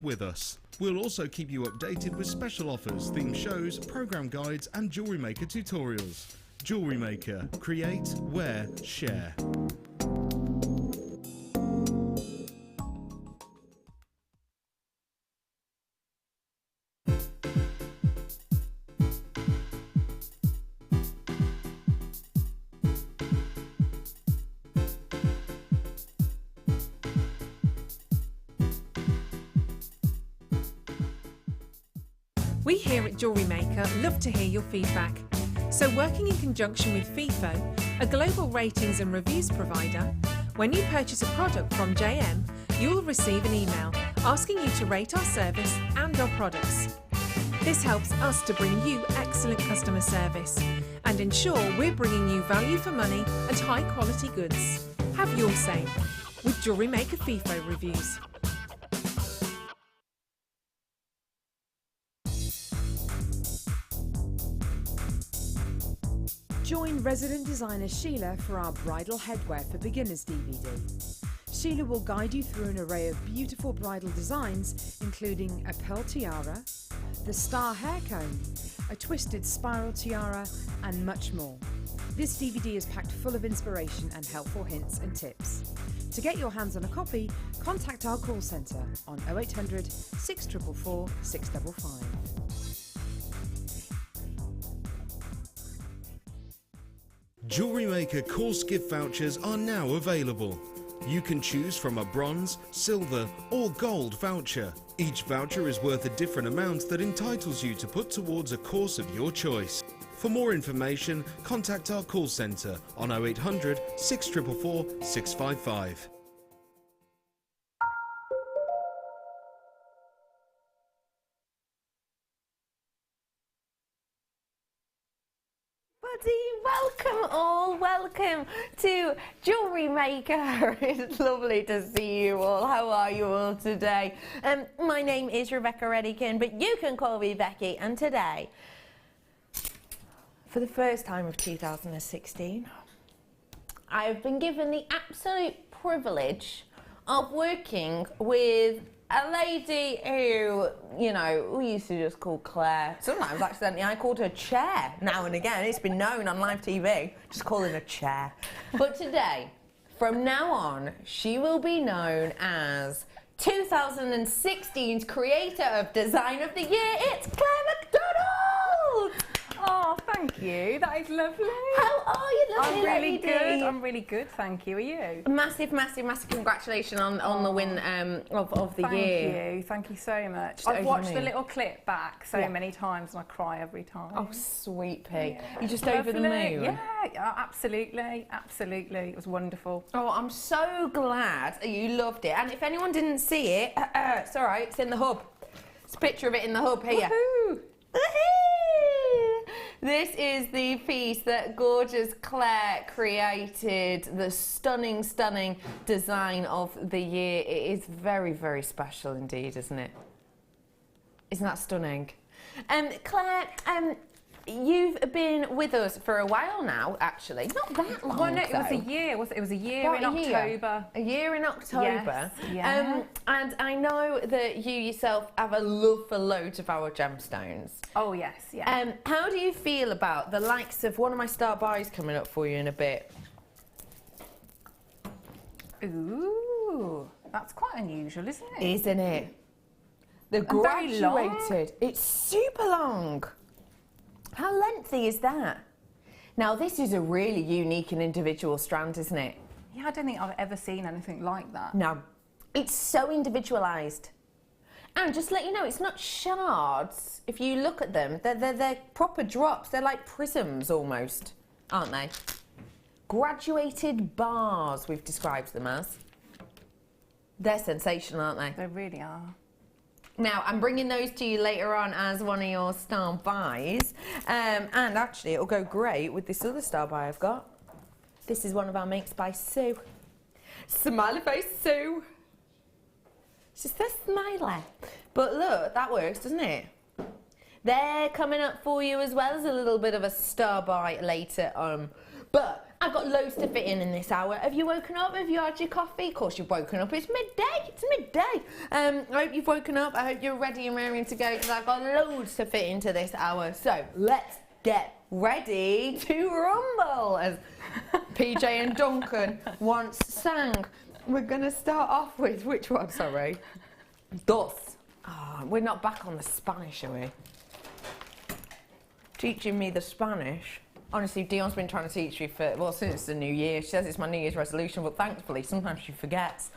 with us. We'll also keep you updated with special offers, theme shows, program guides and Jewellery Maker tutorials. Jewellery Maker. Create, wear, share. We here at Jewellery Maker love to hear your feedback. So working in conjunction with FIFO, a global ratings and reviews provider, when you purchase a product from JM, you'll receive an email asking you to rate our service and our products. This helps us to bring you excellent customer service and ensure we're bringing you value for money and high quality goods. Have your say with Jewellery Maker FIFO reviews. Join resident designer Sheila for our Bridal Headwear for Beginners DVD. Sheila will guide you through an array of beautiful bridal designs, including a pearl tiara, the star hair comb, a twisted spiral tiara, and much more. This DVD is packed full of inspiration and helpful hints and tips. To get your hands on a copy, contact our call centre on 0800 644 655. Jewellery Maker course gift vouchers are now available. You can choose from a bronze, silver or gold voucher. Each voucher is worth a different amount that entitles you to put towards a course of your choice. For more information, contact our call centre on 0800 644 655. Welcome to Jewellery Maker. It's lovely to see you all. How are you all today? My name is Rebecca Redican, but you can call me Becky, and today, for the first time of 2016, I have been given the absolute privilege of working with a lady who, you know, we used to just call Claire. Sometimes accidentally I called her Chair now and again. It's been known on live TV, just calling her Chair. But today, from now on, she will be known as 2016's Creator of Design of the Year. It's Claire McDonald! Oh, thank you. That is lovely. How are you, lovely I'm really lady? good. I'm really good, thank you. Are you? Massive, massive, massive congratulations on the win of the year. Thank you so much. Just I've over watched the the moon. little clip back so many times and I cry every time. Oh, sweet pea. Yeah. You're just over the moon. Yeah, absolutely, absolutely. It was wonderful. Oh, I'm so glad you loved it. And if anyone didn't see it, it's all right. It's in the hub. It's a picture of it in the hub here. Woohoo! This is the piece that gorgeous Claire created, the stunning, stunning design of the year. It is very, very special indeed, isn't it? Isn't that stunning? Claire, you've been with us for a while now, actually. Not that long. Well, no, it was a year. It was a year in October. A year in October. Yes, yeah. And I know that you yourself have a love for loads of our gemstones. Oh, yes, yeah. How do you feel about the likes of one of my star buys coming up for you in a bit? Ooh, that's quite unusual, isn't it? Isn't it? The And very long. graduated. It's super long. How lengthy is that? Now, this is a really unique and individual strand, isn't it? Yeah, I don't think I've ever seen anything like that. No. It's so individualised. And just to let you know, it's not shards. If you look at them, they're proper drops. They're like prisms almost, aren't they? Graduated bars, we've described them as. They're sensational, aren't they? They really are. Now, I'm bringing those to you later on as one of your star buys. And actually, it'll go great with this other star buy I've got. This is one of our makes by Sue. Smiley face Sue. It's just a smiley. But look, that works, doesn't it? They're coming up for you as well as a little bit of a star buy later on. But I've got loads to fit in this hour. Have you woken up? Have you had your coffee? Of course you've woken up. It's midday. It's midday. I hope you've woken up. I hope you're ready and raring to go because I've got loads to fit into this hour. So let's get ready to rumble, as PJ and Duncan once sang. We're going to start off with, which one, sorry? Dos. Oh, we're not back on the Spanish, are we? Teaching me the Spanish. Honestly, Dion's been trying to teach me for, well, since the new year. She says it's my New Year's resolution, but thankfully, sometimes she forgets.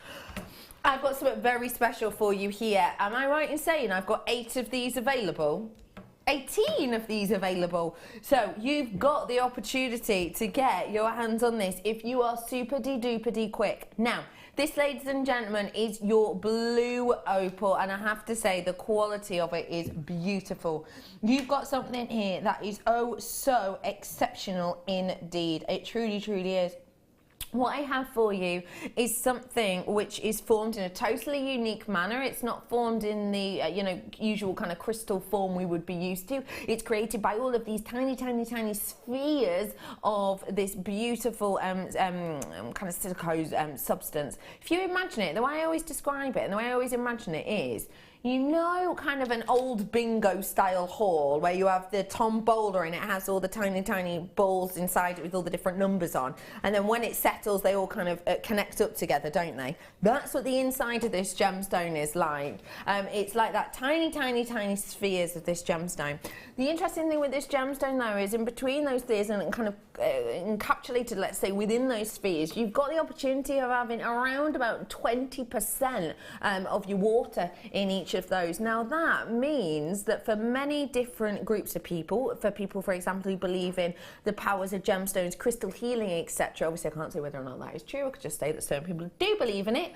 I've got something very special for you here. Am I right in saying I've got 8 of these available? 18 of these available. So you've got the opportunity to get your hands on this if you are super-de-duper-de quick. Now, this, ladies and gentlemen, is your blue opal, and I have to say the quality of it is beautiful. You've got something here that is oh so exceptional indeed. It truly, truly is. What I have for you is something which is formed in a totally unique manner. It's not formed in the usual kind of crystal form we would be used to. It's created by all of these tiny, tiny, tiny spheres of this beautiful kind of silicone substance. If you imagine it, the way I always describe it and the way I always imagine it is, you know, kind of an old bingo style hall where you have the tombola and it has all the tiny, tiny balls inside it with all the different numbers on. And then when it settles, they all kind of connect up together, don't they? That's what the inside of this gemstone is like. It's like that tiny, tiny, tiny spheres of this gemstone. The interesting thing with this gemstone, though, is in between those spheres and kind of encapsulated, let's say, within those spheres, you've got the opportunity of having around about 20% of your water in each of those. Now that means that for many different groups of people, for example, who believe in the powers of gemstones, crystal healing, etc., obviously I can't say whether or not that is true, I could just say that certain people do believe in it.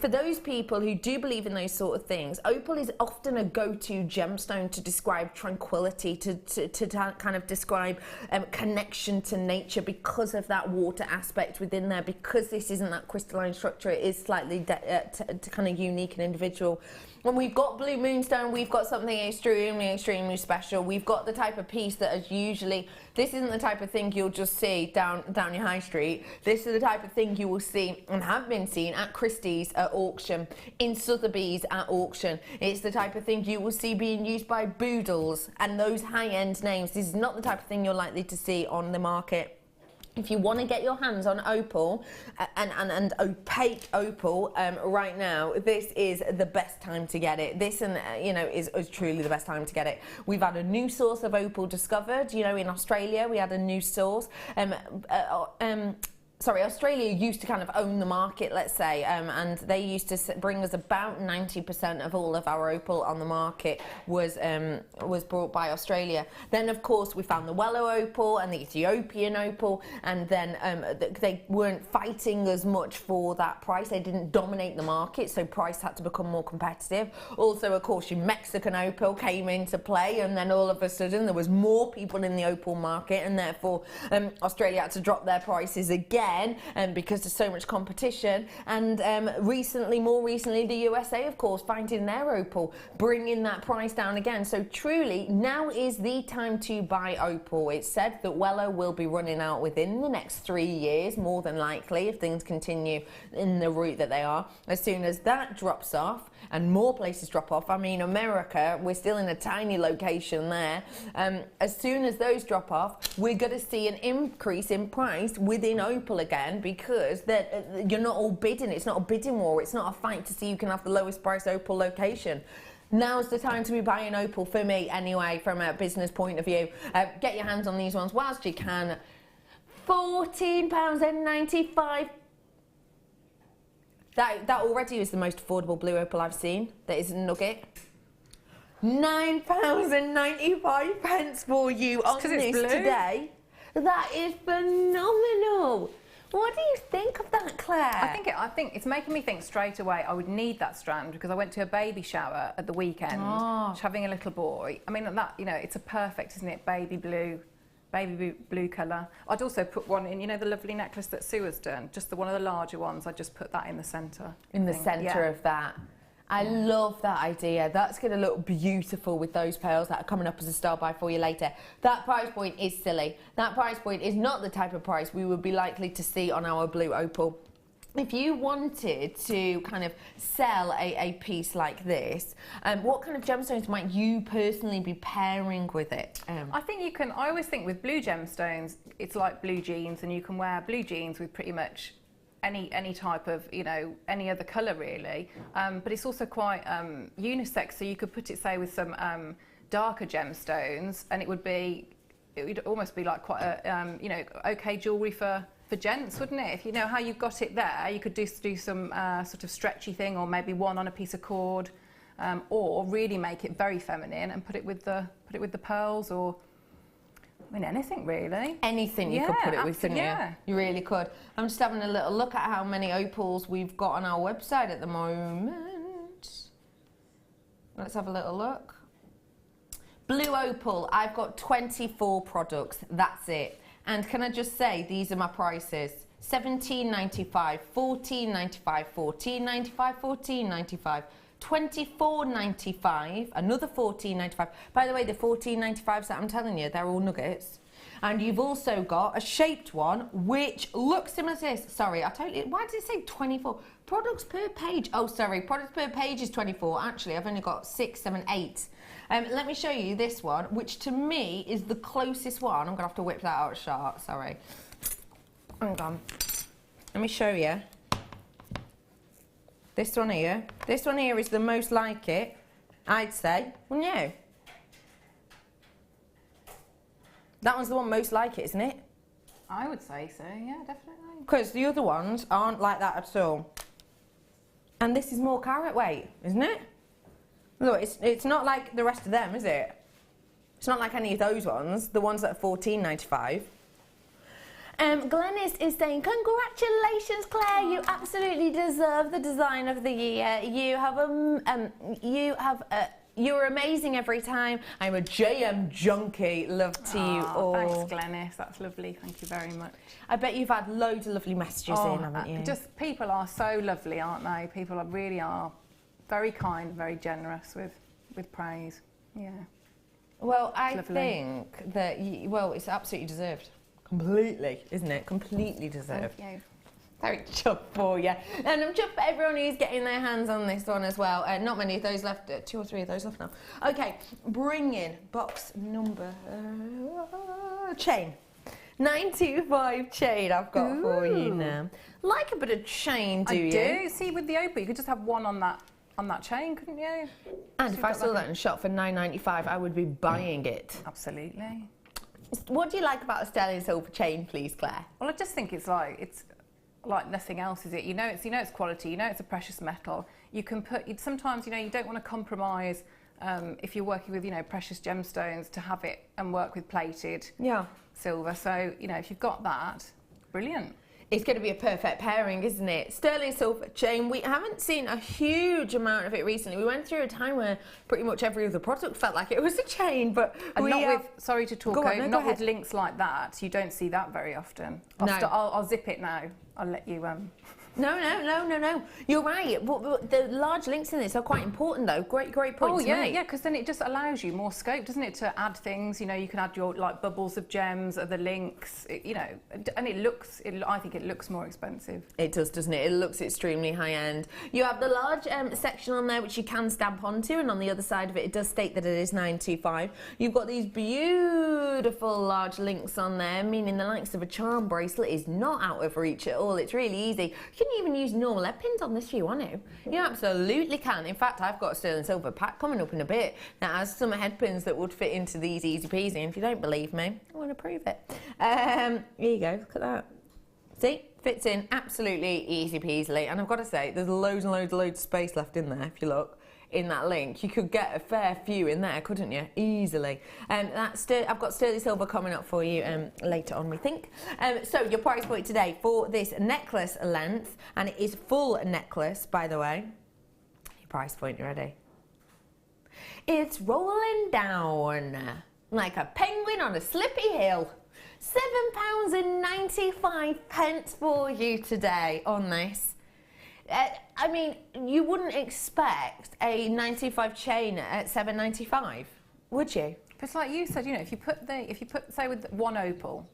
For those people who do believe in those sort of things, opal is often a go-to gemstone to describe tranquility, to kind of describe connection to nature because of that water aspect within there, because this isn't that crystalline structure, it is slightly kind of unique and individual. When we've got blue moonstone, we've got something extremely, extremely special. We've got the type of piece that is usually, this isn't the type of thing you'll just see down your high street. This is the type of thing you will see and have been seen at Christie's at auction, in Sotheby's at auction. It's the type of thing you will see being used by Boodles and those high-end names. This is not the type of thing you're likely to see on the market. If you want to get your hands on opal and opaque opal right now, this is the best time to get it. This is truly the best time to get it. We've had a new source of opal discovered. You know, in Australia we had a new source. Australia used to kind of own the market, let's say, and they used to bring us about 90% of all of our opal on the market was brought by Australia. Then, of course, we found the Wello opal and the Ethiopian opal, and then they weren't fighting as much for that price. They didn't dominate the market, so price had to become more competitive. Also, of course, your Mexican opal came into play, and then all of a sudden there was more people in the opal market, and therefore Australia had to drop their prices again. Because there's so much competition, and more recently the USA, of course, finding their opal, bringing that price down again. So truly now is the time to buy opal. It's said that Wello will be running out within the next 3 years, more than likely, if things continue in the route that they are. As soon as that drops off and more places drop off, I mean America, we're still in a tiny location there, as soon as those drop off, we're going to see an increase in price within opal again, because you're not all bidding. It's not a bidding war. It's not a fight to see who can have the lowest price opal location. Now's the time to be buying opal, for me anyway, from a business point of view. Get your hands on these ones whilst you can. £14.95. That already is the most affordable blue opal I've seen. That is a nugget. £9.95 for you on this today. That is phenomenal. What do you think of that, Claire? I think it's making me think straight away I would need that strand, because I went to a baby shower at the weekend, having a little boy. I mean, that, you know, it's a perfect, isn't it, baby blue colour. I'd also put one in, you know, the lovely necklace that Sue has done, just one of the larger ones. I'd just put that in the centre. In the centre of that. I love that idea. That's going to look beautiful with those pearls that are coming up as a star buy for you later. That price point is silly. That price point is not the type of price we would be likely to see on our blue opal. If you wanted to kind of sell a piece like this, what kind of gemstones might you personally be pairing with it? I think you can, I always think with blue gemstones, it's like blue jeans, and you can wear blue jeans with pretty much any type of, you know, any other colour really, but it's also quite unisex, so you could put it, say, with some darker gemstones, and it would almost be like quite a, you know, okay jewellery for gents, wouldn't it? If you know how you've got it there, you could do some sort of stretchy thing, or maybe one on a piece of cord, or really make it very feminine and put it with the pearls, or I mean, anything really. Anything you could put it with, couldn't you? Yeah. You really could. I'm just having a little look at how many opals we've got on our website at the moment. Let's have a little look. Blue opal, I've got 24 products, that's it. And can I just say, these are my prices. $17.95, $14.95, $14.95, $14.95. $24.95, another $14.95. By the way, the $14.95s that I'm telling you, they're all nuggets. And you've also got a shaped one, which looks similar to this. Sorry, I totally, why did it say 24? Products per page. Oh, sorry, products per page is 24. Actually, I've only got 6, 7, 8. Let me show you this one, which to me is the closest one. I'm going to have to whip that out sharp, sorry. Hang on. Let me show you. This one here is the most like it, I'd say, wouldn't you? That one's the one most like it, isn't it? I would say so, yeah, definitely. Because the other ones aren't like that at all. And this is more carat weight, isn't it? Look, it's not like the rest of them, is it? It's not like any of those ones, the ones that are $14.95. Glennis is saying, congratulations, Claire, you absolutely deserve the design of the year. You're amazing every time. I'm a JM junkie. Love to you all. Thanks, Glennis. That's lovely. Thank you very much. I bet you've had loads of lovely messages in, haven't you? Just people are so lovely, aren't they? People really are very kind, very generous with praise. Yeah. Well, I think that, well, it's absolutely deserved. Completely, isn't it? Completely deserved. Thank you. Very chuffed for you. And I'm chuffed for everyone who's getting their hands on this one as well. Not many of those left, 2 or 3 of those left now. Okay, bring in box number... chain. 925 chain I've got for you now. Like a bit of chain, do you? I do. See, with the opal, you could just have one on that chain, couldn't you? And if I saw that in a shop for $9.95, I would be buying it. Absolutely. What do you like about a sterling silver chain, please, Claire? Well, I just think it's like nothing else, is it? You know it's quality. You know it's a precious metal. You can put. Sometimes, you know, you don't want to compromise if you're working with, you know, precious gemstones, to have it and work with plated silver. So, you know, if you've got that, brilliant. It's going to be a perfect pairing, isn't it? Sterling silver chain. We haven't seen a huge amount of it recently. We went through a time where pretty much every other product felt like it was a chain, but and not with, sorry to talk over, not with links like that. You don't see that very often. I'll zip it now. I'll let you... No. You're right. The large links in this are quite important, though. Great point to make. Yeah, because then it just allows you more scope, doesn't it, to add things. You know, you can add your like bubbles of gems, other links. You know, and it looks. I think it looks more expensive. It does, doesn't it? It looks extremely high end. You have the large section on there which you can stamp onto, and on the other side of it, it does state that it is 925. You've got these beautiful large links on there, meaning the likes of a charm bracelet is not out of reach at all. It's really easy. You can even use normal head pins on this if you want to. You absolutely can. In fact, I've got a sterling silver pack coming up in a bit that has some head pins that would fit into these easy peasy. And if you don't believe me, I want to prove it. Here you go. Look at that. See? Fits in absolutely easy peasily. And I've got to say, there's loads and loads of space left in there if you look. In that link, you could get a fair few in there, couldn't you? Easily. I've got sterling silver coming up for you later on, we think. So your price point today for this necklace length, and it is full necklace, by the way. Your price point, you ready? It's rolling down like a penguin on a slippy hill. £7.95 for you today on this. I mean, you wouldn't expect a 925 chain at $7.95, would you? It's like you said, you know, if you put say with one opal,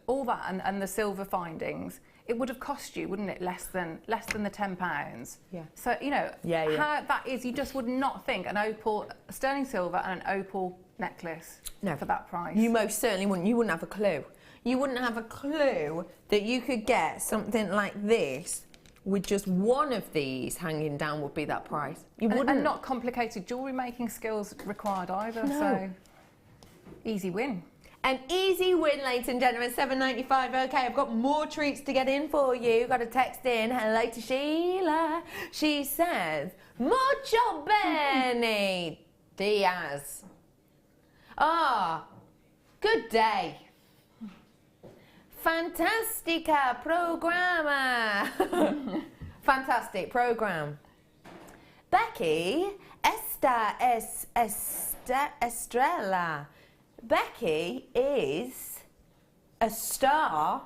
all that and the silver findings, it would have cost you, wouldn't it, less than the £10. Yeah. So you know how that is. You just would not think an opal, sterling silver, and an opal necklace for that price. You most certainly wouldn't. You wouldn't have a clue. You wouldn't have a clue that you could get something like this with just one of these hanging down would be that price. You wouldn't. And not complicated jewellery making skills required either. No. So easy win. An easy win, ladies and gentlemen, $7.95. Okay, I've got more treats to get in for you. Got a text in. Hello to Sheila. She says, mucho bene, Diaz. Ah, good day. Fantastica programa. Fantastic program. Becky Estrella. Becky is a star.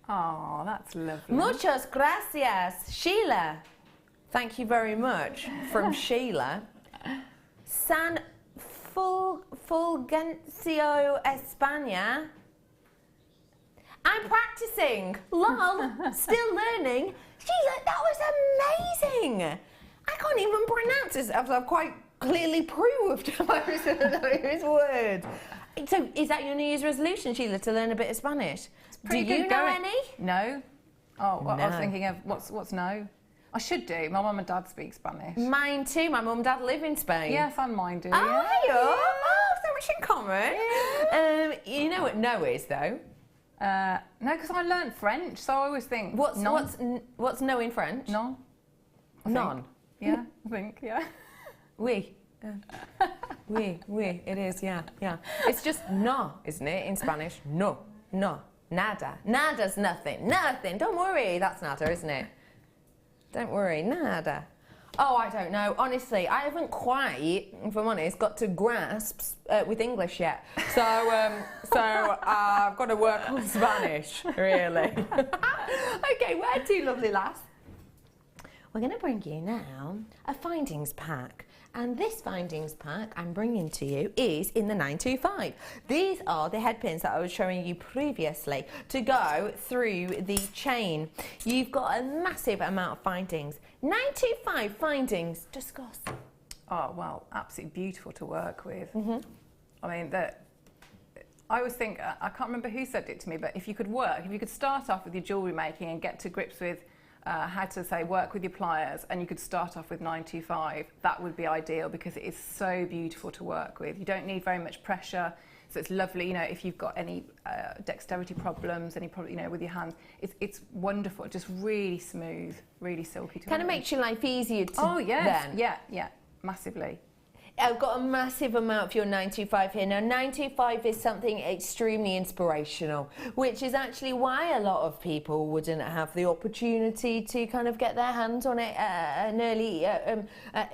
Oh, that's lovely. Muchas gracias, Sheila. Thank you very much from Sheila. San Fulgencio, España. I'm practicing. Lol. Still learning. Sheila, that was amazing. I can't even pronounce it, as I've quite clearly proved those words. So, is that your New Year's resolution, Sheila, to learn a bit of Spanish? Do you know any? No. Oh, well, No. I was thinking of what's no. I should do. My mum and dad speak Spanish. Mine too. My mum and dad live in Spain. Yes, and mine do. Oh, yeah. yeah. Oh, so much in common. Yeah. You know what no is, though? No, because I learnt French, so I always think. What's no in French? Non. I Non. think. Yeah, I think. Yeah. Oui. Oui, it is, yeah. It's just no, isn't it, in Spanish? No, nada. Nada's nothing. Don't worry, that's nada, isn't it? Don't worry, nada. Oh, I don't know. Honestly, I haven't quite, if I'm honest, got to grasp with English yet. So I've got to work on Spanish, really. Okay, where to, lovely lass? We're going to bring you now a findings pack. And this findings pack I'm bringing to you is in the 925. These are the head pins that I was showing you previously to go through the chain. You've got a massive amount of findings. 925 findings, discuss. Oh, well, absolutely beautiful to work with. Mm-hmm. I mean, I always think, I can't remember who said it to me, but if you could start off with your jewellery making and get to grips with how to say work with your pliers, and you could start off with 925, that would be ideal because it is so beautiful to work with. You don't need very much pressure, so it's lovely. You know, if you've got any dexterity problems, any problem, you know, with your hands, it's wonderful. Just really smooth, really silky to work with. Kind of makes your life easier to Oh yes, then. yeah, massively. I've got a massive amount for your 925 here. Now, 925 is something extremely inspirational, which is actually why a lot of people wouldn't have the opportunity to kind of get their hands on it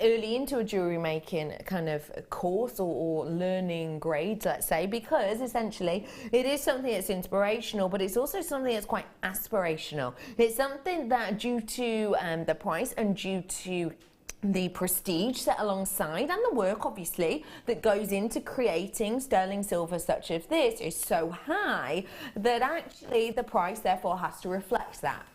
early into a jewellery making kind of course or learning grades, let's say, because essentially it is something that's inspirational, but it's also something that's quite aspirational. It's something that, due to the price and due to the prestige set alongside and the work obviously that goes into creating sterling silver such as this is so high that actually the price therefore has to reflect that.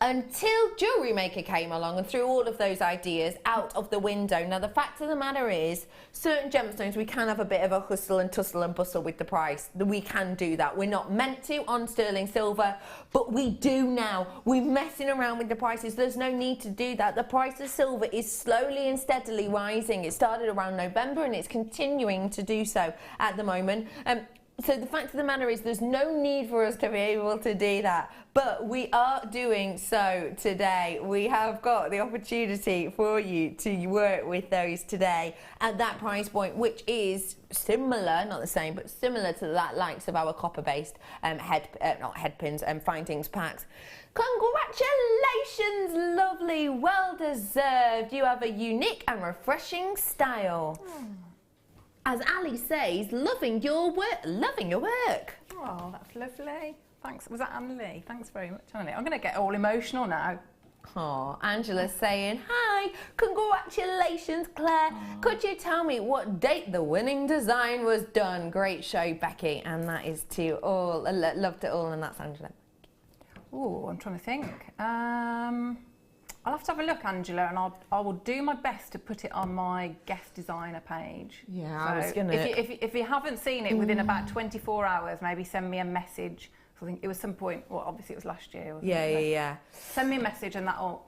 Until Jewellery Maker came along and threw all of those ideas out of the window. Now, the fact of the matter is, certain gemstones, we can have a bit of a hustle and tussle and bustle with the price. We can do that. We're not meant to on sterling silver, but we do now. We're messing around with the prices. There's no need to do that. The price of silver is slowly and steadily rising. It started around November and it's continuing to do so at the moment. So the fact of the matter is there's no need for us to be able to do that, but we are doing so today. We have got the opportunity for you to work with those today at that price point, which is similar, not the same, but similar to that likes of our copper-based not head pins and findings packs. Congratulations, lovely, well deserved. You have a unique and refreshing style. As Ali says, loving your work. Oh, that's lovely. Thanks. Was that Annalie? Thanks very much, Annalie. I'm going to get all emotional now. Oh, Angela's saying, hi, congratulations, Claire. Could you tell me what date the winning design was done? Great show, Becky. And that is to all, loved it all, and that's Angela. Oh, I'm trying to think. I'll have to have a look, Angela, and I will do my best to put it on my guest designer page. Yeah, so I was gonna. If you haven't seen it within about 24 hours, maybe send me a message. I think it was some point. Well, obviously it was last year. Wasn't it? Yeah. Send me a message, and that'll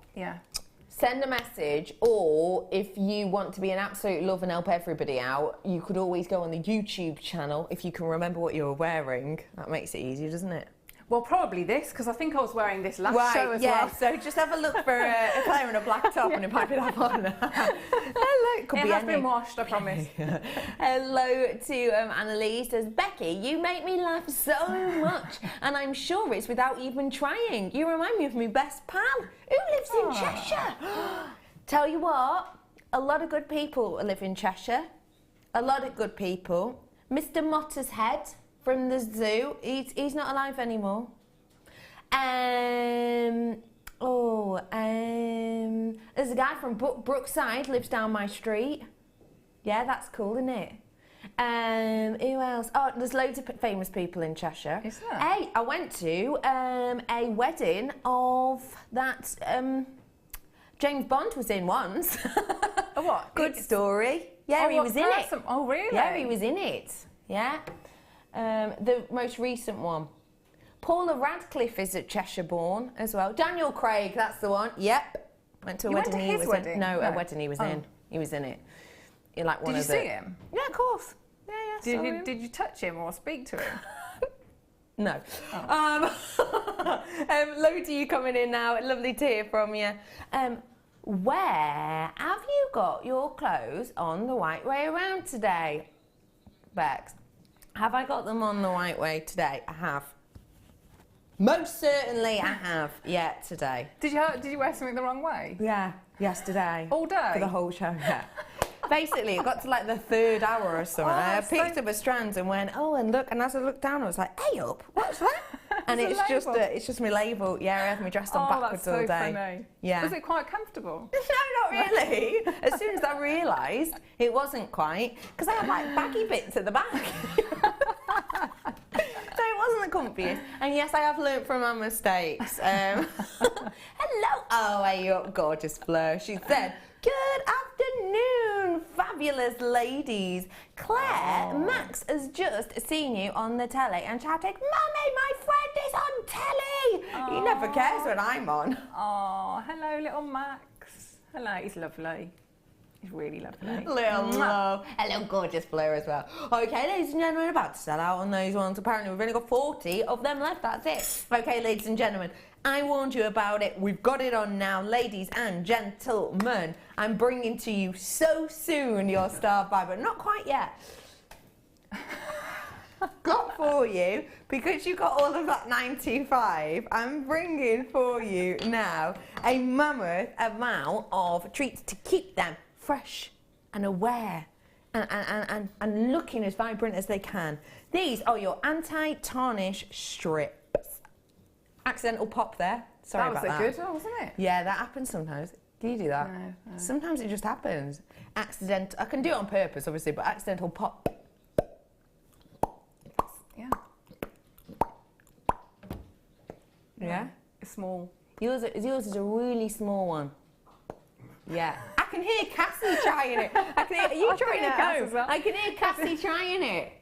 Send a message, or if you want to be an absolute love and help everybody out, you could always go on the YouTube channel if you can remember what you were wearing. That makes it easier, doesn't it? Well, probably this, because I think I was wearing this last show as well. So just have a look for a Claire in a black top and a pipe it up on. Hello, It has been washed, I promise. Hello to Annalise, says, Becky, you make me laugh so much, and I'm sure it's without even trying. You remind me of my best pal, who lives in Cheshire. Tell you what, a lot of good people live in Cheshire. A lot of good people. Mr. Mottershead from the zoo, he's not alive anymore. There's a guy from Brookside, lives down my street. Yeah, that's cool, isn't it? Who else? Oh, there's loads of famous people in Cheshire. Is there? Hey, I went to a wedding of that James Bond was in once. Oh, what? Good story. Yeah, he was in it. Oh, really? Yeah, he was in it. Yeah. The most recent one. Paula Radcliffe is at Cheshire born as well. Daniel Craig, that's the one. Yep. Went to a wedding he was in. No, a wedding he was in. He was in it. Like one Did you of the... see him? Yeah, of course. Yeah. Did you touch him or speak to him? No. Loads of you coming in now. Lovely to hear from you. Where have you got your clothes on the white way around today, Bex? Have I got them on the white way today? I have. Most certainly I have. Yeah, today. Did you wear something the wrong way? Yeah, yesterday. All day? For the whole show, yeah. Basically, it got to like the 3rd hour or something. I picked up a strand and went, oh, and look, and as I looked down, I was like, hey up, what's that? And it's just my label. Yeah, I have me dressed on backwards all day. Funny. Yeah. Was it quite comfortable? No, not really. As soon as I realised it wasn't quite, because I had like baggy bits at the back. So it wasn't the comfiest. And yes, I have learnt from my mistakes. Hello. Oh, hey up, gorgeous Fleur. She said, good afternoon, fabulous ladies. Claire, Max has just seen you on the telly and shouted, Mummy, my friend is on telly. He never cares when I'm on. Oh, hello, little Max. Hello, he's lovely. He's really lovely. Little love. Hello, gorgeous Fleur as well. Okay, ladies and gentlemen, about to sell out on those ones. Apparently, we've only got 40 of them left. That's it. Okay, ladies and gentlemen, I warned you about it. We've got it on now. Ladies and gentlemen, I'm bringing to you so soon your star buy, but not quite yet. Got for you, because you got all of that 925, I'm bringing for you now a mammoth amount of treats to keep them fresh and aware and looking as vibrant as they can. These are your anti-tarnish strips. Accidental pop there. Sorry about that. That was a good one, wasn't it? Yeah, that happens sometimes. Do you do that? No. Sometimes it just happens. Accidental. I can do it on purpose, obviously, but accidental pop. Yeah. Yeah? It's small. Yours is a really small one. Yeah. I can hear Cassie trying it. Are you trying it Cass at as well. home? I can hear Cassie trying it.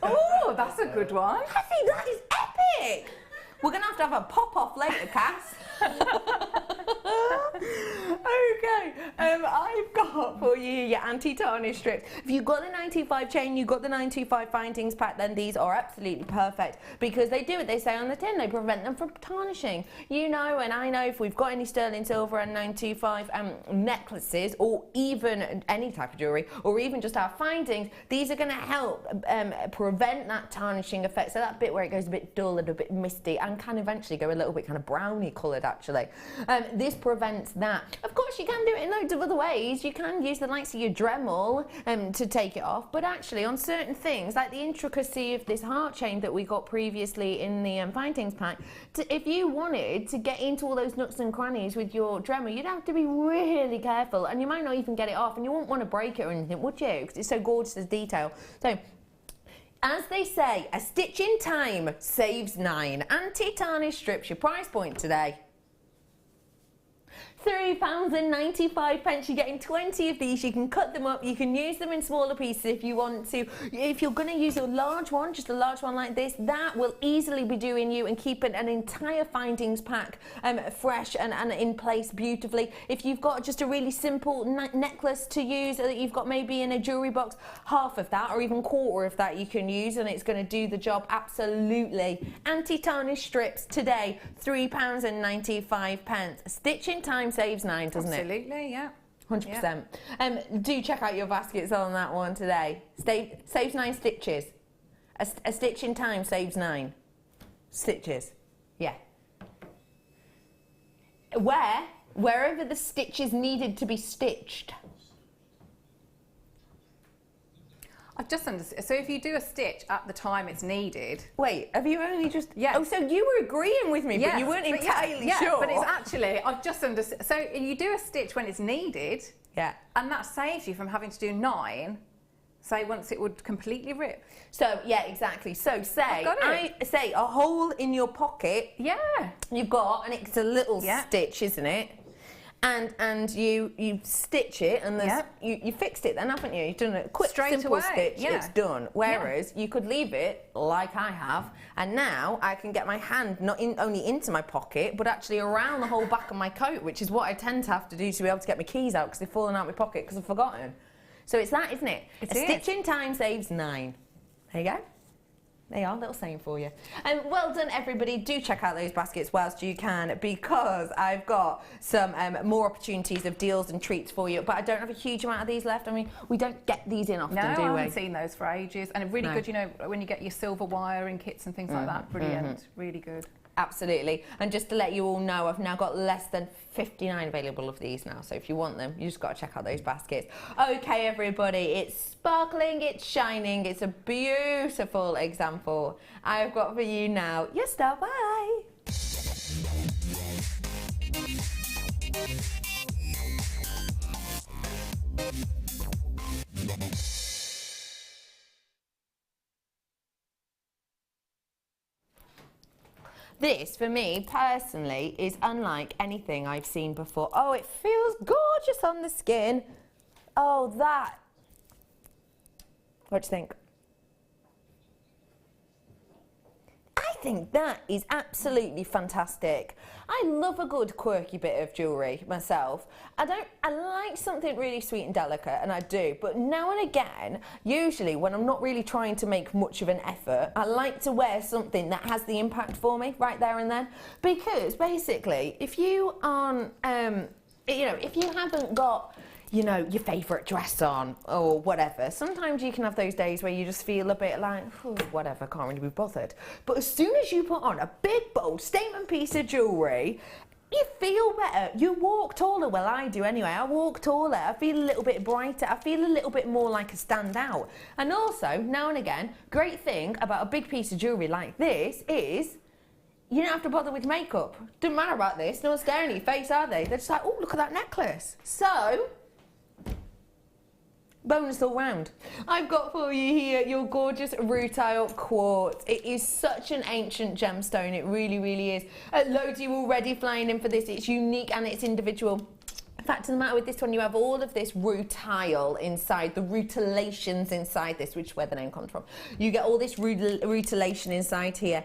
Oh, that's a good one. Cassie, that is epic. We're going to have a pop-off later, Cass. Okay, I've got for you your anti-tarnish strips. If you've got the 925 chain, you've got the 925 findings pack, then these are absolutely perfect, because they do what they say on the tin. They prevent them from tarnishing. You know, and I know, if we've got any sterling silver and 925 necklaces, or even any type of jewellery, or even just our findings, these are going to help prevent that tarnishing effect. So that bit where it goes a bit dull and a bit misty, I'm and can eventually go a little bit kind of brownie coloured actually. This prevents that. Of course you can do it in loads of other ways. You can use the likes of your Dremel to take it off, but actually on certain things like the intricacy of this heart chain that we got previously in the findings pack, if you wanted to get into all those nooks and crannies with your Dremel, you'd have to be really careful, and you might not even get it off, and you wouldn't want to break it or anything, would you? Because it's so gorgeous as detail. So as they say, a stitch in time saves 9. Anti-tarnish strips, your price point today. £3.95. You're getting 20 of these. You can cut them up. You can use them in smaller pieces if you want to. If you're going to use a large one, just a large one like this, that will easily be doing you and keeping an entire findings pack fresh and in place beautifully. If you've got just a really simple necklace to use that you've got maybe in a jewellery box, half of that or even quarter of that you can use, and it's going to do the job absolutely. Anti-tarnish strips today, £3.95. Stitch in time saves 9, doesn't Absolutely, it? yeah. 100%. Yeah. Do check out your baskets on that one today. Saves 9 stitches. A stitch in time saves 9 stitches. Yeah. Wherever the stitch is needed to be stitched. I've just understood. So if you do a stitch at the time it's needed. Wait, have you only just... Yeah. Oh, so you were agreeing with me, but you weren't entirely sure. Yeah, but it's actually, I've just understood. So you do a stitch when it's needed. Yeah. And that saves you from having to do 9, say, once it would completely rip. So, yeah, exactly. So, say a hole in your pocket. Yeah. You've got, and it's a little stitch, isn't it? And you stitch it, and you fixed it then, haven't you? You've done a quick, simple stitch, it's done. Whereas you could leave it, like I have, and now I can get my hand not only into my pocket, but actually around the whole back of my coat, which is what I tend to have to do to be able to get my keys out, because they've fallen out of my pocket because I've forgotten. So it's that, isn't it? A stitch in time saves 9. There you go. There you are, little saying for you. Well done, everybody. Do check out those baskets whilst you can, because I've got some more opportunities of deals and treats for you. But I don't have a huge amount of these left. I mean, we don't get these in often, do we? No, I haven't seen those for ages. And really good, you know, when you get your silver wiring kits and things like that. Brilliant. Really good. Absolutely. And just to let you all know, I've now got less than 59 available of these now. So if you want them, you just got to check out those baskets. Okay, everybody, it's sparkling, it's shining, it's a beautiful example I've got for you now. Your star, bye. This, for me, personally, is unlike anything I've seen before. Oh, it feels gorgeous on the skin. Oh, that. What do you think? I think that is absolutely fantastic. I love a good quirky bit of jewellery myself. I like something really sweet and delicate, and I do, but now and again, usually when I'm not really trying to make much of an effort, I like to wear something that has the impact for me right there and then. Because basically, if you aren't, if you haven't got, your favourite dress on or whatever, sometimes you can have those days where you just feel a bit like, whatever, can't really be bothered. But as soon as you put on a big, bold statement piece of jewellery, you feel better. You walk taller. Well, I do anyway. I walk taller. I feel a little bit brighter. I feel a little bit more like a standout. And also, now and again, great thing about a big piece of jewellery like this is you don't have to bother with makeup. Doesn't matter about this. No one's staring at your face, are they? They're just like, oh, look at that necklace. So, bonus all round. I've got for you here your gorgeous rutile quartz. It is such an ancient gemstone. It really, really is. Loads of you already flying in for this. It's unique and it's individual. In fact, the matter with this one, you have all of this rutile inside, the rutilations inside this, which is where the name comes from. You get all this rutilation inside here.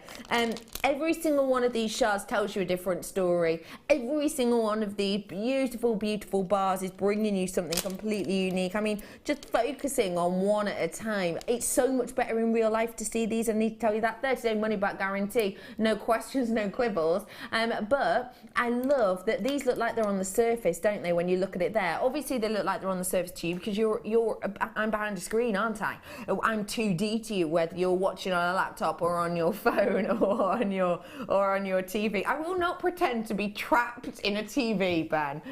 Every single one of these shards tells you a different story. Every single one of these beautiful, beautiful bars is bringing you something completely unique. I mean, just focusing on one at a time. It's so much better in real life to see these. I need to tell you that 30-day money-back guarantee. No questions, no quibbles. But I love that these look like they're on the surface, don't they? they, when you look at it there? Obviously, they look like they're on the surface to you because I'm behind a screen, aren't I? I'm 2D to you, whether you're watching on a laptop or on your phone or on your TV. I will not pretend to be trapped in a TV, Ben.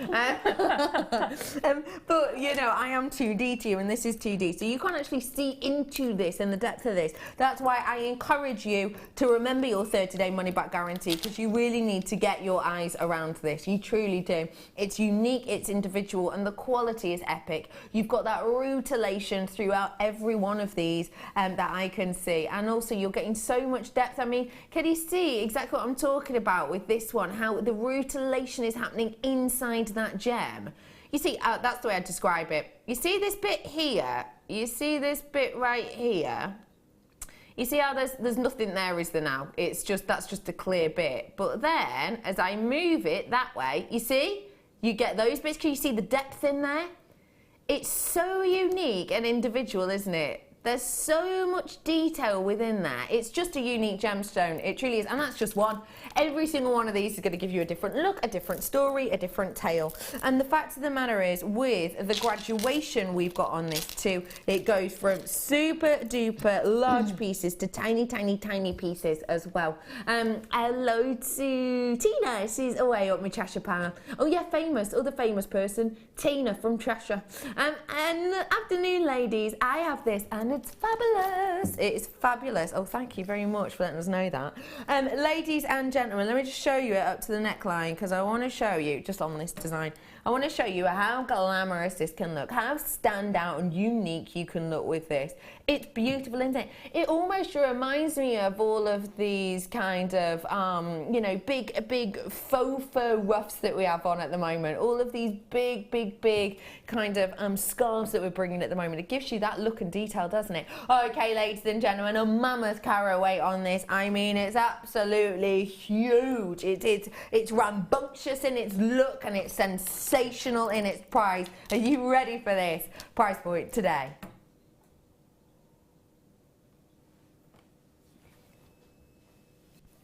But you know, I am 2D to you, and this is 2D, so you can't actually see into this and the depth of this. That's why I encourage you to remember your 30-day money-back guarantee, because you really need to get your eyes around this. You truly do. It's unique, it's individual, and the quality is epic. You've got that rutilation throughout every one of these that I can see, and also you're getting so much depth. I mean, can you see exactly what I'm talking about with this one? How the rutilation is happening inside that gem. You see, that's the way I describe it. You see this bit here? You see this bit right here? You see how there's nothing there, is there now? It's just, that's just a clear bit. But then, as I move it that way, you see? You get those bits. Can you see the depth in there? It's so unique and individual, isn't it? There's so much detail within there. It's just a unique gemstone. It truly is. And that's just one. Every single one of these is going to give you a different look, a different story, a different tale. And the fact of the matter is, with the graduation we've got on this too, it goes from super duper large pieces to tiny, tiny, tiny pieces as well. Hello to Tina. She's away up my Cheshire pal. Oh yeah, famous, other famous person, Tina from Cheshire. And afternoon, ladies. I have this, and it's fabulous. It's fabulous. Oh, thank you very much for letting us know that. Ladies and gentlemen, let me just show you it up to the neckline, because I want to show you, just on this design, I want to show you how glamorous this can look, how standout and unique you can look with this. It's beautiful, isn't it? It almost reminds me of all of these kind of, you know, big faux fur ruffs that we have on at the moment. All of these big kind of scarves that we're bringing at the moment. It gives you that look and detail, doesn't it? Okay, ladies and gentlemen, a mammoth carat weight on this. I mean, it's absolutely huge. It's rambunctious in its look, and it's sensational in its price. Are you ready for this price point today?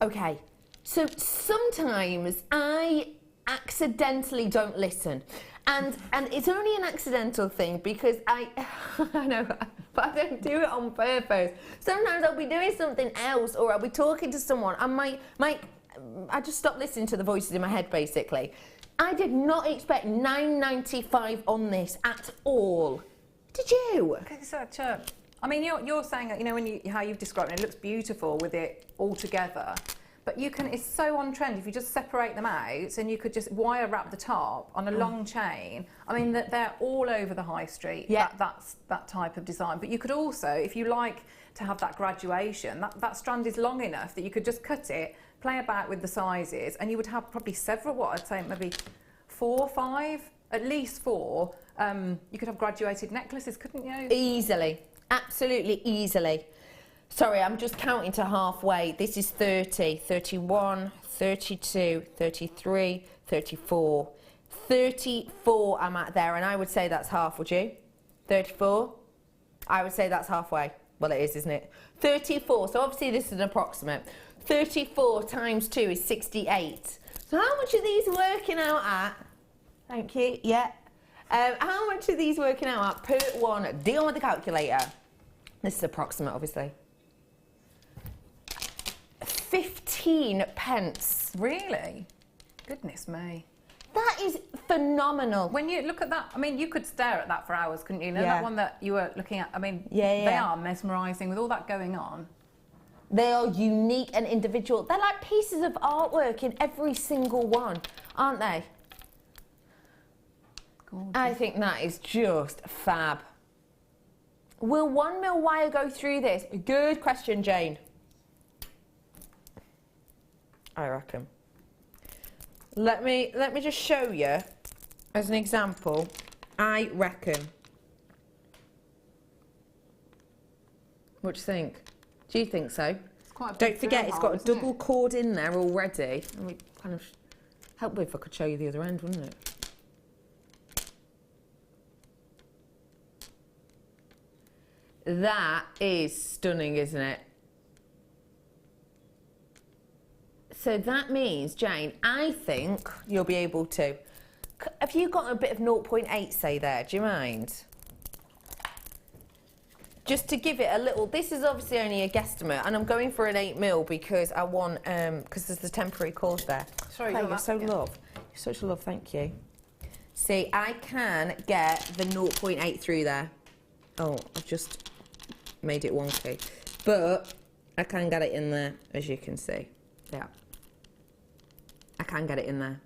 Okay, so sometimes I accidentally don't listen. And it's only an accidental thing, because I know, but I don't do it on purpose. Sometimes I'll be doing something else, or I'll be talking to someone, and I just stop listening to the voices in my head, basically. I did not expect £9.95 on this at all. Did you? Okay, so I mean, you're saying that, you know, how you've described it, it looks beautiful with it all together. But you can, it's so on trend if you just separate them out, and you could just wire wrap the top on a long chain. I mean, they're all over the high street. Yeah. That's that type of design. But you could also, if you like to have that graduation, that strand is long enough that you could just cut it, play about with the sizes, and you would have probably several, what I'd say maybe 4 or 5, at least 4. You could have graduated necklaces, couldn't you? Easily, absolutely easily. Sorry, I'm just counting to halfway. This is 30, 31, 32, 33, 34. 34 I'm at there, and I would say that's half, would you? 34? I would say that's halfway. Well, it is, isn't it? 34, so obviously this is an approximate. 34 times 2 is 68. So how much are these working out at? Thank you, yeah. How much are these working out at per one? Deal with the calculator. This is approximate, obviously. 15 pence. Really? Goodness me. That is phenomenal. When you look at that, I mean, you could stare at that for hours, couldn't you? You know, Yeah. that one that you were looking at, I mean, Yeah. they are mesmerising with all that going on. They are unique and individual. They're like pieces of artwork in every single one, aren't they? Gorgeous. I think that is just fab. Will 1 mil wire go through this? Good question, Jane. I reckon. Let me just show you as an example. I reckon. What do you think? Do you think so? It's quite a big Don't forget, it's got a isn't it? double cord in there already. And we kind of help if I could show you the other end, wouldn't it? That is stunning, isn't it? So that means, Jane, I think you'll be able to Have you got a bit of 0.8 say there? Do you mind? Just to give it a little, this is obviously only a guesstimate, and I'm going for an 8mm because I want, because there's the temporary cord there. Sorry, you're so love. You're such a love, thank you. See, I can get the 0.8 through there. Oh, I've just made it wonky. But I can get it in there, as you can see. Yeah. I can get it in there.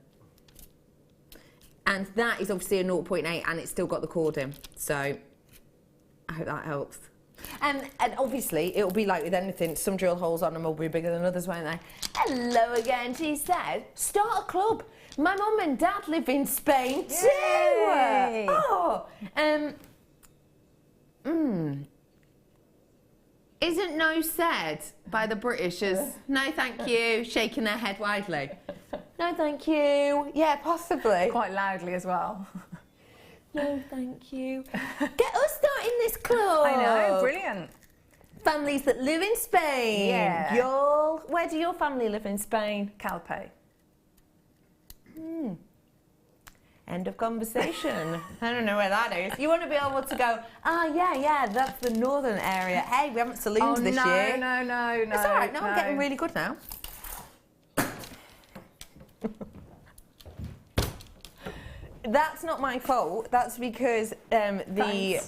And that is obviously a 0.8, and it's still got the cord in. So I hope that helps. And obviously, it'll be like with anything, some drill holes on them will be bigger than others, won't they? Hello again, she said. Start a club. My mum and dad live in Spain too. Yay. Oh, Isn't no said by the British as no thank you, shaking their head widely? No thank you. Yeah, possibly. Quite loudly as well. No, thank you. Get us started in this club. I know, brilliant. Families that live in Spain. Yeah. Where do your family live in Spain? Calpe. End of conversation. I don't know where that is. You want to be able to go, yeah, that's the northern area. Hey, we haven't saloons this year. No. It's all right. No, I'm getting really good now. That's not my fault. That's because the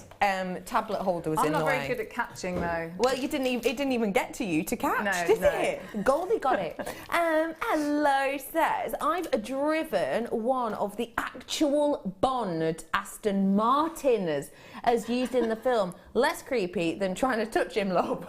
tablet holder was in the way. I'm not very good at catching though. Well, it didn't even get to you to catch, did it? Goldie got it. Hello says, I've driven one of the actual Bond Aston Martins as used in the film. Less creepy than trying to touch him, love.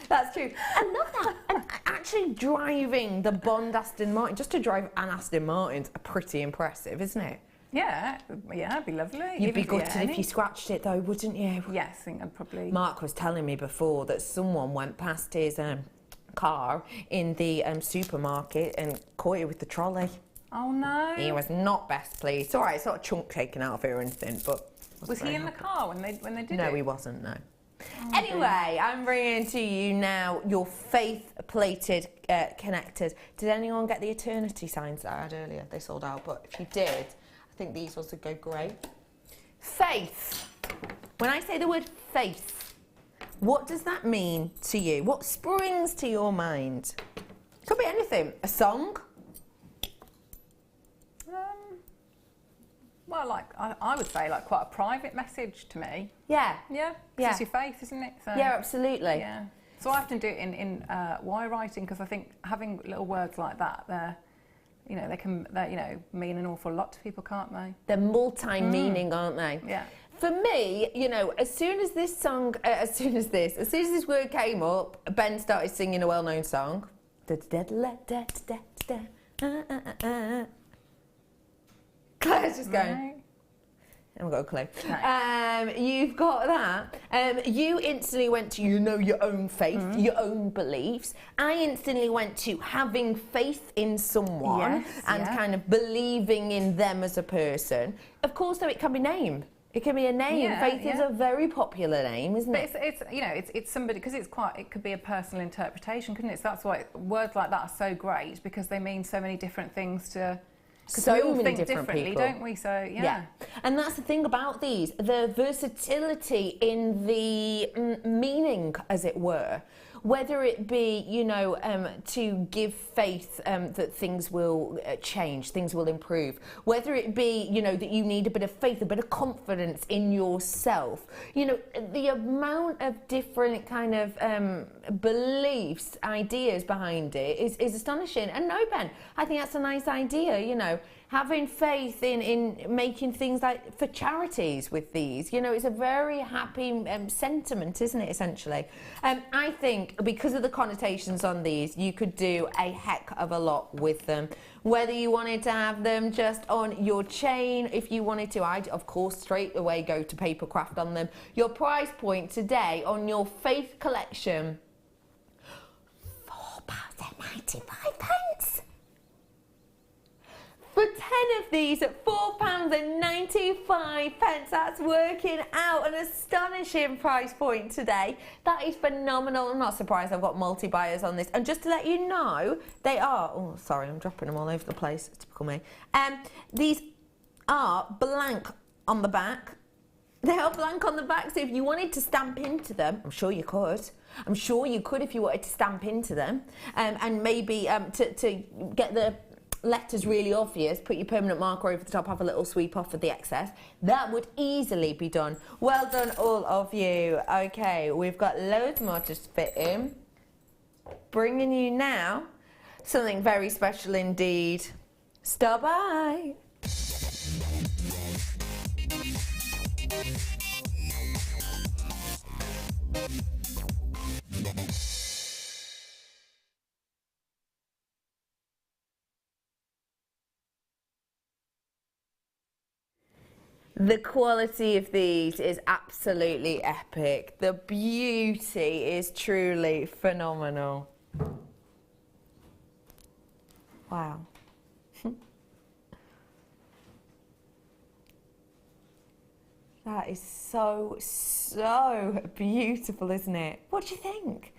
That's true. I love that. And actually driving the Bond Aston Martin, just to drive an Aston Martin's pretty impressive, isn't it? Yeah, it'd be lovely. You'd be gutted if you scratched it though, wouldn't you? Yes, I think I'd probably... Mark was telling me before that someone went past his car in the supermarket and caught it with the trolley. Oh no. He was not best pleased. It's all right, it's not a chunk taken out of it or anything, but... Was he in the car when they did it? No, he wasn't, no. Anyway, I'm bringing to you now your faith-plated connectors. Did anyone get the eternity signs that I had earlier? They sold out, but if you did, I think these ones would go great. Faith. When I say the word faith, what does that mean to you? What springs to your mind? Could be anything. A song? Well, I would say quite a private message to me. Yeah. Yeah. Yeah. It's your faith, isn't it? So, Yeah, absolutely. Yeah. So I often do it in wire writing because I think having little words like that, they can mean an awful lot to people, can't they? They're multi-meaning, aren't they? Yeah. For me, as soon as this word came up, Ben started singing a well-known song. Claire's just going. Right. I haven't got a clue. No. You've got that. You instantly went to, your own faith, your own beliefs. I instantly went to having faith in someone and kind of believing in them as a person. Of course, though, it can be named. It can be a name. Yeah, faith is a very popular name, isn't it? It's somebody, because it could be a personal interpretation, couldn't it? So that's why words like that are so great, because they mean so many different things to... Because we all think differently, don't we? So, yeah. And that's the thing about these, the versatility in the meaning, as it were. Whether it be, to give faith that things will change, things will improve. Whether it be, that you need a bit of faith, a bit of confidence in yourself. The amount of different kind of beliefs, ideas behind it is astonishing. And no, Ben, I think that's a nice idea, having faith in making things like for charities with these. It's a very happy sentiment, isn't it, essentially? I think because of the connotations on these, you could do a heck of a lot with them. Whether you wanted to have them just on your chain, if you wanted to, I'd of course straight away go to paper craft on them. Your price point today on your faith collection, £4.95. For 10 of these at £4.95, that's working out an astonishing price point today. That is phenomenal. I'm not surprised I've got multi-buyers on this. And just to let you know, they are... Oh, sorry, I'm dropping them all over the place. Typical me. These are blank on the back. They are blank on the back, so if you wanted to stamp into them, I'm sure you could. I'm sure you could if you wanted to stamp into them, and maybe to get the letters really obvious, put your permanent marker over the top, have a little sweep off of the excess. That would easily be done. Well done, all of you. Okay, we've got loads more to fit in. Bringing you now something very special indeed. Stop by. The quality of these is absolutely epic. The beauty is truly phenomenal. Wow. That is so, so beautiful, isn't it? What do you think?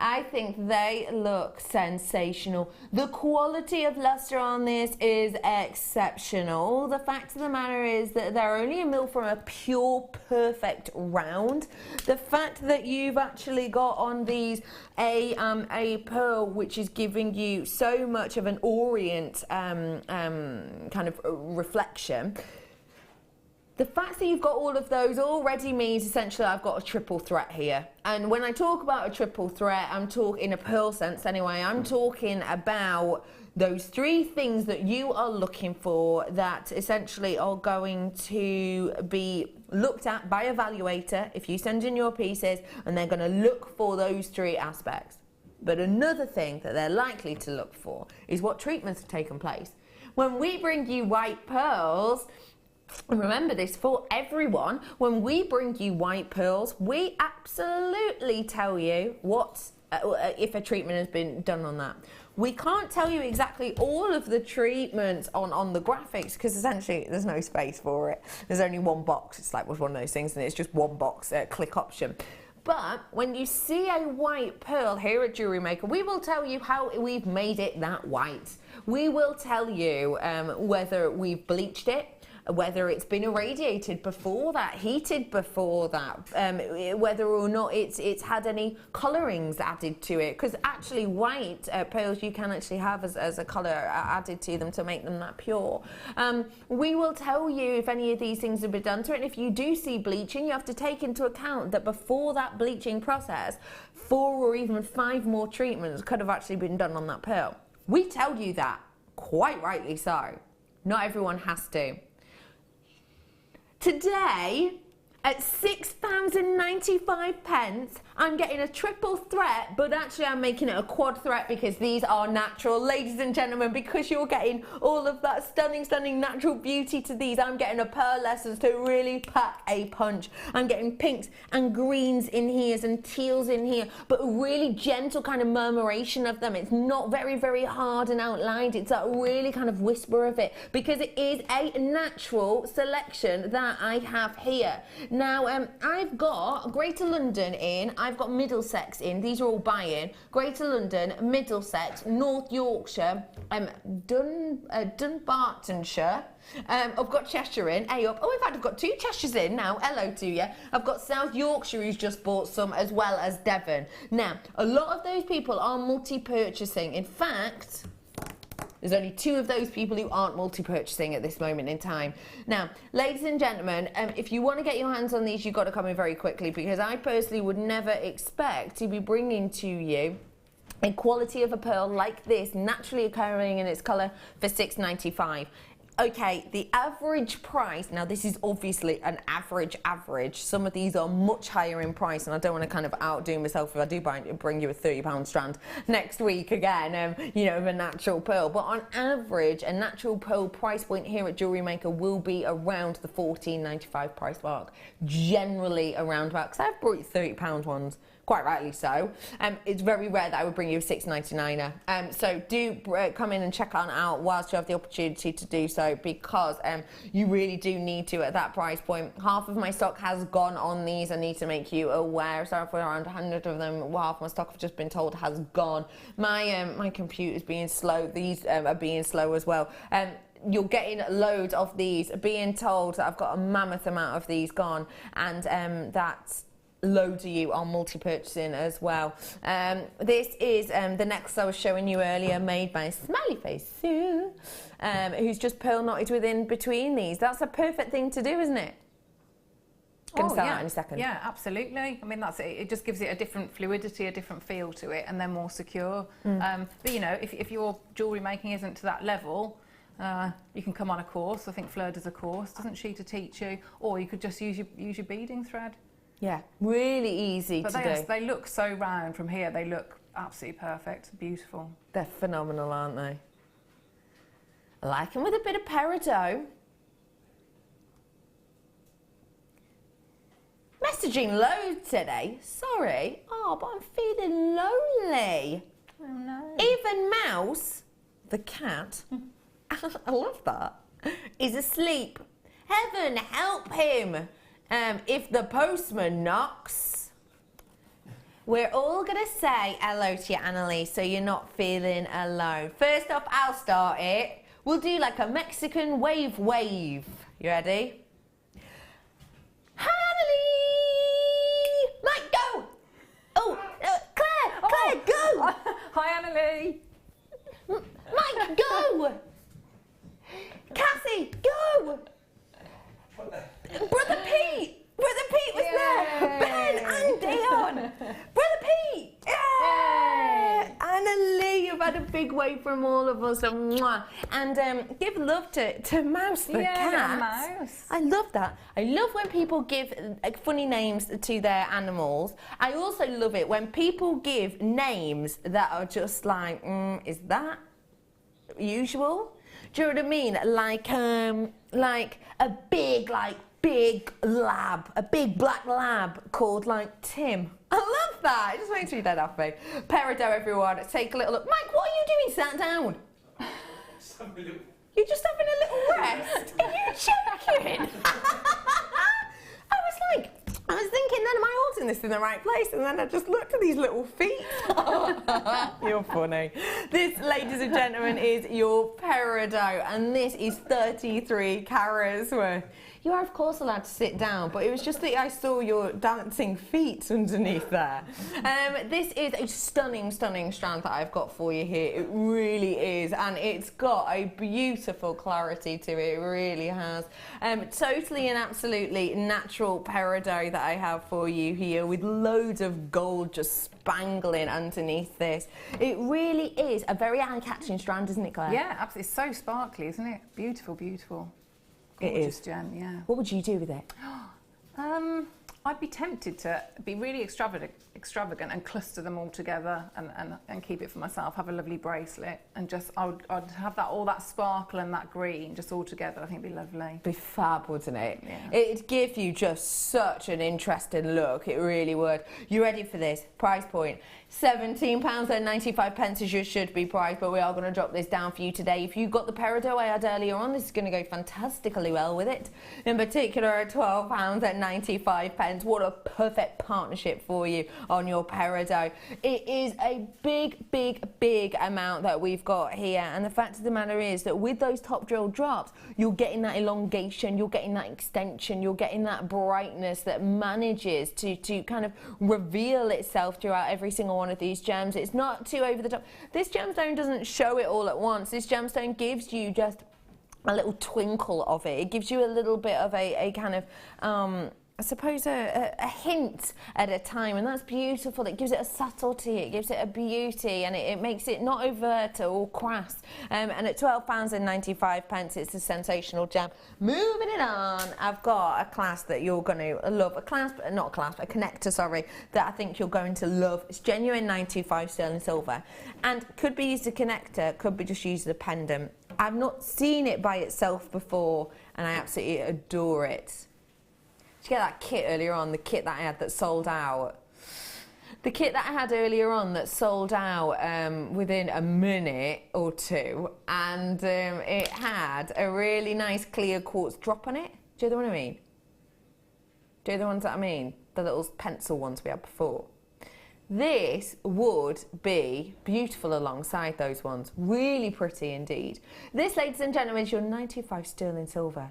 I think they look sensational. The quality of luster on this is exceptional. The fact of the matter is that they're only a mil from a pure perfect round. The fact that you've actually got on these a pearl which is giving you so much of an orient kind of reflection. The fact that you've got all of those already means essentially I've got a triple threat here. And when I talk about a triple threat, I'm talking in a pearl sense anyway, I'm talking about those three things that you are looking for that essentially are going to be looked at by evaluator if you send in your pieces, and they're going to look for those three aspects. But another thing that they're likely to look for is what treatments have taken place. When we bring you white pearls, and remember this for everyone, when we bring you white pearls, we absolutely tell you what if a treatment has been done on that. We can't tell you exactly all of the treatments on the graphics because essentially there's no space for it. There's only one box. It's like one of those things and it's just one box, click option. But when you see a white pearl here at Jewellery Maker, we will tell you how we've made it that white. We will tell you whether we've bleached it, whether it's been irradiated before that, heated before that, whether or not it's had any colourings added to it, because actually white pearls you can actually have as a colour added to them to make them that pure. We will tell you if any of these things have been done to it, and if you do see bleaching, you have to take into account that before that bleaching process, 4 or even 5 more treatments could have actually been done on that pearl. We tell you that, quite rightly so. Not everyone has to. Today, at £6.95, I'm getting a triple threat, but actually I'm making it a quad threat because these are natural. Ladies and gentlemen, because you're getting all of that stunning, stunning natural beauty to these, I'm getting a pearlescence to really pack a punch. I'm getting pinks and greens in here and teals in here, but a really gentle kind of murmuration of them. It's not very, very hard and outlined. It's a really kind of whisper of it because it is a natural selection that I have here. Now, I've got Greater London in, I've got Middlesex in, these are all buy-in, Greater London, Middlesex, North Yorkshire, Dunbartonshire, I've got Cheshire in, up. Oh, in fact, I've got 2 Cheshires in now, hello to you. I've got South Yorkshire who's just bought some, as well as Devon. Now, a lot of those people are multi-purchasing. In fact, there's only 2 of those people who aren't multi-purchasing at this moment in time. Now, ladies and gentlemen, if you want to get your hands on these, you've got to come in very quickly because I personally would never expect to be bringing to you a quality of a pearl like this, naturally occurring in its colour, for £6.95. Okay, the average price, now this is obviously an average, some of these are much higher in price and I don't want to kind of outdo myself if I do bring you a £30 strand next week again, you know, of a natural pearl. But on average, a natural pearl price point here at Jewellery Maker will be around the £14.95 price mark, generally around about, because I've brought you £30 ones. Quite rightly so. It's very rare that I would bring you a £6.99er. So do come in and check on out whilst you have the opportunity to do so, because you really do need to at that price point. Half of my stock has gone on these. I need to make you aware. Sorry for around 100 of them. Well, half my stock I've just been told has gone. My computer's being slow. These are being slow as well. you're getting loads of these, being told that I've got a mammoth amount of these gone, and that loads of you are multi-purchasing as well. This is the necklace I was showing you earlier, made by Smiley Face Sue, who's just pearl knotted within between these. That's a perfect thing to do, isn't it? Going to start that in a second. Yeah, absolutely. I mean, that's it. It just gives it a different fluidity, a different feel to it, and they're more secure. But you know, if your jewellery making isn't to that level, you can come on a course. I think Fleur does a course, doesn't she, to teach you? Or you could just use your beading thread. Yeah, really easy to do. They look so round from here. They look absolutely perfect, beautiful. They're phenomenal, aren't they? I like them with a bit of peridot. Messaging loads today. Sorry. Oh, but I'm feeling lonely. Oh no. Even Mouse, the cat, I love that, is asleep. Heaven help him if the postman knocks. We're all going to say hello to you, Annalise, so you're not feeling alone. First off, I'll start it. We'll do like a Mexican wave. You ready? Hi, Annalise! Mike, go! Oh, Claire, go! Hi, Annalie. Mike, go! Cassie, go! Brother Pete was there. Ben and Dion. Brother Pete. Yay! Annalie, you've had a big wave from all of us. And give love to Mouse the cat. Mouse. I love that. I love when people give funny names to their animals. I also love it when people give names that are just like, is that usual? Do you know what I mean? Like a big lab, a big black lab called like Tim. I love that. It just makes me dead happy. Peridot, everyone. Take a little look. Mike, what are you doing? Sat down. You're just having a little rest. Are you joking? I was thinking, then am I holding this in the right place? And then I just looked at these little feet. You're funny. This, ladies and gentlemen, is your peridot, and this is 33 carats worth. You are, of course, allowed to sit down, but it was just that I saw your dancing feet underneath there. This is a stunning, stunning strand that I've got for you here. It really is, and it's got a beautiful clarity to it. It really has. Totally and absolutely natural peridot that I have for you here, with loads of gold just spangling underneath this. It really is a very eye-catching strand, isn't it, Claire? Yeah, absolutely. It's so sparkly, isn't it? Beautiful, beautiful. Gorgeous gem, yeah. What would you do with it? I'd be tempted to be really extravagant and cluster them all together and keep it for myself. Have a lovely bracelet, and just I'd have that, all that sparkle and that green just all together. I think it'd be lovely. Be fab, wouldn't it? Yeah. It'd give you just such an interesting look. It really would. You ready for this? Price point. £17.95 as you should be priced, but we are going to drop this down for you today. If you got the peridot I had earlier on, this is going to go fantastically well with it. In particular, at £12.95. What a perfect partnership for you on your peridot. It is a big amount that we've got here, and the fact of the matter is that with those top drill drops, you're getting that elongation, you're getting that extension, you're getting that brightness that manages to kind of reveal itself throughout every single one of these gems. It's not too over the top. This gemstone doesn't show it all at once. This gemstone gives you just a little twinkle of it. It gives you a little bit of a kind of I suppose a hint at a time, and that's beautiful. It gives it a subtlety, it gives it a beauty, and it makes it not overt or crass. And at £12.95, it's a sensational gem. Moving it on, I've got a clasp that you're going to love. A connector, sorry, that I think you're going to love. It's genuine 925 sterling silver, and could be used as a connector, could be just used as a pendant. I've not seen it by itself before, and I absolutely adore it. Did you get that kit earlier on, the kit that I had that sold out? The kit that I had earlier on that sold out within a minute or two, and it had a really nice clear quartz drop on it. Do you know what I mean? Do you know the ones that I mean? The little pencil ones we had before. This would be beautiful alongside those ones. Really pretty indeed. This, ladies and gentlemen, is your 95 sterling silver.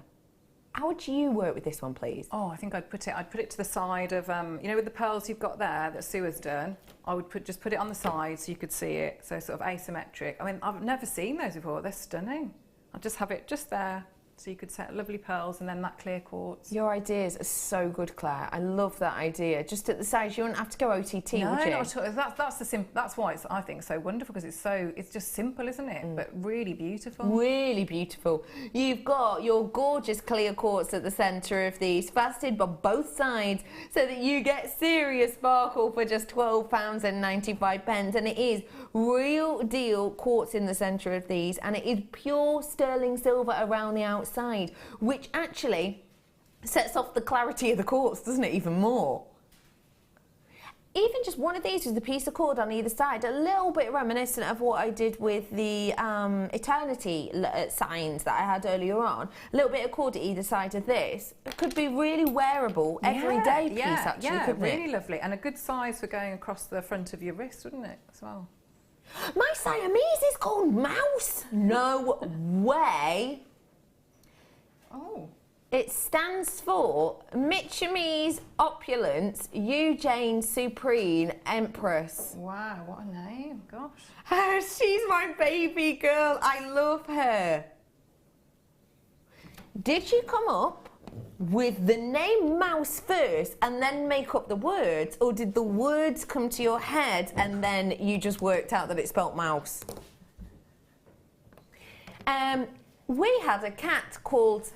How would you work with this one, please? Oh, I think I'd put it to the side of, you know, with the pearls you've got there that Sue has done, I would just put it on the side so you could see it, so sort of asymmetric. I mean, I've never seen those before. They're stunning. I'd just have it just there, so you could set lovely pearls and then that clear quartz. Your ideas are so good, Claire. I love that idea. Just at the size, you wouldn't have to go OTT, would you? No, not at all. That's why it's, I think, so wonderful, because it's just simple, isn't it? But really beautiful. Really beautiful. You've got your gorgeous clear quartz at the centre of these, faceted by both sides, so that you get serious sparkle for just £12.95, and it is real deal quartz in the centre of these, and it is pure sterling silver around the outside, which actually sets off the clarity of the quartz, doesn't it, even more? Even just one of these with a piece of cord on either side, a little bit reminiscent of what I did with the eternity signs that I had earlier on. A little bit of cord at either side of this. It could be really wearable, everyday piece, actually, couldn't it? Really lovely, and a good size for going across the front of your wrist, wouldn't it, as well? My Siamese is called Mouse. No way. Oh. It stands for Mitchamese Opulence Eugene Supreme Empress. Wow, what a name, gosh. She's my baby girl. I love her. Did you come up with the name Mouse first and then make up the words, or did the words come to your head and then you just worked out that it spelt mouse? We had a cat called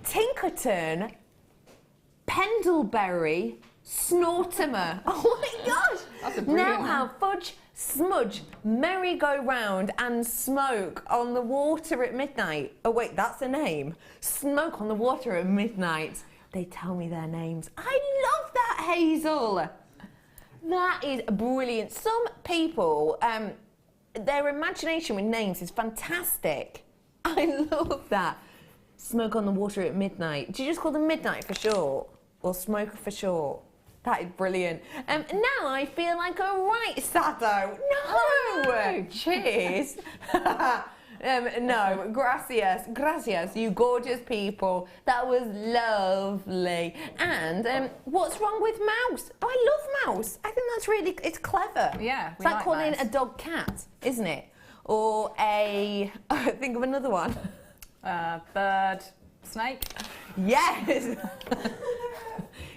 Tinkerton Pendleberry Snortimer. Oh my gosh! That's a brilliant Now have fudge, smudge, merry-go-round and smoke on the water at midnight. Oh wait, that's a name. Smoke on the water at midnight. They tell me their names. I love that, Hazel. That is brilliant. Some people, their imagination with names is fantastic. I love that. Smoke on the water at midnight. Do you just call them midnight for short? Or smoke for short? That is brilliant. Now I feel like a right sado. No! Cheers. No, gracias, you gorgeous people. That was lovely. And what's wrong with mouse? Oh, I love mouse. I think that's really, it's clever. Yeah, it's like calling a dog cat, isn't it? Or think of another one. Bird, snake. Yes.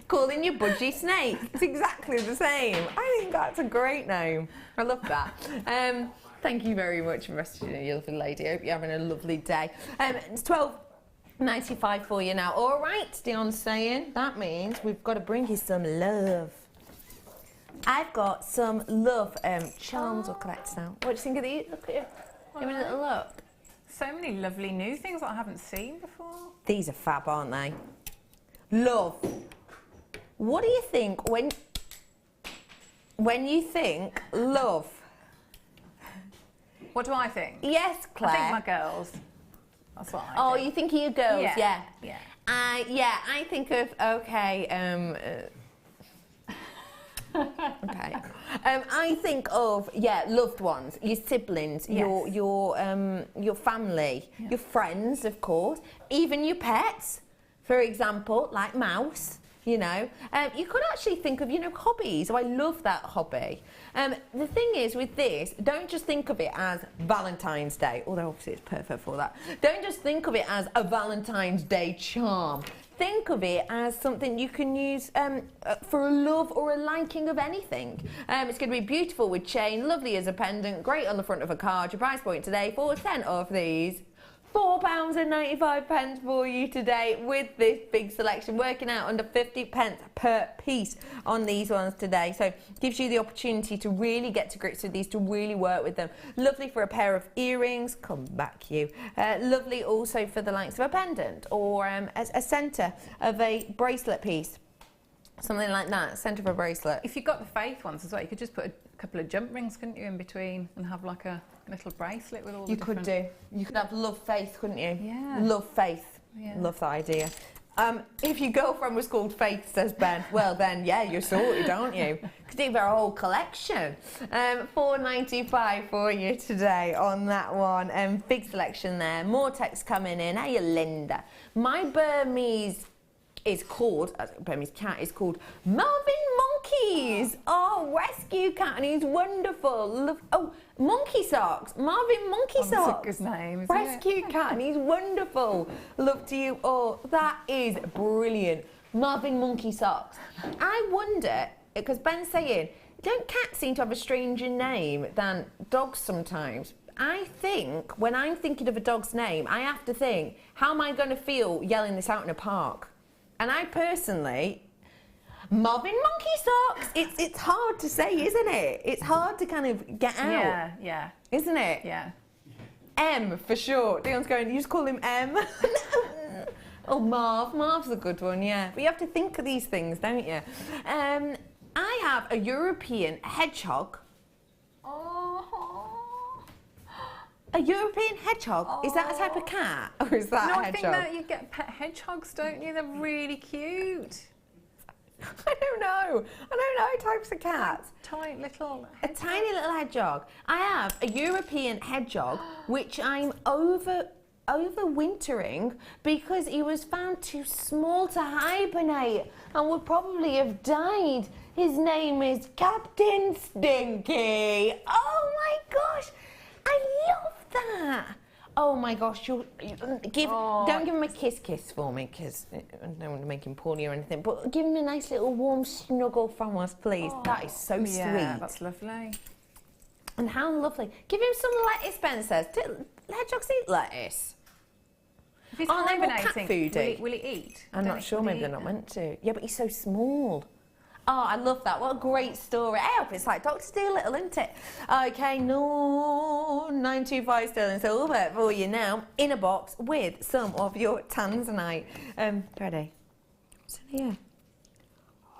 Calling your budgie snake. It's exactly the same. I think that's a great name. I love that. Thank you very much for messaging, you lovely lady. I hope you're having a lovely day. It's £12.95 for you now. All right, Dion's saying that means we've got to bring you some love. I've got some love charms or collects now. What do you think of these? Look at you. Give me a little look. So many lovely new things that I haven't seen before. These are fab, aren't they? Love. What do you think when you think love? What do I think? Yes, Claire. I think my girls. That's what I think. Oh, you think of your girls? Yeah. Yeah. I think of, okay, okay. I think of, loved ones, your siblings, Yes. your family, your friends, of course, even your pets, for example, like Mouse. You know, you could actually think of, hobbies. So I love that hobby. The thing is with this, don't just think of it as Valentine's Day, although obviously it's perfect for that. Don't just think of it as a Valentine's Day charm. Think of it as something you can use for a love or a liking of anything. It's going to be beautiful with chain, lovely as a pendant, great on the front of a card. Your price point today for 10 of these. £4.95 for you today with this big selection, working out under 50p per piece on these ones today. So gives you the opportunity to really get to grips with these, to really work with them. Lovely for a pair of earrings, come back you. Lovely also for the likes of a pendant or a centre of a bracelet piece. Something like that, centre of a bracelet. If you've got the faith ones as well, you could just put a couple of jump rings, couldn't you, in between and have like a little bracelet with all the different... You could do. You could have love faith, couldn't you? Yeah. Love faith. Yeah. Love that idea. If your girlfriend was called Faith, says Ben, well then, yeah, you're sorted, aren't you? Could do our whole collection. £4.95 for you today on that one. Big selection there. More text coming in. Hey, Linda. My Burmese cat is called Marvin Monkeys. Oh, rescue cat, and he's wonderful. Monkey Socks. Marvin Monkey Socks. That's a good name, isn't Rescue cat, and he's wonderful. Love to you all. That is brilliant. Marvin Monkey Socks. I wonder, because Ben's saying, don't cats seem to have a stranger name than dogs sometimes? I think, when I'm thinking of a dog's name, I have to think, how am I going to feel yelling this out in a park? And I personally, Marvin Monkey Socks, it's hard to say, isn't it? It's hard to kind of get out. Yeah. Isn't it? Yeah. M for short. Dion's going, you just call him M? Oh, Marv. Marv's a good one, yeah. But you have to think of these things, don't you? I have a European hedgehog. A European hedgehog? Is that a type of cat? Or is that a hedgehog? I think that you get pet hedgehogs, don't you? They're really cute. I don't know types of cats. Tiny little hedgehog. A tiny little hedgehog. I have a European hedgehog, which I'm overwintering because he was found too small to hibernate and would probably have died. His name is Captain Stinky. Oh my gosh, I love that. Oh my gosh, don't give him a kiss for me, because I don't want to make him poorly or anything, but give him a nice little warm snuggle from us, please. That is so sweet. Yeah, that's lovely. And how lovely. Give him some lettuce, Ben says. Hedgehogs eat lettuce. If he's Aren't they more hibernating, cat foody? will he eat? I'm not sure, maybe they're not meant to. Yeah, but he's so small. Oh, I love that. What a great story. I hope it's like Dr. Dolittle, isn't it? Okay, no, 925 sterling silver for you now, in a box with some of your tanzanite. Ready? What's in here?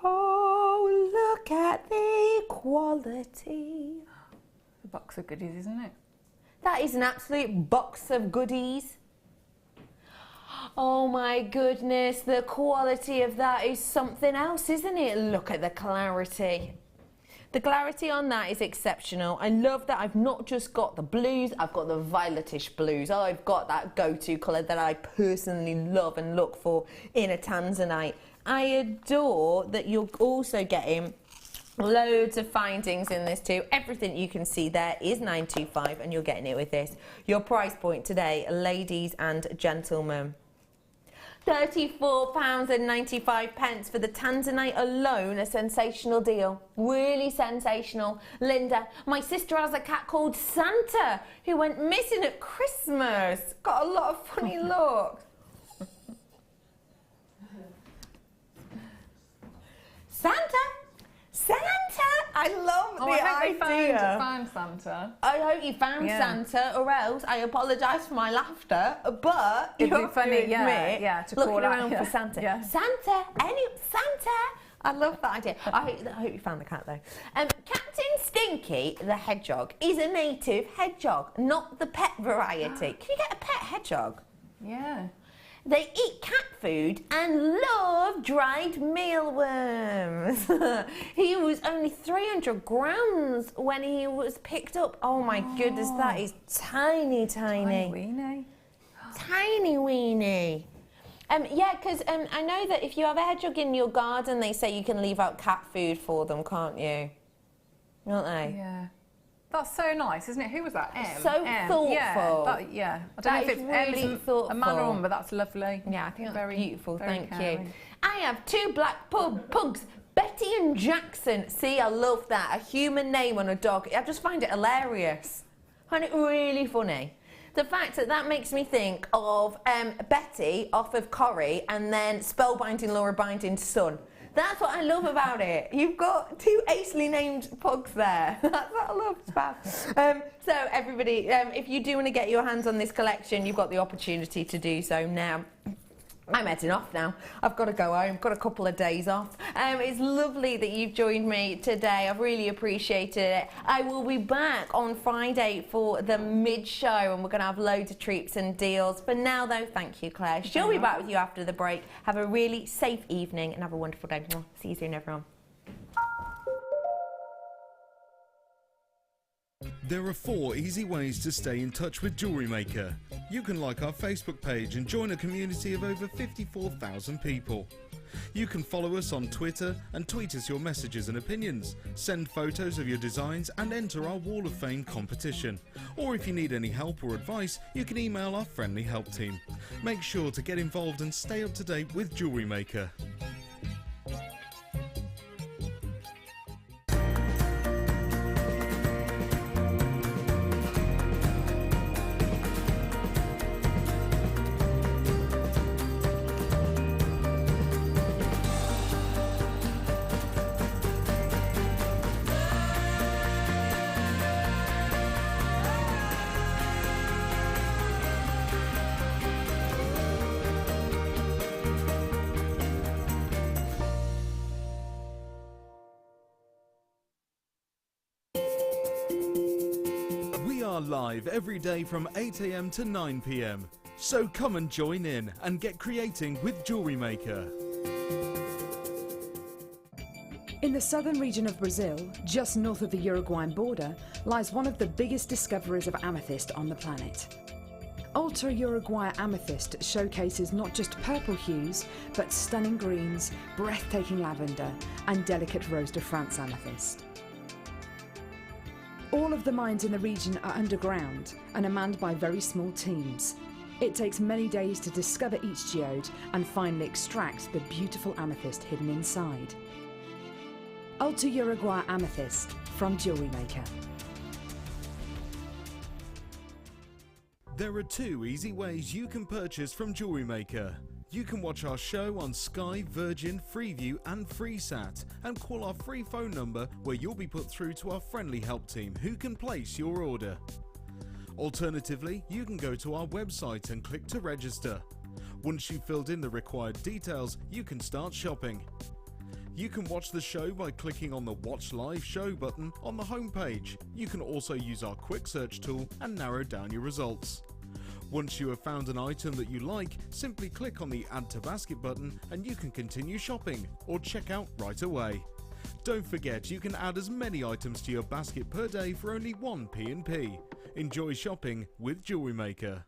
Oh, look at the quality. A box of goodies, isn't it? That is an absolute box of goodies. Oh my goodness, the quality of that is something else, isn't it? Look at the clarity. The clarity on that is exceptional. I love that I've not just got the blues, I've got the violetish blues. I've got that go-to colour that I personally love and look for in a tanzanite. I adore that you're also getting loads of findings in this too. Everything you can see there is £9.25 and you're getting it with this. Your price point today, ladies and gentlemen, £34.95 for the tanzanite alone. A sensational deal. Really sensational. Linda, my sister has a cat called Santa who went missing at Christmas. Got a lot of funny looks. Santa! Santa! I love the idea. I found Santa. I hope you found Santa, or else I apologise for my laughter, but you have to admit, to looking call around out, for Santa. Yeah. Santa! Santa! I love that idea. I hope you found the cat though. Captain Stinky, the hedgehog, is a native hedgehog, not the pet variety. Can you get a pet hedgehog? Yeah. They eat cat food and love dried mealworms. He was only 300 grams when he was picked up. Oh my goodness, that is tiny, tiny. Tiny weenie. Tiny weenie. Yeah, because I know that if you have a hedgehog in your garden, they say you can leave out cat food for them, can't you? Aren't they? Yeah. That's so nice, isn't it? Who was that? So thoughtful. Yeah, I don't know if it's really thoughtful. a man or a woman, but that's lovely. Yeah, I think that's very beautiful. Very Thank caring. you. I have two black pugs, Betty and Jackson. See, I love that. A human name on a dog. I just find it hilarious. I find it really funny. The fact that makes me think of Betty off of Corrie and then Spellbinding Laura Binding's son. That's what I love about it. You've got two acely named pugs there. That's what I love about. So everybody, if you do want to get your hands on this collection, you've got the opportunity to do so now. I'm heading off now. I've got to go home. Got a couple of days off. It's lovely that you've joined me today. I've really appreciated it. I will be back on Friday for the mid-show, and we're going to have loads of treats and deals. For now, though, thank you, Claire. She'll be back with you after the break. Have a really safe evening and have a wonderful day. See you soon, everyone. There are 4 easy ways to stay in touch with Jewellery Maker. You can like our Facebook page and join a community of over 54,000 people. You can follow us on Twitter and tweet us your messages and opinions, send photos of your designs and enter our Wall of Fame competition. Or if you need any help or advice, you can email our friendly help team. Make sure to get involved and stay up to date with Jewellery Maker. Live every day from 8 AM to 9 PM. So come and join in and get creating with Jewellery Maker. In the southern region of Brazil, just north of the Uruguayan border, lies one of the biggest discoveries of amethyst on the planet. Ultra Uruguayan amethyst showcases not just purple hues, but stunning greens, breathtaking lavender, and delicate Rose de France amethyst. All of the mines in the region are underground and are manned by very small teams. It takes many days to discover each geode and finally extract the beautiful amethyst hidden inside. Ultra Uruguayan amethyst from Jewellery Maker. There are 2 easy ways you can purchase from Jewellery Maker. You can watch our show on Sky, Virgin, Freeview and Freesat and call our free phone number where you'll be put through to our friendly help team who can place your order. Alternatively, you can go to our website and click to register. Once you've filled in the required details, you can start shopping. You can watch the show by clicking on the Watch Live Show button on the homepage. You can also use our quick search tool and narrow down your results. Once you have found an item that you like, simply click on the Add to Basket button and you can continue shopping or check out right away. Don't forget you can add as many items to your basket per day for only 1 P&P. Enjoy shopping with Jewellery Maker.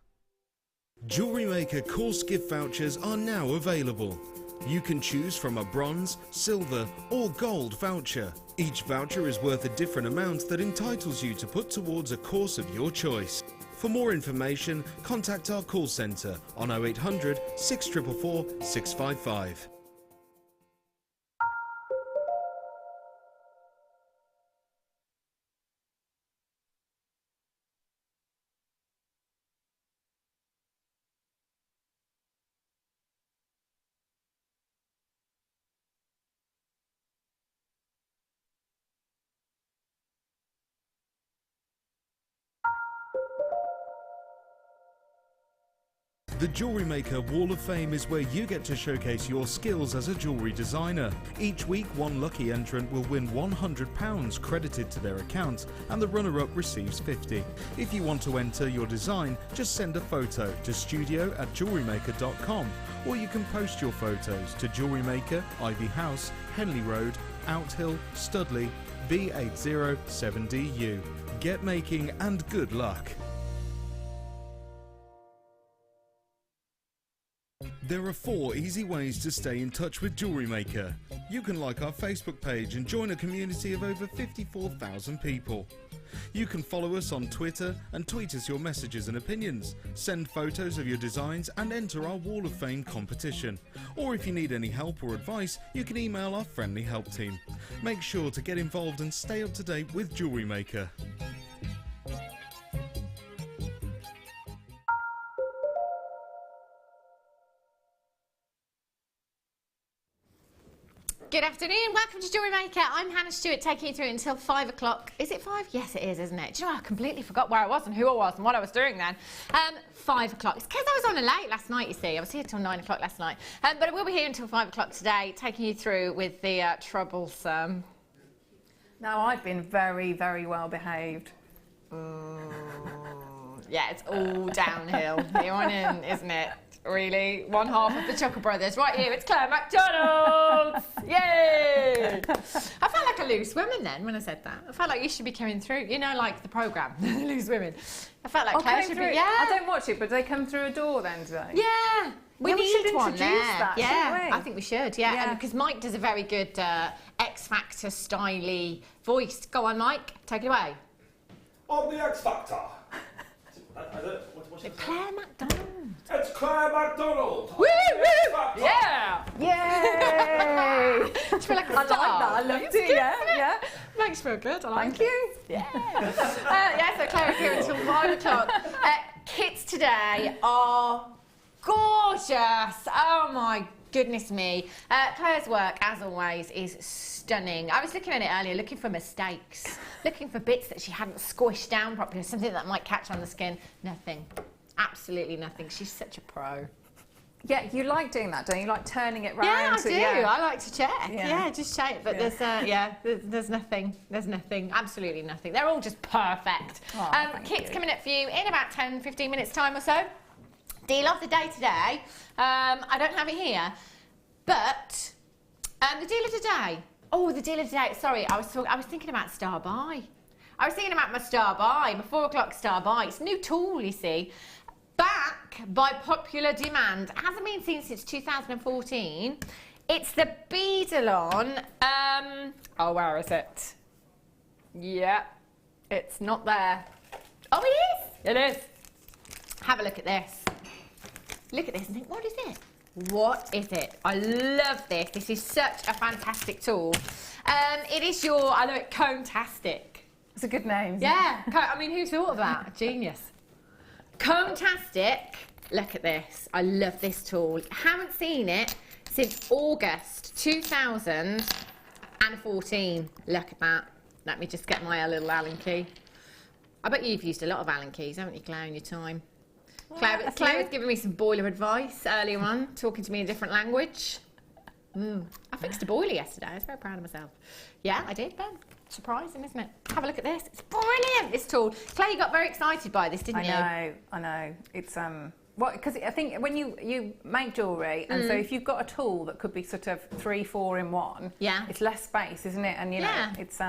Jewellery Maker course gift vouchers are now available. You can choose from a bronze, silver or gold voucher. Each voucher is worth a different amount that entitles you to put towards a course of your choice. For more information, contact our call centre on 0800 644 655. The Jewellery Maker Wall of Fame is where you get to showcase your skills as a jewellery designer. Each week, one lucky entrant will win £100 credited to their account, and the runner-up receives £50. If you want to enter your design, just send a photo to studio@jewellerymaker.com, or you can post your photos to Jewellery Maker, Ivy House, Henley Road, Outhill, Studley, B807DU. Get making and good luck. There are 4 easy ways to stay in touch with Jewellery Maker. You can like our Facebook page and join a community of over 54,000 people. You can follow us on Twitter and tweet us your messages and opinions, send photos of your designs and enter our Wall of Fame competition. Or if you need any help or advice, you can email our friendly help team. Make sure to get involved and stay up to date with Jewellery Maker. Good afternoon. afternoon, welcome to Jewellery Maker. I'm Hannah Stewart, taking you through until 5 o'clock. Is it 5? Yes, it is, isn't it? Do you know, I completely forgot where I was and who I was and what I was doing then. 5 o'clock. It's because I was on late last night, you see. I was here till 9 o'clock last night. But I will be here until 5 o'clock today, taking you through with the troublesome. Now, I've been very, very well behaved. Yeah, it's all downhill here on in, isn't it? Really, one half of the Chuckle Brothers. Right here, it's Claire McDonald! Yay! I felt like a loose woman then when I said that. I felt like you should be coming through, you know, like the programme, Loose Women. I felt like Claire should be, yeah. I don't watch it, but do they come through a door then today? Yeah. We should one introduce there. that, yeah, shouldn't we? I think we should, yeah. Because Mike does a very good X Factor styly voice. Go on, Mike, take it away. On the X Factor. What's it? Claire McDonald. It's Claire McDonald. Woo, woo! Yeah! Yay! Do you feel like a I star? like that, I loved it, yeah. Makes me feel good, I like Thank you. Yeah. Yeah, so Claire is here until 5 o'clock. Kits today are gorgeous. Oh my goodness me. Claire's work, as always, is stunning. I was looking at it earlier, looking for mistakes, looking for bits that she hadn't squished down properly, something that might catch on the skin. Nothing. Absolutely nothing. She's such a pro. Yeah, you like doing that, don't you? Like turning it round. Yeah, I do. Yeah. I like to check. Yeah. Yeah, just check. But there's nothing. There's nothing. Absolutely nothing. They're all just perfect. Oh, Kit's coming up for you in about 10, 15 minutes time or so. Deal of the day today. I don't have it here, but the deal of the day. Oh, the deal of the day. Sorry, I was thinking about Star Buy. I was thinking about my Star Buy, my 4 o'clock Star Buy. It's a new tool, you see. Back by popular demand. It hasn't been seen since 2014. It's the Beadalon. Oh, where is it? Yeah, it's not there. Oh, it is. It is. Have a look at this. Look at this and think, what is it? What is it? I love this. This is such a fantastic tool. It is your, I know it, Cone-tastic. It's a good name. Yeah, I mean, who thought of that? Genius. Cone-tastic. Look at this. I love this tool. Haven't seen it since August 2014. Look at that. Let me just get my little Allen key. I bet you've used a lot of Allen keys, haven't you, Claire, in your time? Claire was giving me some boiler advice earlier on, talking to me in a different language. I fixed a boiler yesterday. I was very proud of myself. Yeah, I did, Ben. Surprising, isn't it? Have a look at this. It's brilliant, this tool. Claire, you got very excited by this, didn't you? I know. It's because I think when you make jewellery, and so if you've got a tool that could be sort of 3, 4 in one, yeah, it's less space, isn't it? And you know, it's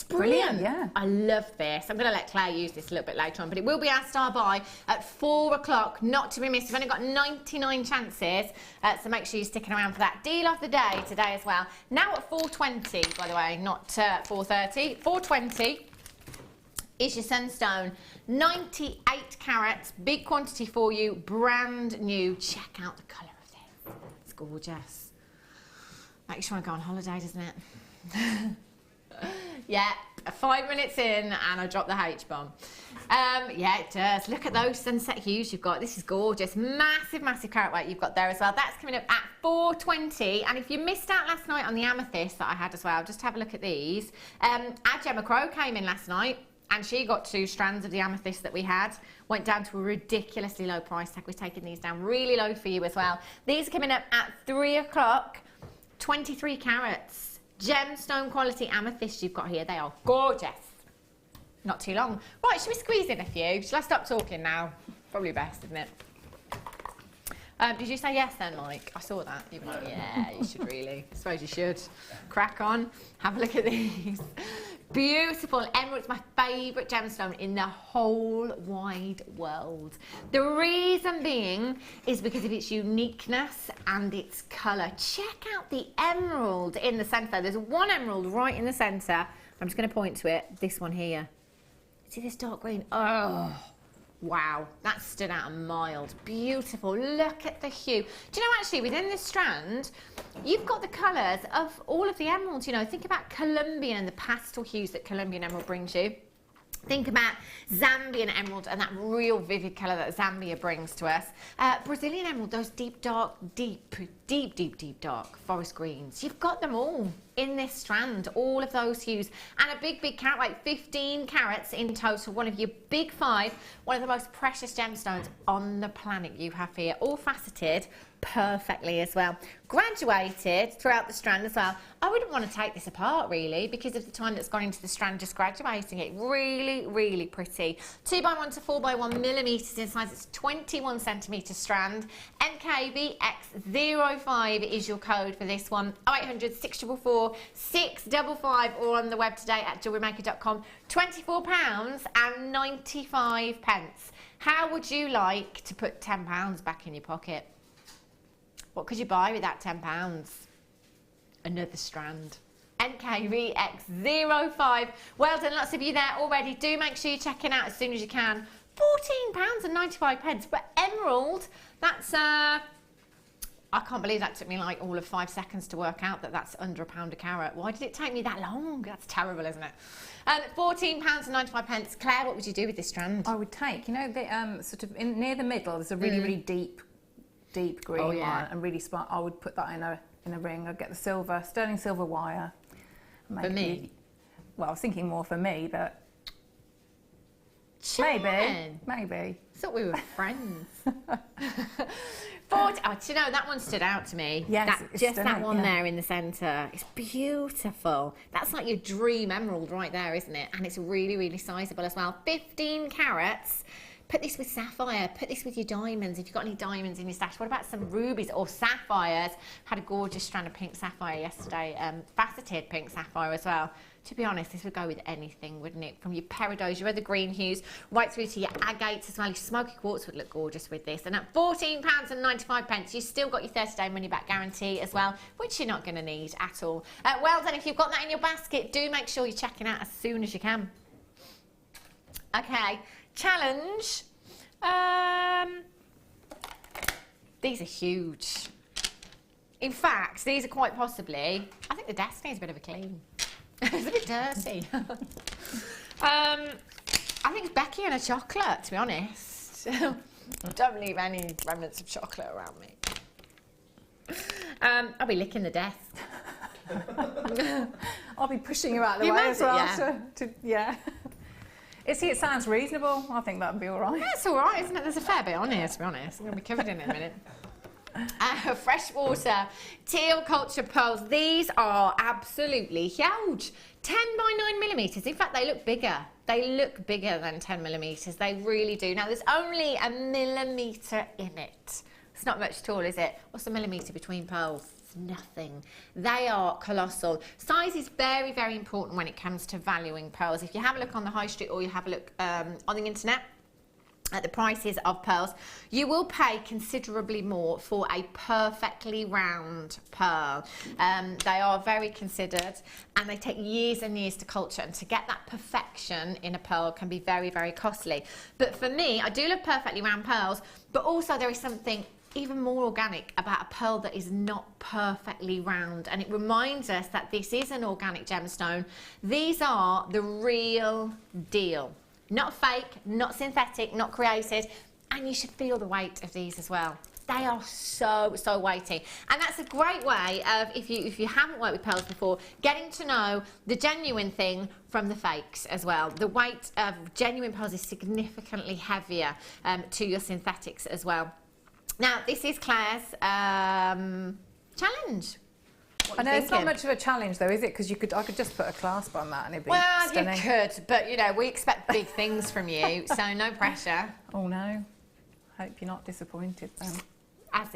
brilliant. Yeah. I love this. I'm going to let Claire use this a little bit later on, but it will be our Star Buy at 4 o'clock, not to be missed. We've only got 99 chances, so make sure you're sticking around for that. Deal of the day today as well. Now at 4:20, by the way, not 4:30. 4:20 is your Sunstone. 98 carats, big quantity for you, brand new. Check out the colour of this. It's gorgeous. Makes you want to go on holiday, doesn't it? Yeah, 5 minutes in and I dropped the H-bomb. Yeah, it does. Look at those sunset hues you've got. This is gorgeous. Massive, massive carat weight you've got there as well. That's coming up at 4:20. And if you missed out last night on the amethyst that I had as well, just have a look at these. Our Gemma Crow came in last night and she got 2 strands of the amethyst that we had. Went down to a ridiculously low price tag. We're taking these down really low for you as well. These are coming up at 3 o'clock. 23 carats. Gemstone quality amethyst you've got here. They are gorgeous. Not too long. Right, should we squeeze in a few? Shall I stop talking now? Probably best, isn't it? Did you say yes then, Mike? I saw that. You were like, yeah, you should really. I suppose you should. Crack on. Have a look at these. Beautiful emerald. It's my favourite gemstone in the whole wide world. The reason being is because of its uniqueness and its colour. Check out the emerald in the centre. There's one emerald right in the centre. I'm just going to point to it. This one here. See this dark green? Oh, wow. That stood out a mile. Beautiful. Look at the hue. Do you know, actually, within this strand, you've got the colours of all of the emeralds. You know, think about Colombian and the pastel hues that Colombian emerald brings you. Think about Zambian emerald and that real vivid colour that Zambia brings to us. Brazilian emerald, those deep dark forest greens. You've got them all in this strand, all of those hues. And a big carat, like 15 carats in total, one of your big 5, one of the most precious gemstones on the planet you have here, all faceted perfectly as well. Graduated throughout the strand as well. I wouldn't want to take this apart really because of the time that's gone into the strand just graduating it. Really pretty. 2x1 to 4x1 millimeters in size. It's 21 centimeter strand. NKBX05 is your code for this one. 0800 644 655 or on the web today at jewellerymaker.com. £24.95. How would you like to put £10 back in your pocket? What could you buy with that £10? Another strand. NKVX05. Well done, lots of you there already. Do make sure you're checking out as soon as you can. £14.95 for emerald. That's I can't believe that took me like all of 5 seconds to work out that that's under £1 a carat. Why did it take me that long? That's terrible, isn't it? £14.95. Claire, what would you do with this strand? I would take, you know, the sort of near the middle. There's a really deep green one, and really smart. I would put that in a ring. I'd get the silver, sterling silver wire. For me? Well, I was thinking more for me, but Jen. maybe. Thought we were friends. Oh, do you know, that one stood out to me. Yes, just that one there in the centre. It's beautiful. That's like your dream emerald right there, isn't it? And it's really sizable as well. 15 carats. Put this with sapphire, put this with your diamonds. If you've got any diamonds in your stash, what about some rubies or sapphires? Had a gorgeous strand of pink sapphire yesterday, faceted pink sapphire as well. To be honest, this would go with anything, wouldn't it? From your peridots, your other green hues, right through to your agates as well. Your smoky quartz would look gorgeous with this. And at £14.95, you've still got your 30-day money-back guarantee as well, which you're not going to need at all. Well done. If you've got that in your basket, do make sure you're checking out as soon as you can. Okay. Challenge. These are huge. In fact, these are quite possibly, I think the desk needs a bit of a clean. It's a bit dirty. I think it's Becky and a chocolate, to be honest. Don't leave any remnants of chocolate around me. I'll be licking the desk. I'll be pushing you out of the way as well. Yeah. It sounds reasonable. I think that'd be all right. That's all right, isn't it? There's a fair bit on here, to be honest. I'm going to be covered in it in a minute. Freshwater teal culture pearls. These are absolutely huge. 10x9 millimeters. In fact, they look bigger. They look bigger than 10 millimeters. They really do. Now, there's only a millimetre in it. It's not much at all, is it? What's a millimetre between pearls? Nothing. They are colossal. Size is very important when it comes to valuing pearls. If you have a look on the high street or you have a look on the internet at the prices of pearls, you will pay considerably more for a perfectly round pearl. They are very considered and they take years and years to culture, and to get that perfection in a pearl can be very costly. But for me, I do love perfectly round pearls, but also there is something even more organic about a pearl that is not perfectly round, and it reminds us that this is an organic gemstone. These are the real deal, not fake, not synthetic, not created, and you should feel the weight of these as well. They are so weighty, and that's a great way of, if you haven't worked with pearls before, getting to know the genuine thing from the fakes as well. The weight of genuine pearls is significantly heavier to your synthetics as well. Now, this is Claire's challenge. I know it's not much of a challenge, though, is it? Because I could just put a clasp on that and it'd be stunning. Well, you could, but, you know, we expect big things from you, so no pressure. Oh, no. Hope you're not disappointed, then. As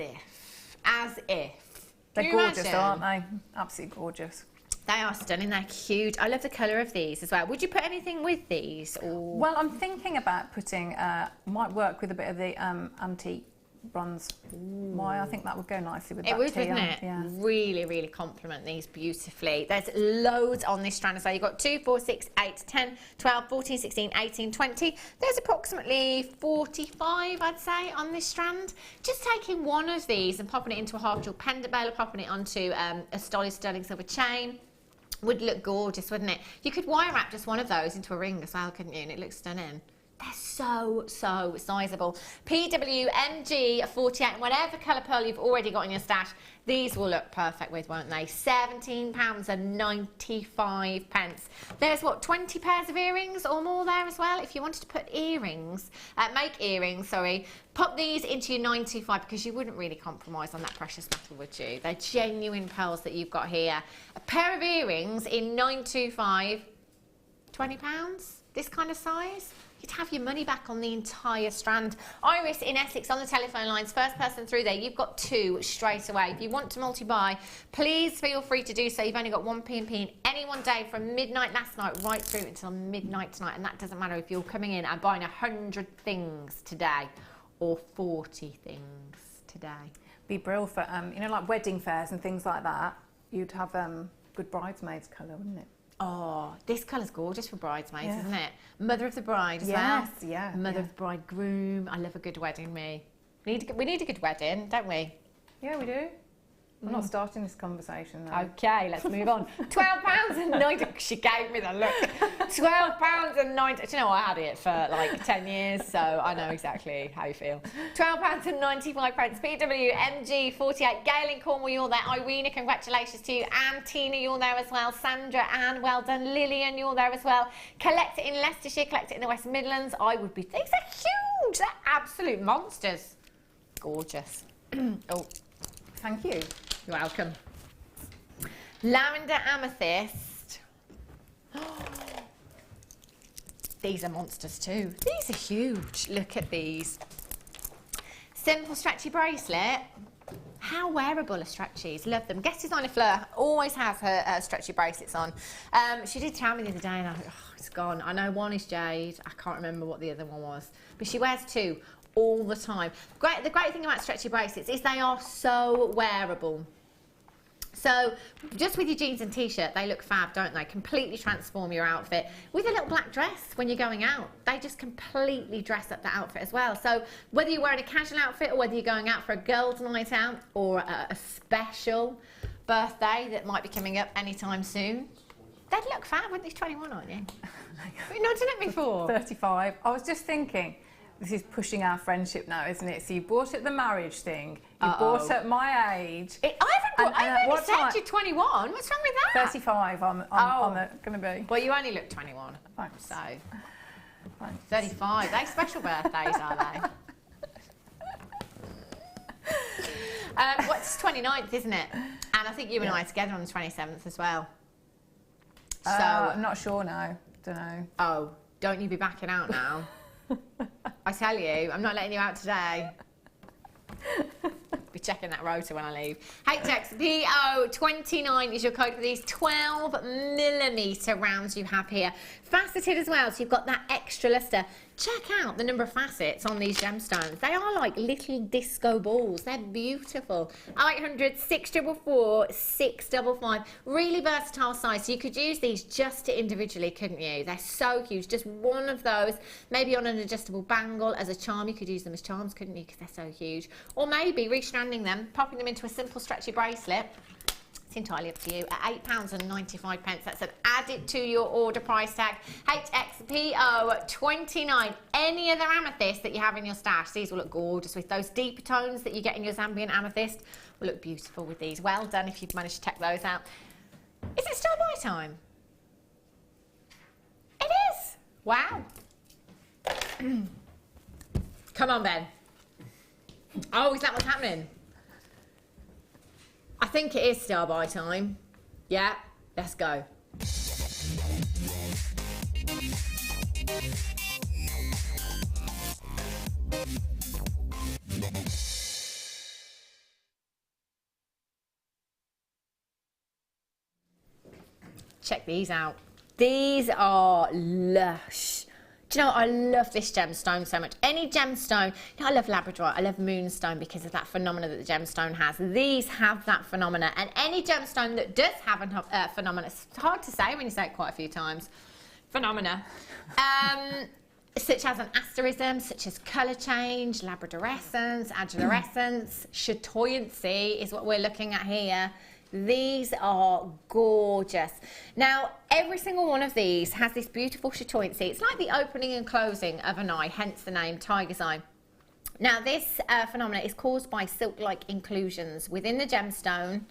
if. They're gorgeous, aren't they? Absolutely gorgeous. They are stunning. They're huge. I love the colour of these as well. Would you put anything with these? Or? Well, I'm thinking about putting, might work with a bit of the antique bronze. Why? I think that would go nicely with that. It would, wouldn't it? Yeah. Really complement these beautifully. There's loads on this strand as well. You've got 2, 4, 6, 8, 10, 12, 14, 16, 18, 20. There's approximately 45, I'd say, on this strand. Just taking one of these and popping it into a half jewel pendant bale, or popping it onto a solid sterling silver chain, Would look gorgeous, wouldn't it? You could wire wrap just one of those into a ring as well, couldn't you? And it looks stunning. They're so sizable. PW, MG, 48, and whatever colour pearl you've already got in your stash, these will look perfect with, won't they? £17.95. There's, what, 20 pairs of earrings or more there as well? If you wanted to put earrings, make earrings, sorry, pop these into your 925 because you wouldn't really compromise on that precious metal, would you? They're genuine pearls that you've got here. A pair of earrings in 925, £20, this kind of size. You'd have your money back on the entire strand. Iris in Essex on the telephone lines, first person through there. You've got 2 straight away. If you want to multi-buy, please feel free to do so. You've only got 1 P&P in any one day from midnight last night right through until midnight tonight. And that doesn't matter if you're coming in and buying 100 things today or 40 things today. Be brilliant for, you know, like wedding fairs and things like that. You'd have good bridesmaids colour, wouldn't it? Oh, this colour's gorgeous for bridesmaids, isn't it? Mother of the bride as well. Yes, yeah. Mother of the bridegroom. I love a good wedding, me. We need a good wedding, don't we? Yeah, we do. I'm not starting this conversation though. Okay, let's move on. £12.90. She gave me the look. £12.90. Do you know, I had it for like 10 years, so I know exactly how you feel. £12.95. PW, MG, 48. Gail in Cornwall, you're there. Irina, congratulations to you. Anne, Tina, you're there as well. Sandra, Anne, well done. Lillian, you're there as well. Collect it in Leicestershire, collect it in the West Midlands. I would be. These are huge. They're absolute monsters. Gorgeous. Oh. Thank you. You're welcome. Lavender amethyst. These are monsters too. These are huge. Look at these. Simple stretchy bracelet. How wearable are stretchies? Love them. Guest designer Fleur always has her stretchy bracelets on. She did tell me the other day and it's gone. I know one is jade. I can't remember what the other one was. But she wears 2 all the time. The great thing about stretchy bracelets is they are so wearable. So just with your jeans and t-shirt, they look fab, don't they? Completely transform your outfit. With a little black dress when you're going out, they just completely dress up the outfit as well. So whether you're wearing a casual outfit or whether you're going out for a girls' night out or a special birthday that might be coming up anytime soon, they'd look fab. Wouldn't you? 21, aren't you? You've nodded at me for 35. I was just thinking, this is pushing our friendship now, isn't it? So you bought at the marriage thing. You bought at my age. I've only said you're 21. What's wrong with that? 35 I'm going to be. Well, you only look 21. Thanks. So, Thanks. 35. They special birthdays, are they? What's 29th, isn't it? And I think you and I are together on the 27th as well. So I'm not sure now. Don't know. Oh, don't you be backing out now. I tell you, I'm not letting you out today. Be checking that rotor when I leave. HXPO29 is your code for these 12mm rounds you have here. Faceted as well, so you've got that extra luster. Check out the number of facets on these gemstones. They are like little disco balls. They're beautiful. 0800 644 655. Really versatile size. So you could use these just individually, couldn't you? They're so huge. Just one of those, maybe on an adjustable bangle as a charm. You could use them as charms, couldn't you? Because they're so huge. Or maybe restranding them, popping them into a simple stretchy bracelet. It's entirely up to you at £8.95. That's an add it to your order price tag. HXPO29. Any other amethyst that you have in your stash, these will look gorgeous with those deeper tones that you get in your Zambian amethyst. Will look beautiful with these. Well done if you've managed to check those out. Is it still buy time? It is. Wow. Come on, Ben. Oh, is that what's happening? I think it is still buy time. Yeah, let's go. Check these out. These are lush. Do you know what? I love this gemstone so much. Any gemstone, you know, I love labradorite, I love moonstone because of that phenomena that the gemstone has. These have that phenomena, and any gemstone that does have a phenomena, it's hard to say when you say it quite a few times, phenomena, such as an asterism, such as colour change, labradorescence, agilorescence, chatoyancy is what we're looking at here. These are gorgeous. Now, every single one of these has this beautiful chatoyancy. It's like the opening and closing of an eye, hence the name tiger's eye. Now, this phenomenon is caused by silk-like inclusions within the gemstone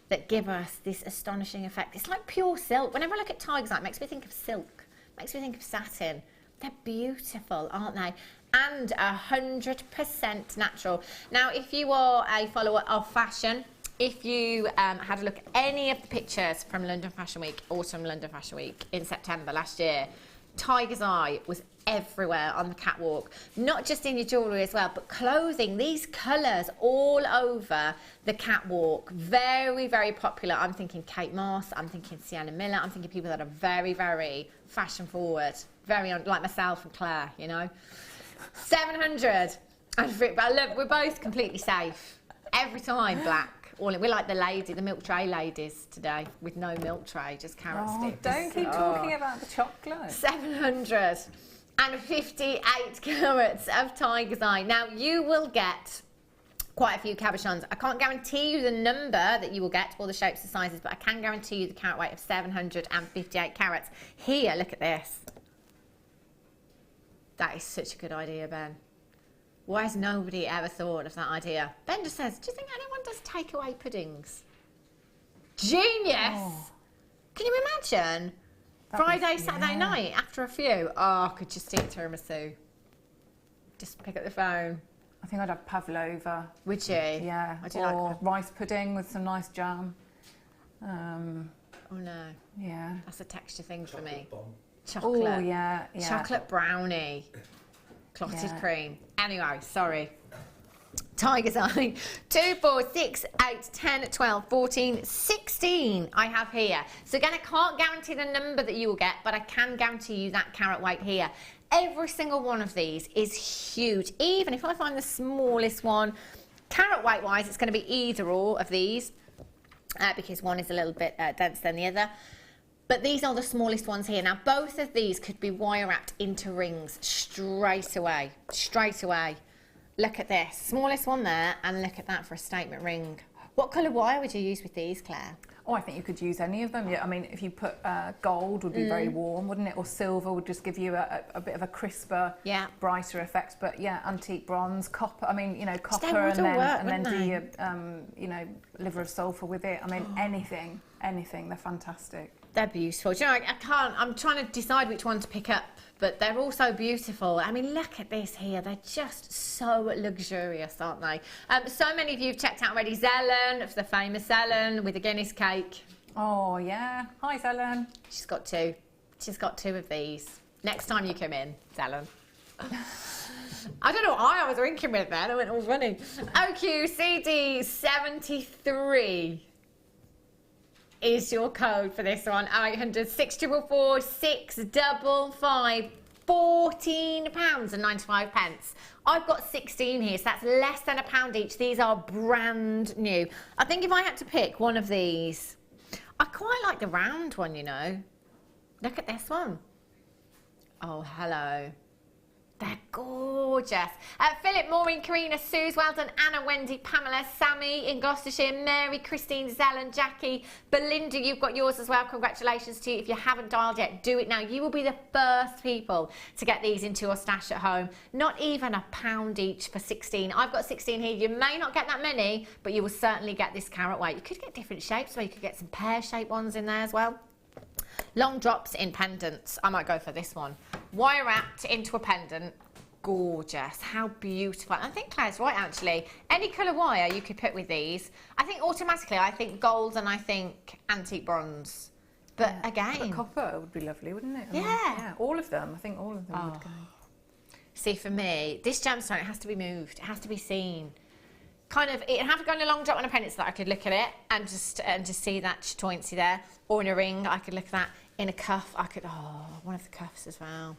that give us this astonishing effect. It's like pure silk. Whenever I look at tiger's eye, it makes me think of silk, makes me think of satin. They're beautiful, aren't they? And 100% natural. Now, if you are a follower of fashion, if you had a look at any of the pictures from London Fashion Week, Autumn London Fashion Week in September last year, tiger's eye was everywhere on the catwalk, not just in your jewellery as well, but clothing, these colours all over the catwalk. Very, very popular. I'm thinking Kate Moss, I'm thinking Sienna Miller, I'm thinking people that are very, very fashion forward, very like myself and Claire, you know. 700. And we're both completely safe. Every time black. We're like the milk tray ladies today, with no milk tray, just carrot sticks. Don't keep talking about the chocolate. 758 carats of tiger's eye. Now, you will get quite a few cabochons. I can't guarantee you the number that you will get, or the shapes and sizes, but I can guarantee you the carat weight of 758 carats. Here, look at this. That is such a good idea, Ben. Why has nobody ever thought of that idea? Ben just says, do you think anyone does takeaway puddings? Genius! Oh. Can you imagine? Friday, Saturday night, after a few. Oh, I could just eat tiramisu. Just pick up the phone. I think I'd have pavlova. Would you? Yeah. I do or like rice pudding with some nice jam. Oh no. Yeah. That's a texture thing for me. Bomb. Chocolate. Oh, yeah. Chocolate brownie. Clotted cream. Anyway, sorry. Tiger's eye. 2, 4, 6, 8, 10, 12, 14, 16 I have here. So again, I can't guarantee the number that you will get, but I can guarantee you that carat weight here. Every single one of these is huge. Even if I find the smallest one, carat weight wise, it's going to be either or of these, because one is a little bit denser than the other. But these are the smallest ones here. Now, both of these could be wire wrapped into rings straight away. Straight away. Look at this. Smallest one there, and look at that for a statement ring. What colour wire would you use with these, Claire? Oh, I think you could use any of them. Yeah, I mean, if you put gold would be very warm, wouldn't it? Or silver would just give you a bit of a crisper, brighter effect. But yeah, antique bronze, copper. I mean, you know, copper, and then do your, you know, liver of sulphur with it. I mean, anything. They're fantastic. They're beautiful. Do you know, I can't. I'm trying to decide which one to pick up, but they're all so beautiful. I mean, look at this here. They're just so luxurious, aren't they? So many of you have checked out already. Zelen, the famous Zelen with the Guinness cake. Oh yeah. Hi, Zelen. She's got two. She's got 2 of these. Next time you come in, Zelen. I don't know why I was drinking with that. I went all running. OQCD 73. Is your code for this one. 0800 644 655 £14.95. I've got 16 here, so that's less than £1 each. These are brand new. I think if I had to pick one of these, I quite like the round one, you know. Look at this one. Oh, hello. They're gorgeous. Philip, Maureen, Karina, Suze, well done, Anna, Wendy, Pamela, Sammy in Gloucestershire, Mary, Christine, Zellen, Jackie, Belinda, you've got yours as well. Congratulations to you. If you haven't dialed yet, do it now. You will be the first people to get these into your stash at home. Not even £1 each for 16. I've got 16 here. You may not get that many, but you will certainly get this carat weight. You could get different shapes, so you could get some pear-shaped ones in there as well. Long drops in pendants. I might go for this one. Wire wrapped into a pendant. Gorgeous. How beautiful. I think Claire's right, actually. Any colour wire you could put with these. I think automatically, I think gold and I think antique bronze. But again... But copper would be lovely, wouldn't it? Yeah. All of them. I think all of them would go. See, for me, this gemstone, it has to be moved. It has to be seen. Kind of, it'd have to go in a long drop on a pendant so that I could look at it and just see that chatoyancy there. Or in a ring, I could look at that. In a cuff, I could, one of the cuffs as well.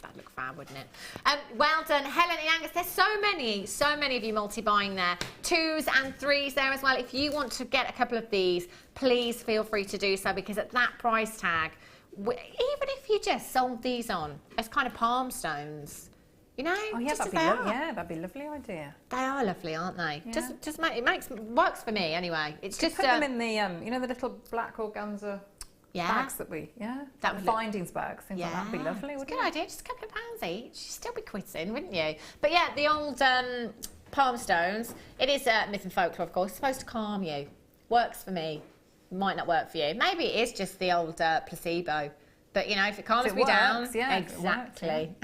That'd look fab, wouldn't it? Well done, Helen and Angus. There's so many of you multi-buying there. 2s and 3s there as well. If you want to get a couple of these, please feel free to do so, because at that price tag, even if you just sold these on as kind of palm stones, You know, Oh yeah, just as that'd be they are. that'd be a lovely idea. They are lovely, aren't they? Yeah. Works for me anyway. It's just Put them in the you know, the little black organza bags that we that would findings bags, things like that. That'd be lovely. It's a Wouldn't good it? idea. Just a couple of pounds each. You'd still be quitting, wouldn't you? But yeah, the old palm stones. It is myth and folklore, of course. It's supposed to calm you. Works for me. Might not work for you. Maybe it is just the old placebo. But you know, if it calms me down, exactly.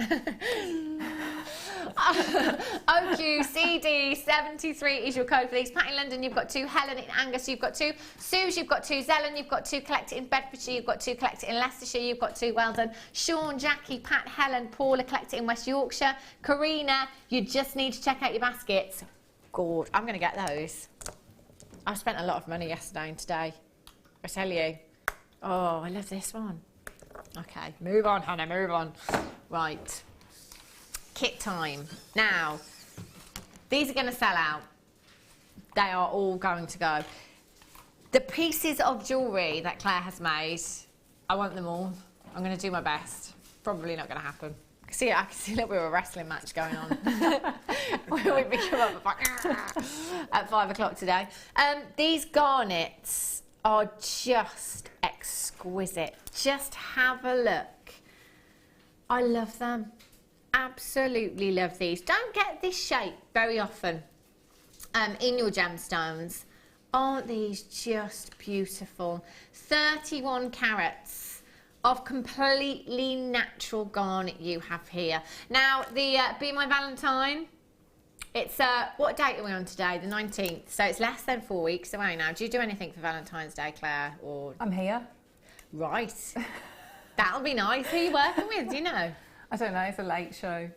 OQCD73 is your code for these. Pat in London, you've got 2. Helen in Angus, you've got 2. Suze, you've got 2. Zelen, you've got 2. Collect it in Bedfordshire, you've got 2. Collect it in Leicestershire, you've got 2. Well done. Sean, Jackie, Pat, Helen, Paula, collect it in West Yorkshire. Karina, you just need to check out your baskets. God, I'm going to get those. I've spent a lot of money yesterday and today. I tell you. Oh, I love this one. Okay, move on, Hannah, move on. Right. Kit time. Now, these are going to sell out. They are all going to go. The pieces of jewellery that Claire has made, I want them all. I'm going to do my best. Probably not going to happen. See, I can see a little bit of a wrestling match going on. We come up at 5 o'clock today. These garnets are just exquisite. Just have a look. I love them. Absolutely love these. Don't get this shape very often in your gemstones. Aren't these just beautiful? 31 carats of completely natural garnet you have here. Now, the Be My Valentine, it's, what date are we on today? The 19th. So it's less than 4 weeks away now. Do you do anything for Valentine's Day, Claire? Or I'm here. Right. That'll be nice. Who are you working with, do you know? I don't know, it's a late show.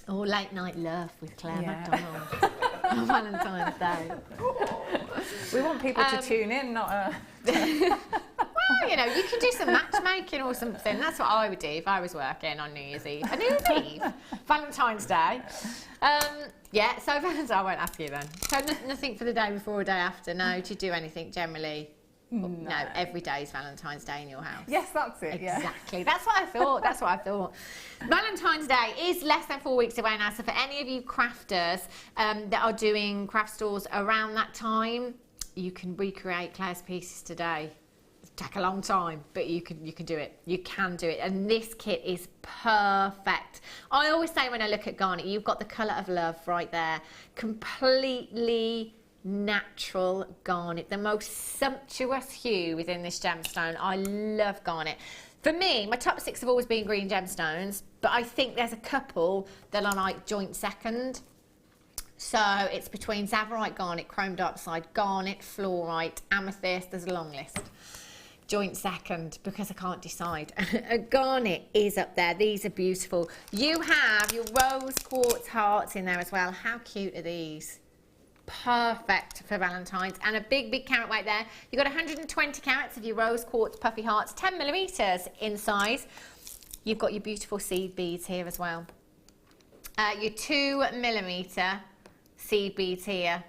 Oh, Late Night Love with Claire McDonald on Valentine's Day. We want people to tune in, not Well, you know, you can do some matchmaking or something. That's what I would do if I was working on New Year's Eve. New Year's Eve? Valentine's Day. Yeah, so Valentine's, I won't ask you then. So nothing for the day before or day after? No, do you do anything generally? No, every day is Valentine's Day in your house. Yes, that's it. Exactly. Yeah. That's what I thought. That's what I thought. Valentine's Day is less than 4 weeks away now. So for any of you crafters that are doing craft stores around that time, you can recreate Claire's pieces today. It'll take a long time, but you can do it. You can do it. And this kit is perfect. I always say when I look at garnet, you've got the colour of love right there. Completely natural garnet, the most sumptuous hue within this gemstone. I love garnet. For me, my top 6 have always been green gemstones, but I think there's a couple that are like joint second. So it's between Zavarite garnet, chrome dark side, garnet, fluorite, amethyst. There's a long list. Joint second because I can't decide. A garnet is up there. These are beautiful. You have your rose quartz hearts in there as well. How cute are these? Perfect for Valentine's. And a big carat weight there. You've got 120 carats of your rose quartz puffy hearts, 10 millimeters in size. You've got your beautiful seed beads here as well. Your 2 millimeter seed beads here,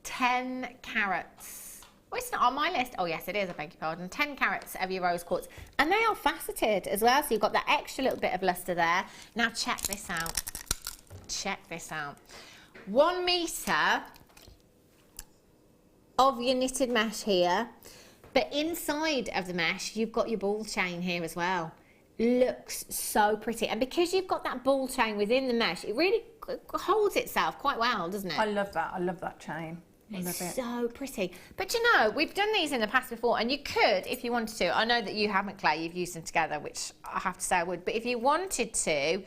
10 carats. Oh, it's not on my list. Oh yes, it is, I beg your pardon. 10 carats of your rose quartz. And they are faceted as well, so you've got that extra little bit of luster there. Now check this out. Check this out. 1 meter of your knitted mesh here, but inside of the mesh you've got your ball chain here as well. Looks so pretty, and because you've got that ball chain within the mesh, it really holds itself quite well, doesn't it? I love that chain. It's so pretty. But you know, we've done these in the past before, and you could, if you wanted to, I know that you haven't, Claire, you've used them together, which I have to say I would, but if you wanted to,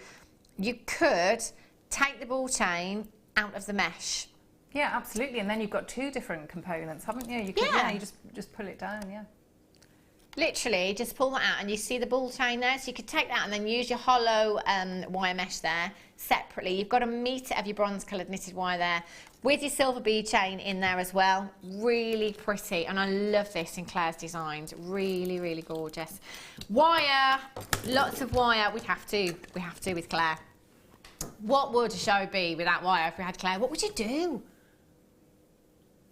you could take the ball chain out of the mesh. Yeah, absolutely. And then you've got 2 different components, haven't you? You could, you just pull it down, yeah. Literally, just pull that out and you see the ball chain there. So you could take that and then use your hollow wire mesh there separately. You've got 1 meter of your bronze coloured knitted wire there with your silver bead chain in there as well. Really pretty. And I love this in Claire's designs. Really, really gorgeous. Wire, lots of wire. We have to with Claire. What would a show be without wire if we had Claire? What would you do?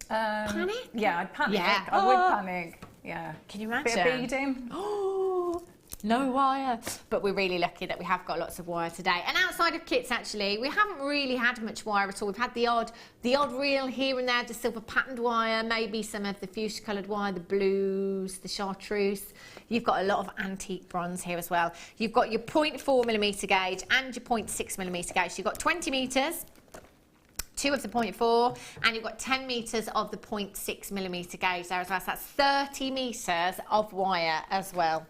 Panic? Yeah, I'd panic. Yeah. I would panic. Yeah. Can you imagine? Bit of beading. Oh, No wire. But we're really lucky that we have got lots of wire today. And outside of kits, actually, we haven't really had much wire at all. We've had the odd reel here and there, the silver patterned wire, maybe some of the fuchsia coloured wire, the blues, the chartreuse. You've got a lot of antique bronze here as well. You've got your 0.4mm gauge and your 0.6mm gauge. So you've got 20 metres. 2 of the 0.4, and you've got 10 metres of the 0.6mm gauge there as well. So that's 30 metres of wire as well.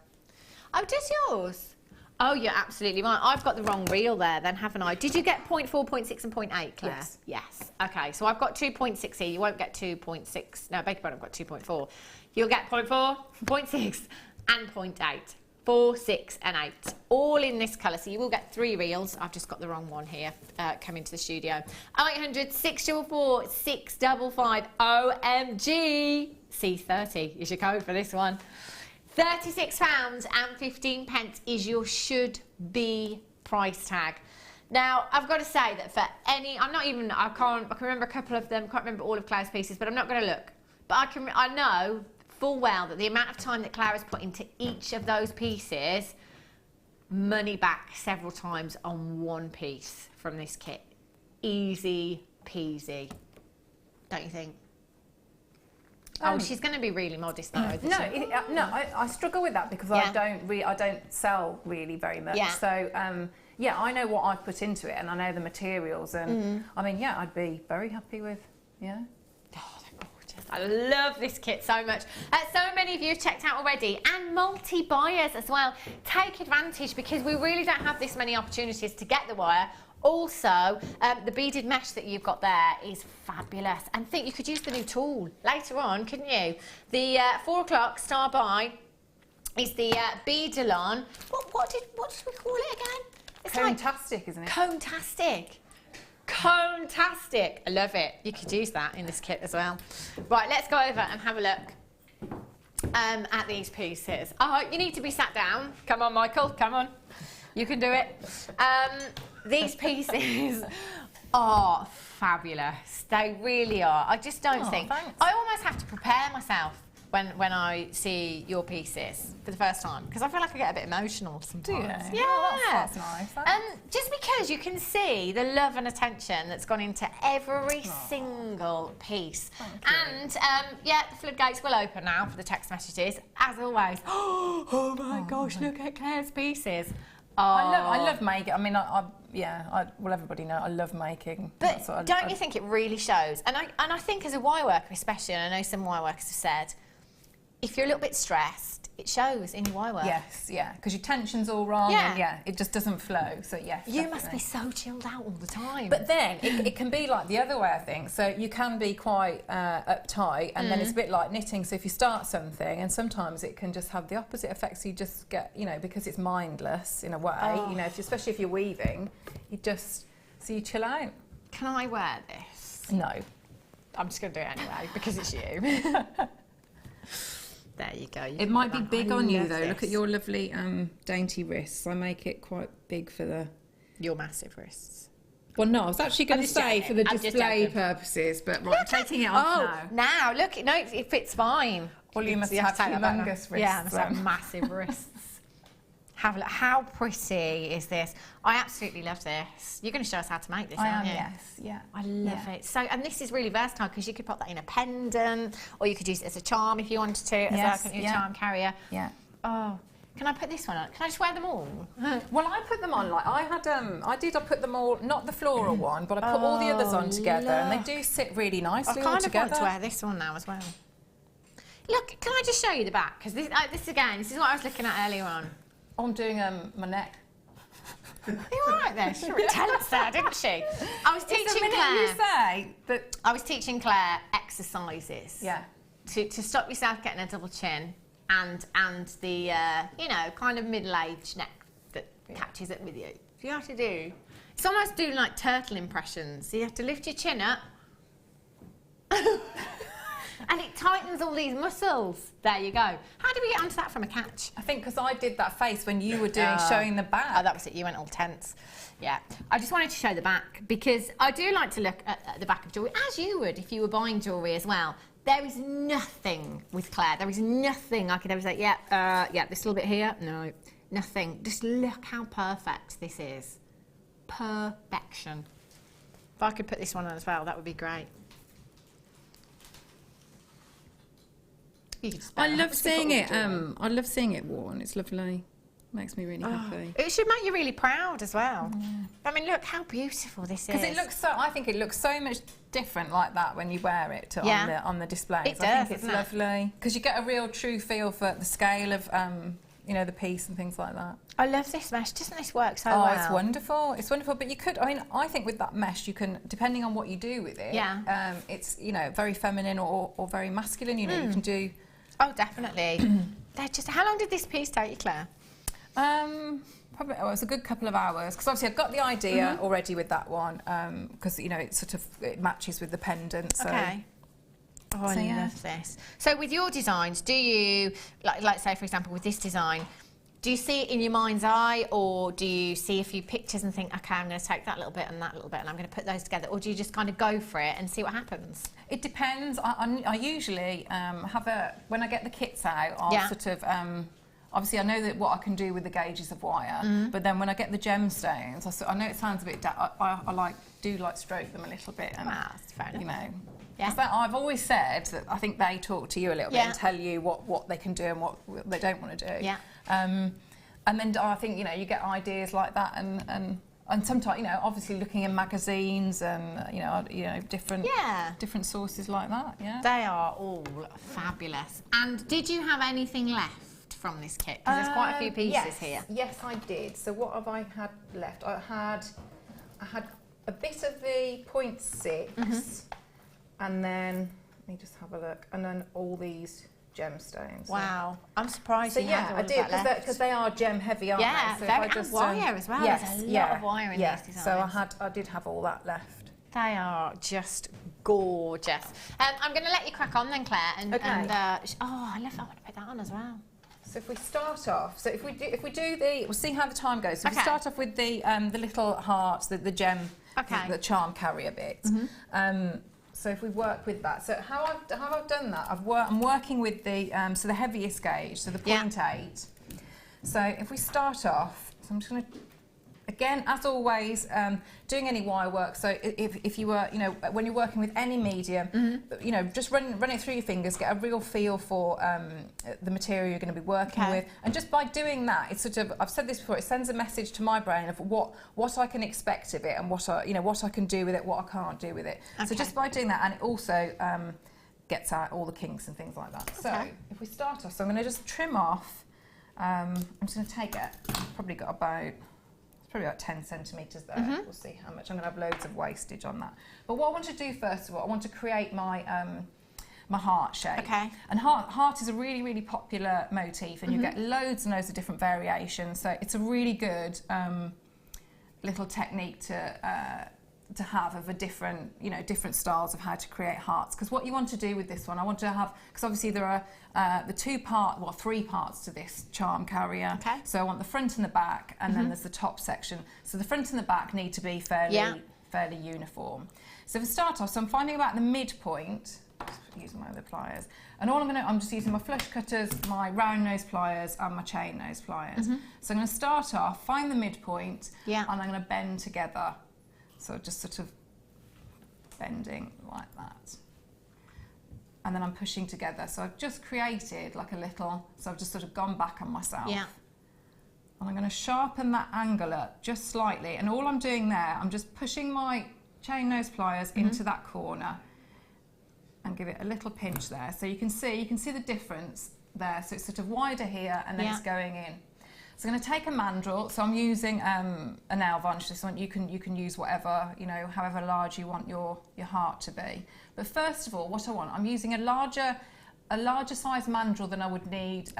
Oh, does yours? Oh, you're absolutely right. I've got the wrong reel there then, haven't I? Did you get 0.4, 0.6 and 0.8, Claire? Yes. Yes. Okay, so I've got 2.6 here. You won't get 2.6. No, beg your pardon, I've got 2.4. You'll get 0.4, 0.6 and 0.8. 4, 6 and 8, all in this colour. So you will get 3 reels. I've just got the wrong one here coming to the studio. 0800 644 655 OMG. C30 is your code for this one. £36.15 is your should be price tag. Now, I've got to say that for any, I can remember a couple of them, can't remember all of Claire's pieces, but I'm not going to look. But I know full well that the amount of time that Claire has put into each of those pieces, money back several times on one piece from this kit. Easy peasy, don't you think? Oh, she's going to be really modest though. I struggle with that because I don't sell really very much. Yeah. So yeah, I know what I've put into it and I know the materials, and I mean, yeah, I'd be very happy with, yeah. I love this kit so much. So many of you have checked out already, and multi-buyers as well. Take advantage because we really don't have this many opportunities to get the wire. Also, the beaded mesh that you've got there is fabulous. And think you could use the new tool later on, couldn't you? The 4 o'clock star buy is the beadalon. What did we call it again? It's Cone-tastic, isn't it? Cone-tastic. Cone-tastic. I love it. You could use that in this kit as well. Right, let's go over and have a look at these pieces. Oh, you need to be sat down. Come on, Michael, come on. You can do it. These pieces are fabulous. They really are. I just don't think... Thanks. I almost have to prepare myself when I see your pieces for the first time, because I feel like I get a bit emotional sometimes. Do you? Yeah. Oh, that's nice. Just because you can see the love and attention that's gone into every single piece. And yeah, the floodgates will open now for the text messages, as always. Oh my gosh, look at Claire's pieces. Oh. I love making. I mean, well, everybody know I love making. But don't you think it really shows? And I think as a wire worker especially, and I know some wire workers have said, if you're a little bit stressed, it shows in your wire work. Yes, yeah, because your tension's all wrong, and it just doesn't flow. So yes, you must be so chilled out all the time. But then it can be like the other way, I think. So you can be quite uptight, and then it's a bit like knitting. So if you start something, and sometimes it can just have the opposite effect. So you just get, because it's mindless in a way. Especially if you're weaving, you chill out. Can I wear this? No, I'm just going to do it anyway because it's you. There you go. It might be big on you though. Look at your lovely dainty wrists. I make it quite big for your massive wrists. Well, no, I was actually going to say for the display purposes, but right, I'm taking it off now. Look, no, it fits fine. Well, you must have humongous wrists. Yeah, I must have massive wrists. Have a look. How pretty is this? I absolutely love this. You're going to show us how to make this, aren't you? Yes, yeah. I love it. So, and this is really versatile because you could put that in a pendant, or you could use it as a charm if you wanted to, as a charm carrier. Yeah. Oh, can I put this one on? Can I just wear them all? Well, I put them on like I put them all, not the floral one, but I put all the others on together, and they do sit really nicely all together. I kind of want to wear this one now as well. Look, can I just show you the back? Because this is what I was looking at earlier on. I'm doing my neck. Are you all right there? She was tense there, didn't she? I was teaching Claire. You say that I was teaching Claire exercises. Yeah. To stop yourself getting a double chin and the kind of middle-aged neck that catches up with you. So you have to do. It's almost doing like turtle impressions. So you have to lift your chin up. And it tightens all these muscles. There you go. How did we get onto that from a catch? I think because I did that face when you were showing the back. Oh, that was it. You went all tense. Yeah. I just wanted to show the back because I do like to look at the back of jewellery, as you would if you were buying jewellery as well. There is nothing with Claire. There is nothing I could ever say, yeah, this little bit here. No, nothing. Just look how perfect this is. Perfection. If I could put this one on as well, that would be great. I love seeing it. I love seeing it worn. It's lovely. Makes me really happy. It should make you really proud as well. I mean, look how beautiful this is. Because it looks so. I think it looks so much different like that when you wear it on the displays. It does, I think it's doesn't it? lovely because you get a real true feel for the scale of you know, the piece and things like that. I love this mesh. Doesn't this work so well? Oh, it's wonderful. It's wonderful. But you could, I mean, I think with that mesh, you can, depending on what you do with it, it's, you know, very feminine or very masculine. You know, you can do. Oh, definitely. They're just. How long did this piece take you, Claire? Probably, it was a good couple of hours because obviously I've got the idea already with that one because you know it matches with the pendant. So. Okay. Oh, I love this. So with your designs, do you like say for example with this design, do you see it in your mind's eye, or do you see a few pictures and think, okay, I'm going to take that little bit and that little bit and I'm going to put those together, or do you just kind of go for it and see what happens? It depends. I usually have when I get the kits out, I'll sort of. Obviously, I know that what I can do with the gauges of wire, but then when I get the gemstones, I know it sounds a bit. I do like stroke them a little bit, and that's fair enough. You know, yeah. I've always said that I think they talk to you a little bit and tell you what they can do and what they don't want to do. Yeah. And then I think you get ideas like that, and sometimes obviously looking in magazines and different sources like that. Yeah. They are all fabulous. And did you have anything left from this kit? Because there's quite a few pieces here. Yes, I did. So what have I had left? I had a bit of the 0.6, and then let me just have a look, and then all these gemstones. Wow, I'm surprised. So you yeah, had all I of did that because they are gem heavy, aren't they? So very if I just, wire as well. Yes, There's a lot of wire in these designs. So I did have all that left. They are just gorgeous. I'm going to let you crack on then, Claire. And oh, I love that. I want to put that on as well. So if we start off, so if we do we'll see how the time goes. So if we start off with the little hearts, the gem, the charm carrier bit. So if we work with that, so how I've done that, I'm working with the so the heaviest gauge, so the 0.8. So if we start off, so I'm just going to. Again, as always, doing any wire work. So if you were, when you're working with any medium, just run it through your fingers, get a real feel for the material you're going to be working with, and just by doing that, it's sort of, I've said this before, it sends a message to my brain of what I can expect of it and what I can do with it, what I can't do with it. So just by doing that, and it also gets out all the kinks and things like that. So if we start off, so I'm going to just trim off. I'm just going to take it. I've probably got about 10 centimetres there. We'll see how much. I'm going to have loads of wastage on that. But what I want to do first of all, I want to create my my heart shape. Okay. And heart is a really, really popular motif, and you get loads and loads of different variations. So it's a really good little technique to have of a different, different styles of how to create hearts. Because what you want to do with this one, I want to have, because obviously there are three parts to this charm carrier. Okay. So I want the front and the back, and then there's the top section. So the front and the back need to be fairly uniform. So for start off, so I'm finding about the midpoint, using my other pliers, and I'm just using my flush cutters, my round nose pliers, and my chain nose pliers. So I'm going to start off, find the midpoint, and I'm going to bend together. So just sort of bending like that. And then I'm pushing together. So I've just created like a little, so I've just sort of gone back on myself. Yeah. And I'm going to sharpen that angle up just slightly. And all I'm doing there, I'm just pushing my chain nose pliers into that corner and give it a little pinch there. So you can see the difference there. So it's sort of wider here and then it's going in. So I'm going to take a mandrel. So I'm using a nail varnish. This one you can use whatever, however large you want your heart to be. But first of all, I'm using a larger size mandrel than I would need,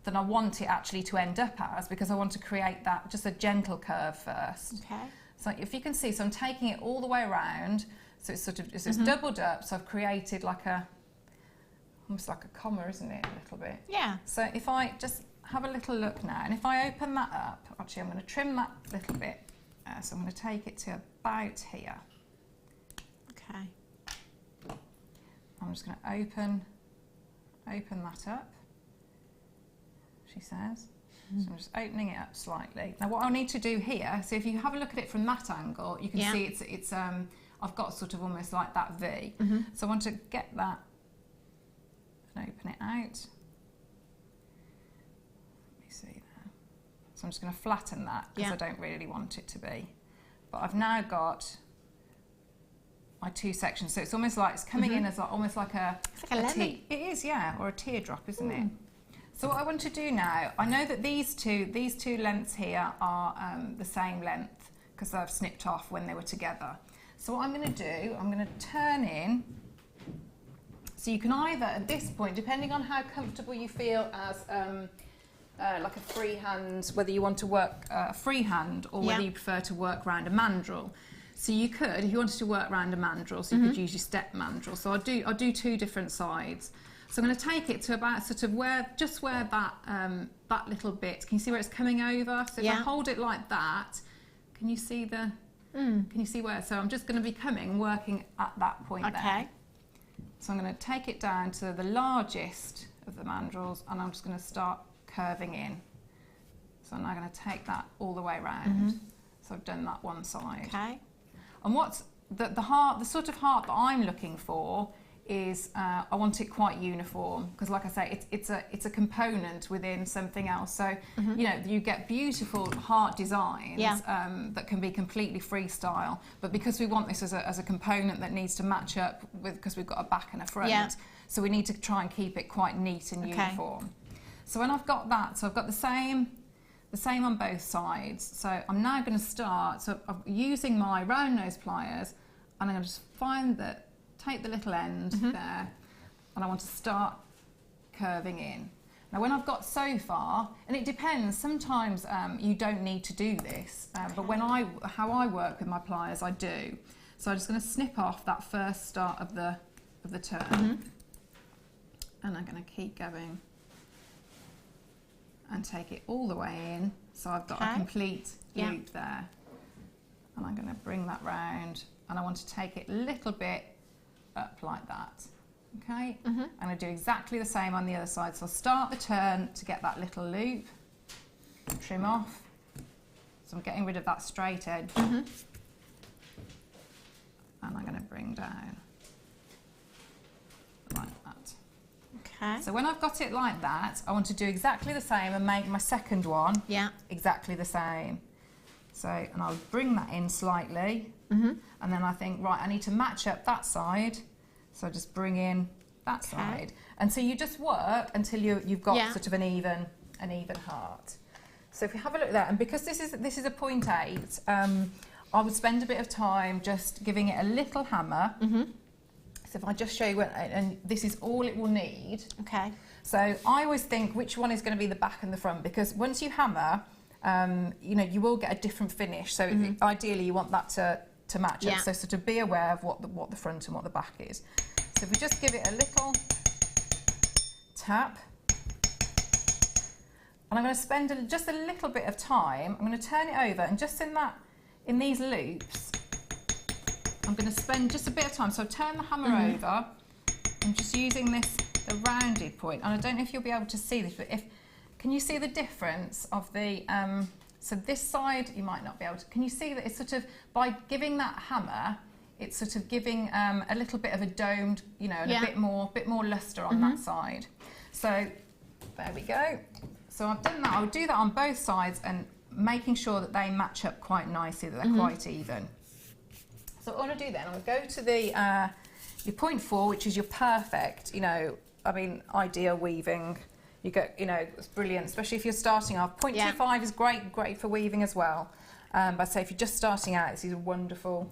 than I want it actually to end up as, because I want to create that just a gentle curve first. Okay. So if you can see, so I'm taking it all the way around. So it's sort of it's doubled up. So I've created almost like a comma, isn't it? A little bit. Yeah. So if I just have a little look now, and if I open that up, actually I'm going to trim that little bit. So I'm going to take it to about here. Okay. I'm just going to open that up, she says. So I'm just opening it up slightly. Now what I'll need to do here, so if you have a look at it from that angle, you can see it's I've got sort of almost like that V. So I want to get that and open it out. Let me see there. So I'm just going to flatten that because I don't really want it to be. But I've now got my two sections, so it's almost like it's coming in as like, almost like it's like a lemon. It is, yeah, or a teardrop, isn't it? So what I want to do now, I know that these two lengths here are the same length because I've snipped off when they were together. So what I'm going to do, I'm going to turn in. So you can either, at this point, depending on how comfortable you feel as like a freehand, whether you want to work freehand or whether you prefer to work round a mandrel. So you could, if you wanted to work round a mandrel, so you could use your step mandrel. So I'll do two different sides. So I'm going to take it to about sort of where that little bit. Can you see where it's coming over? So if I hold it like that, can you see the? Can you see where? So I'm just going to be working at that point there. So I'm going to take it down to the largest of the mandrels, and I'm just going to start curving in. So I'm now going to take that all the way around. So I've done that one side. Okay. And what's the sort of heart that I'm looking for is I want it quite uniform because, like I say, it's a component within something else. So you know, you get beautiful heart designs that can be completely freestyle, but because we want this as a component that needs to match up with, because we've got a back and a front, so we need to try and keep it quite neat and uniform. So when I've got that, so I've got the same on both sides. So I'm now going to start. So I'm using my round nose pliers, and I'm going to just take the little end there, and I want to start curving in. Now when I've got so far, and it depends, sometimes you don't need to do this, but how I work with my pliers, I do. So I'm just going to snip off that first start of the turn, and I'm going to keep going and take it all the way in. So I've got a complete loop there, and I'm going to bring that round, and I want to take it a little bit up like that. Okay, and I do exactly the same on the other side. So I'll start the turn to get that little loop, trim off. So I'm getting rid of that straight edge, and I'm going to bring down like that. Okay. So when I've got it like that, I want to do exactly the same and make my second one exactly the same. So, and I'll bring that in slightly, and then I think, right, I need to match up that side. So I just bring in that side, and so you just work until you've got sort of an even heart. So if you have a look there, and because this is a 0.8, I would spend a bit of time just giving it a little hammer. So if I just show you, and this is all it will need. Okay. So I always think which one is going to be the back and the front, because once you hammer, you know, you will get a different finish. So ideally you want that to match up. So sort of be aware of what the front and what the back is. So if we just give it a little tap, and I'm going to spend just a little bit of time. I'm going to turn it over, and just in these loops, I'm going to spend just a bit of time. So turn the hammer over. I'm just using the rounded point, and I don't know if you'll be able to see this, but can you see the difference of the? So this side, you might not be able to. Can you see that it's sort of, by giving that hammer, it's sort of giving a little bit of a domed, you know, and a bit more luster on that side. So there we go. So I've done that. I'll do that on both sides, and making sure that they match up quite nicely, that they're quite even. So what I want to do then, I'll go to the your 0.4, which is your perfect, you know, I mean, ideal weaving. You get, you know, it's brilliant, especially if you're starting off. 0.25 is great for weaving as well. But I'd say if you're just starting out, this is a wonderful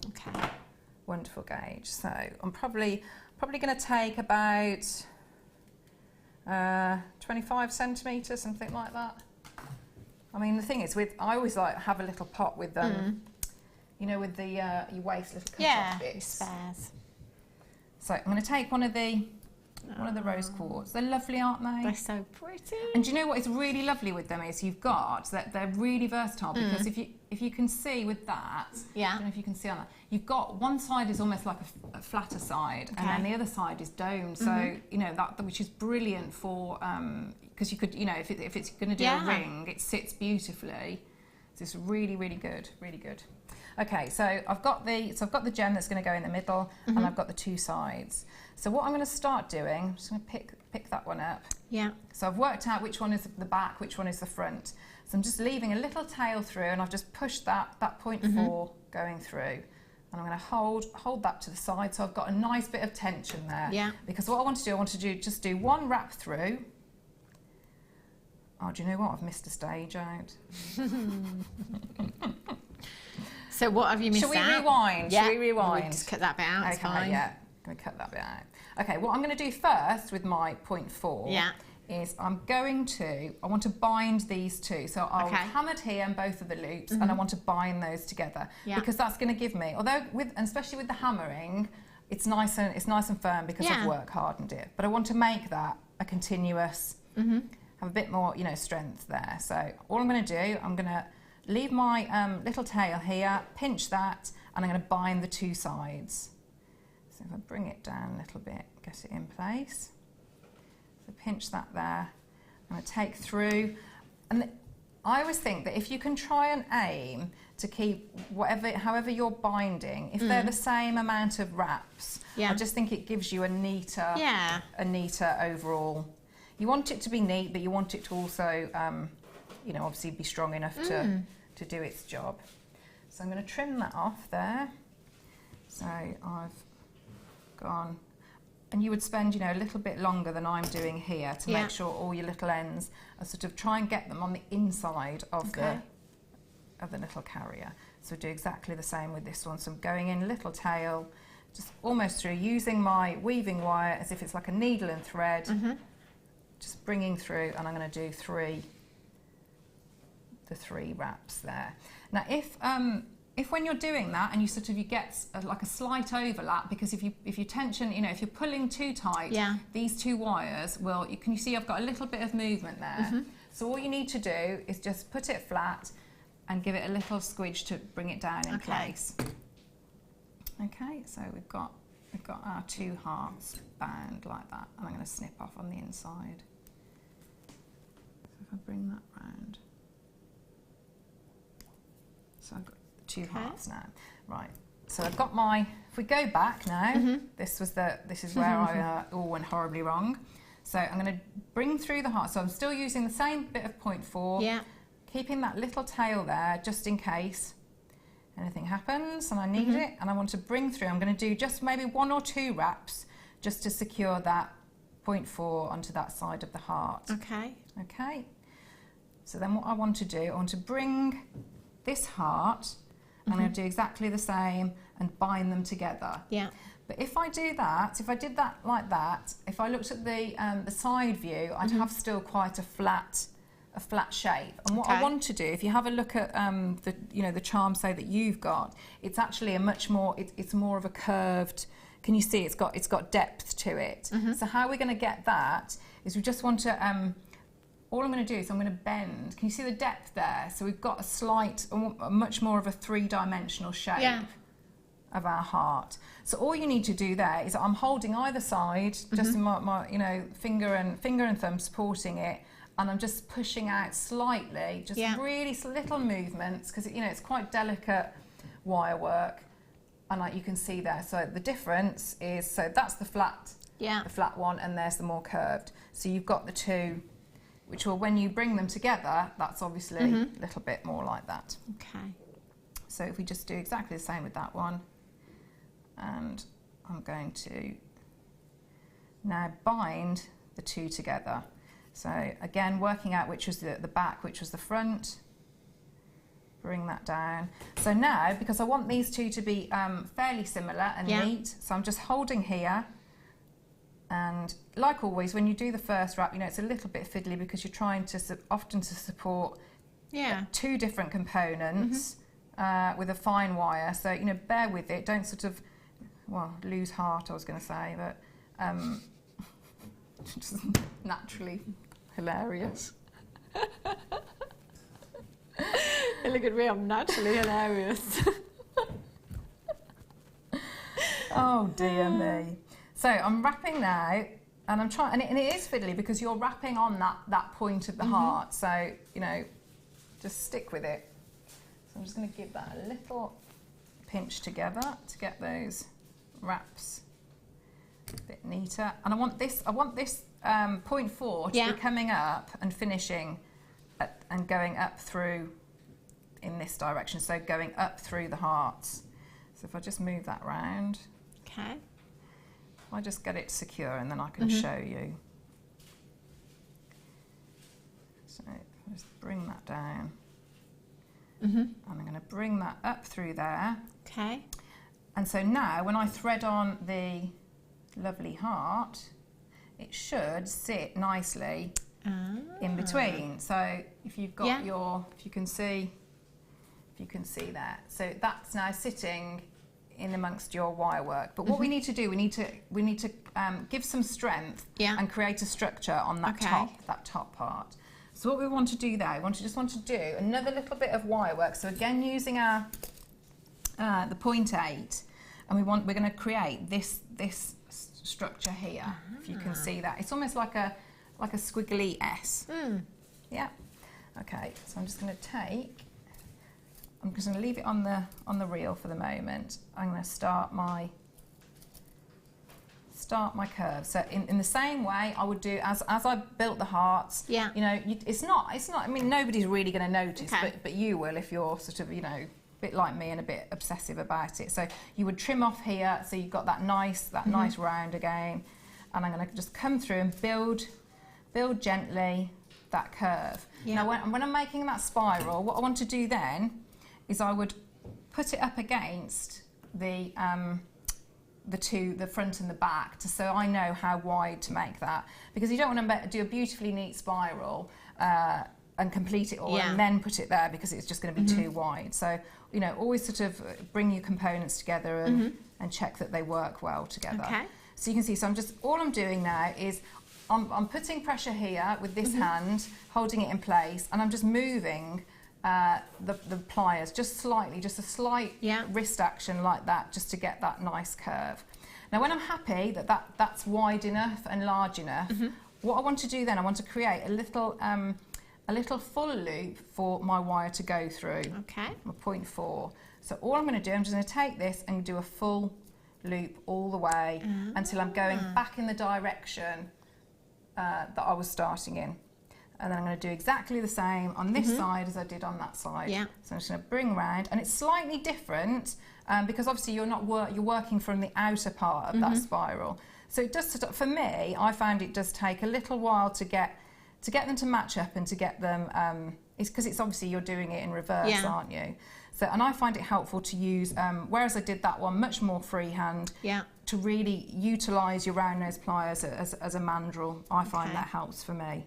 gauge. So I'm probably going to take about 25 centimetres, something like that. I mean, the thing is, I always like have a little pot with them. You know, with the your waist little cut off bits. Spares. So I'm going to take one of the One of the rose quartz. They're lovely, aren't they? They're so pretty. And do you know what is really lovely with them is you've got that they're really versatile because if you can see with that, I don't know if you can see on that, you've got one side is almost like a flatter side, and then the other side is domed. So you know that which is brilliant for because you could if it's going to do a ring, it sits beautifully. So it's really good, really good. Okay, so I've got the gem that's going to go in the middle, and I've got the two sides. So what I'm going to start doing, I'm just going to pick that one up. Yeah. So I've worked out which one is the back, which one is the front. So I'm just leaving a little tail through, and I've just pushed that 0.4 going through. And I'm going to hold that to the side, so I've got a nice bit of tension there. Yeah. Because what I want to do, just do one wrap through. Oh, do you know what? I've missed a stage out. So what have you missed out? Shall we rewind? Yeah. Shall we rewind? We'll just cut that bit out, it's fine. Yeah, I'm going to cut that bit out. Okay, what I'm going to do first with my 0.4 is I want to bind these two. So I'll hammered here in both of the loops, and I want to bind those together because that's going to give me, although especially with the hammering, it's nice and firm because I've work hardened it. But I want to make that a continuous, have a bit more, strength there. So all I'm going to do, I'm going to leave my little tail here, pinch that, and I'm going to bind the two sides. So if I bring it down a little bit, get it in place. So pinch that there. I'm going to take through. And I always think that if you can try and aim to keep however you're binding, if they're the same amount of wraps, I just think it gives you a neater overall. You want it to be neat, but you want it to also, obviously be strong enough to do its job. So I'm going to trim that off there. So I've gone, and you would spend, a little bit longer than I'm doing here to make sure all your little ends are sort of try and get them on the inside of the little carrier. So do exactly the same with this one. So I'm going in little tail, just almost through, using my weaving wire as if it's like a needle and thread. Just bringing through, and I'm going to do the three wraps there. Now, if when you're doing that and you get like a slight overlap, because if you tension, if you're pulling too tight, these two wires will. You see I've got a little bit of movement there. So all you need to do is just put it flat and give it a little squidge to bring it down in place. Okay, so we've got our two hearts bound like that, and I'm going to snip off on the inside. So if I bring that round, so I've got two hearts now. Right. So I've got my. If we go back now, this is where I all went horribly wrong. So I'm going to bring through the heart. So I'm still using the same bit of 0.4, keeping that little tail there just in case anything happens and I need it, and I want to bring through. I'm going to do just maybe 1 or 2 wraps just to secure that 0.4 onto that side of the heart. Okay. So then what I want to do, I want to bring this heart, I'm going to do exactly the same and bind them together. But if I do that, if I did that like that, if I looked at the side view, I'd have still quite a flat shape. And what I want to do, if you have a look at the charm say that you've got, it's actually a much more, it's more of a curved. Can you see it's got depth to it? So how we're going to get that is we just want to. All I'm going to do is I'm going to bend. Can you see the depth there? So we've got a much more of a 3-dimensional shape of our heart. So all you need to do there is I'm holding either side, just in my finger and thumb supporting it, and I'm just pushing out slightly, just really little movements, because it's quite delicate wire work, and you can see there. So the difference is, so that's the flat one, and there's the more curved. So you've got the two, which will, when you bring them together, that's obviously a little bit more like that. Okay. So if we just do exactly the same with that one, and I'm going to now bind the two together. So again, working out which was the back, which was the front, bring that down. So now, because I want these two to be fairly similar and neat, so I'm just holding here. And like always, when you do the first wrap, it's a little bit fiddly because you're trying to often to support two different components with a fine wire. So bear with it. Don't lose heart. I was going to say, but just naturally hilarious. Look at me, I'm naturally hilarious. Oh dear me. So I'm wrapping now, and I'm trying, and it is fiddly because you're wrapping on that point of the heart. So, you know, just stick with it. So I'm just going to give that a little pinch together to get those wraps a bit neater. And I want this 0.4 to be coming up and finishing and going up through in this direction. So going up through the hearts. So if I just move that round. Okay. I just get it secure and then I can show you. So I'll just bring that down. And I'm going to bring that up through there. Okay. And so now when I thread on the lovely heart, it should sit nicely in between. So if you've got if you can see that. So that's now sitting in amongst your wire work. But what we need to do, we need to give some strength and create a structure on that top part. So what we want to do there, we just want to do another little bit of wire work. So again, using our the 0.8, and we're going to create this structure here. If you can see that, it's almost like a squiggly S. Yeah. Okay. So I'm just going to take. I'm just going to leave it on the reel for the moment. I'm going to start my curve. So in the same way I would do as I built the hearts. Yeah. You know, it's not. I mean, nobody's really going to notice, but you will if you're sort of, you know, a bit like me and a bit obsessive about it. So you would trim off here, so you've got that nice round again, and I'm going to just come through and build gently that curve. Yeah. Now when I'm making that spiral, what I want to do then is I would put it up against the front and the back, so I know how wide to make that, because you don't want to do a beautifully neat spiral and complete it all and then put it there, because it's just going to be too wide. So, you know, always sort of bring your components together and check that they work well together. Okay. So you can see, so all I'm doing now is I'm putting pressure here with this hand, holding it in place, and I'm just moving the pliers just slightly, just a slight wrist action like that, just to get that nice curve. Now when I'm happy that that's wide enough and large enough, what I want to do then, I want to create a little full loop for my wire to go through. Okay. My 0.4. So all I'm going to do, I'm just going to take this and do a full loop all the way until I'm going back in the direction that I was starting in. And then I'm going to do exactly the same on this side as I did on that side. Yeah. So I'm just going to bring round, and it's slightly different because obviously you're working from the outer part of that spiral. So it does, for me, I found it does take a little while to get them to match up and to get them. It's because it's obviously you're doing it in reverse, aren't you? So, and I find it helpful to use, whereas I did that one much more freehand. Yeah. To really utilise your round nose pliers as a mandrel, I find that helps for me.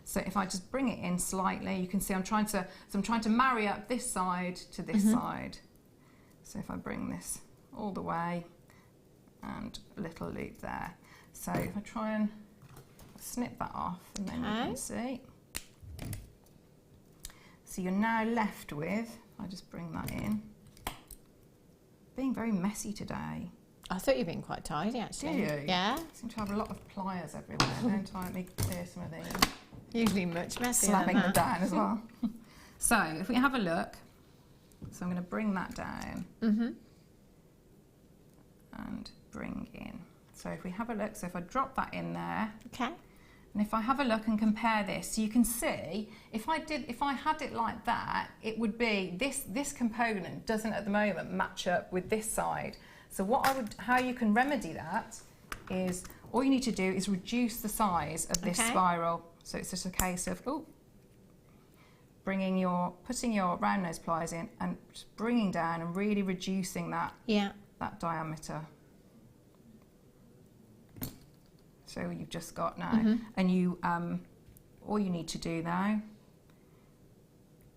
So if I just bring it in slightly, you can see I'm trying to marry up this side to this side. So if I bring this all the way and a little loop there. So if I try and snip that off, and then you can see. So you're now left with, I just bring that in. Being very messy today. I thought you'd been quite tidy actually. Do you? Yeah. I seem to have a lot of pliers everywhere, don't I? Let me clear some of these. Usually much messier. Slamming them down as well. So if we have a look, so I'm going to bring that down and bring in. So if we have a look, so if I drop that in there, and if I have a look and compare this, you can see if I had it like that, it would be this component doesn't at the moment match up with this side. So how you can remedy that is all you need to do is reduce the size of this spiral. So it's just a case of putting your round nose pliers in and just bringing down and really reducing that diameter. So you've just got now, and you all you need to do now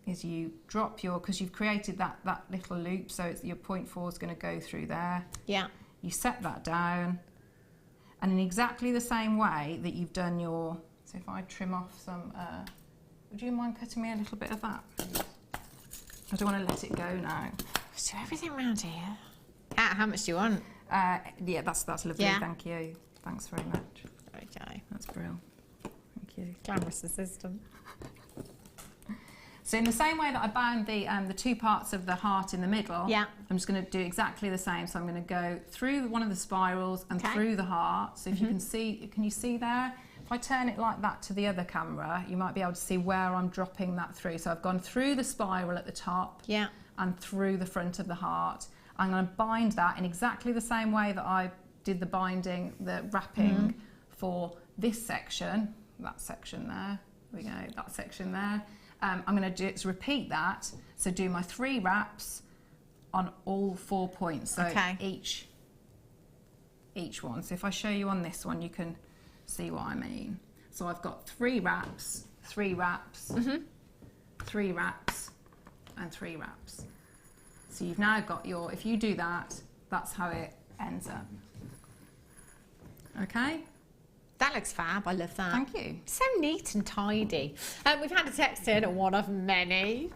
is you drop because you've created that little loop, so your 0.4 is going to go through there. Yeah. You set that down. And in exactly the same way that you've done your, so if I trim off some, would you mind cutting me a little bit of that? I don't want to let it go now. So everything around here. How much do you want? Yeah, that's lovely, Yeah. thank you. Thanks very much. Okay. That's brilliant. Thank you. Glamorous assistant. So in the same way that I bound the two parts of the heart in the middle, Yeah. I'm just going to do exactly the same. So I'm going to go through one of the spirals and Okay. through the heart. So if you can you see there? If I turn it like that to the other camera, you might be able to see where I'm dropping that through. So I've gone through the spiral at the top Yeah. and through the front of the heart. I'm going to bind that in exactly the same way that I did the binding, the wrapping for this section, that section there. There we go, that section there. I'm going to just repeat that. So do my 3 wraps on all 4 points. So Okay. each one. So if I show you on this one, you can see what I mean. So I've got 3 wraps, 3 wraps, 3 wraps, and 3 wraps. So you've now got your, if you do that, that's how it ends up. Okay? That looks fab. I love that. Thank you. So neat and tidy. We've had a text in, one of many.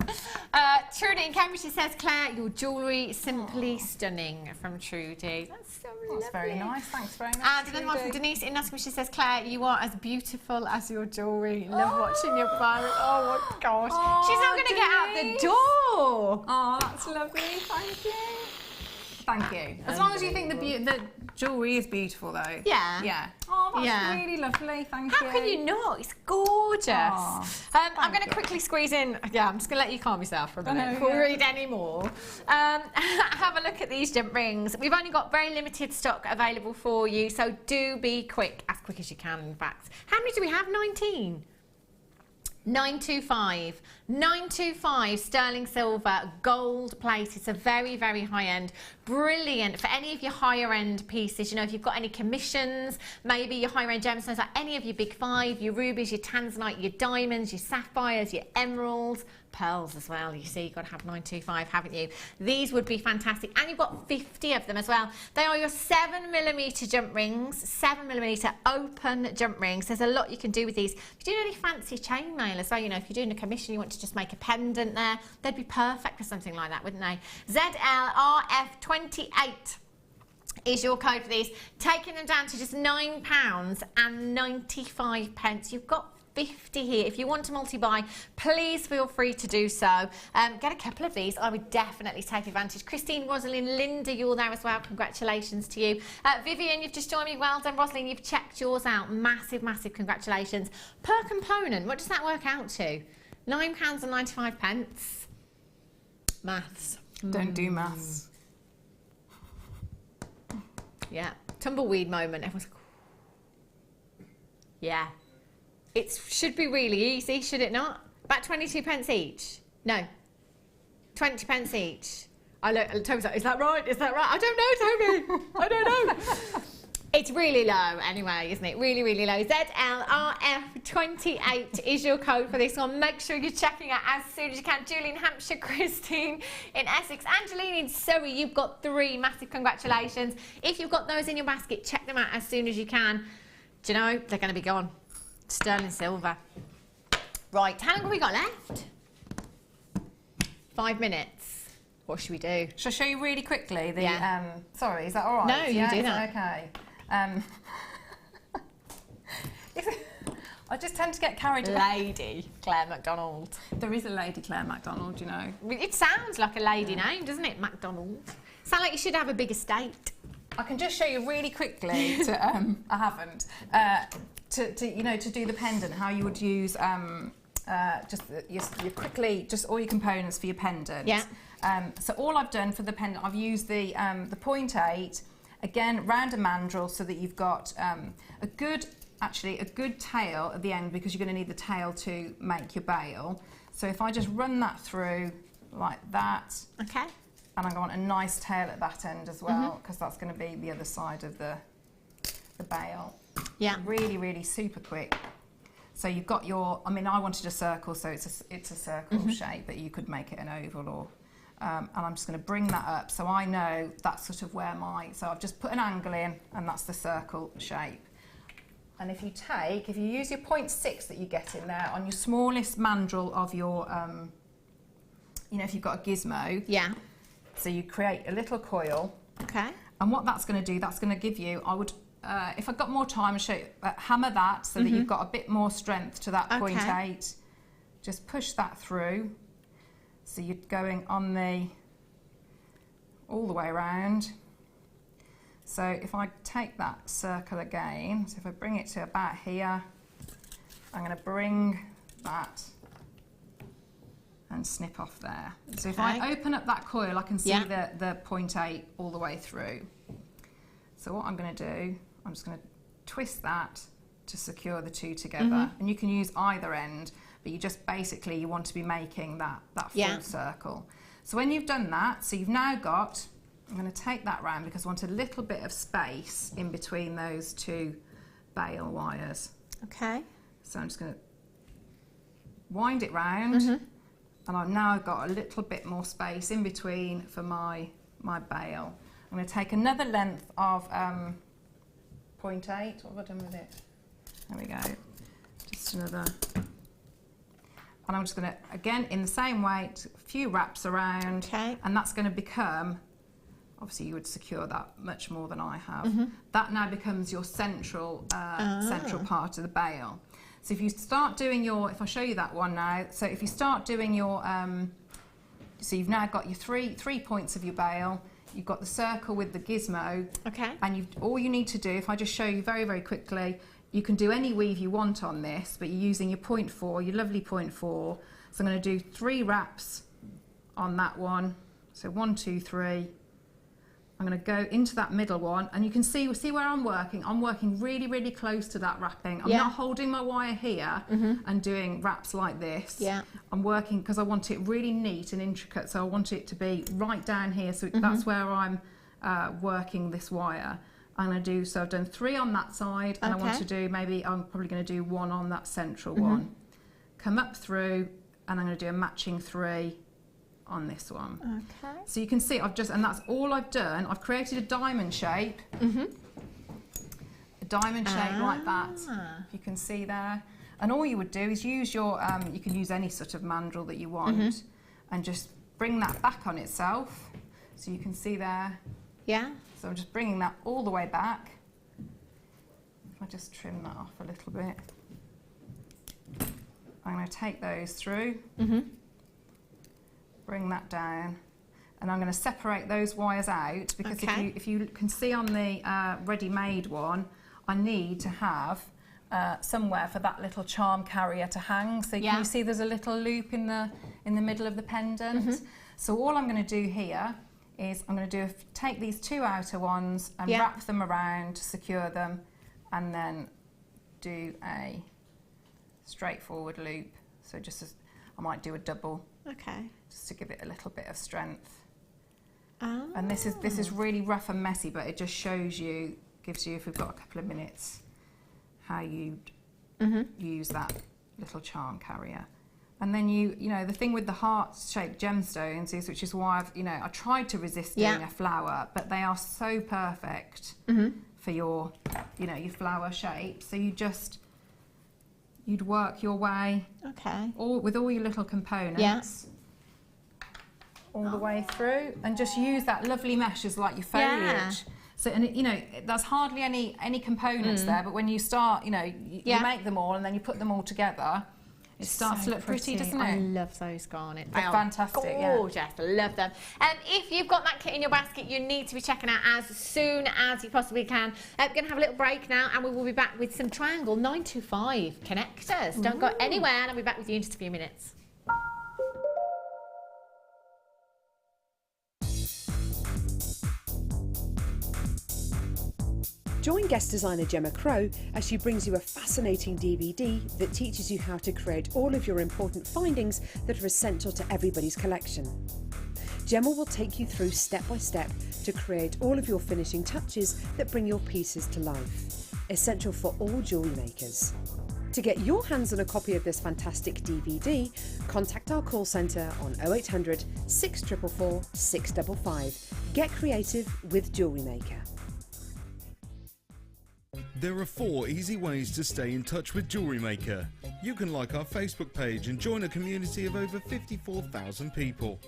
Trudy in Cambridge, she says, Claire, your jewellery simply stunning, from Trudy. That's so lovely. That's very nice. Thanks very much. And another one from Denise in Nottingham, she says, Claire, you are as beautiful as your jewellery. Love watching your parrot. Oh my gosh. She's not going to get out the door. Oh, that's lovely. Thank you. Thank you. As long as you think the jewellery is beautiful, though. Yeah. Yeah. Oh, that's Yeah. really lovely. Thank you. How can you not? It's gorgeous. Aw, I'm going to quickly squeeze in. Yeah, I'm just going to let you calm yourself for a minute know, before we yeah. read any more. Have a look at these jump rings. We've only got very limited stock available for you, so do be quick as you can, in fact. How many do we have? 19. 925. 925 sterling silver, gold plated. So very, very high end. Brilliant for any of your higher end pieces. You know, if you've got any commissions, maybe your higher end gemstones, like any of your big 5, your rubies, your tanzanite, your diamonds, your sapphires, your emeralds, pearls as well. You see, you've got to have 925, haven't you? These would be fantastic. And you've got 50 of them as well. They are your 7mm jump rings, 7mm open jump rings. There's a lot you can do with these. If you're doing any fancy chainmail as well, you know, if you're doing a commission, you want to just make a pendant there, they'd be perfect for something like that, wouldn't they? ZLRF28 is your code for these. Taking them down to just £9.95. You've got 50 here. If you want to multi-buy, please feel free to do so. Get a couple of these. I would definitely take advantage. Christine, Rosalind, Linda, you're there as well. Congratulations to you. Vivian, you've just joined me. Well done. Rosalind, you've checked yours out. Massive, massive congratulations. Per component, what does that work out to? £9.95. Maths. Don't do maths. Yeah. Tumbleweed moment. Everyone's like, yeah. It should be really easy, should it not? About 22p each. No. 20p each. I look, Toby's like, is that right? Is that right? I don't know, Toby. I don't know. It's really low anyway, isn't it? Really, really low. ZLRF28 is your code for this one. Make sure you're checking out as soon as you can. Julie in Hampshire, Christine in Essex, Angeline in Surrey. You've got 3. Massive congratulations. If you've got those in your basket, check them out as soon as you can. Do you know, they're going to be gone. Sterling silver. Right, how long have we got left? 5 minutes. What should we do? Shall I show you really quickly the, Yeah. sorry, is that all right? No, you do is that. Okay. I just tend to get carried away. Lady Claire MacDonald. There is a Lady Claire MacDonald, you know. It sounds like a lady name, doesn't it? MacDonald. Sound like you should have a big estate. I can just show you really quickly to, I haven't, you know, to do the pendant, how you would use just quickly, just all your components for your pendant. Yeah. So all I've done for the pendant, I've used the 0.8, again, round a mandrel so that you've got a good tail at the end, because you're going to need the tail to make your bail. So if I just run that through like that. Okay. And I want a nice tail at that end as well, because that's going to be the other side of the bail. Yeah. Really, really super quick. So you've got your, I mean, I wanted a circle, so it's a circle shape, but you could make it an oval or and I'm just going to bring that up so I know that's sort of where so I've just put an angle in, and that's the circle shape. And if you use your 0.6 that you get in there on your smallest mandrel of your, you know, if you've got a gizmo. Yeah. So you create a little coil. Okay. And what that's going to do, that's going to give you, I would, if I've got more time, I'll show you, hammer that so that you've got a bit more strength to that 0.8. Just push that through. So you're going on all the way around. So if I take that circle again, so if I bring it to about here, I'm going to bring that and snip off there. So if I open up that coil, I can see the 0.8 all the way through. So what I'm going to do, I'm just going to twist that to secure the two together. And you can use either end, but you just basically, you want to be making that full circle. So when you've done that, so you've now got, I'm going to take that round because I want a little bit of space in between those two bail wires. Okay. So I'm just going to wind it round, and I've now got a little bit more space in between for my bail. I'm going to take another length of 0.8. What have I done with it? There we go. Just another. And I'm just going to, again, in the same way, a few wraps around, and that's going to become, obviously you would secure that much more than I have. That now becomes your central part of the bail. So if you start doing your, if I show you that one now, so if you start doing your, so you've now got your three points of your bail, you've got the circle with the gizmo, and all you need to do, if I just show you very, very quickly, you can do any weave you want on this, but you're using your 0.4, your lovely 0.4. So I'm going to do 3 wraps on that one. So 1, 2, 3. I'm going to go into that middle one, and you can see where I'm working. I'm working really, really close to that wrapping. I'm not holding my wire here and doing wraps like this. I'm working because I want it really neat and intricate, so I want it to be right down here. So that's where I'm working this wire. I'm going to do, so I've done 3 on that side, and I want to do, maybe I'm probably going to do 1 on that central one. Come up through, and I'm going to do a matching 3 on this one. So you can see I've just, and that's all I've done. I've created a diamond shape. A diamond shape like that. You can see there. And all you would do is use your, you can use any sort of mandrel that you want, and just bring that back on itself. So you can see there. So I'm just bringing that all the way back. If I just trim that off a little bit. I'm going to take those through. Bring that down, and I'm going to separate those wires out because if you can see on the ready-made one, I need to have somewhere for that little charm carrier to hang. So can you see there's a little loop in the middle of the pendant? So all I'm going to do here is I'm going to take these 2 outer ones and wrap them around to secure them, and then do a straightforward loop. So just as I might do a double. Just to give it a little bit of strength. And this is really rough and messy, but it just shows you, gives you, if we've got a couple of minutes, how you'd use that little charm carrier. And then you know, the thing with the heart-shaped gemstones is, which is why I tried to resist doing a flower, but they are so perfect for your, your flower shape. So you'd work your way with all your little components all the way through, and just use that lovely mesh as like your foliage. So, and there's hardly any components there, but when you start, you make them all and then you put them all together, it starts to look pretty, doesn't it? I love those garnets. They're fantastic, gorgeous. Love them. If you've got that kit in your basket, you need to be checking out as soon as you possibly can. We're going to have a little break now, and we will be back with some triangle 925 connectors. Don't go anywhere, and I'll be back with you in just a few minutes. Join guest designer Gemma Crow as she brings you a fascinating DVD that teaches you how to create all of your important findings that are essential to everybody's collection. Gemma will take you through step by step to create all of your finishing touches that bring your pieces to life. Essential for all jewellery makers. To get your hands on a copy of this fantastic DVD, contact our call centre on 0800 644 655. Get creative with Jewellery Maker. There are 4 easy ways to stay in touch with Jewellery Maker. You can like our Facebook page and join a community of over 54,000 people.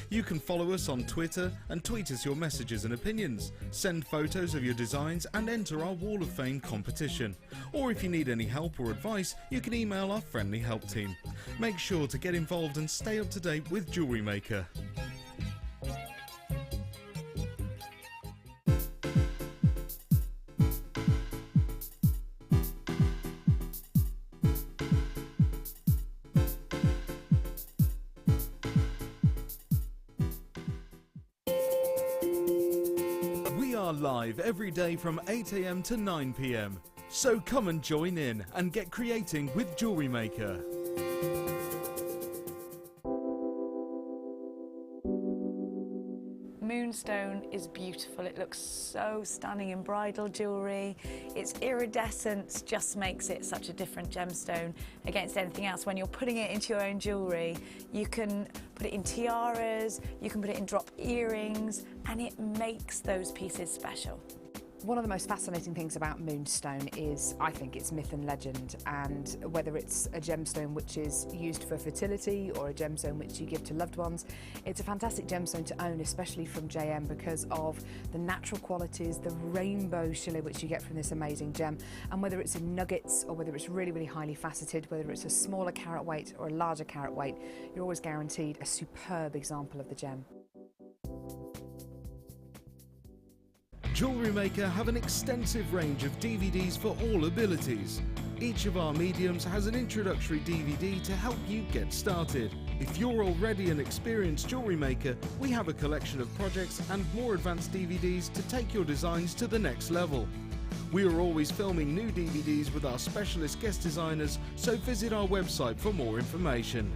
You can follow us on Twitter and tweet us your messages and opinions, send photos of your designs and enter our Wall of Fame competition. Or if you need any help or advice, you can email our friendly help team. Make sure to get involved and stay up to date with Jewellery Maker. Live every day from 8 AM to 9 PM. So come and join in and get creating with Jewellery Maker. Moonstone is beautiful. It looks so stunning in bridal jewellery. Its iridescence just makes it such a different gemstone against anything else. When you're putting it into your own jewellery, you can put it in tiaras, you can put it in drop earrings, and it makes those pieces special. One of the most fascinating things about Moonstone is, I think, it's myth and legend, and whether it's a gemstone which is used for fertility or a gemstone which you give to loved ones, it's a fantastic gemstone to own, especially from JM, because of the natural qualities, the rainbow shimmer which you get from this amazing gem. And whether it's in nuggets or whether it's really, really highly faceted, whether it's a smaller carat weight or a larger carat weight, you're always guaranteed a superb example of the gem. Jewellery Maker have an extensive range of DVDs for all abilities. Each of our mediums has an introductory DVD to help you get started. If you're already an experienced jewellery maker, we have a collection of projects and more advanced DVDs to take your designs to the next level. We are always filming new DVDs with our specialist guest designers, so visit our website for more information.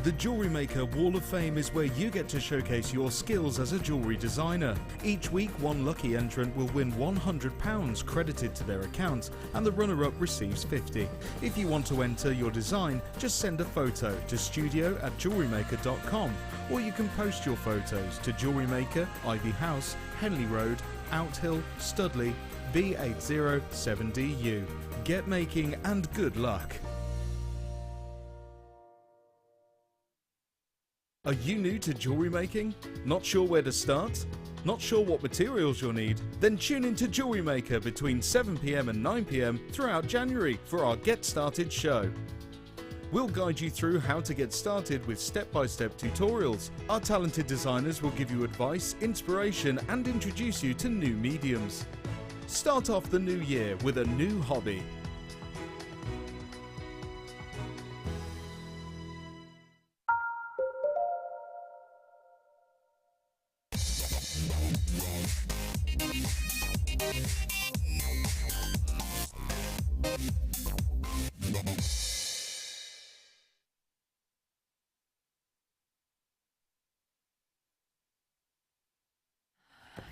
The Jewellery Maker Wall of Fame is where you get to showcase your skills as a jewellery designer. Each week, one lucky entrant will win £100 credited to their account, and the runner-up receives £50. If you want to enter your design, just send a photo to studio@jewellerymaker.com, or you can post your photos to Jewellery Maker, Ivy House, Henley Road, Outhill, Studley, B807DU. Get making and good luck. Are you new to jewellery making? Not sure where to start? Not sure what materials you'll need? Then tune in to Jewellery Maker between 7 PM and 9 PM throughout January for our Get Started show. We'll guide you through how to get started with step-by-step tutorials. Our talented designers will give you advice, inspiration, and introduce you to new mediums. Start off the new year with a new hobby.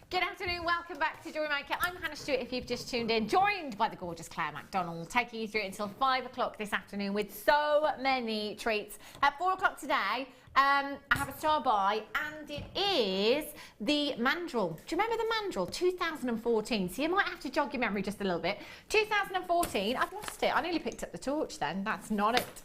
Good afternoon, welcome back to Jewellery Maker. I'm Hannah Stewart, if you've just tuned in, joined by the gorgeous Claire MacDonald, taking you through it until 5 o'clock this afternoon with so many treats. At 4 o'clock today, I have a star buy, and it is the mandrel. Do you remember the mandrel? 2014. So you might have to jog your memory just a little bit. 2014, I've lost it. I nearly picked up the torch then. That's not it.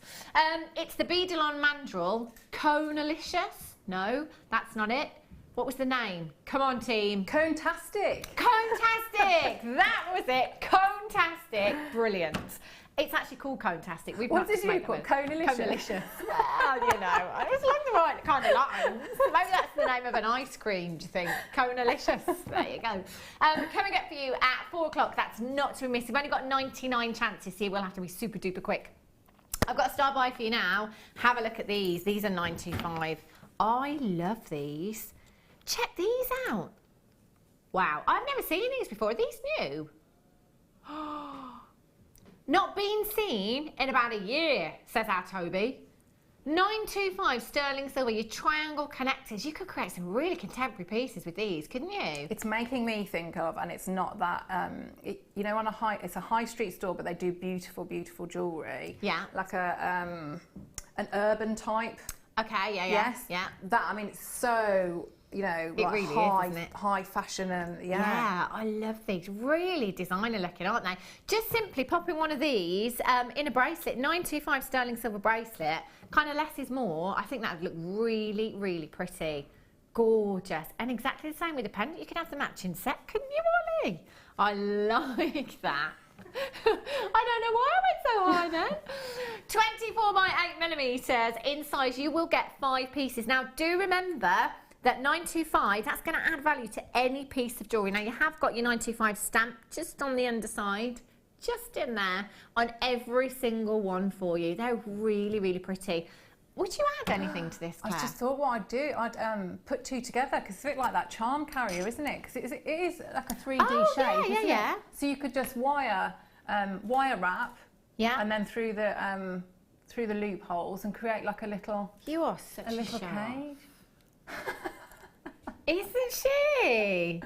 It's the Beadalon mandrel. Conalicious? No, that's not it. What was the name? Come on, team. Contastic. Contastic! That was it. Contastic. Brilliant. It's actually called Contastic. What did you put? Conalicious? Conalicious. Well, you know, I was along the right kind of lines. Maybe that's the name of an ice cream, do you think? Conalicious. There you go. Coming up for you at 4 o'clock. That's not to be missed. We've only got 99 chances here. We'll have to be super duper quick. I've got a star buy for you now. Have a look at these. These are 925. I love these. Check these out. Wow, I've never seen these before. Are these new? Not been seen in about a year, says our Toby. 925 sterling silver, your triangle connectors. You could create some really contemporary pieces with these, couldn't you? It's making me think of, and it's not that, you know, it's a high street store, but they do beautiful, beautiful jewellery. Yeah. Like an urban type. Okay, yeah, Yes. yeah. That, I mean, it's so, you know, It like really is, high, isn't it? high fashion and Yeah, I love these. Really designer looking, aren't they? Just simply popping one of these in a bracelet, 925 sterling silver bracelet, kind of less is more. I think that would look really, really pretty. Gorgeous. And exactly the same with the pendant. You could have the matching set, couldn't you, Ollie? I like that. I don't know why I went so high then. 24 by 8mm in size. You will get 5 pieces. Now, do remember that 925, that's going to add value to any piece of jewellery. Now, you have got your 925 stamp just on the underside, just in there, on every single one for you. They're really, really pretty. Would you add anything to this, Claire? I just thought what I'd do, I'd put 2 together, because it's a bit like that charm carrier, isn't it? Because it is like a 3D shape, isn't it? So you could just wire wrap, and then through the loopholes and create like a little. You are such a little show. cage. Isn't she?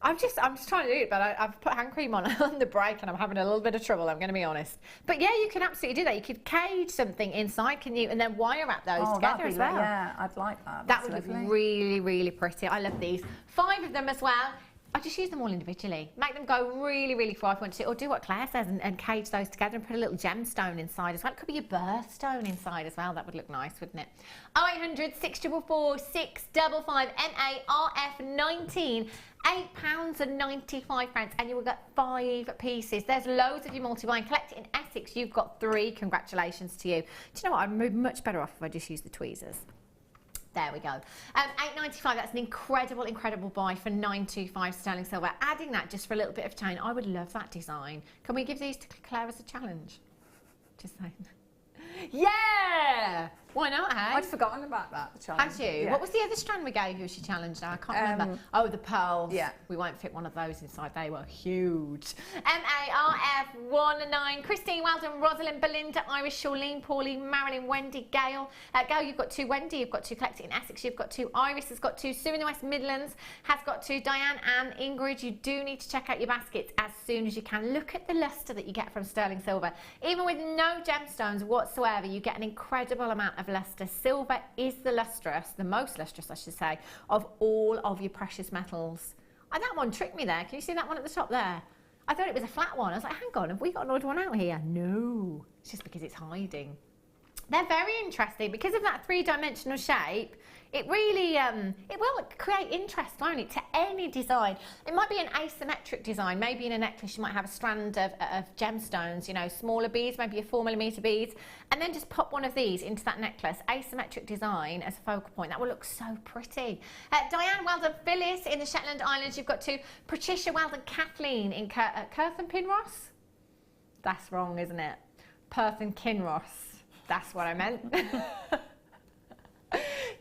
I'm just trying to do it, but I've put hand cream on the break and I'm having a little bit of trouble, I'm going to be honest. But yeah, you can absolutely do that. You could cage something inside, can you? And then wire wrap those together as well. Yeah, I'd like that. That would look really, really pretty. I love these. 5 of them as well. I just use them all individually. Make them go really, really far if you want to, or do what Claire says and cage those together and put a little gemstone inside as well. It could be a birthstone inside as well. That would look nice, wouldn't it? 0800 644 655 NARF 19. £8.95, and you will get 5 pieces. There's loads of you multi-buy and collect it in Essex. You've got 3. Congratulations to you. Do you know what? I'd move much better off if I just use the tweezers. There we go. £8.95, that's an incredible, incredible buy for 925 sterling silver. Adding that just for a little bit of chain, I would love that design. Can we give these to Claire as a challenge? Just saying. Yeah! Why not, hey? I'd forgotten about that, the challenge. Had you? Yeah. What was the other strand we gave you as she challenged now? I can't remember. Oh, the pearls. Yeah. We won't fit one of those inside. They were huge. MARF19. Christine, Weldon, Rosalind, Belinda, Iris, Charlene, Pauline, Marilyn, Wendy, Gail. Gail, you've got 2. Wendy, you've got 2. Collected in Essex, you've got 2. Iris has got 2. Sue in the West Midlands has got 2. Diane and Ingrid, you do need to check out your baskets as soon as you can. Look at the lustre that you get from sterling silver. Even with no gemstones whatsoever, you get an incredible amount of lustre. Silver is the most lustrous, I should say, of all of your precious metals. And that one tricked me there. Can you see that one at the top there? I thought it was a flat one. I was like, hang on, have we got an odd one out here? No, it's just because it's hiding. They're very interesting because of that 3-dimensional shape. It really, it will create interest, won't it, to any design. It might be an asymmetric design. Maybe in a necklace you might have a strand of gemstones, you know, smaller beads, maybe a 4mm beads, and then just pop one of these into that necklace. Asymmetric design as a focal point. That will look so pretty. Diane, Weldon, Phyllis in the Shetland Islands. You've got 2. Patricia, Weldon, Kathleen in Perth and Kinross. That's wrong, isn't it? Perth and Kinross. That's what I meant.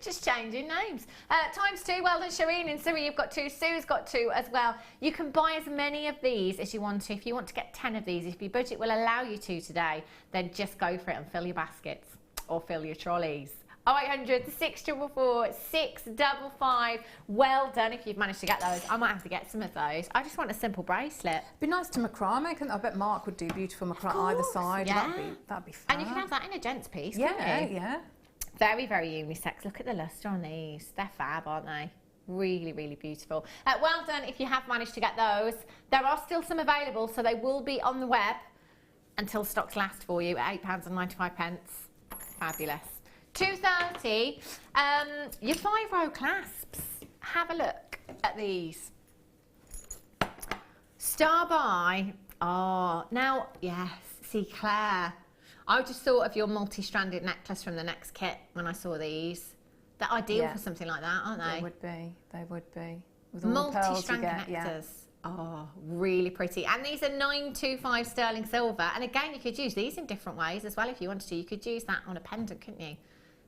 Just changing names. ×2, well done, Shireen. In Surrey, you've got 2. Sue's got 2 as well. You can buy as many of these as you want to. If you want to get 10 of these, if your budget will allow you to today, then just go for it and fill your baskets or fill your trolleys. 0800 644 655. Well done if you've managed to get those. I might have to get some of those. I just want a simple bracelet. Be nice to macrame, couldn't I? Bet Mark would do beautiful macrame either side. Yeah. That'd be fun. And you can have that in a gents piece, yeah, couldn't you? Yeah. Very, very unisex. Look at the lustre on these. They're fab, aren't they? Really, really beautiful. Well done if you have managed to get those. There are still some available, so they will be on the web until stocks last for you at £8.95. Fabulous. 230. Your 5-row clasps. Have a look at these. Star by. Oh, now, yes. See, Claire. I just thought of your multi-stranded necklace from the next kit when I saw these. They're ideal for something like that, aren't they? They would be. They would be. With all the pearls you multi-strand get, connectors. Oh, really pretty. And these are 925 sterling silver. And again, you could use these in different ways as well if you wanted to. You could use that on a pendant, couldn't you?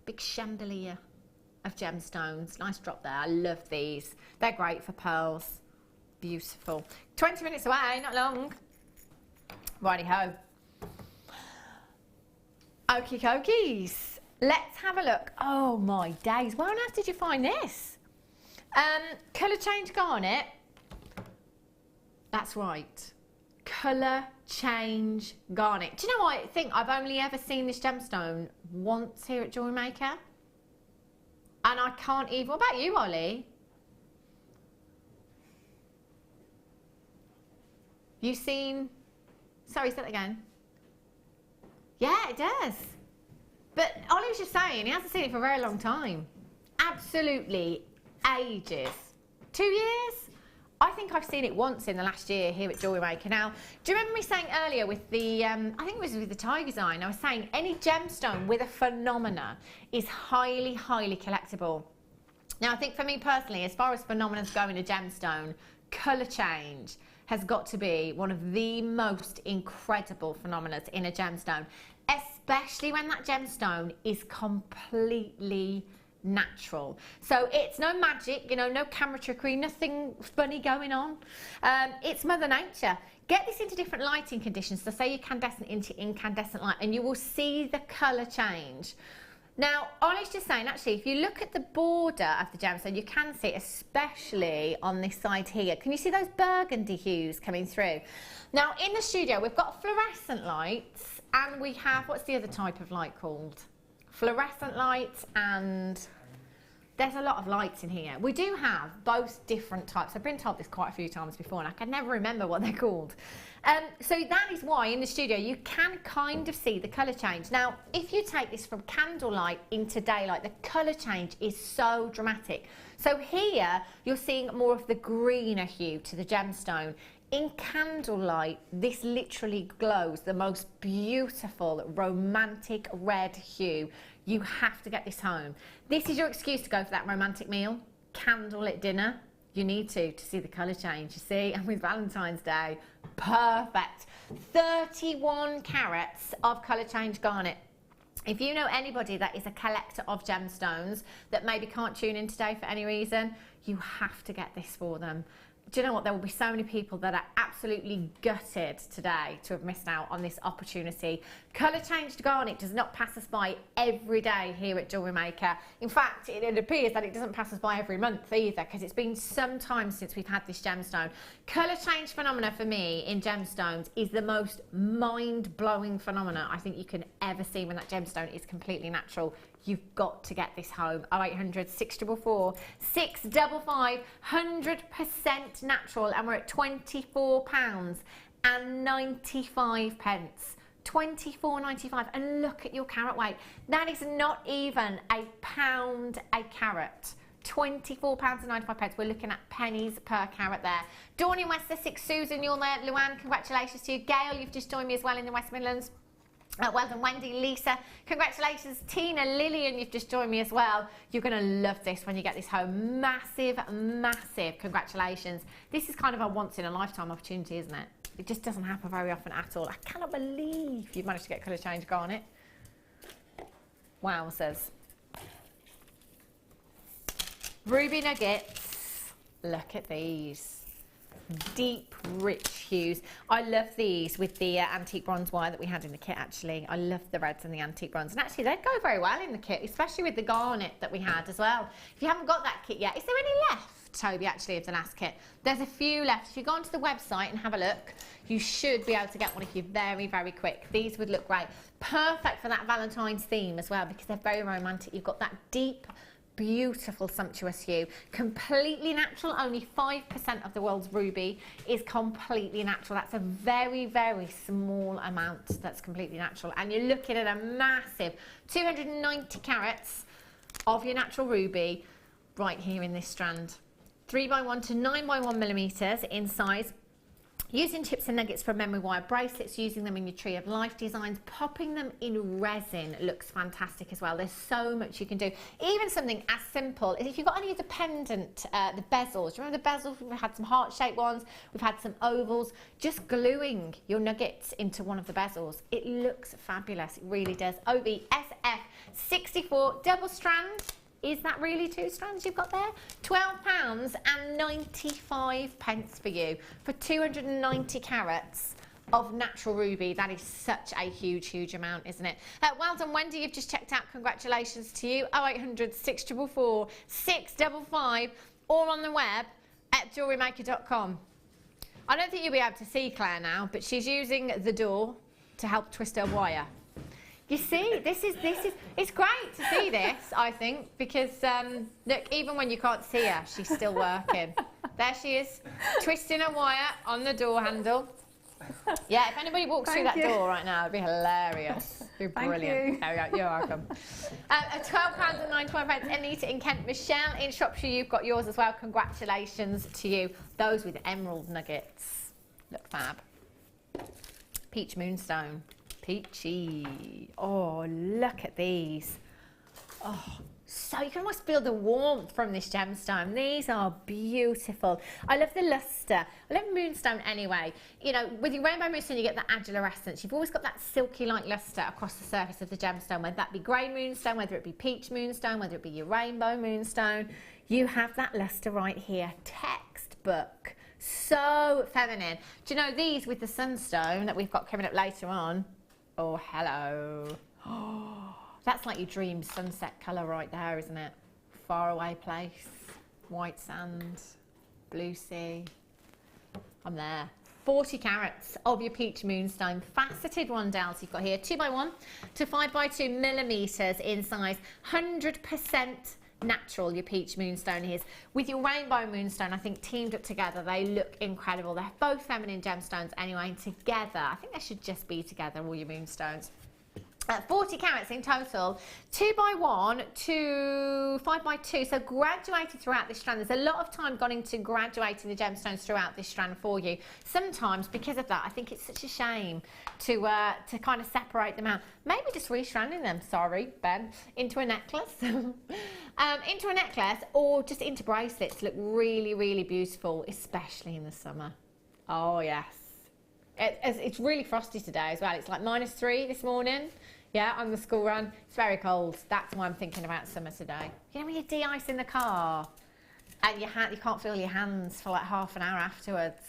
Big chandelier of gemstones. Nice drop there. I love these. They're great for pearls. Beautiful. 20 minutes away, not long. Righty-ho. Okie dokies. Let's have a look. Oh my days, where on earth did you find this? Colour change garnet. That's right. Colour change garnet. Do you know what? I think I've only ever seen this gemstone once here at Jewellery Maker. And I can't even... What about you, Ollie? You seen... Sorry, say that again. Yeah, it does. But Ollie was just saying, he hasn't seen it for a very long time. Absolutely ages. 2 years? I think I've seen it once in the last year here at Jewellery Maker. Now, do you remember me saying earlier with the, I think it was with the tiger's eye, I was saying any gemstone with a phenomena is highly, highly collectible. Now, I think for me personally, as far as phenomena go in a gemstone, colour change has got to be one of the most incredible phenomena in a gemstone, especially when that gemstone is completely natural. So it's no magic, you know, no camera trickery, nothing funny going on. It's Mother Nature. Get this into different lighting conditions, so say your incandescent into incandescent light, and you will see the colour change. Now, Ollie's just saying, actually, if you look at the border of the gemstone, you can see, especially on this side here, can you see those burgundy hues coming through? Now, in the studio, we've got fluorescent lights, and we have, what's the other type of light called? Fluorescent lights, and there's a lot of lights in here. We do have both different types. I've been told this quite a few times before, and I can never remember what they're called. So that is why in the studio you can kind of see the colour change. Now, if you take this from candlelight into daylight, the colour change is so dramatic. So here you're seeing more of the greener hue to the gemstone. In candlelight, this literally glows the most beautiful, romantic red hue. You have to get this home. This is your excuse to go for that romantic meal, candlelit dinner. You need to see the colour change, you see, and with Valentine's Day, perfect. 31 carats of colour change garnet. If you know anybody that is a collector of gemstones that maybe can't tune in today for any reason, you have to get this for them. Do you know what? There will be so many people that are absolutely gutted today to have missed out on this opportunity. Colour changed garnet does not pass us by every day here at Jewellery Maker. In fact, it appears that it doesn't pass us by every month either, because it's been some time since we've had this gemstone. Colour change phenomena for me in gemstones is the most mind-blowing phenomena I think you can ever see when that gemstone is completely natural. You've got to get this home. 0800 644 655, 100% natural, and we're at £24 and 95 pence. £24.95, and look at your carat weight. That is not even £1 a carat. £24 and 95 pence. We're looking at pennies per carat there. Dawn in West Sussex, Susan, you're there. Luann, congratulations to you. Gail, you've just joined me as well in the West Midlands. Well done, Wendy, Lisa, congratulations. Tina, Lillian, you've just joined me as well. You're going to love this when you get this home. Massive, massive congratulations. This is kind of a once-in-a-lifetime opportunity, isn't it? It just doesn't happen very often at all. I cannot believe you've managed to get colour change garnet. Wowzers. Ruby nuggets. Look at these. Deep, rich hues. I love these with the antique bronze wire that we had in the kit, actually. I love the reds and the antique bronze. And actually, they'd go very well in the kit, especially with the garnet that we had as well. If you haven't got that kit yet, is there any left, Toby, actually, of the last kit? There's a few left. If you go onto the website and have a look, you should be able to get one if you're very, very quick. These would look great. Perfect for that Valentine's theme as well, because they're very romantic. You've got that deep, beautiful, sumptuous hue. Completely natural. Only 5% of the world's ruby is completely natural. That's a very, very small amount that's completely natural. And you're looking at a massive 290 carats of your natural ruby right here in this strand. 3x1 to 9x1 millimeters in size. Using chips and nuggets for memory wire bracelets, using them in your Tree of Life designs, popping them in resin looks fantastic as well. There's so much you can do. Even something as simple as if you've got any of the pendant, the bezels. Do you remember the bezels? We've had some heart-shaped ones. We've had some ovals. Just gluing your nuggets into one of the bezels. It looks fabulous. It really does. OVSF 64 double strand. Is that really 2 strands you've got there? £12 and 95 pence for you for 290 carats of natural ruby. That is such a huge, huge amount, isn't it? Well done, Wendy. You've just checked out. Congratulations to you. 0800 644 655 or on the web at jewellerymaker.com. I don't think you'll be able to see Claire now, but she's using the door to help twist her wire. You see, this is, it's great to see this, I think, because, look, even when you can't see her, she's still working. There she is, twisting her wire on the door handle. Yeah, if anybody walks through that door right now, it'd be hilarious. It'd be brilliant. There we go, you're welcome. £12.95, Anita in Kent. Michelle in Shropshire, you've got yours as well. Congratulations to you. Those with emerald nuggets. Look fab. Peach moonstone. Peachy. Oh, look at these. Oh, so you can almost feel the warmth from this gemstone. These are beautiful. I love the luster. I love moonstone anyway. You know, with your rainbow moonstone, you get that adulorescence. You've always got that silky-like luster across the surface of the gemstone, whether that be grey moonstone, whether it be peach moonstone, whether it be your rainbow moonstone. You have that luster right here. Textbook. So feminine. Do you know these with the sunstone that we've got coming up later on? Oh, hello. Oh, that's like your dream sunset colour right there, isn't it? Far away place, white sand, blue sea. I'm there. 40 carats of your peach moonstone, faceted rondelles you've got here, 2x1 to 5x2 millimetres in size, 100% natural, your peach moonstone is. With your rainbow moonstone, I think teamed up together, they look incredible. They're both feminine gemstones anyway, and together, I think they should just be together, all your moonstones. 40 carats in total, 2x1 to 5x2, so graduated throughout this strand. There's a lot of time gone into graduating the gemstones throughout this strand for you. Sometimes, because of that, I think it's such a shame to kind of separate them out. Maybe just restranding them, sorry, Ben, into a necklace. Into a necklace or just into bracelets look really, really beautiful, especially in the summer. Oh, yes. It's really frosty today as well. It's like -3 this morning. Yeah, on the school run. It's very cold. That's why I'm thinking about summer today. You know when you de-ice in the car and you can't feel your hands for like half an hour afterwards.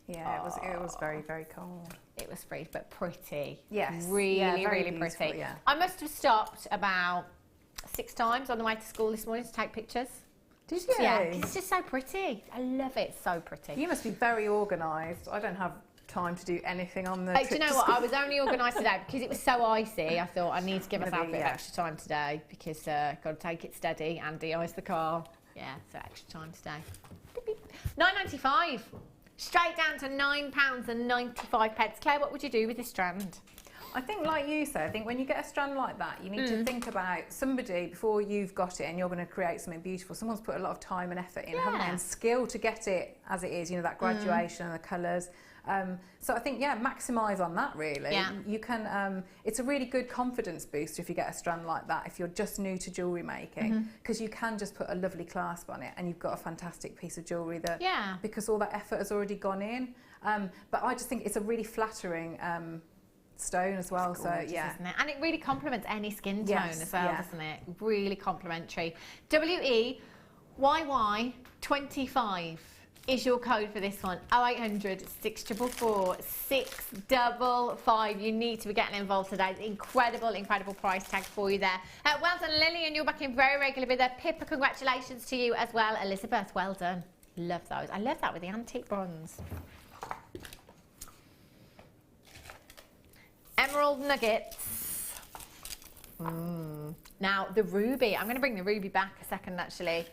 Yeah, it was very, very cold. It was free, but pretty. Yes. Really, yeah, really pretty. Yeah. I must have stopped about 6 times on the way to school this morning to take pictures. Did you? Yeah, it's just so pretty. I love it. It's so pretty. You must be very organised. I don't have time to do anything on the do you know what? I was only organised today because it was so icy. I thought I need to give myself a bit of extra time today because got to take it steady and de-ice the car. Yeah, so extra time today. £9.95. Straight down to £9.95. Claire, what would you do with this strand? I think, like you said, I think when you get a strand like that, you need to think about somebody before you've got it and you're going to create something beautiful. Someone's put a lot of time and effort in, haven't they, and skill to get it as it is, you know, that graduation and the colours. So I think, yeah, maximise on that, really. Yeah. You can, it's a really good confidence booster if you get a strand like that, if you're just new to jewellery making, because you can just put a lovely clasp on it and you've got a fantastic piece of jewellery that, because all that effort has already gone in. But I just think it's a really flattering stone as well, gorgeous, so yeah, isn't it? And it really complements any skin tone as well, doesn't it? Really complimentary. WEYY25 is your code for this one. 0800 644 655. You need to be getting involved today. Incredible price tag for you there. Well done, Lillian. You're back in very regularly with there. Pippa, congratulations to you as well. Elizabeth, well done. Love those. I love that with the antique bronze. Emerald nuggets. Now, the ruby. I'm going to bring the ruby back a second, actually.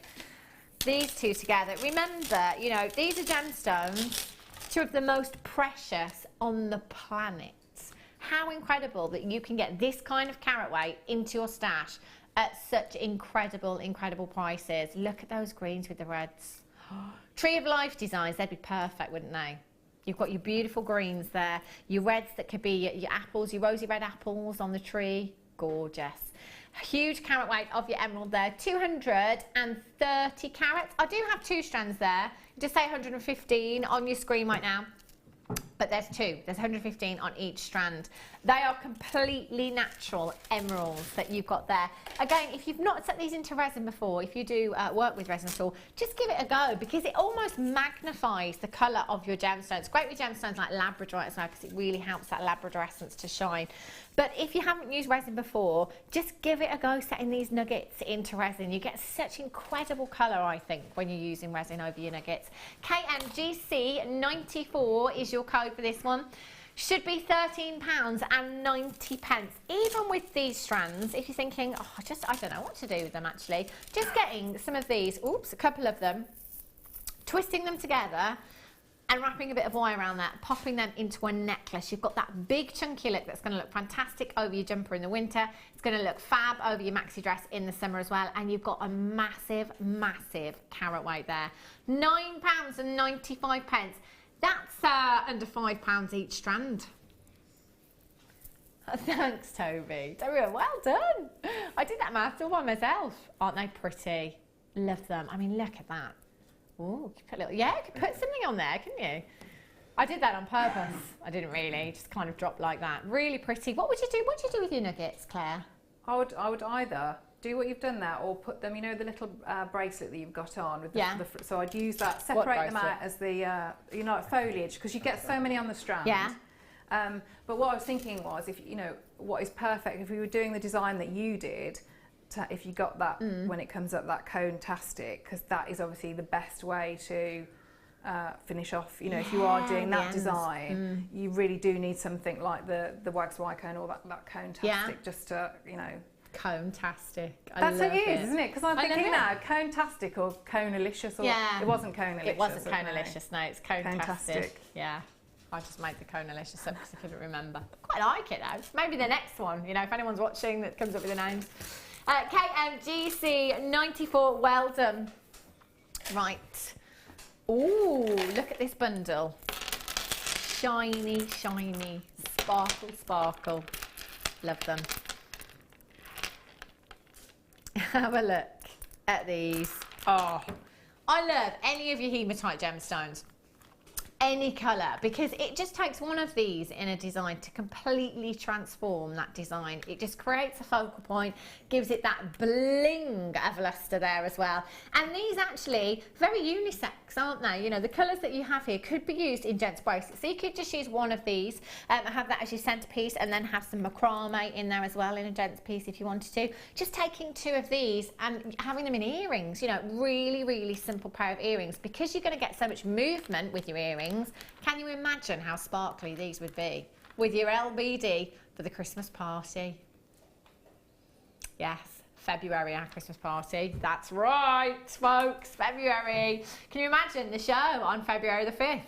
These two together. Remember, you know, these are gemstones, two of the most precious on the planet. How incredible that you can get this kind of carat weight into your stash at such incredible prices. Look at those greens with the reds. Tree of Life designs, they'd be perfect, wouldn't they? You've got your beautiful greens there, your reds that could be your apples, your rosy red apples on the tree. Gorgeous. Huge carat weight of your emerald there, 230 carats. I do have 2 strands there. Just say 115 on your screen right now. But there's 2. There's 115 on each strand. They are completely natural emeralds that you've got there. Again, if you've not set these into resin before, if you do work with resin at all, just give it a go because it almost magnifies the colour of your gemstone. It's great with gemstones like labradorite as well because it really helps that labrador essence to shine. But if you haven't used resin before, just give it a go setting these nuggets into resin. You get such incredible colour, I think, when you're using resin over your nuggets. KMGC94 is your code for this one. Should be £13.90. Even with these strands, if you're thinking, oh, I don't know what to do with them actually, just getting some of these, oops, a couple of them, twisting them together and wrapping a bit of wire around that, popping them into a necklace. You've got that big chunky look that's going to look fantastic over your jumper in the winter. It's going to look fab over your maxi dress in the summer as well. And you've got a massive, massive carat weight there. £9.95. That's under £5 each strand. Thanks, Toby. Well done. I did that math all by myself. Aren't they pretty? Love them. I mean, look at that. Oh, you could you could put something on there, couldn't you? I did that on purpose. I didn't really, just kind of dropped like that. Really pretty. What would you do? What do you do with your nuggets, Claire? I would either do what you've done there or put them, you know, the little bracelet that you've got on with so I'd use that, separate them out as the you know, foliage, because you get so many on the strand. Yeah. But what I was thinking was, if you know what is perfect, if we were doing the design that you did, if you got that when it comes up, that cone-tastic, because that is obviously the best way to finish off. You know, if you are doing that design, you really do need something like the wax Y cone or that cone-tastic, just to, you know. Cone-tastic. That's what it is, isn't it? Because I'm thinking now, cone-tastic or cone-alicious, or it wasn't cone-alicious. It wasn't cone-alicious, no, it's cone-tastic. Yeah. I just made the cone-alicious up because I couldn't remember. Quite like it though. Maybe the next one, you know, if anyone's watching that comes up with the names. KMGC94, well done. Right. Ooh, look at this bundle. Shiny, shiny, sparkle, sparkle. Love them. Have a look at these. Oh, I love any of your hematite gemstones. Any colour, because it just takes one of these in a design to completely transform that design. It just creates a focal point, gives it that bling of lustre there as well. And these actually very unisex, aren't they? You know, the colours that you have here could be used in gents bracelets. So you could just use one of these, have that as your centrepiece, and then have some macrame in there as well in a gents piece if you wanted to. Just taking two of these and having them in earrings, you know, really, really simple pair of earrings, because you're going to get so much movement with your earrings. Can you imagine how sparkly these would be with your LBD for the Christmas party? Yes, February, our Christmas party. That's right, folks, February. Can you imagine the show on February the 5th?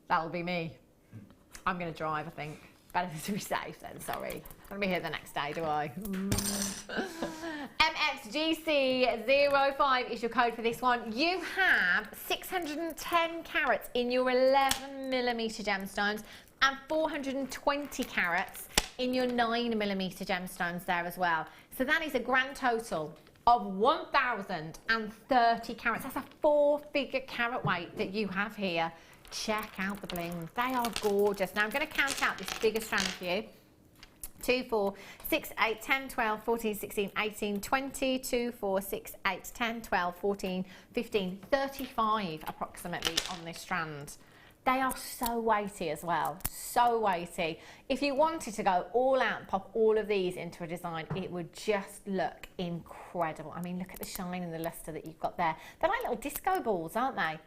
That'll be me. I'm going to drive, I think. Better to be safe then, sorry. I'm going to be here the next day, do I? MXGC05 is your code for this one. You have 610 carats in your 11mm gemstones and 420 carats in your 9mm gemstones there as well. So that is a grand total of 1,030 carats. That's a 4-figure carat weight that you have here. Check out the blings. They are gorgeous. Now I'm going to count out this bigger strand for you. 2, 4, 6, 8, 10, 12, 14, 16, 18, 20, 2, 4, 6, 8, 10, 12, 14, 15, 35 approximately on this strand. They are so weighty as well, so weighty. If you wanted to go all out and pop all of these into a design, it would just look incredible. I mean, look at the shine and the lustre that you've got there. They're like little disco balls, aren't they?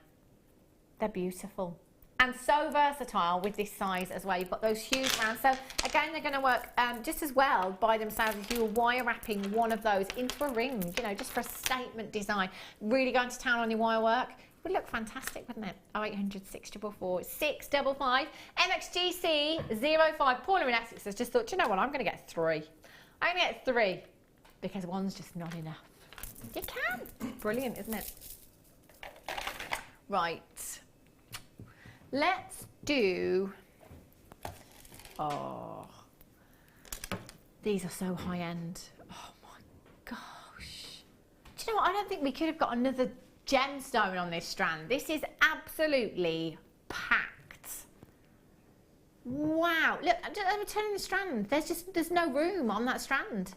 They're beautiful. And so versatile with this size as well. You've got those huge rounds. So again, they're going to work just as well by themselves if you were wire wrapping one of those into a ring, you know, just for a statement design. Really going to town on your wire work. Would look fantastic, wouldn't it? 0800 644 655. MXGC 05. Paula in Essex has just thought, you know what, I'm going to get 3. I'm going to get 3 because one's just not enough. You can. Brilliant, isn't it? Right. Let's do, oh, these are so high end. Oh my gosh. Do you know what? I don't think we could have got another gemstone on this strand. This is absolutely packed. Wow, look, I'm turning the strand. There's no room on that strand.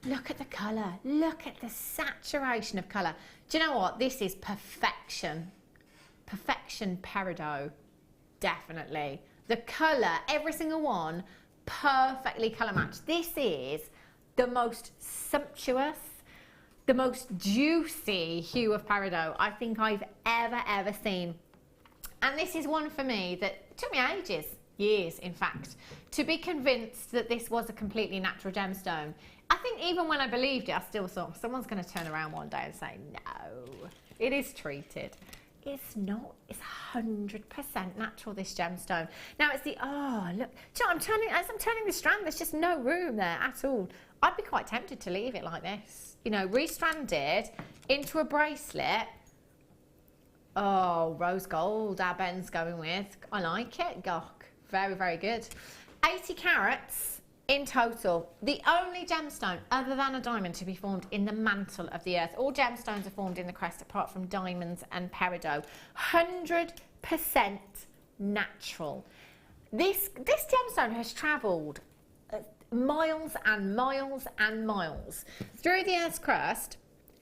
Look at the colour. Look at the saturation of colour. Do you know what? This is perfection. Perfection peridot. Definitely. The colour, every single one, perfectly colour matched. This is the most sumptuous, the most juicy hue of peridot I think I've ever seen. And this is one for me that took me ages, years in fact, to be convinced that this was a completely natural gemstone. I think even when I believed it, I still thought someone's going to turn around one day and say, no, it is treated. It's not. It's 100% natural, this gemstone. Now it's the, oh, look. Do you know, as I'm turning the strand, there's just no room there at all. I'd be quite tempted to leave it like this. You know, restranded into a bracelet. Oh, rose gold, our Ben's going with. I like it, Gok. Very, very good. 80 carats in total. The only gemstone other than a diamond to be formed in the mantle of the earth. All gemstones are formed in the crest apart from diamonds and peridot. 100% natural. This gemstone has travelled miles and miles and miles through the earth's crust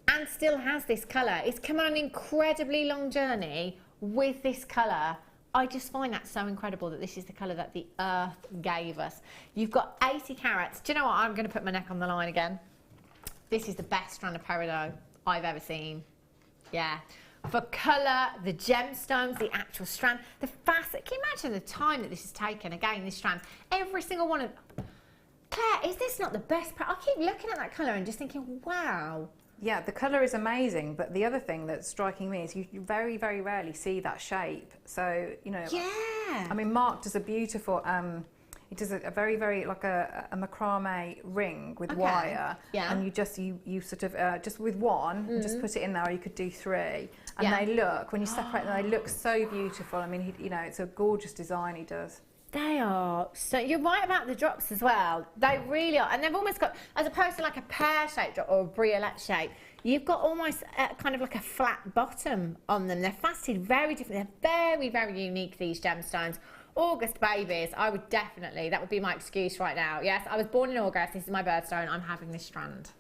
and still has this colour. It's come on an incredibly long journey with this colour. I just find that so incredible that this is the colour that the earth gave us. You've got 80 carats. Do you know what? I'm going to put my neck on the line again. This is the best strand of peridot I've ever seen. Yeah. For colour, the gemstones, the actual strand, the facet. Can you imagine the time that this has taken? Again, this strand. Every single one of... Claire, is this not the best? I keep looking at that colour and just thinking, wow. Yeah, the colour is amazing, but the other thing that's striking me is you very, very rarely see that shape. So, you know, yeah. I mean, Mark does a beautiful, he does a very, very, like a macrame ring with wire. Yeah. And you sort of, just with one, just put it in there, or you could do three. And they look, when you separate them, they look so beautiful. I mean, you know, it's a gorgeous design he does. They are. So you're right about the drops as well. They really are. And they've almost got, as opposed to like a pear-shaped drop or a briolette shape, you've got almost kind of like a flat bottom on them. They're faceted very different. They're very, very unique, these gemstones. August babies, I would definitely, that would be my excuse right now. Yes, I was born in August. This is my birthstone. I'm having this strand.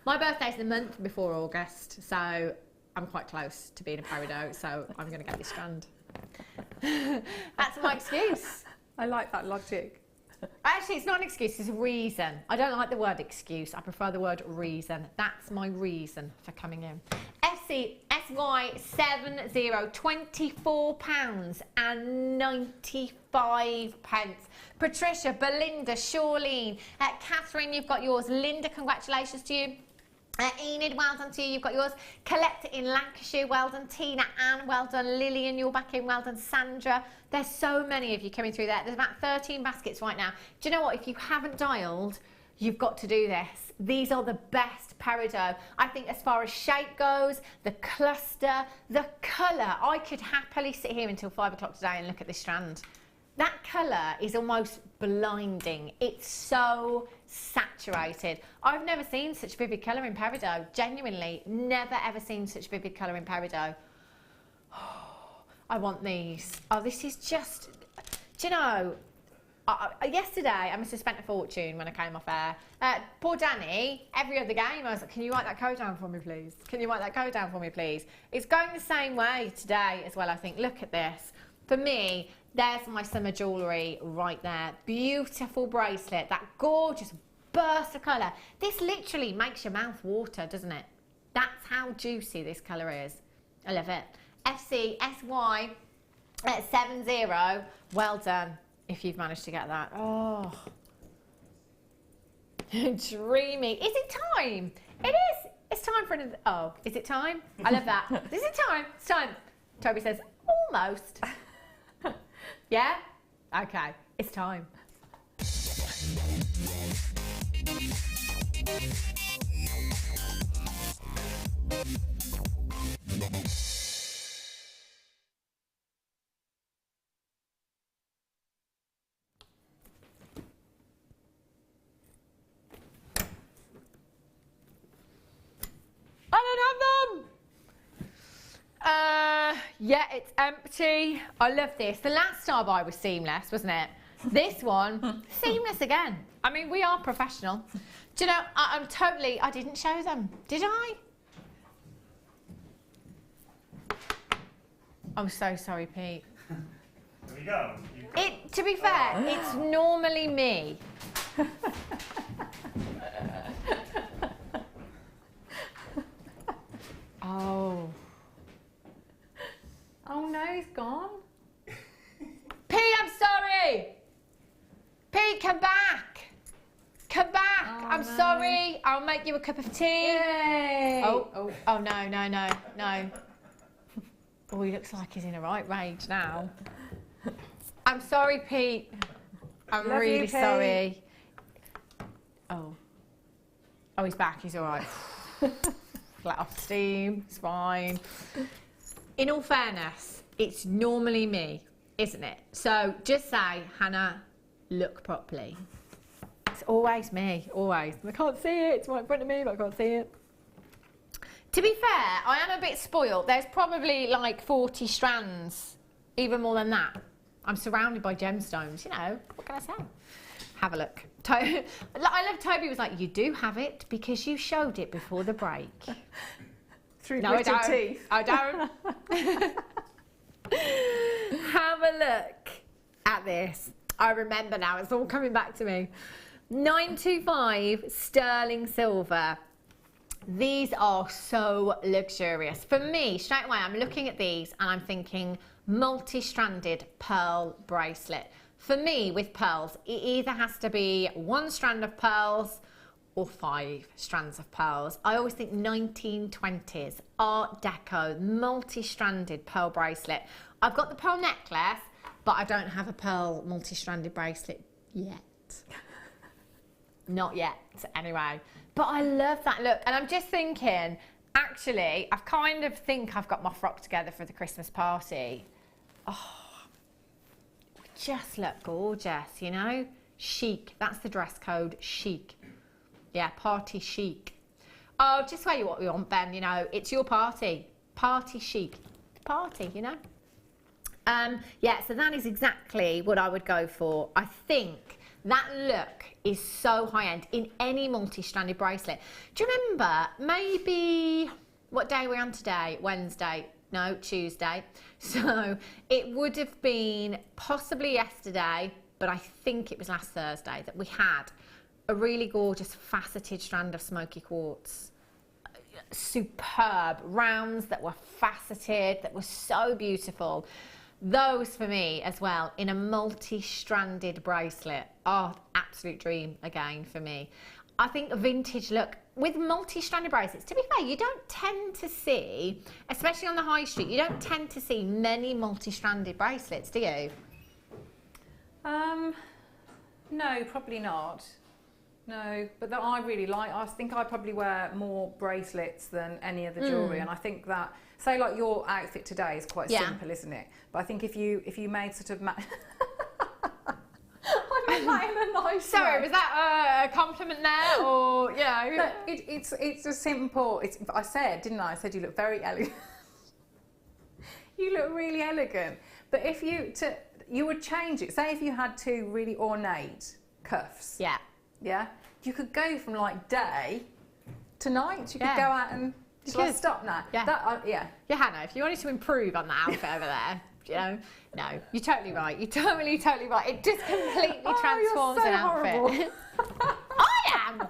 My birthday's the month before August, so I'm quite close to being a peridot, so I'm going to get this strand. That's my excuse. I like that logic. Actually, it's not an excuse, it's a reason. I don't like the word excuse, I prefer the word reason. That's my reason for coming in. SY70, £24.95. Patricia, Belinda, Shawlene, Catherine, you've got yours. Linda, congratulations to you. Enid, well done to you, you've got yours. Colette in Lancashire, well done. Tina, Anne, well done. Lillian, you're back in, well done. Sandra, there's so many of you coming through there. There's about 13 baskets right now. Do you know what? If you haven't dialed, you've got to do this. These are the best peridot. I think as far as shape goes, the cluster, the colour, I could happily sit here until 5 o'clock today and look at this strand. That colour is almost blinding. It's so saturated. I've never seen such vivid colour in peridot. Genuinely, never ever seen such vivid colour in peridot. Oh, I want these. Oh, this is just... Do you know, yesterday I must have spent a fortune when I came off air. Poor Danny, every other game I was like, can you write that code down for me, please? Can you write that code down for me, please? It's going the same way today as well, I think. Look at this. For me, there's my summer jewellery right there. Beautiful bracelet, that gorgeous burst of colour. This literally makes your mouth water, doesn't it? That's how juicy this colour is. I love it. FCSY 70, well done if you've managed to get that. Oh, dreamy. Is it time? It is. It's time for another. Oh, is it time? I love that. Is it time? It's time. Toby says, almost. Yeah? Okay, it's time. I don't have them! Yeah, it's empty. I love this. The last star buy was seamless, wasn't it? This one, seamless again. I mean, we are professional. Do you know, I didn't show them, did I? I'm so sorry, Pete. There we go. To be fair, it's normally me. Oh. Oh no, he's gone. Pete, I'm sorry. Pete, come back. Come back. Oh, I'm no. sorry. I'll make you a cup of tea. Yay! Oh, no. Oh, he looks like he's in a right rage now. I'm sorry, Pete. I'm Love really you, Pete. sorry. Oh, he's back. He's all right. Let off steam. It's fine. In all fairness, it's normally me, isn't it? So just say, Hannah, look properly. It's always me, always. I can't see it. It's right in front of me, but I can't see it. To be fair, I am a bit spoiled. There's probably like 40 strands, even more than that. I'm surrounded by gemstones, you know. What can I say? Have a look. I love Toby was like, you do have it because you showed it before the break. Through No, I gritted don't. teeth. I don't. Have a look at this. I remember now. It's all coming back to me. 925 sterling silver. These are so luxurious. For me, straight away, I'm looking at these and I'm thinking multi-stranded pearl bracelet. For me, with pearls, it either has to be one strand of pearls or 5 strands of pearls. I always think 1920s, Art Deco, multi-stranded pearl bracelet. I've got the pearl necklace, but I don't have a pearl multi-stranded bracelet yet. Not yet, anyway. But I love that look. And I'm just thinking, actually, I kind of think I've got my frock together for the Christmas party. Oh, we just look gorgeous, you know? Chic. That's the dress code, chic. Yeah, party chic. Oh, just wear what we want, Ben, you know. It's your party. Party chic. Party, you know? Yeah, so that is exactly what I would go for. I think that look is so high-end in any multi-stranded bracelet. Do you remember, maybe, what day are we on today? Wednesday? No, Tuesday. So it would have been possibly yesterday, but I think it was last Thursday that we had a really gorgeous faceted strand of smoky quartz. Superb rounds that were faceted, that were so beautiful. Those for me as well in a multi-stranded bracelet. Oh, absolute dream again for me. I think a vintage look with multi-stranded bracelets, to be fair, you don't tend to see, especially on the high street, you don't tend to see many multi-stranded bracelets, do you? No, probably not. No, but that I really like. I think I probably wear more bracelets than any other jewellery, and I think that, say like your outfit today is quite simple, isn't it? But I think if you made sort of I mean that in a nice Sorry, way. was that a compliment there, or you know? No, it's a simple. I said, didn't I? I said you look very elegant. You look really elegant. But if you would change it. Say if you had 2 really ornate cuffs. Yeah. Yeah, you could go from like day to night. You could go out and just stop now. Yeah. Yeah. Yeah, Hannah, if you wanted to improve on that outfit over there, you know, no, you're totally right. You're totally right. It just completely transforms you're so an outfit. I am.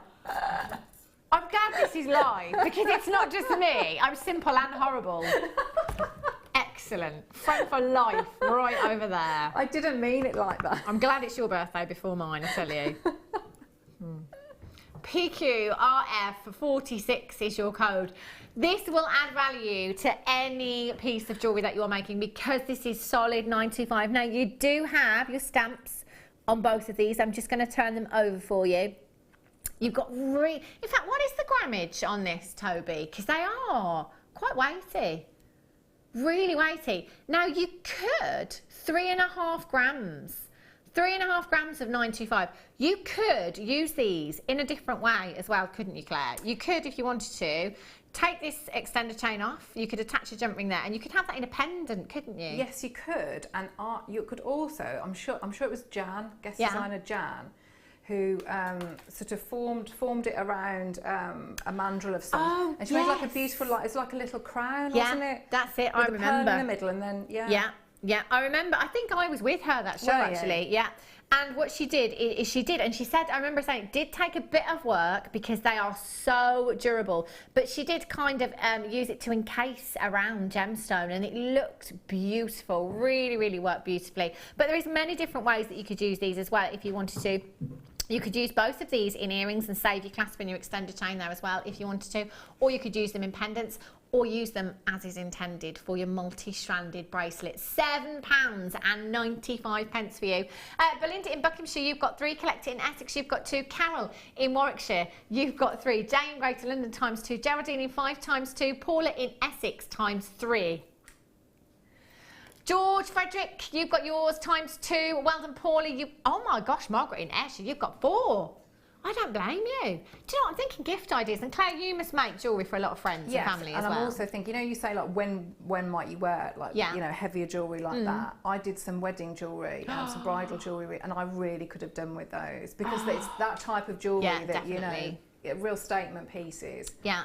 I'm glad this is live because it's not just me. I'm simple and horrible. Excellent. Friend for life, right over there. I didn't mean it like that. I'm glad it's your birthday before mine, I tell you. PQRF46 is your code. This will add value to any piece of jewellery that you're making because this is solid 925. Now you do have your stamps on both of these. I'm just going to turn them over for you. You've got in fact, what is the grammage on this, Toby? Because they are quite weighty. Really weighty. Now you could 3.5 grams. 3.5 grams of 925. You could use these in a different way as well, couldn't you, Claire? You could, if you wanted to, take this extender chain off. You could attach a jump ring there, and you could have that in a pendant, couldn't you? Yes, you could. And you could also, I'm sure it was Jan, guest designer Jan, who sort of formed it around a mandrel of some, and she made like a beautiful, like it's like a little crown, wasn't it? That's it. With I remember. Pearl in the middle, and then Yeah, I remember. I think I was with her that show actually. Yeah. And what she did is she did, and she said, I remember saying, it did take a bit of work because they are so durable, but she did kind of use it to encase around gemstone, and it looked beautiful, really, really worked beautifully. But there is many different ways that you could use these as well if you wanted to. You could use both of these in earrings and save your clasp and your extender chain there as well if you wanted to, or you could use them in pendants, or use them as is intended for your multi-stranded bracelet. £7.95 for you. Belinda in Buckinghamshire, you've got 3. Collector in Essex, you've got 2. Carol in Warwickshire, you've got 3. Jay in Greater London ×2. Geraldine in 5 ×2. Paula in Essex ×3. George, Frederick, you've got yours ×2. Well done, Paula. Oh my gosh, Margaret in Ayrshire, you've got 4. I don't blame you. Do you know what I'm thinking? Gift ideas. And Claire, you must make jewellery for a lot of friends and family as well. And I'm also thinking, you know, you say like when might you wear it, like you know, heavier jewellery like that. I did some wedding jewellery, some bridal jewellery, and I really could have done with those because it's that type of jewellery that you know, real statement pieces. Yeah.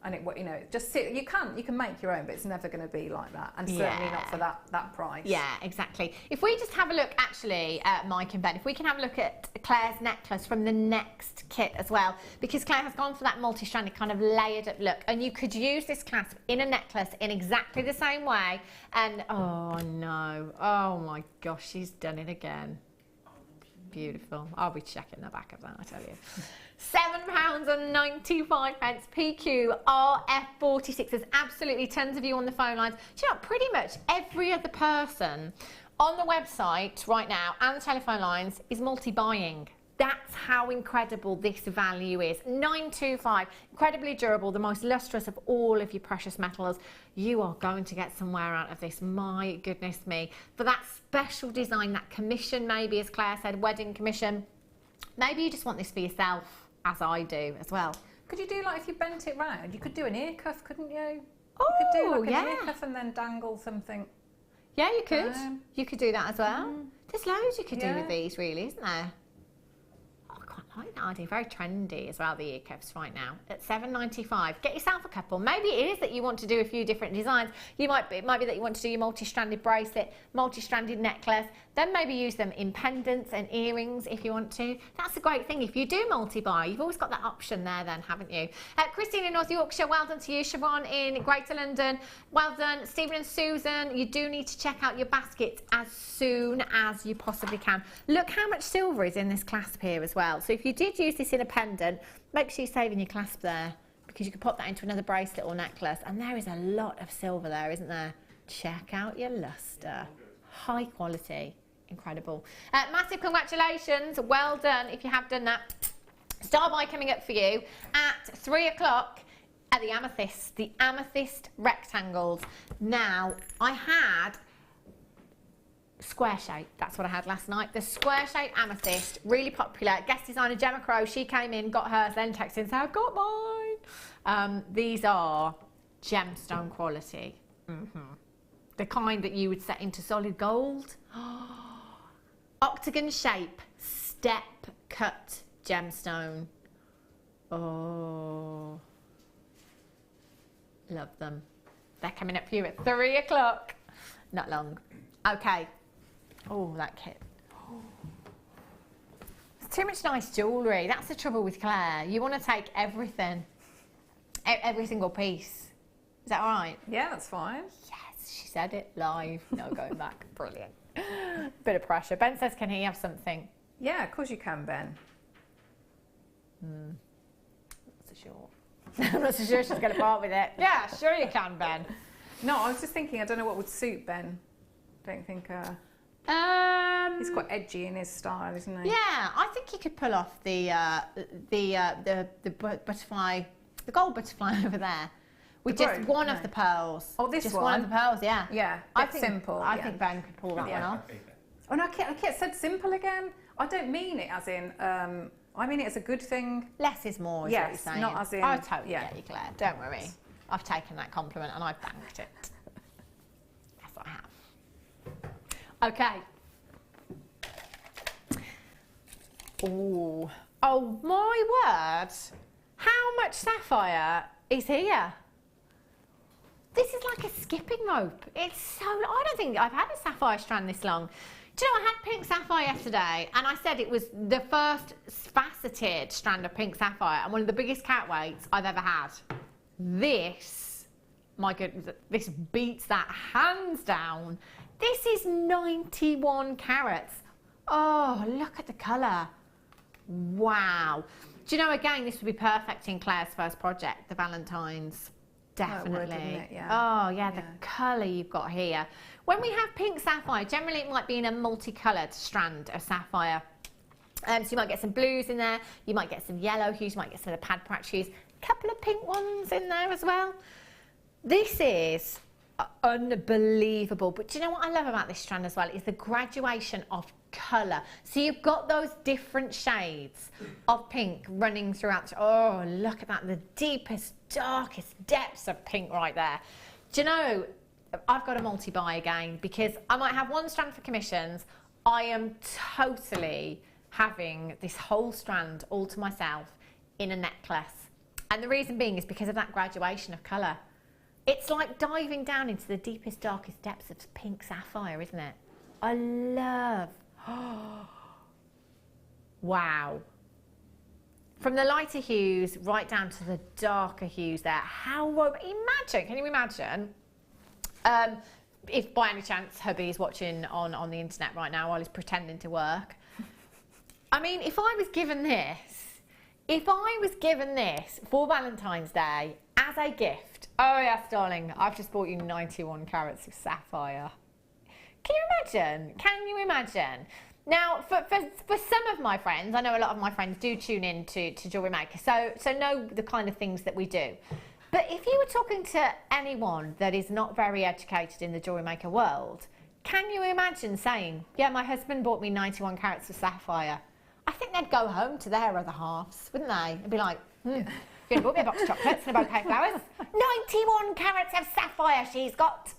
And it, you know, just sit. You can make your own, but it's never going to be like that, and certainly not for that price. Yeah, exactly. If we just have a look, actually, at Mike and Ben, if we can have a look at Claire's necklace from the next kit as well, because Claire has gone for that multi-stranded kind of layered up look, and you could use this clasp in a necklace in exactly the same way. And oh no, oh my gosh, she's done it again. Beautiful. I'll be checking the back of that, I tell you. £7.95 PQ RF46. There's absolutely tons of you on the phone lines. Do you know, pretty much every other person on the website right now and the telephone lines is multi-buying. That's how incredible this value is. 925, incredibly durable, the most lustrous of all of your precious metals. You are going to get somewhere out of this, my goodness me. For that special design, that commission maybe, as Claire said, wedding commission, maybe you just want this for yourself, as I do as well. Could you do, like, if you bent it round, you could do an ear cuff, couldn't you? Oh, you could do like an ear cuff and then dangle something. Yeah, you could. You could do that as well. There's loads you could do with these, really, isn't there? I like that idea. Very trendy as well, the ear cuffs right now at £7.95. Get yourself a couple. Maybe it is that you want to do a few different designs. It might be that you want to do your multi-stranded bracelet, multi-stranded necklace. Then maybe use them in pendants and earrings if you want to. That's a great thing. If you do multi-buy, you've always got that option there then, haven't you? Christine in North Yorkshire, well done to you. Siobhan in Greater London, well done. Stephen and Susan, you do need to check out your baskets as soon as you possibly can. Look how much silver is in this clasp here as well. So if you did use this in a pendant, make sure you're saving your clasp there, because you can pop that into another bracelet or necklace. And there is a lot of silver there, isn't there? Check out your luster. High quality. Incredible. Massive congratulations. Well done if you have done that. Star buy coming up for you at 3 o'clock at the amethyst rectangles. Now, I had square shape. That's what I had last night. The square shape amethyst, really popular. Guest designer Gemma Crow, she came in, got hers, then texted and said, I've got mine. These are gemstone quality. The kind that you would set into solid gold. Octagon shape, step cut gemstone. Oh, love them. They're coming up for you at 3 o'clock. Not long. Okay. Oh, that kit. It's too much nice jewellery. That's the trouble with Claire. You want to take everything. Every single piece. Is that all right? Yeah, that's fine. Yes, she said it live. No going back. Brilliant. Bit of pressure. Ben says, can he have something? Yeah, of course you can, Ben. Not so sure. I'm not so sure she's going to part with it. Yeah, sure you can, Ben. No, I was just thinking, I don't know what would suit Ben. Don't think... he's quite edgy in his style, isn't he? Yeah, I think he could pull off the butterfly, the gold butterfly over there. With just one of the pearls. Oh, this just one? One of the pearls, yeah. Yeah, I think simple. I think Ben could pull that one off. Oh no, I said simple again. I don't mean it as in, I mean it as a good thing. Less is more, is what you're saying. Not as in... I totally get you, Claire. Don't worry. I've taken that compliment and I've banked it. Yes, I have. Okay. Ooh. Oh, my word. How much sapphire is here? This is like a skipping rope. It's so... I don't think I've had a sapphire strand this long. Do you know, I had pink sapphire yesterday, and I said it was the first faceted strand of pink sapphire and one of the biggest cat weights I've ever had. This, my goodness, this beats that hands down. This is 91 carats. Oh, look at the colour. Wow. Do you know, again, this would be perfect in Claire's first project, the Valentine's. Definitely. Oh, it would, wouldn't it? Yeah. Oh, yeah, the colour you've got here. When we have pink sapphire, generally it might be in a multicoloured strand of sapphire. So you might get some blues in there, you might get some yellow hues, you might get some of the pad patch hues, a couple of pink ones in there as well. This is unbelievable. But do you know what I love about this strand as well? Is the graduation of colour. So you've got those different shades of pink running throughout. Oh, look at that. The deepest, darkest depths of pink right there. Do you know, I've got a multi-buy again because I might have one strand for commissions. I am totally having this whole strand all to myself in a necklace. And the reason being is because of that graduation of colour. It's like diving down into the deepest, darkest depths of pink sapphire, isn't it? I love... Wow. From the lighter hues right down to the darker hues there. How... Imagine, can you imagine? If by any chance hubby is watching on the internet right now while he's pretending to work. I mean, if I was given this for Valentine's Day as a gift, oh yes, darling, I've just bought you 91 carats of sapphire. Can you imagine? Can you imagine? Now, for some of my friends, I know a lot of my friends do tune in to Jewellery Maker, so know the kind of things that we do. But if you were talking to anyone that is not very educated in the Jewellery Maker world, can you imagine saying, yeah, my husband bought me 91 carats of sapphire? I think they'd go home to their other halves, wouldn't they? And be like, you gonna bought me a box of chocolates and a bouquet of flowers? 91 carats of sapphire she's got.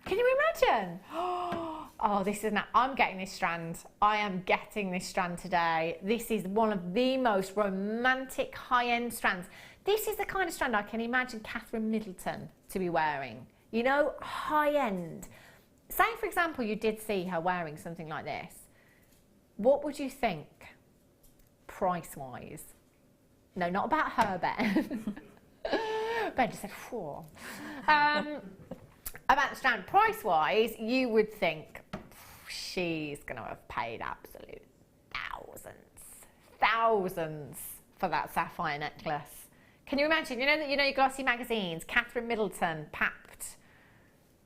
Can you imagine? Oh, this is not... I'm getting this strand. I am getting this strand today. This is one of the most romantic high-end strands. This is the kind of strand I can imagine Catherine Middleton to be wearing. You know, high-end. Say, for example, you did see her wearing something like this. What would you think, price-wise? No, not about her, Ben. Ben just said, whoa. About the strand, price-wise, you would think she's going to have paid absolute thousands for that sapphire necklace. Can you imagine? You know your glossy magazines, Catherine Middleton packed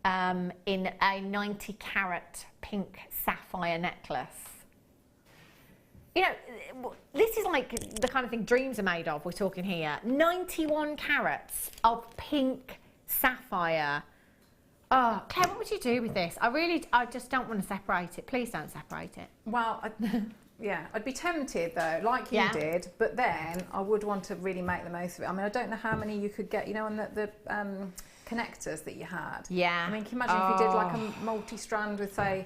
in a 90-carat pink sapphire necklace. You know, this is like the kind of thing dreams are made of, we're talking here. 91 carats of pink sapphire. Oh, Claire, what would you do with this? I just don't want to separate it. Please don't separate it. Well, I'd be tempted though, like you did, but then I would want to really make the most of it. I mean, I don't know how many you could get, you know, on the connectors that you had. Yeah. I mean, can you imagine if you did like a multi-strand with, say,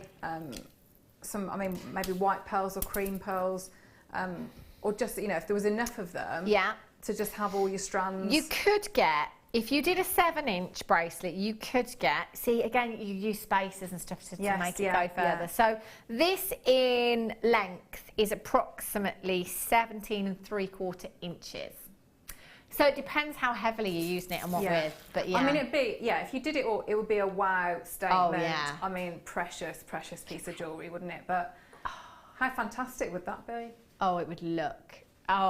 maybe white pearls or cream pearls, or just, you know, if there was enough of them to just have all your strands. You could get, if you did a 7-inch bracelet, you could get, see, again, you use spacers and stuff to make it go further. Yeah. So this in length is approximately 17 3/4 inches. So it depends how heavily you're using it and what with, but yeah. I mean, it'd be, if you did it all, it would be a wow statement. Oh, yeah. I mean, precious piece of jewellery, wouldn't it? But how fantastic would that be? Oh, it would look,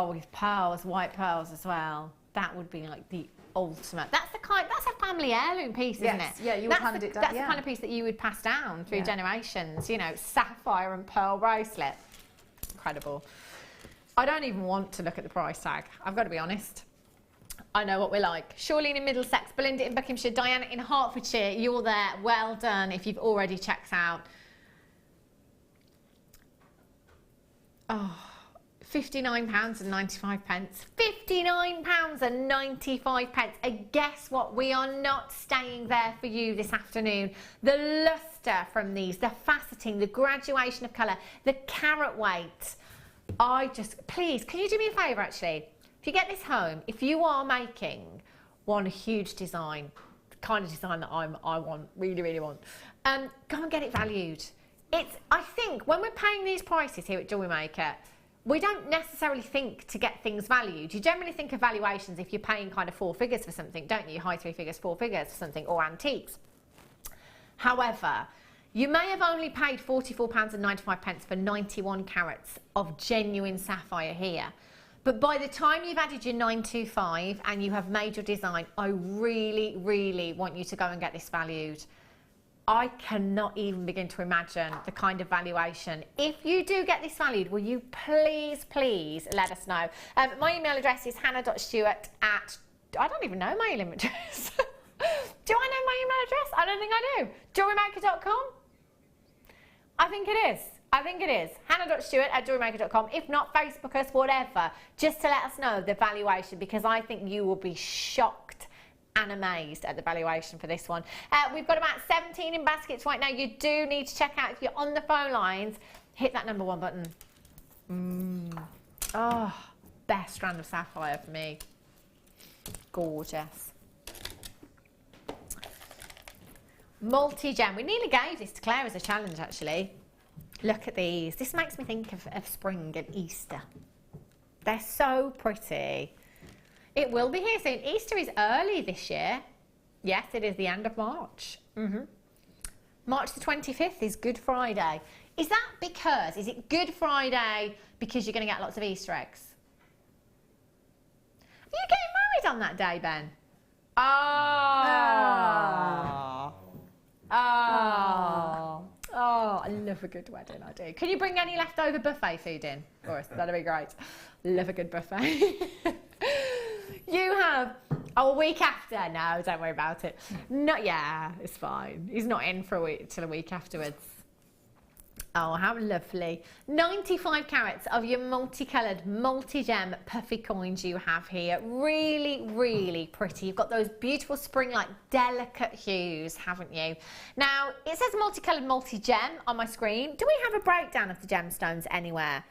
with pearls, white pearls as well. That would be like the ultimate. That's a family heirloom piece, isn't it? Yeah, you would hand it down. That's the kind of piece that you would pass down through generations, you know, sapphire and pearl bracelet. Incredible. I don't even want to look at the price tag, I've got to be honest. I know what we're like. Charlene in Middlesex, Belinda in Buckinghamshire, Diana in Hertfordshire, you're there. Well done if you've already checked out. Oh, £59.95. £59.95. And guess what? We are not staying there for you this afternoon. The lustre from these, the faceting, the graduation of colour, the carat weight. Please, can you do me a favour actually? If you get this home, if you are making one huge design, the kind of design that I want, really, really want, go and get it valued. I think when we're paying these prices here at Jewellery Maker, we don't necessarily think to get things valued. You generally think of valuations if you're paying kind of 4 figures for something, don't you? High 3 figures, 4 figures for something, or antiques. However, you may have only paid £44.95 for 91 carats of genuine sapphire here. But by the time you've added your 925 and you have made your design, I really, really want you to go and get this valued. I cannot even begin to imagine the kind of valuation. If you do get this valued, will you please, please let us know? My email address is hannah.stewart@, I don't even know my email address. Do I know my email address? I don't think I do. JewelleryMaker.com? I think it is. Hannah.stewart@jewellerymaker.com. If not, Facebook us, whatever, just to let us know the valuation, because I think you will be shocked and amazed at the valuation for this one. We've got about 17 in baskets right now. You do need to check out, if you're on the phone lines, hit that number 1 button. Oh, best strand of sapphire for me. Gorgeous. Multi-gem. We nearly gave this to Claire as a challenge, actually. Look at these. This makes me think of spring and Easter. They're so pretty. It will be here soon. Easter is early this year. Yes, it is the end of March. March the 25th is Good Friday. Is it Good Friday because you're going to get lots of Easter eggs? Are you getting married on that day, Ben? Oh, I love a good wedding, I do. Can you bring any leftover buffet food in for us? That'd be great. Love a good buffet. You have a week after. No, don't worry about it. Yeah, it's fine. He's not in for a week till a week afterwards. Oh, how lovely. 95 carats of your multicoloured, multi-gem puffy coins you have here. Really, really pretty. You've got those beautiful spring-like delicate hues, haven't you? Now, it says multicoloured, multi-gem on my screen. Do we have a breakdown of the gemstones anywhere?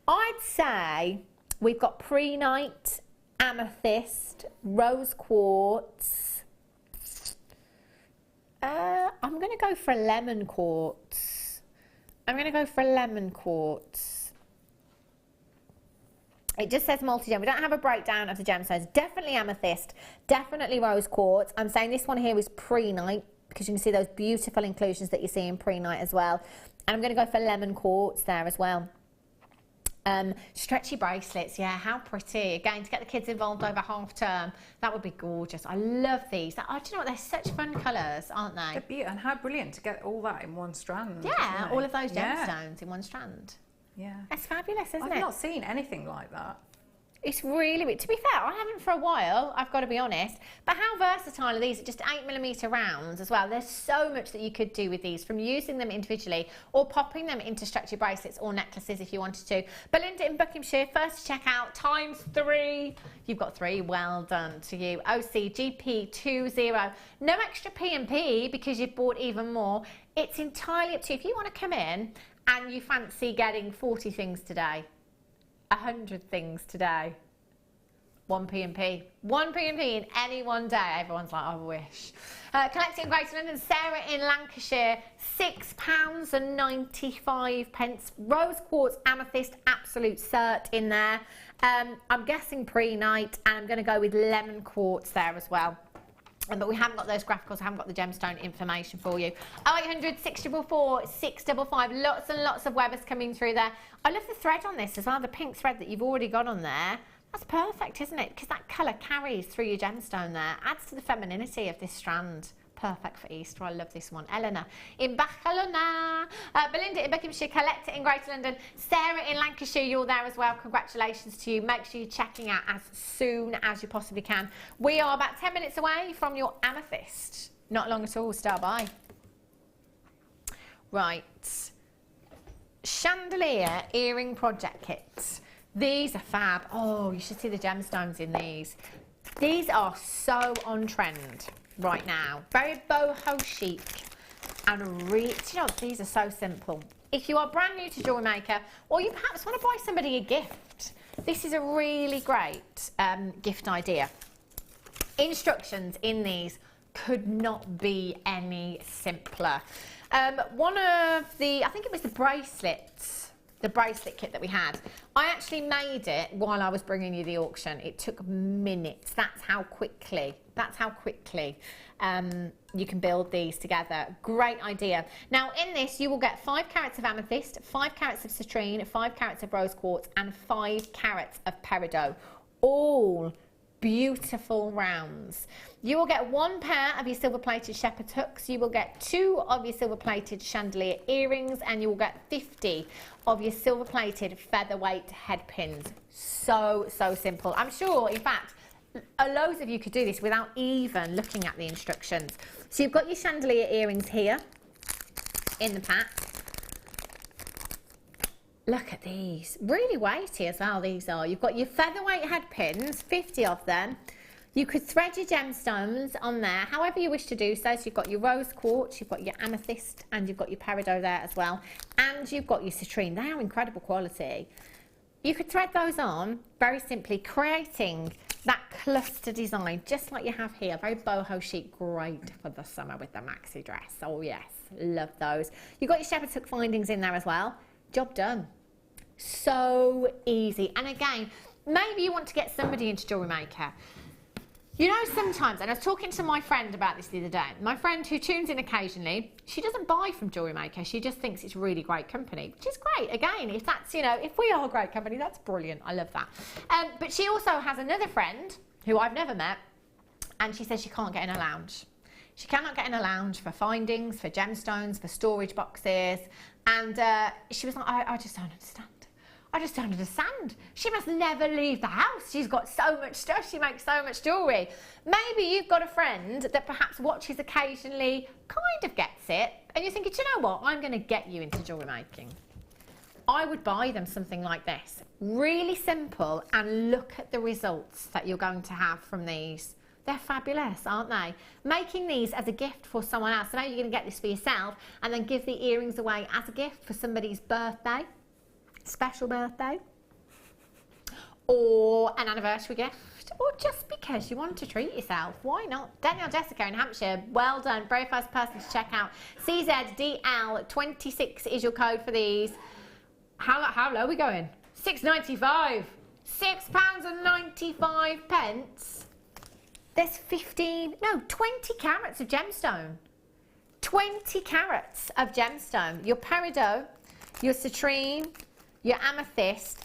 I'd say we've got prehnite, amethyst, rose quartz. I'm going to go for lemon quartz. It just says multi-gem. We don't have a breakdown of the gemstones. Definitely amethyst, definitely rose quartz. I'm saying this one here is prehnite because you can see those beautiful inclusions that you see in prehnite as well. And I'm going to go for lemon quartz there as well. Stretchy bracelets, yeah, how pretty. Again, to get the kids involved over half term, that would be gorgeous. I love these. Do you know what? They're such fun colours, aren't they? They're beautiful, and how brilliant to get all that in one strand. Yeah, all of those gemstones in one strand. Yeah. That's fabulous, isn't it? I've not seen anything like that. It's really, to be fair, I haven't for a while, I've got to be honest. But how versatile are these? Just 8mm rounds as well. There's so much that you could do with these, from using them individually or popping them into stretchy bracelets or necklaces if you wanted to. Belinda in Buckinghamshire, first to check out, ×3. You've got 3, well done to you. OCGP20. No extra P&P because you've bought even more. It's entirely up to you. If you want to come in and you fancy getting 40 things today, 100 things today, 1 P&P. 1 P&P in any one day. Everyone's like, I wish. Collecting in Greater London, Sarah in Lancashire, £6.95. Rose quartz, amethyst, absolute cert in there. I'm guessing prehnite, and I'm going to go with lemon quartz there as well. But we haven't got those graphicals, I haven't got the gemstone information for you. 0800 644 655. Lots and lots of Webbers coming through there. I love the thread on this as well, the pink thread that you've already got on there. That's perfect, isn't it? Because that colour carries through your gemstone there. Adds to the femininity of this strand. Perfect for Easter. I love this one. Eleanor in Barcelona. Belinda in Buckinghamshire. Collector in Greater London. Sarah in Lancashire, you're there as well. Congratulations to you. Make sure you're checking out as soon as you possibly can. We are about 10 minutes away from your amethyst. Not long at all. Star by. Right. chandelier earring project kits. These are fab. Oh, you should see the gemstones in these. These are so on trend right now. Very boho chic and really, you know, these are so simple. If you are brand new to Jewellery Maker, or you perhaps want to buy somebody a gift, this is a really great gift idea. Instructions in these could not be any simpler. One of the, I think it was the bracelet kit that we had. I actually made it while I was bringing you the auction. It took minutes. That's how quickly you can build these together. Great idea. Now in this, you will get 5 carats of amethyst, 5 carats of citrine, 5 carats of rose quartz, and 5 carats of peridot. All beautiful rounds. You will get 1 pair of your silver plated shepherd's hooks, you will get 2 of your silver plated chandelier earrings, and you will get 50 of your silver plated featherweight head pins. So simple. I'm sure, in fact, loads of you could do this without even looking at the instructions. So you've got your chandelier earrings here in the pack. Look at these, really weighty as well these are. You've got your featherweight head pins, 50 of them. You could thread your gemstones on there, however you wish to do so. So you've got your rose quartz, you've got your amethyst, and you've got your peridot there as well. And you've got your citrine. They are incredible quality. You could thread those on very simply, creating that cluster design, just like you have here. Very boho chic, great for the summer with the maxi dress. Oh yes, love those. You've got your shepherd's hook findings in there as well. Job done. So easy. And again, maybe you want to get somebody into Jewellery Maker. You know, sometimes, and I was talking to my friend about this the other day, my friend who tunes in occasionally, she doesn't buy from Jewellery Maker, she just thinks it's a really great company, which is great. Again, if that's, you know, if we are a great company, that's brilliant. I love that. But she also has another friend who I've never met, and she says she can't get in a lounge. She cannot get in a lounge for findings, for gemstones, for storage boxes. And she was like, I just don't understand. I just don't understand. She must never leave the house. She's got so much stuff. She makes so much jewellery. Maybe you've got a friend that perhaps watches occasionally, kind of gets it, and you're thinking, do you know what? I'm going to get you into jewellery making. I would buy them something like this. Really simple, and look at the results that you're going to have from these. They're fabulous, aren't they? Making these as a gift for someone else. So now you're going to get this for yourself and then give the earrings away as a gift for somebody's birthday, special birthday, or an anniversary gift, or just because you want to treat yourself. Why not? Danielle Jessica in Hampshire, well done. Very first person to check out. CZDL26 is your code for these. How low are we going? £6.95. £6.95. There's 20 carats of gemstone. 20 carats of gemstone. Your peridot, your citrine, your amethyst,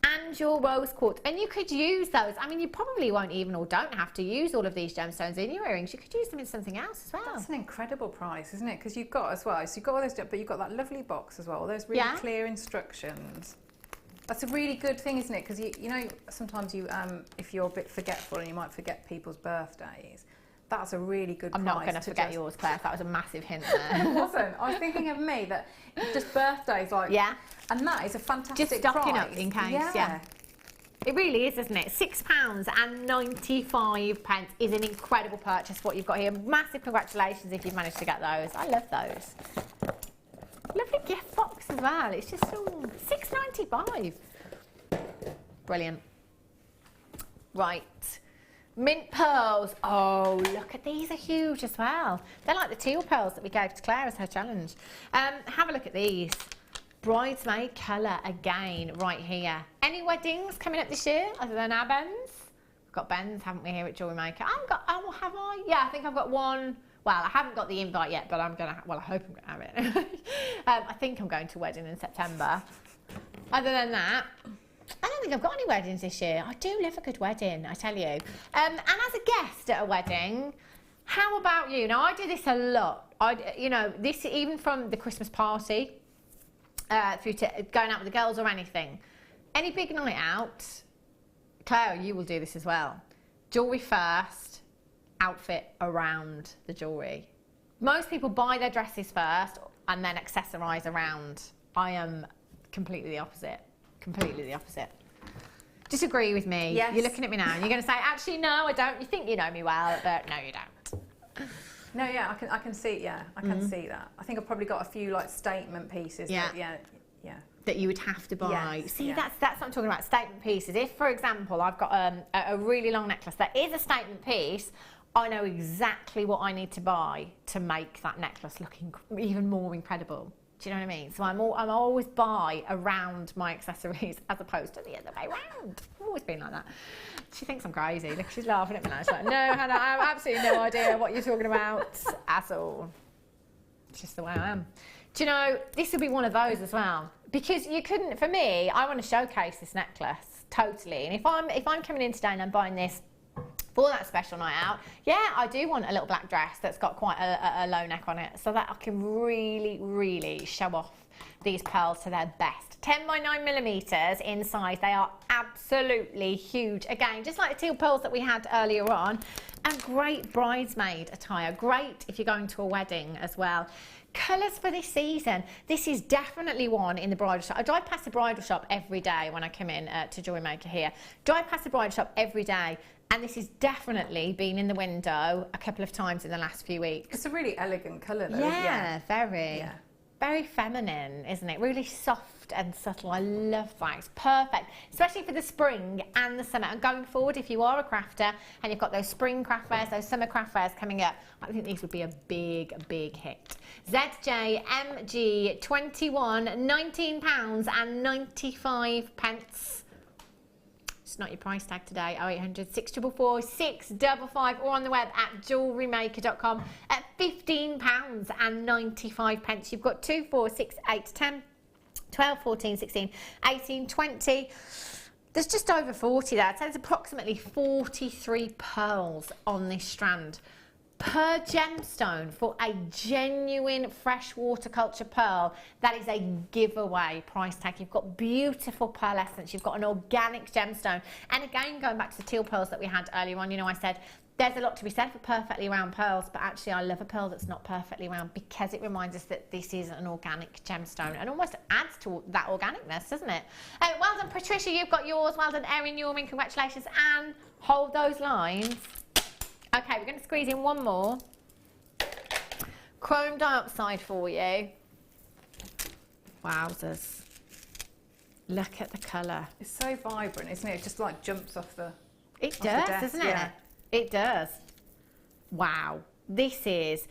and your rose quartz. And you could use those. I mean, you probably won't even or don't have to use all of these gemstones in your earrings. You could use them in something else as well. That's an incredible price, isn't it? Because you've got as well, so you've got all those, but you've got that lovely box as well, all those really clear instructions. That's a really good thing, isn't it? Because you know, sometimes you, if you're a bit forgetful and you might forget people's birthdays, that's a really good price. I'm not going to forget yours, Claire. That was a massive hint there. It wasn't. I was thinking of me, that just birthdays, like, and that is a fantastic just stocking price. Up in case, yeah. It really is, isn't it? £6.95 is an incredible purchase, what you've got here. Massive congratulations if you've managed to get those. I love those. Lovely gift box as well. It's just £6.95. Brilliant. Right. Mint pearls. Oh, look at these, are huge as well. They're like the teal pearls that we gave to Claire as her challenge. Have a look at these. Bridesmaid colour again, right here. Any weddings coming up this year other than our Ben's? We've got Ben's, haven't we, here at Jewellery Maker? I haven't got, oh, have I? Yeah, I think I've got one. Well, I haven't got the invite yet, but I'm going to, well, I hope I'm going to have it. I think I'm going to a wedding in September. Other than that, I don't think I've got any weddings this year. I do love a good wedding, I tell you. And as a guest at a wedding, how about you? Now, I do this a lot. You know, this even from the Christmas party through to going out with the girls or anything. Any big night out, Claire, you will do this as well. Jewellery first, outfit around the jewellery. Most people buy their dresses first and then accessorise around. I am completely the opposite. Completely the opposite. Disagree with me. Yes. You're looking at me now and you're going to say, actually, no, I don't. You think you know me well, but no, you don't. No, yeah, I can see, yeah, I can see that. I think I've probably got a few like statement pieces. Yeah. Yeah. That you would have to buy. Yes, See, yeah. that's what I'm talking about, statement pieces. If, for example, I've got a really long necklace that is a statement piece, I know exactly what I need to buy to make that necklace look even more incredible. Do you know what I mean? So I'm always buy around my accessories as opposed to the other way round. I've always been like that. She thinks I'm crazy. Look, she's laughing at me now. She's like, no, Hannah, I have absolutely no idea what you're talking about at all. It's just the way I am. Do you know, this will be one of those as well. Because you couldn't, for me, I want to showcase this necklace, totally. And if I'm coming in today and I'm buying this for that special night out, yeah, I do want a little black dress that's got quite a low neck on it so that I can really, really show off these pearls to their best. 10 by 9 millimeters in size. They are absolutely huge. Again, just like the teal pearls that we had earlier on. And great bridesmaid attire. Great if you're going to a wedding as well. Colours for this season. This is definitely one in the bridal shop. I drive past the bridal shop every day when I come in to Jewellery Maker here. Drive past the bridal shop every day. And this has definitely been in the window a couple of times in the last few weeks. It's a really elegant colour though. Yeah, very. Yeah. Very feminine, isn't it? Really soft and subtle. I love that. It's perfect, especially for the spring and the summer. And going forward, if you are a crafter and you've got those spring craft fairs, those summer craft fairs coming up, I think these would be a big, big hit. ZJMG 21, £19.95. It's not your price tag today. 0800 644 655 or on the web at jewellerymaker.com at £15.95. You've got 2, 4, 6, 8, 10, 12, 14, 16, 18, 20. There's just over 40 there. So there's approximately 43 pearls on this strand per gemstone for a genuine freshwater culture pearl. That is a giveaway price tag. You've got beautiful pearl essence, you've got an organic gemstone, and again, going back to the teal pearls that we had earlier on, you know, I said there's a lot to be said for perfectly round pearls, but actually I love a pearl that's not perfectly round because it reminds us that this is an organic gemstone and almost adds to that organicness, doesn't it? Well done, Patricia, you've got yours. Well done, Erin, you're in. Congratulations. And hold those lines. Okay, we're going to squeeze in one more. Chrome dioxide for you. Wowzers. Look at the colour. It's so vibrant, isn't it? It just like jumps off the It does, doesn't it? Yeah. It does. Wow. This is,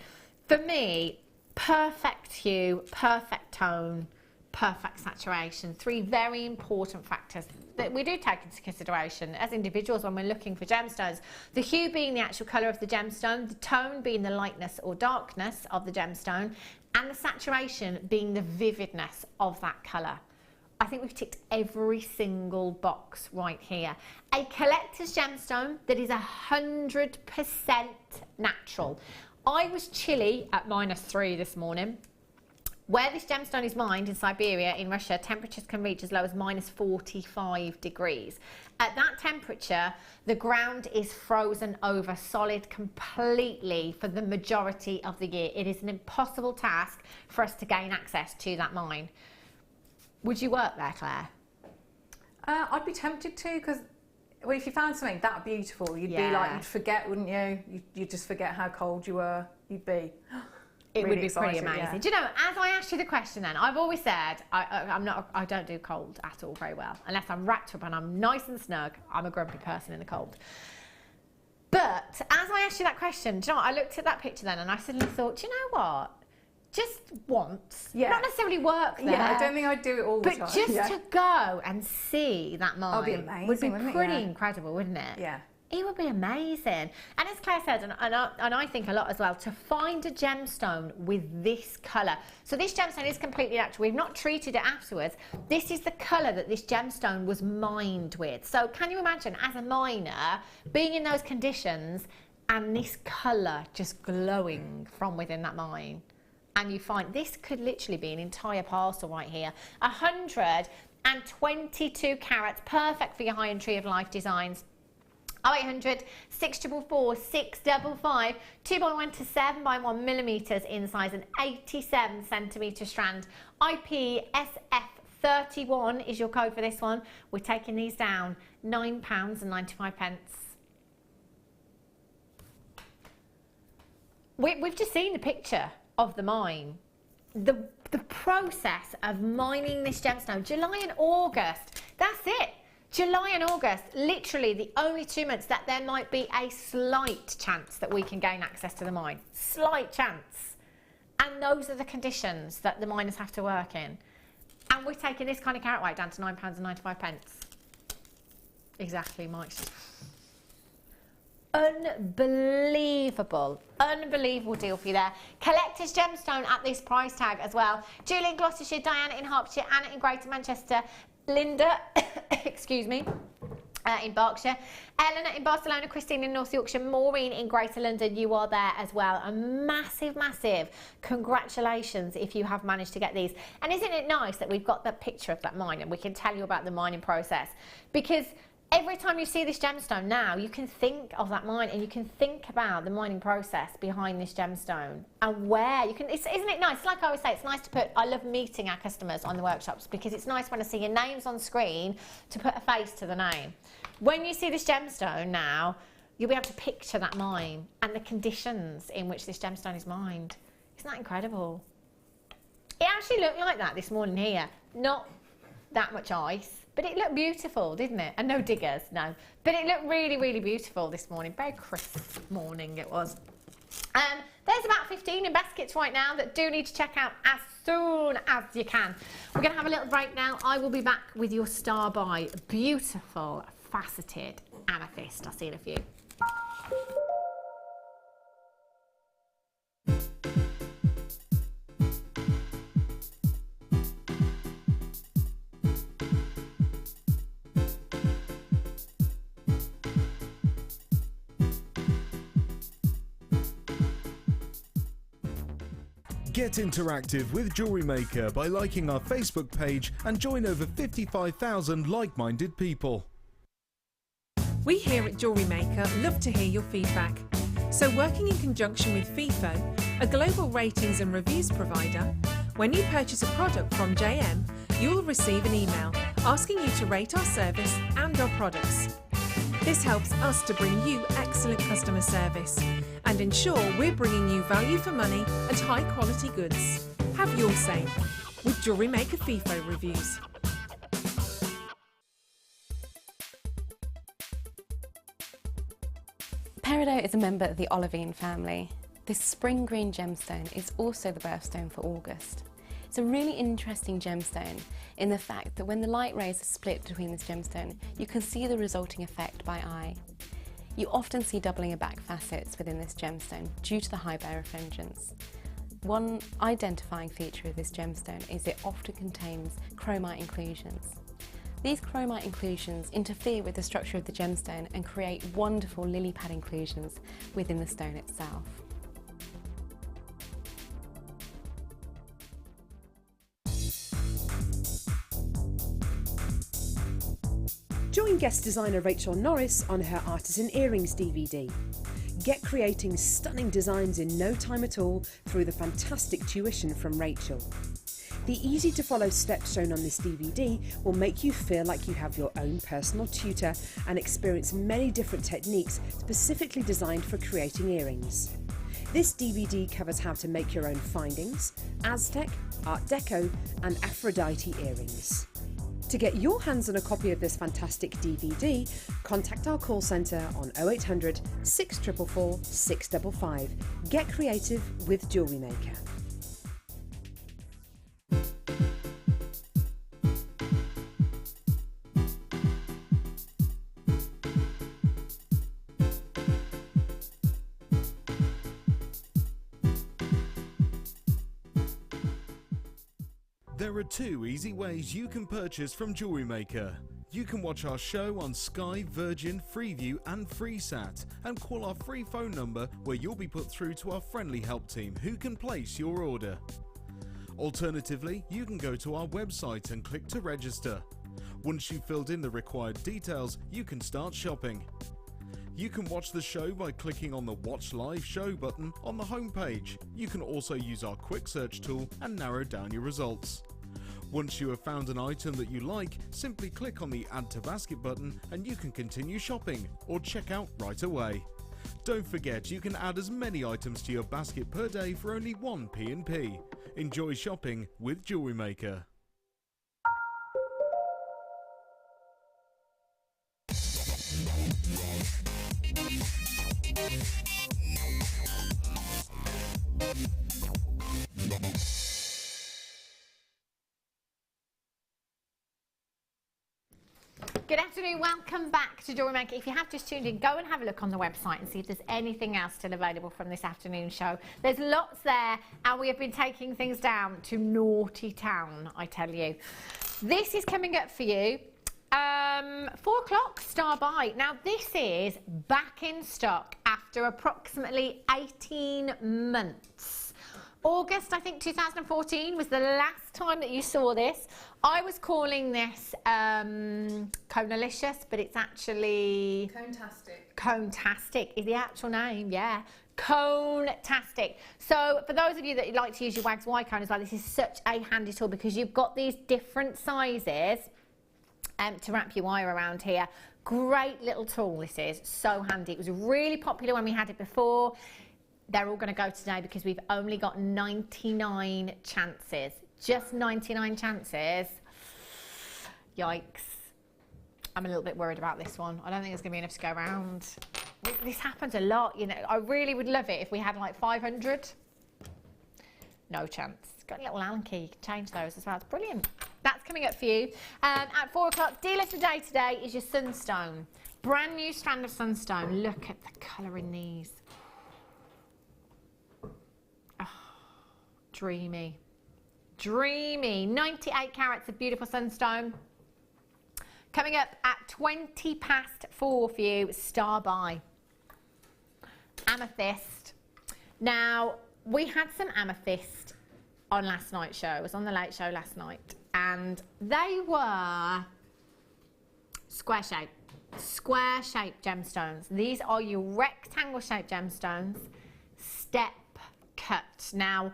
for me, perfect hue, perfect tone, perfect saturation. 3 very important factors that we do take into consideration as individuals when we're looking for gemstones. The hue being the actual colour of the gemstone, the tone being the lightness or darkness of the gemstone, and the saturation being the vividness of that colour. I think we've ticked every single box right here. A collector's gemstone that is 100% natural. I was chilly at -3 this morning. Where this gemstone is mined in Siberia, in Russia, temperatures can reach as low as -45 degrees. At that temperature, the ground is frozen over solid completely for the majority of the year. It is an impossible task for us to gain access to that mine. Would you work there, Claire? I'd be tempted to, because well, if you found something that beautiful, you'd be like, you'd forget, wouldn't you? You'd just forget how cold you were. You'd be... It really would be pretty amazing. Yeah. Do you know, as I asked you the question then, I've always said I don't do cold at all very well. Unless I'm wrapped up and I'm nice and snug, I'm a grumpy person in the cold. But as I asked you that question, do you know what? I looked at that picture then and I suddenly thought, do you know what? Just once, not necessarily work there. Yeah, I don't think I'd do it all the time. But just to go and see that mine would be amazing, would be wouldn't pretty it? incredible, wouldn't it? Yeah. It would be amazing. And as Claire said, and I think a lot as well, to find a gemstone with this colour. So this gemstone is completely natural. We've not treated it afterwards. This is the colour that this gemstone was mined with. So can you imagine, as a miner, being in those conditions and this colour just glowing from within that mine? And you find this could literally be an entire parcel right here. 122 carats, perfect for your high-end Tree of Life designs. 0800 644 655, 2x1 to 7x1 millimetres in size, an 87 centimetre strand, IPSF 31 is your code for this one. We're taking these down, £9.95. We've just seen the picture of the mine. The process of mining this gemstone, July and August, that's it. July and August, literally the only 2 months that there might be a slight chance that we can gain access to the mine. Slight chance. And those are the conditions that the miners have to work in. And we're taking this kind of carat weight down to £9.95. Exactly, Mike's. Unbelievable deal for you there. Collector's gemstone at this price tag as well. Julie in Gloucestershire, Diana in Hertfordshire, Anna in Greater Manchester, Linda, excuse me, in Berkshire, Eleanor in Barcelona, Christine in North Yorkshire, Maureen in Greater London, you are there as well. A massive congratulations if you have managed to get these. And isn't it nice that we've got the picture of that mine and we can tell you about the mining process? Because every time you see this gemstone now, you can think of that mine and you can think about the mining process behind this gemstone and where you can, isn't it nice? Like I always say, it's nice to put, I love meeting our customers on the workshops because it's nice when I see your names on screen to put a face to the name. When you see this gemstone now, you'll be able to picture that mine and the conditions in which this gemstone is mined. Isn't that incredible? It actually looked like that this morning here. Not that much ice. But it looked beautiful, didn't it? And no diggers, no. But it looked really beautiful this morning. Very crisp morning it was. There's about 15 in baskets right now that do need to check out as soon as you can. We're going to have a little break now. I will be back with your star buy. Beautiful, faceted amethyst. I'll see you in a few. Get interactive with Jewellery Maker by liking our Facebook page and join over 55,000 like-minded people. We here at Jewellery Maker love to hear your feedback. So working in conjunction with FIFO, a global ratings and reviews provider, when you purchase a product from JM, you will receive an email asking you to rate our service and our products. This helps us to bring you excellent customer service and ensure we're bringing you value for money and high quality goods. Have your say with Jewellery Maker FIFO reviews. Peridot is a member of the olivine family. This spring green gemstone is also the birthstone for August. It's a really interesting gemstone in the fact that when the light rays are split between this gemstone, you can see the resulting effect by eye. You often see doubling of back facets within this gemstone due to the high birefringence. One identifying feature of this gemstone is it often contains chromite inclusions. These chromite inclusions interfere with the structure of the gemstone and create wonderful lily pad inclusions within the stone itself. Join guest designer Rachel Norris on her Artisan Earrings DVD. Get creating stunning designs in no time at all through the fantastic tuition from Rachel. The easy to follow steps shown on this DVD will make you feel like you have your own personal tutor and experience many different techniques specifically designed for creating earrings. This DVD covers how to make your own findings, Aztec, Art Deco and Aphrodite earrings. To get your hands on a copy of this fantastic DVD, contact our call centre on 0800 644 655. Get creative with Jewellery Maker. There are two easy ways you can purchase from Jewellery Maker. You can watch our show on Sky, Virgin, Freeview and FreeSat and call our free phone number where you'll be put through to our friendly help team who can place your order. Alternatively, you can go to our website and click to register. Once you've filled in the required details, you can start shopping. You can watch the show by clicking on the Watch Live Show button on the homepage. You can also use our quick search tool and narrow down your results. Once you have found an item that you like, simply click on the Add to Basket button and you can continue shopping or check out right away. Don't forget you can add as many items to your basket per day for only 1 P&P. Enjoy shopping with Jewellery Maker. Good afternoon, welcome back to Jewellery Maker. If you have just tuned in, go and have a look on the website and see if there's anything else still available from this afternoon show. There's lots there, and we have been taking things down to naughty town, I tell you. This is coming up for you. 4 o'clock, Star Buy. Now this is back in stock after approximately 18 months. August, I think 2014 was the last time that you saw this. I was calling this Conalicious, but it's actually... Conetastic. Conetastic is the actual name, yeah. Conetastic. So for those of you that like to use your Wags Y cone as well, this is such a handy tool because you've got these different sizes to wrap your wire around here. Great little tool this is, so handy. It was really popular when we had it before. They're all going to go today because we've only got 99 chances. Just 99 chances. Yikes. I'm a little bit worried about this one. I don't think there's going to be enough to go around. This happens a lot, you know. I really would love it if we had like 500. No chance. It's got a little Allen key. You can change those as well. It's brilliant. That's coming up for you. At 4 o'clock, deal of the day today is your Sunstone. Brand new strand of Sunstone. Look at the colour in these. Dreamy. Dreamy. 98 carats of beautiful Sunstone. Coming up at 20 past 4 for you, Star Buy. Amethyst. Now, we had some amethyst on last night's show. I was on the late show last night. And they were square-shaped gemstones. These are your rectangle-shaped gemstones, step cut. Now,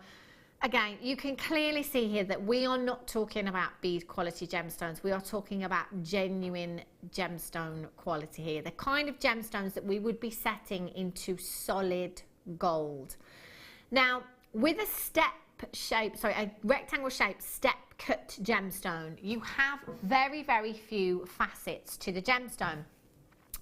again, you can clearly see here that we are not talking about bead quality gemstones. We are talking about genuine gemstone quality here. The kind of gemstones that we would be setting into solid gold. Now, with a rectangle shaped step cut gemstone, you have very, very few facets to the gemstone.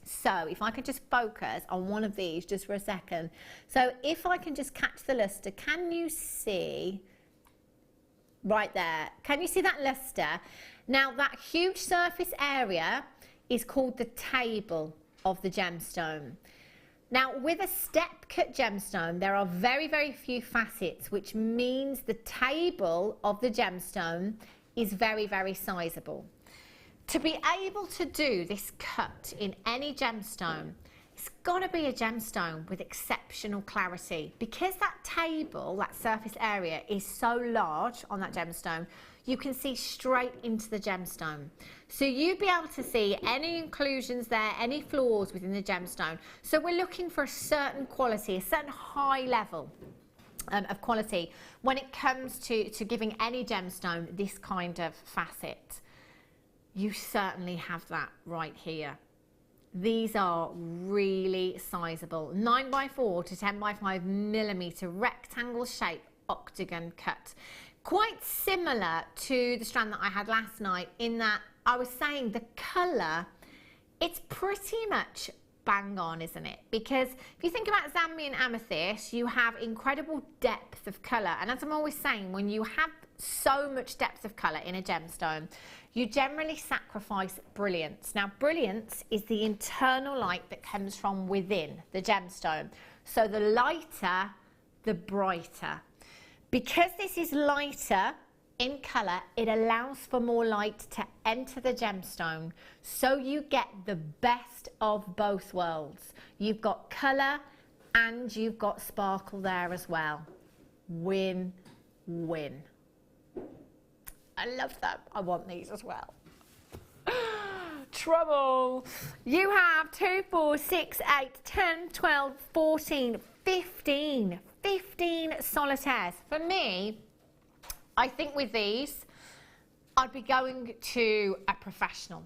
So if I could just focus on one of these just for a second. So if I can just catch the luster, can you see right there? Can you see that luster? Now that huge surface area is called the table of the gemstone. Now with a step cut gemstone, there are very, very few facets, which means the table of the gemstone is very, very sizable. To be able to do this cut in any gemstone, it's got to be a gemstone with exceptional clarity. Because that table, that surface area, is so large on that gemstone, you can see straight into the gemstone. So you'd be able to see any inclusions there, any flaws within the gemstone. So we're looking for a certain quality, a certain high level of quality when it comes to giving any gemstone this kind of facet. You certainly have that right here. These are really sizable. 9x4 to 10x5 millimeter rectangle shape octagon cut. Quite similar to the strand that I had last night in that I was saying the colour, it's pretty much bang on, isn't it? Because if you think about Zambian amethyst, you have incredible depth of colour. And as I'm always saying, when you have so much depth of colour in a gemstone, you generally sacrifice brilliance. Now, brilliance is the internal light that comes from within the gemstone. So the lighter, the brighter. Because this is lighter in colour, it allows for more light to enter the gemstone. So you get the best of both worlds. You've got colour and you've got sparkle there as well. Win, win. I love them. I want these as well. Trouble. You have 2, 4, 6, 8, 10, 12, 14, 15 solitaires. For me, I think with these, I'd be going to a professional.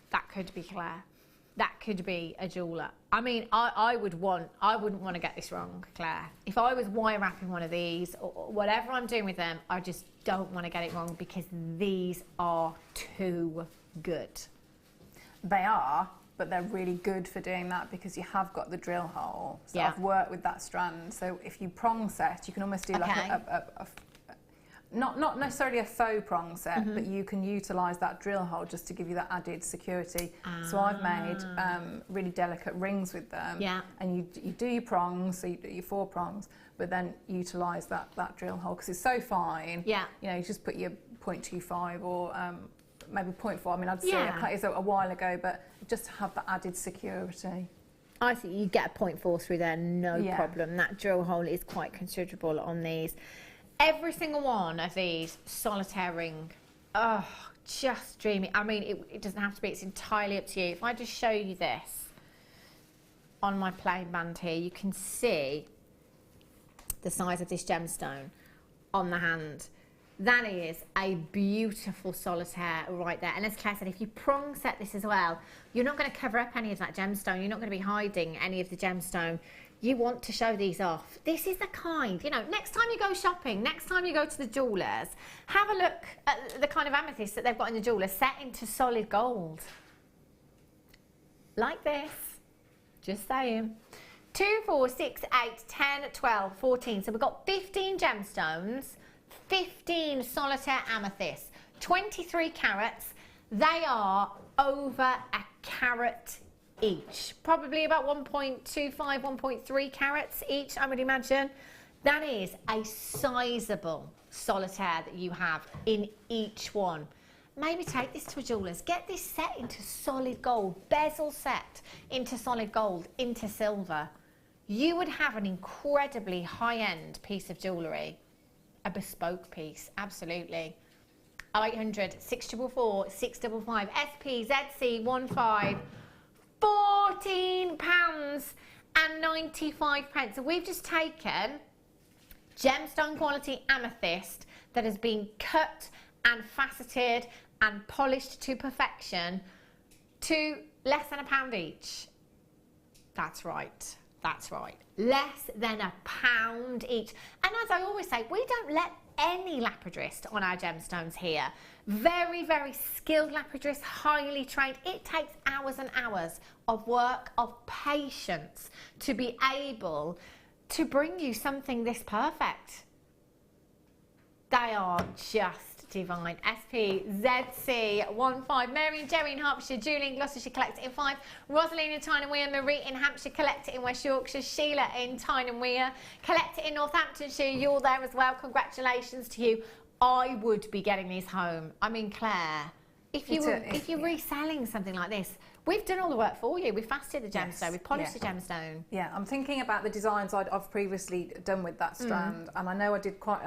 That could be Claire. That could be a jeweller. I mean, I wouldn't want to get this wrong, Claire. If I was wire wrapping one of these, or whatever I'm doing with them, I just don't want to get it wrong because these are too good. They are, but they're really good for doing that because you have got the drill hole. So Yeah. I've worked with that strand. So if you prong set, you can almost do like a not necessarily a faux prong set, but you can utilise that drill hole just to give you that added security. So I've made really delicate rings with them. Yeah. And you do your prongs, so you do your 4 prongs, but then utilise that drill hole because it's so fine. Yeah. You know, you just put your 0.25 or maybe 0.4. I mean, I'd say Yeah. it was a while ago, but just to have that added security. I think you get a 0.4 through there, no Yeah. problem. That drill hole is quite considerable on these. Every single one of these solitaire ring, oh, just dreamy. I mean, it doesn't have to be, it's entirely up to you. If I just show you this on my plain band here, you can see the size of this gemstone on the hand. That is a beautiful solitaire right there. And as Claire said, if you prong set this as well, you're not going to cover up any of that gemstone. You're not going to be hiding any of the gemstone. You want to show these off. This is the kind, you know, next time you go shopping, next time you go to the jewellers, have a look at the kind of amethyst that they've got in the jewellers set into solid gold. Like this. Just saying. 2, 4, 6, 8, 10, 12, 14. So we've got 15 gemstones, 15 solitaire amethysts, 23 carats. They are over a carat each. Probably about 1.25, 1.3 carats each, I would imagine. That is a sizable solitaire that you have in each one. Maybe take this to a jeweller's. Get this set into solid gold, bezel set into solid gold, into silver. You would have an incredibly high-end piece of jewellery. A bespoke piece, absolutely. 0800 644 655 SPZC 15 £14.95. So we've just taken gemstone quality amethyst that has been cut and faceted and polished to perfection to less than £1 each. That's right. That's right. Less than £1 each. And as I always say, we don't let any lapidrist on our gemstones here. Very, very skilled lapidrist, highly trained. It takes hours and hours of work, of patience to be able to bring you something this perfect. They are just divine. SPZC15. Mary and Jerry in Hertfordshire, Julie in Gloucestershire, collect it in 5. Rosaline in Tyne and Wear, Marie in Hampshire, collect it in West Yorkshire, Sheila in Tyne and Wear, collect it in Northamptonshire. You're there as well. Congratulations to you. I would be getting these home. I mean, Claire, if you're reselling something like this, we've done all the work for you. We've faceted the gemstone, we've polished the gemstone. Yeah, I'm thinking about the designs I've previously done with that strand, and I know I did quite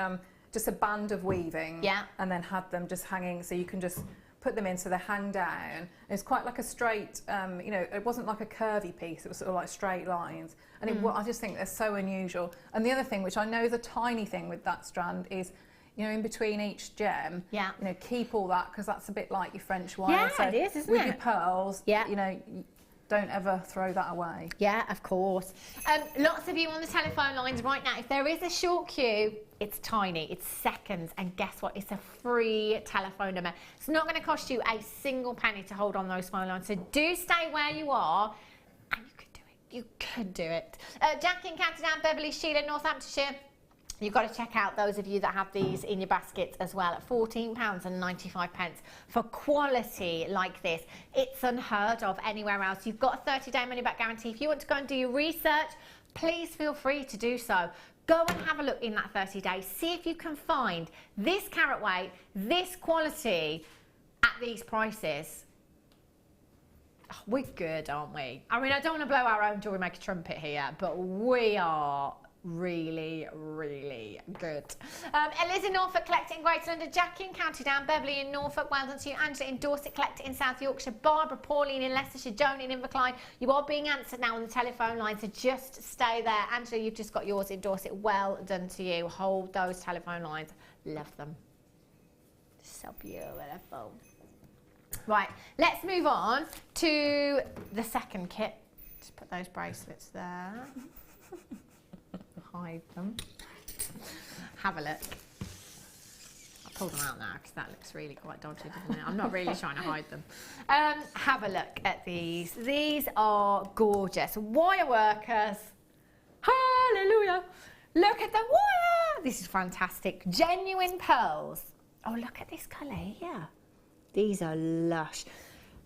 just a band of weaving, and then had them just hanging, so you can just put them in so they hang down. It's quite like a straight, you know, it wasn't like a curvy piece, it was sort of like straight lines. And I just think they're so unusual. And the other thing, which I know is a tiny thing with that strand, is, you know, in between each gem, you know, keep all that, because that's a bit like your French wire. Yeah, so it is, isn't with it? your pearls, you know, don't ever throw that away. Yeah, of course. Lots of you on the telephone lines right now. If there is a short queue, it's tiny, it's seconds, and guess what? It's a free telephone number. It's not going to cost you a single penny to hold on those phone lines. So do stay where you are, and you could do it. You could do it. Jackie in Camden, Beverley, Sheila, Northamptonshire. You've got to check out those of you that have these in your baskets as well at £14.95 for quality like this. It's unheard of anywhere else. You've got a 30-day money-back guarantee. If you want to go and do your research, please feel free to do so. Go and have a look in that 30 days. See if you can find this carat weight, this quality at these prices. Oh, we're good, aren't we? I mean, I don't want to blow our own Jewellery Maker trumpet here, but we are really, really good. Liz in Norfolk, collect it in Greater London. Jackie in County Down, Beverley in Norfolk, well done to you. Angela in Dorset, collect it in South Yorkshire. Barbara, Pauline in Leicestershire, Joan in Inverclyde. You are being answered now on the telephone line, so just stay there. Angela, you've just got yours in Dorset. Well done to you. Hold those telephone lines. Love them. So beautiful. Right, let's move on to the second kit. Just put those bracelets there. Hide them. Have a look. I'll pull them out now because that looks really quite dodgy, doesn't it? I'm not really trying to hide them. Have a look at these. These are gorgeous. Wire workers. Hallelujah. Look at the wire. This is fantastic. Genuine pearls. Oh, look at this colour here. These are lush.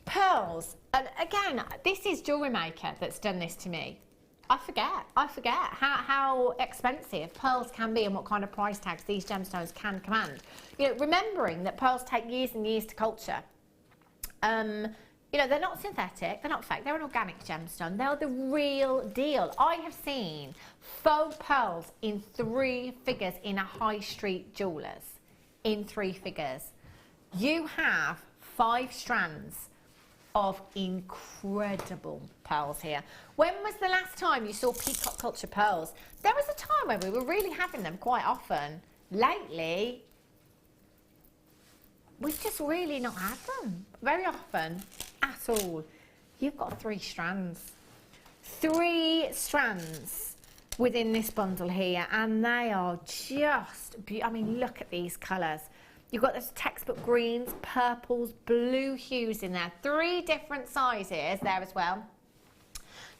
Pearls. And again, this is Jewellery Maker that's done this to me. I forget how expensive pearls can be and what kind of price tags these gemstones can command. You know, remembering that pearls take years and years to culture. You know, they're not synthetic, they're not fake, they're an organic gemstone. They're the real deal. I have seen faux pearls in 3 figures in a high street jeweller's. In 3 figures. You have 5 strands of incredible pearls here. When was the last time you saw peacock culture pearls? There was a time when we were really having them quite often. Lately, we've just really not had them very often at all. You've got 3 strands. 3 strands within this bundle here, and they are just, I mean, look at these colours. You've got those textbook greens, purples, blue hues in there. 3 different sizes there as well.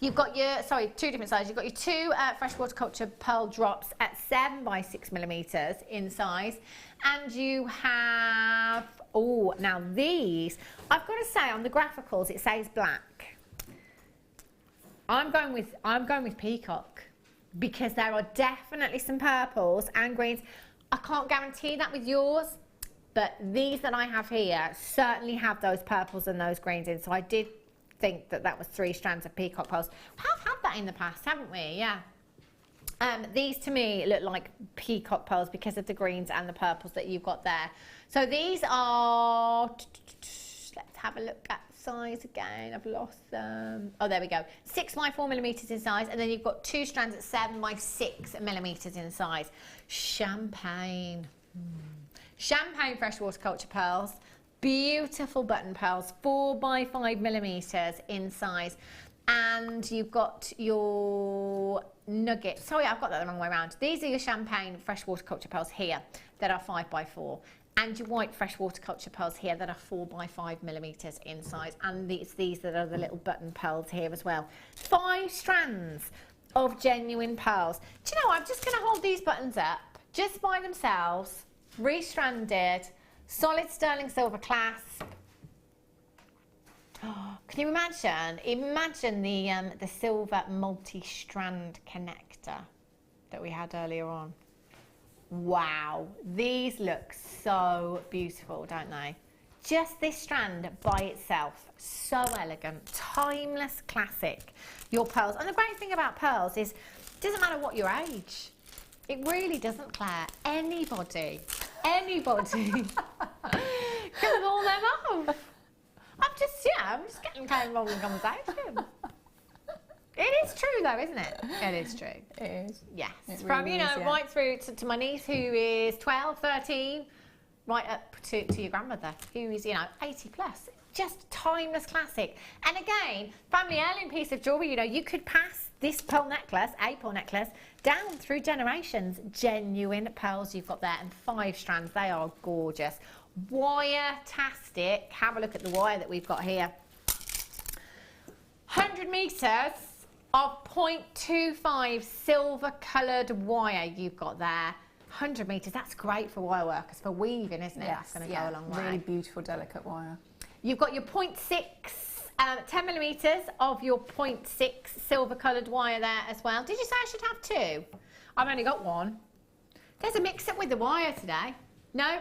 You've got your, 2 different sizes. You've got your 2 freshwater culture pearl drops at 7 by 6 millimetres in size. And you have, oh, now these, I've got to say on the graphicals it says black. I'm going with peacock because there are definitely some purples and greens. I can't guarantee that with yours, but these that I have here certainly have those purples and those greens in. So I did think that that was 3 strands of peacock pearls. We have had that in the past, haven't we? Yeah. These to me look like peacock pearls because of the greens and the purples that you've got there. So these are, let's have a look at size again. I've lost them. Oh, there we go. 6 by 4 millimetres in size, and then you've got 2 strands at 7 by 6 millimetres in size. Champagne. Champagne freshwater culture pearls. Beautiful button pearls, 4 by 5 millimetres in size. And you've got your nugget. Sorry, I've got that the wrong way around. These are your champagne freshwater culture pearls here that are 5 by 4. And your white freshwater culture pearls here that are 4 by 5 millimetres in size. And it's these that are the little button pearls here as well. 5 strands of genuine pearls. Do you know, I'm just going to hold these buttons up just by themselves, restranded, solid sterling silver clasp. Oh, can you imagine? Imagine the silver multi-strand connector that we had earlier on. Wow, these look so beautiful, don't they? Just this strand by itself, so elegant, timeless classic. Your pearls, and the great thing about pearls is, it doesn't matter what your age. It really doesn't, Claire. Anybody can pull them off. I'm just getting kind of involved in the conversation. It is true though, isn't it? It is true. It is. Yes. It From, really you know, is, yeah. right through to my niece who is 12, 13, right up to your grandmother who is, you know, 80 plus. Just timeless classic. And again, family heirloom piece of jewellery, you know, you could pass this pearl necklace, a pearl necklace, down through generations. Genuine pearls you've got there, and 5 strands. They are gorgeous. Wire-tastic. Have a look at the wire that we've got here. 100 metres of 0.25 silver coloured wire you've got there. 100 metres, that's great for wire workers, for weaving, isn't it? Yes, That's going to go a long way. Really beautiful, delicate wire. You've got your 0.6, 10 millimetres of your 0.6 silver coloured wire there as well. Did you say I should have 2? I've only got 1. There's a mix-up with the wire today. No,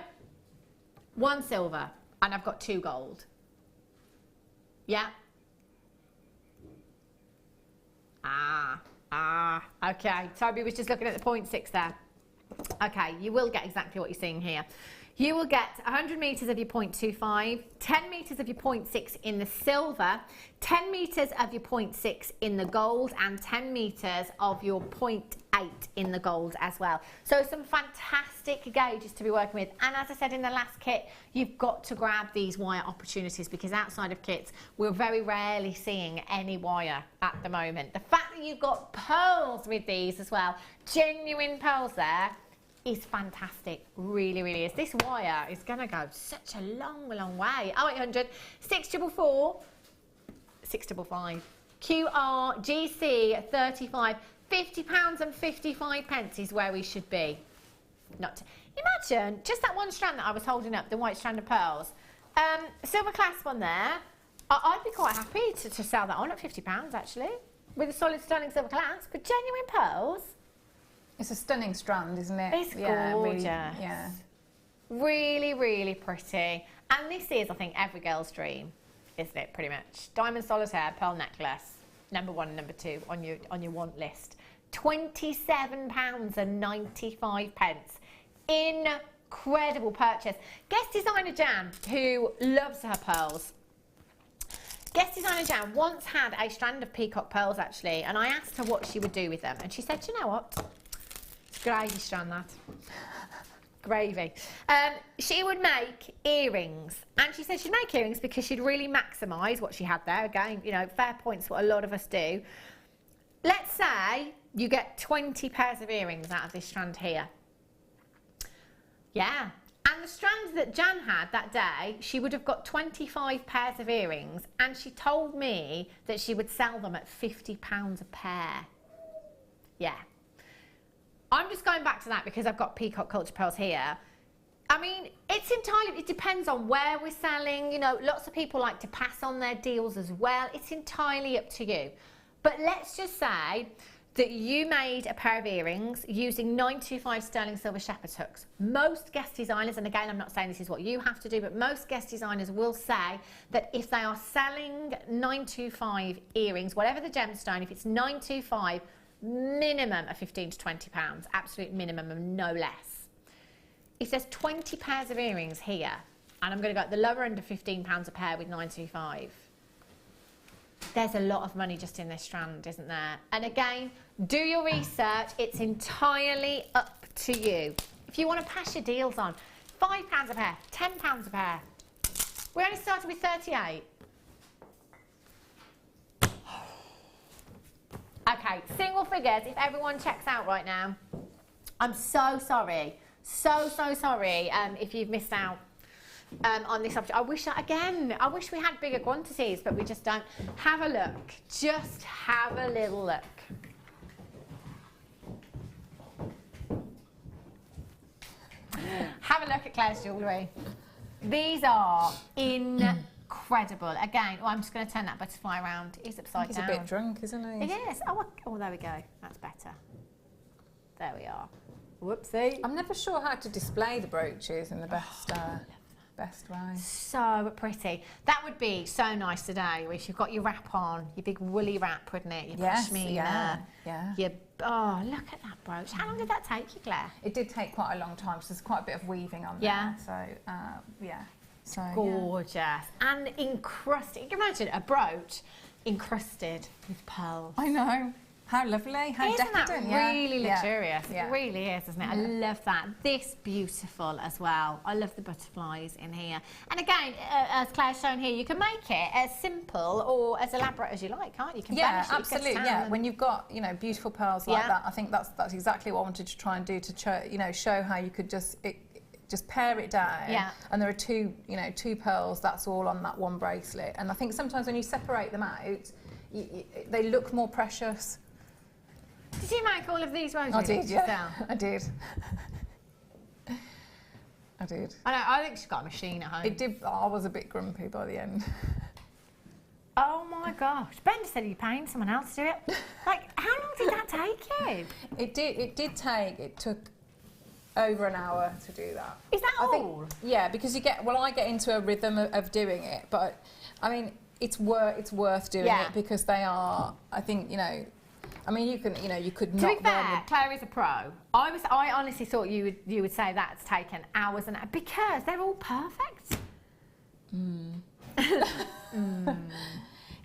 1 silver, and I've got 2 gold. Yeah. Okay. Toby was just looking at the 0.6 there. Okay, you will get exactly what you're seeing here. You will get 100 metres of your 0.25, 10 metres of your 0.6 in the silver, 10 metres of your 0.6 in the gold, and 10 metres of your 0.8 8 in the gold as well. So some fantastic gauges to be working with. And as I said in the last kit, you've got to grab these wire opportunities, because outside of kits, we're very rarely seeing any wire at the moment. The fact that you've got pearls with these as well, genuine pearls there, is fantastic. Really, really is. This wire is going to go such a long, long way. 0800 644 655. QR GC 35. £50 and 55 pence is where we should be. Imagine just that one strand that I was holding up, the white strand of pearls. Silver clasp on there. I'd be quite happy to sell that on at £50 actually, with a solid sterling silver clasp, but genuine pearls. It's a stunning strand, isn't it? It's gorgeous. Yeah. Really, really pretty. And this is, I think, every girl's dream, isn't it? Pretty much. Diamond solitaire, pearl necklace, number 1 and number 2 on your want list. £27 and 95 pence. Incredible purchase. Guest designer Jan, who loves her pearls. Guest designer Jan once had a strand of peacock pearls actually, and I asked her what she would do with them, and she said, "Do you know what? It's gravy strand, that." Gravy. She would make earrings, and she said she'd make earrings because she'd really maximise what she had there. Again, you know, fair points, what a lot of us do. Let's say you get 20 pairs of earrings out of this strand here. Yeah. And the strands that Jan had that day, she would have got 25 pairs of earrings, and she told me that she would sell them at £50 a pair. Yeah. I'm just going back to that because I've got peacock culture pearls here. I mean, it's entirely, it depends on where we're selling. You know, lots of people like to pass on their deals as well. It's entirely up to you. But let's just say that you made a pair of earrings using 925 sterling silver shepherd's hooks. Most guest designers, and again, I'm not saying this is what you have to do, but most guest designers will say that if they are selling 925 earrings, whatever the gemstone, if it's 925, minimum of £15 to £20, absolute minimum of no less. If there's 20 pairs of earrings here, and I'm going to go at the lower end of £15 a pair with 925, there's a lot of money just in this strand, isn't there? And again, do your research. It's entirely up to you. If you want to pass your deals on, £5 a pair, £10 a pair. We only started with 38. Okay, single figures, if everyone checks out right now. I'm so sorry. So sorry if you've missed out on this option. I wish we had bigger quantities, but we just don't. Have a look. Just have a little look. Have a look at Claire's jewellery. These are incredible. Again, I'm just going to turn that butterfly around. He's upside down. He's a bit drunk, isn't he? It is. Oh, there we go. That's better. There we are. Whoopsie. I'm never sure how to display the brooches in the best way. So pretty. That would be so nice today, if you've got your wrap on, your big woolly wrap, wouldn't it? Your pashmina. Yeah. Oh, look at that brooch. How long did that take you, Claire? It did take quite a long time, because there's quite a bit of weaving on there. Yeah. So, gorgeous. Yeah. And encrusted. You can imagine a brooch encrusted with pearls. I know. How lovely, how Isn't decadent. that really luxurious? Yeah. It really is, isn't it? I love that. This beautiful as well. I love the butterflies in here. And again, as Claire's shown here, you can make it as simple or as elaborate as you like, can't you? You can absolutely. Yeah, when you've got beautiful pearls like that, I think that's exactly what I wanted to try and do to show how you could just pare it down. Yeah. And there are two pearls. That's all on that one bracelet. And I think sometimes when you separate them out, they look more precious. Did you make all of these roses? I did, yeah. I did. I did. I think she's got a machine at home. It did. I was a bit grumpy by the end. Oh my gosh. Ben said you're paying someone else to do it. Like, how long did that take you? It took over an hour to do that. Is that all? Yeah, because I get into a rhythm of doing it, but I mean, it's worth doing it because they are, I think, I mean, you could not. To be fair, Claire is a pro. I honestly thought you would say that's taken hours and hours because they're all perfect.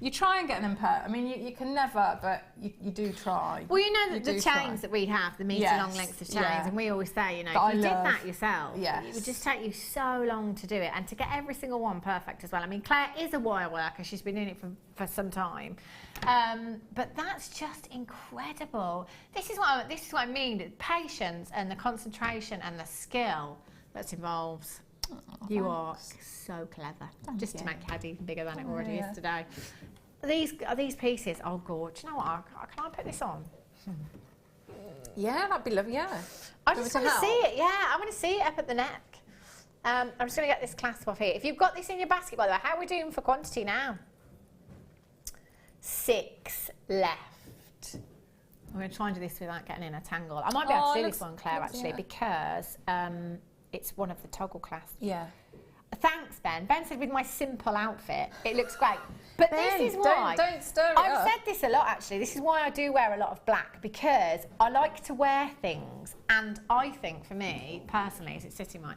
You try and get them I mean, you can never, but you do try. Well, you know that the chains that we have, the metre long lengths of chains, and we always say, you know, if you did that yourself, it would just take you so long to do it, and to get every single one perfect as well. I mean, Claire is a wire worker; she's been doing it for some time, but that's just incredible. This is what I mean: the patience and the concentration and the skill that's involved. You are so clever. Just to make your head even bigger than it already is today. These pieces, oh god, do you know what? Can I put this on? Yeah, that'd be lovely, yeah. I just want to see it, I want to see it up at the neck. I'm just going to get this clasp off here. If you've got this in your basket, by the way, how are we doing for quantity now? 6 left. I'm going to try and do this without getting in a tangle. I might be able to do this one, Claire, actually, because it's one of the toggle clasps. Yeah. Thanks, Ben. Ben said with my simple outfit, it looks great. But Ben, this is why... Don't stir it I've said this a lot, actually. This is why I do wear a lot of black, because I like to wear things, and I think, for me, personally, as it's sitting right,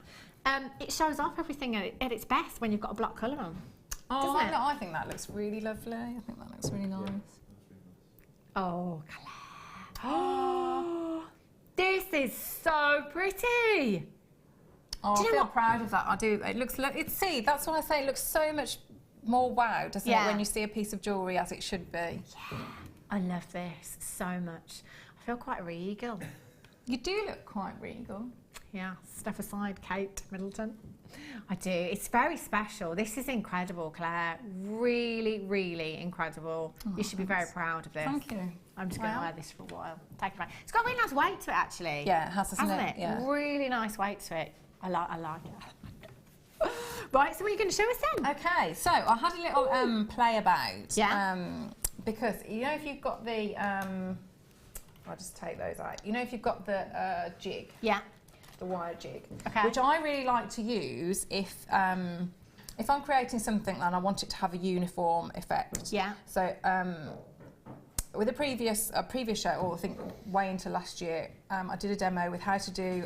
it shows off everything at its best when you've got a black colour on. Oh, I think that looks really lovely. I think that looks really nice. Oh, Claire. Oh, this is so pretty. Oh, I feel proud of that. I do. It looks. See, that's why I say it looks so much more wow, doesn't it? When you see a piece of jewellery as it should be. Yeah, I love this so much. I feel quite regal. You do look quite regal. Yeah. Stuff aside, Kate Middleton. I do. It's very special. This is incredible, Claire. Really, really incredible. Oh, you should be very proud of this. Thank you. I'm just going to wear this for a while. Take it back. It's got a really nice weight to it, actually. Yeah, it has, hasn't it? Yeah. Really nice weight to it. I like it. Right, so what are you going to show us then? Okay, so I had a little play about. Yeah. Because, you know, if you've got the... I'll just take those out. You know, if you've got the jig. Yeah. The wire jig. Okay. Which I really like to use if I'm creating something and I want it to have a uniform effect. Yeah. So, with a previous show, or I think way into last year, I did a demo with how to do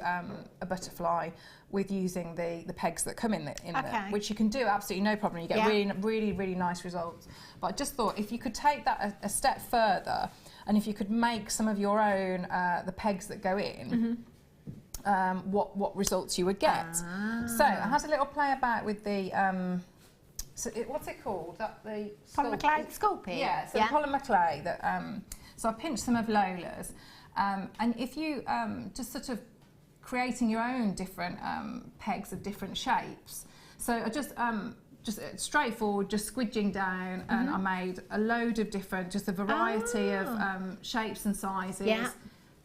a butterfly with using the pegs that come in there, which you can do absolutely no problem. You get really nice results. But I just thought if you could take that a step further, and if you could make some of your own the pegs that go in, what results you would get. So I had a little play about with the. What's it called? The polymer clay sculpting. Yeah, so the polymer clay that. So I pinched some of Lola's, and if you just sort of creating your own different pegs of different shapes. So I just straightforward, just squidging down, and I made a load of different, just a variety of shapes and sizes,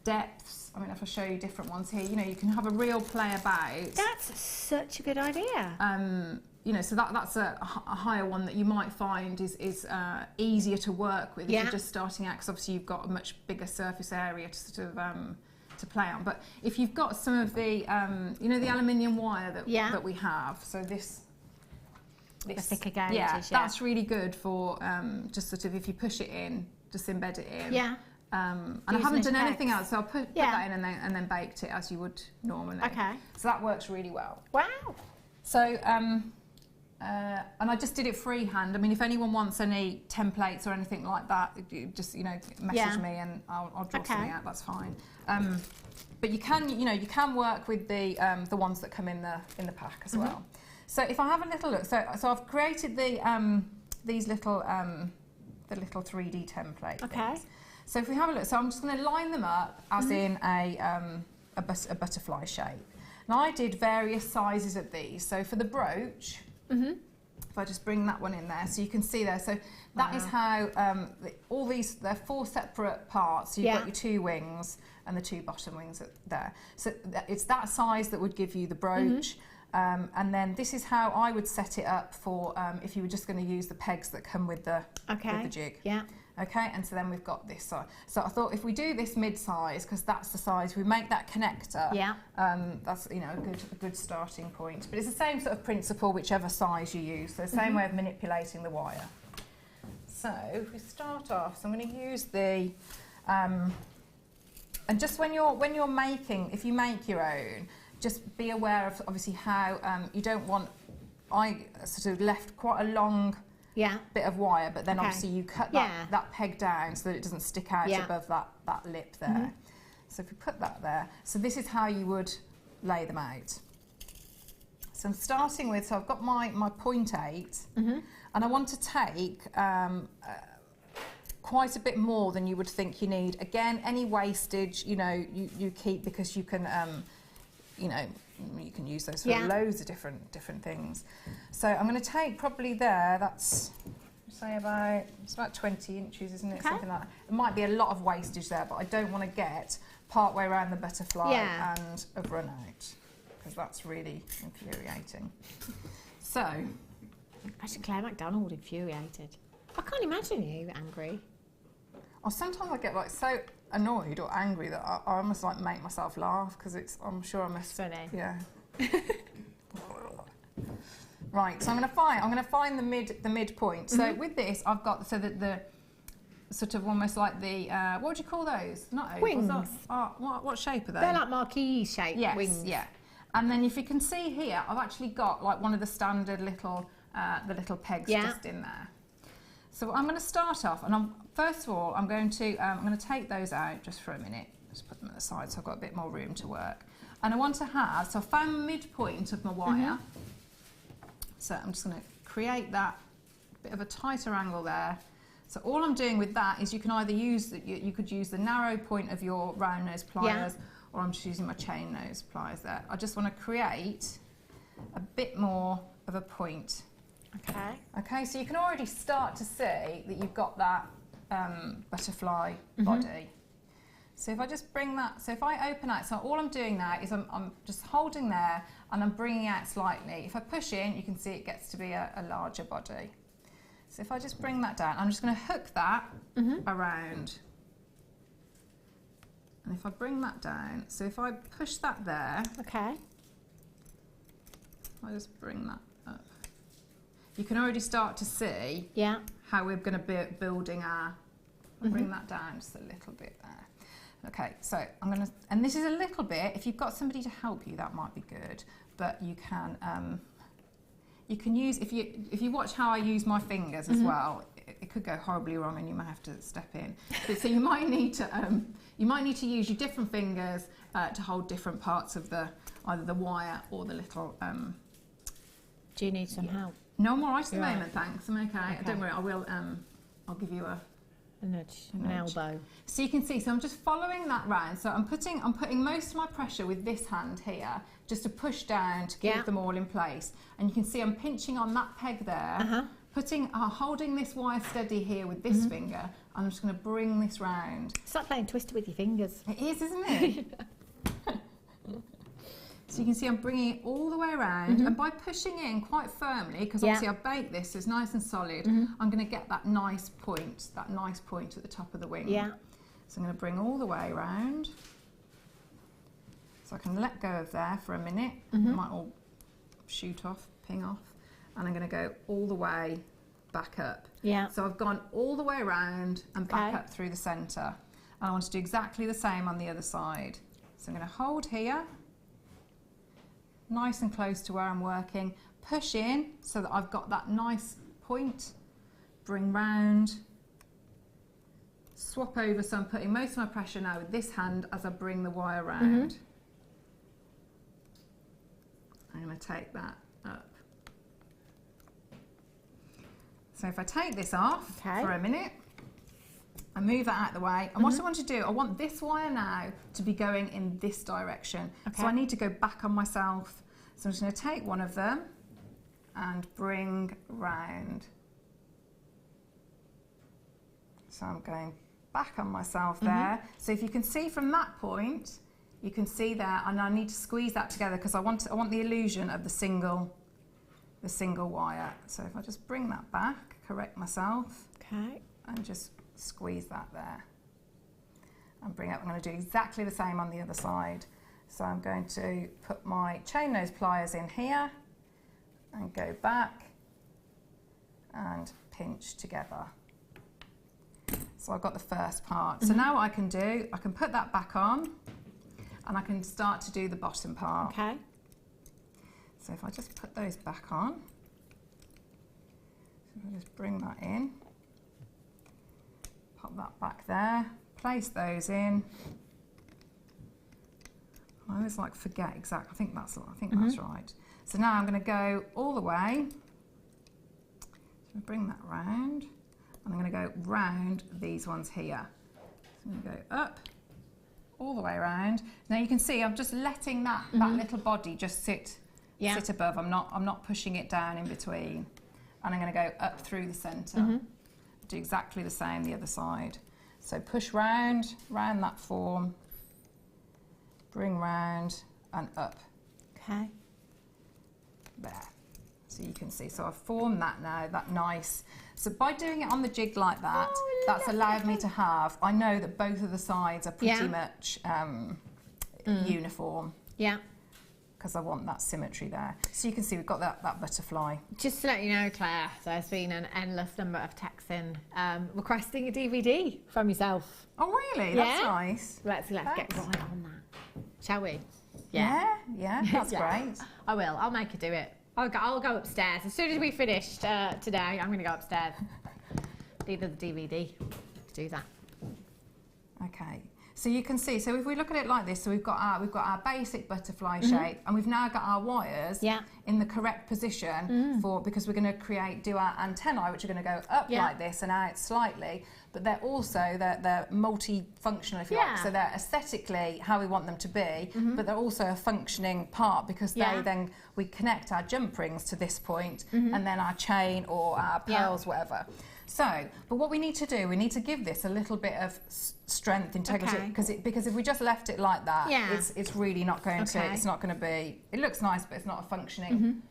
depths. I mean, if I show you different ones here, you know, you can have a real play about. That's such a good idea. You know, so that's a higher one that you might find is easier to work with if you're just starting out, because obviously you've got a much bigger surface area to sort of to play on. But if you've got some of the, you know, the aluminium wire that we have, so this the thicker gauges, yeah, that's really good for just sort of if you push it in, just embed it in. Yeah. And I haven't done anything else, so I'll put that in and then baked it as you would normally. Okay. So that works really well. Wow. So, and I just did it freehand. I mean, if anyone wants any templates or anything like that, just, you know, message me and I'll draw something out. That's fine. But you can, you know, you can work with the ones that come in the pack as well. So if I have a little look, so I've created the these little the little 3D template. Okay. Things. So if we have a look, so I'm just going to line them up as in a butterfly shape. Now I did various sizes of these. So for the brooch, if I just bring that one in there, so you can see there. So that is how all these, they're 4 separate parts. So you've got your 2 wings and the 2 bottom wings there. So it's that size that would give you the brooch. And then this is how I would set it up for if you were just going to use the pegs that come with the jig. Yeah. Okay, and so then we've got this side. So I thought if we do this mid-size, because that's the size, we make that connector. Yeah. That's, you know, a good starting point. But it's the same sort of principle, whichever size you use. So the same way of manipulating the wire. So if we start off, so I'm going to use the, and just when you're making, if you make your own, just be aware of obviously how you don't want. I sort of left quite a long bit of wire, but then obviously you cut that peg down so that it doesn't stick out above that lip there. So if we put that there, so this is how you would lay them out. So I'm starting with, so I've got my 0.8, and I want to take quite a bit more than you would think you need. Again, any wastage, you know, you keep, because you can, you know, you can use those for loads of different things. So I'm going to take probably there, that's say it's about 20 inches, isn't it? Something like that. It might be a lot of wastage there, but I don't want to get part way around the butterfly and have run out, because that's really infuriating. So, Actually, Claire MacDonald infuriated. I can't imagine you angry. or sometimes I get like so annoyed or angry that I almost like make myself laugh, because I'm sure I must. Funny. Yeah. Right, so I'm going to find the midpoint. So with this, I've got the sort of almost like the what would you call those? Not ovals. Wings. What shape are they? They're like marquee shaped wings. Yeah. And then if you can see here, I've actually got like one of the standard little the little pegs just in there. So I'm going to start off, and first of all I'm going to take those out just for a minute. Just put them at the side so I've got a bit more room to work. And I want to have, so I found the midpoint of my wire. So I'm just going to create that bit of a tighter angle there. So all I'm doing with that is you can either use, you could use the narrow point of your round nose pliers, or I'm just using my chain nose pliers there. I just want to create a bit more of a point. Okay, so you can already start to see that you've got that butterfly body. So if I just bring that, so if I open out, so all I'm doing now is I'm just holding there and I'm bringing out slightly. If I push in, you can see it gets to be a larger body. So if I just bring that down, I'm just going to hook that around. And if I bring that down, so if I push that there, I just bring that up. You can already start to see how we're going to be building our, I'll bring that down just a little bit there. Okay, so I'm going to, and this is a little bit, if you've got somebody to help you, that might be good, but you can use, if you watch how I use my fingers as well, it could go horribly wrong and you might have to step in. But, so you might need to use your different fingers to hold different parts of either the wire or the little. Do you need some help? No, I'm all right at the moment, thanks. I'm okay. Don't worry, I will. I'll give you a nudge, an elbow. So you can see. So I'm just following that round. So I'm putting most of my pressure with this hand here, just to push down to keep them all in place. And you can see I'm pinching on that peg there, holding this wire steady here with this finger. I'm just going to bring this round. It's like playing Twister with your fingers. It is, isn't it? So you can see I'm bringing it all the way around, and by pushing in quite firmly, because obviously I've baked this, so it's nice and solid, I'm going to get that nice point at the top of the wing. So I'm going to bring all the way around. So I can let go of there for a minute. It might all shoot off, ping off. And I'm going to go all the way back up. So I've gone all the way around and back up through the centre. And I want to do exactly the same on the other side. So I'm going to hold here, nice and close to where I'm working, push in so that I've got that nice point, bring round, swap over, so I'm putting most of my pressure now with this hand as I bring the wire round. I'm going to take that up. So if I take this off for a minute, I move that out of the way, and what I want to do, I want this wire now to be going in this direction. So I need to go back on myself. So I'm just going to take one of them and bring round. So I'm going back on myself there. So if you can see from that point, you can see there, and I need to squeeze that together because I want the illusion of the single wire. So if I just bring that back, correct myself, and just squeeze that there and bring up. I'm going to do exactly the same on the other side. So I'm going to put my chain nose pliers in here and go back and pinch together. So I've got the first part. So now what I can do, I can put that back on and I can start to do the bottom part. So if I just put those back on, So we'll just bring that in, pop that back there, place those in. I always like forget exactly. I think that's right. So now I'm going to go all the way. So bring that round, and I'm going to go round these ones here. So I'm going to go up, all the way around. Now you can see I'm just letting that little body just sit above. I'm not pushing it down in between. And I'm going to go up through the centre. Do exactly the same the other side. So push round that form, bring round and up. Okay. There. So you can see, so I've formed that now, that nice. So by doing it on the jig like that, that's allowed me to have, I know that both of the sides are pretty much uniform. Yeah. Because I want that symmetry there. So you can see we've got that butterfly. Just to let you know, Claire, there's been an endless number of texts in requesting a DVD from yourself. Oh really? That's nice. Let's get right on that. Shall we? Yeah, that's great. I will. I'll make her do it. I'll go upstairs. As soon as we finish today, I'm going to go upstairs. Need the DVD to do that. Okay. So you can see, so if we look at it like this, so we've got our basic butterfly shape, and we've now got our wires in the correct position because we're going to do our antennae, which are going to go up like this and out slightly, but they're also they're multifunctional, if you like. So they're aesthetically how we want them to be, but they're also a functioning part because then we connect our jump rings to this point, and then our chain or our pearls, whatever. So, but what we need to do, we need to give this a little bit of strength, integrity, because if we just left it like that, it's really not going to. It's not going to be. It looks nice, but it's not a functioning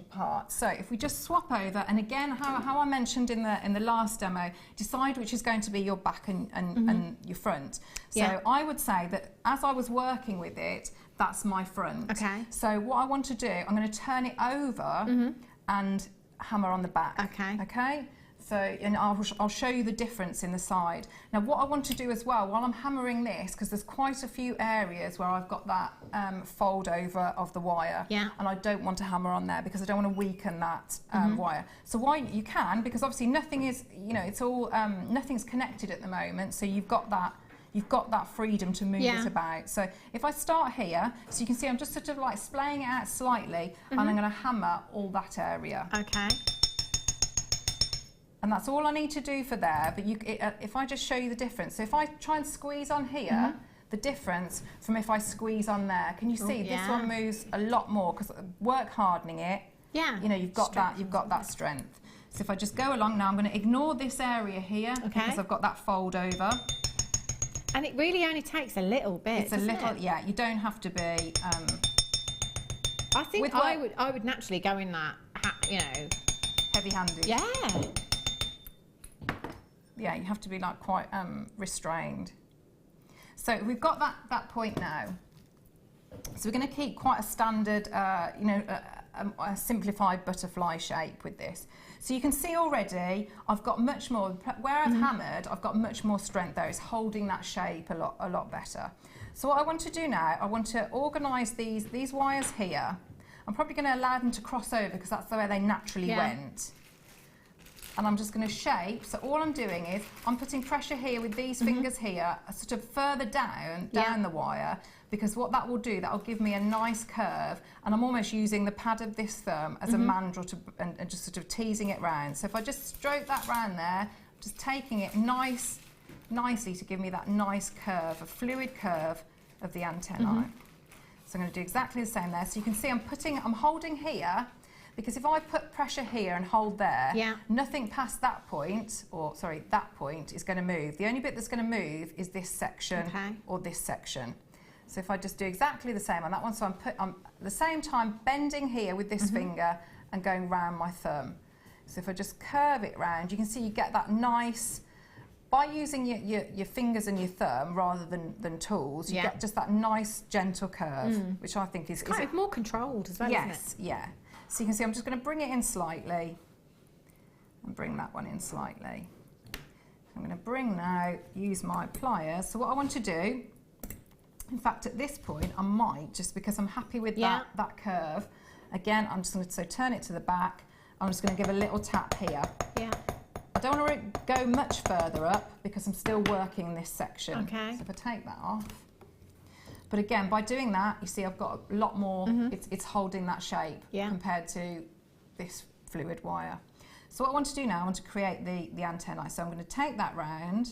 part. So if we just swap over, and again, how I mentioned in the last demo, decide which is going to be your back and your front. So I would say that as I was working with it, that's my front. Okay. So what I want to do, I'm going to turn it over and hammer on the back. Okay. Okay. So, and I'll show you the difference in the side. Now what I want to do as well, while I'm hammering this, because there's quite a few areas where I've got that fold over of the wire, and I don't want to hammer on there because I don't want to weaken that wire. So why you can, because obviously nothing is, it's all, nothing's connected at the moment, so you've got that freedom to move it about. So if I start here, so you can see I'm just sort of like splaying it out slightly, and I'm going to hammer all that area. Okay. And that's all I need to do for there, but if I just show you the difference. So if I try and squeeze on here, the difference from if I squeeze on there, can you see this one moves a lot more because work hardening it. Yeah. You've got that strength. So if I just go along now, I'm going to ignore this area here because I've got that fold over. And it really only takes a little bit. It's a little, you don't have to be. I think I would naturally go in that, heavy-handed. Yeah. Yeah, you have to be like quite restrained. So we've got that point now. So we're going to keep quite a standard, a simplified butterfly shape with this. So you can see already I've got much more, where I've hammered, I've got much more strength there. It's holding that shape a lot better. So what I want to do now, I want to organise these wires here. I'm probably going to allow them to cross over because that's the way they naturally went. And I'm just going to shape, so all I'm doing is I'm putting pressure here with these fingers here, sort of further down the wire, because what that will do, that will give me a nice curve, and I'm almost using the pad of this thumb as a mandrel and just sort of teasing it round. So if I just stroke that round there, just taking it nicely to give me that nice curve, a fluid curve of the antennae. So I'm going to do exactly the same there. So you can see I'm holding here, because if I put pressure here and hold there, nothing past that point, that point is going to move. The only bit that's going to move is this section or this section. So if I just do exactly the same on that one, so I'm at the same time bending here with this finger and going round my thumb. So if I just curve it round, you can see you get that nice, by using your fingers and your thumb rather than tools, you get just that nice gentle curve, which I think is kind of more controlled as well, isn't it? Yes, yeah. So you can see I'm just going to bring it in slightly and bring that one in slightly. I'm going to use my pliers. So what I want to do, in fact at this point I might, just because I'm happy with that curve, again I'm just going to turn it to the back I'm just going to give a little tap here. Yeah. I don't want to go much further up because I'm still working this section. Okay. So if I take that off. But again, by doing that, you see I've got a lot more, it's holding that shape compared to this fluid wire. So what I want to do now, I want to create the antennae. So I'm going to take that round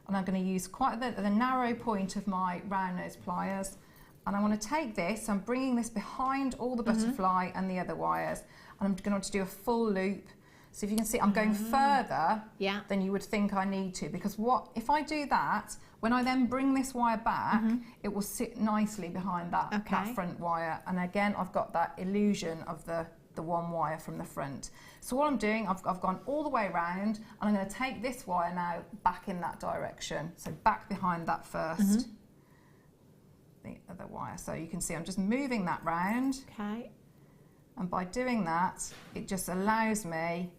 and I'm going to use quite the narrow point of my round nose pliers. And I want to take this, I'm bringing this behind all the butterfly and the other wires. And I'm going to do a full loop. So if you can see, I'm going further than you would think I need to, because if I do that, when I then bring this wire back, it will sit nicely behind that front wire. And again, I've got that illusion of the one wire from the front. So what I'm doing, I've gone all the way around, and I'm going to take this wire now back in that direction. So back behind that first, the other wire. So you can see I'm just moving that round. Okay. And by doing that, it just allows me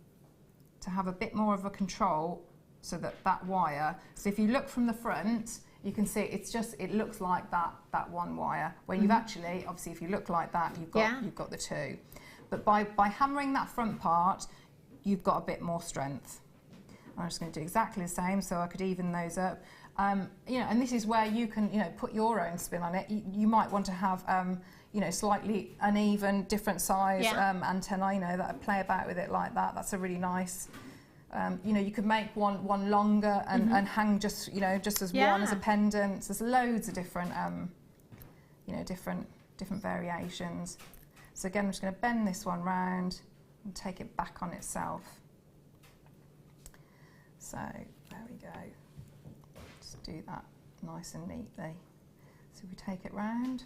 to have a bit more of a control, so that wire, so if you look from the front, you can see it looks like that one wire, when you've actually, obviously if you look like that, you've got the two. But by hammering that front part, you've got a bit more strength. I'm just going to do exactly the same, so I could even those up. You know, and this is where you can, you know, put your own spin on it. You might want to have, you know, slightly uneven, different size antennae, you know, that play about with it like that. That's a really nice. You know, you could make one longer and hang just, you know, just as one as a pendant. There's loads of different, you know, different variations. So again, I'm just going to bend this one round and take it back on itself. So there we go. Just do that nice and neatly. So we take it round.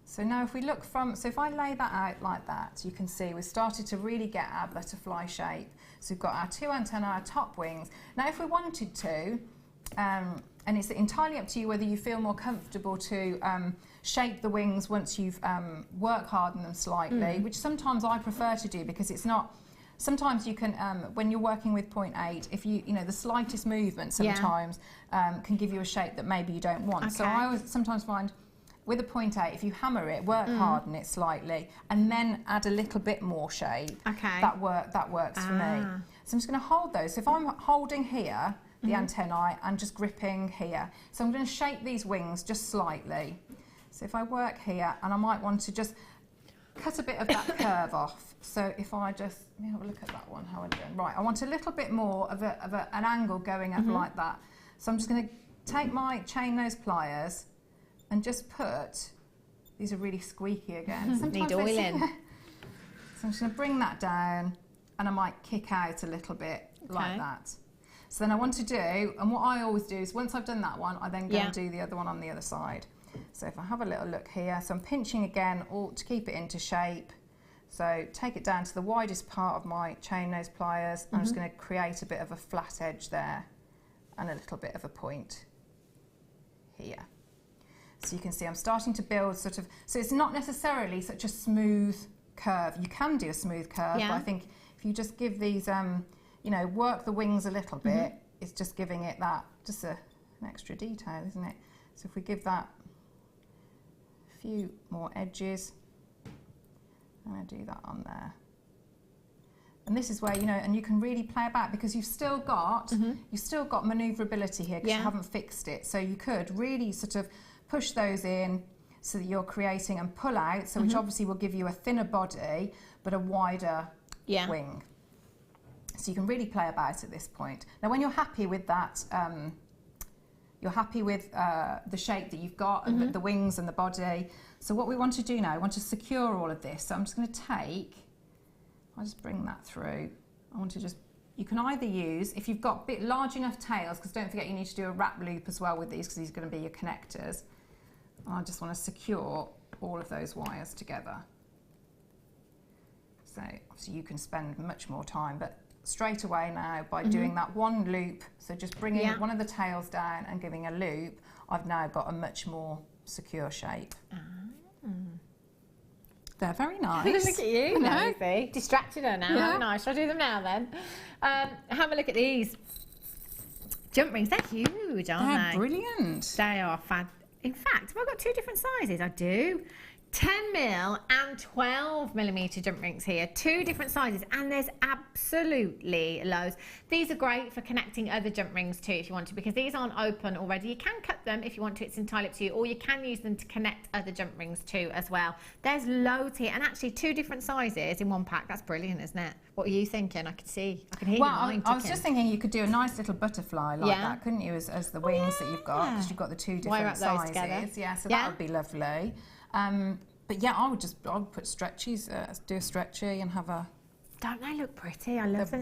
So now if we look so if I lay that out like that, you can see we've started to really get our butterfly shape. So we've got our two antennae, our top wings. Now if we wanted to, and it's entirely up to you whether you feel more comfortable to shape the wings once you've work hardened them slightly, which sometimes I prefer to do, because it's not, sometimes you can, when you're working with 0.8, if you know, the slightest movement sometimes can give you a shape that maybe you don't want. So I always sometimes find, with a 0.8, if you hammer it, harden it slightly, and then add a little bit more shape, that works for me. So I'm just going to hold those. So if I'm holding here, the antennae, and just gripping here, so I'm going to shape these wings just slightly. So if I work here, and I might want to just cut a bit of that curve off. So if I just, let me have a look at that one, how I'm doing. Right, I want a little bit more of an angle going up like that. So I'm just going to take my chain nose pliers and just put, these are really squeaky again. Need oiling. So I'm just going to bring that down, and I might kick out a little bit like that. So then I want to do, and what I always do is once I've done that one, I then go and do the other one on the other side. So if I have a little look here, so I'm pinching again all to keep it into shape. So take it down to the widest part of my chain nose pliers. I'm just going to create a bit of a flat edge there and a little bit of a point here. So you can see I'm starting to build sort of, so it's not necessarily such a smooth curve. You can do a smooth curve, but I think if you just give these, you know, work the wings a little bit, it's just giving it that, just an extra detail, isn't it? So if we give that a few more edges, I'm going to do that on there. And this is where, you know, and you can really play about, because you've still got manoeuvrability here, because you haven't fixed it. So you could really sort of push those in so that you're creating and pull out, so which obviously will give you a thinner body but a wider wing. So you can really play about at this point. Now when you're happy with that, you're happy with the shape that you've got and the wings and the body. So what we want to do now, I want to secure all of this. So I'm just going to I'll just bring that through. I want to just, you can either use, if you've got large enough tails, because don't forget you need to do a wrap loop as well with these, because these are going to be your connectors. And I just want to secure all of those wires together. So obviously you can spend much more time, but straight away now by doing that one loop, so just bringing one of the tails down and giving a loop, I've now got a much more secure shape. They're very nice. Look at you, Nosy. Distracted her now. Yeah. Nice. Shall I do them now then? Have a look at these jump rings. They're huge, aren't they? They're brilliant. They are fab. In fact, have I got two different sizes? I do. 10mm and 12mm jump rings here, 2 different sizes, and there's absolutely loads. These are great for connecting other jump rings too if you want to, because these aren't open already. You can cut them if you want to, it's entirely up to you, or you can use them to connect other jump rings too as well. There's loads here, and actually 2 different sizes in one pack. That's brilliant, isn't it? What are you thinking? I can hear your mind I was ticking. just thinking you could do a nice little butterfly like that, couldn't you, as the wings that you've got, because you've got the 2 different sizes. Yeah, so that would be lovely. But yeah, I would put stretchies, do a stretchy and have a... Don't they look pretty? I love them.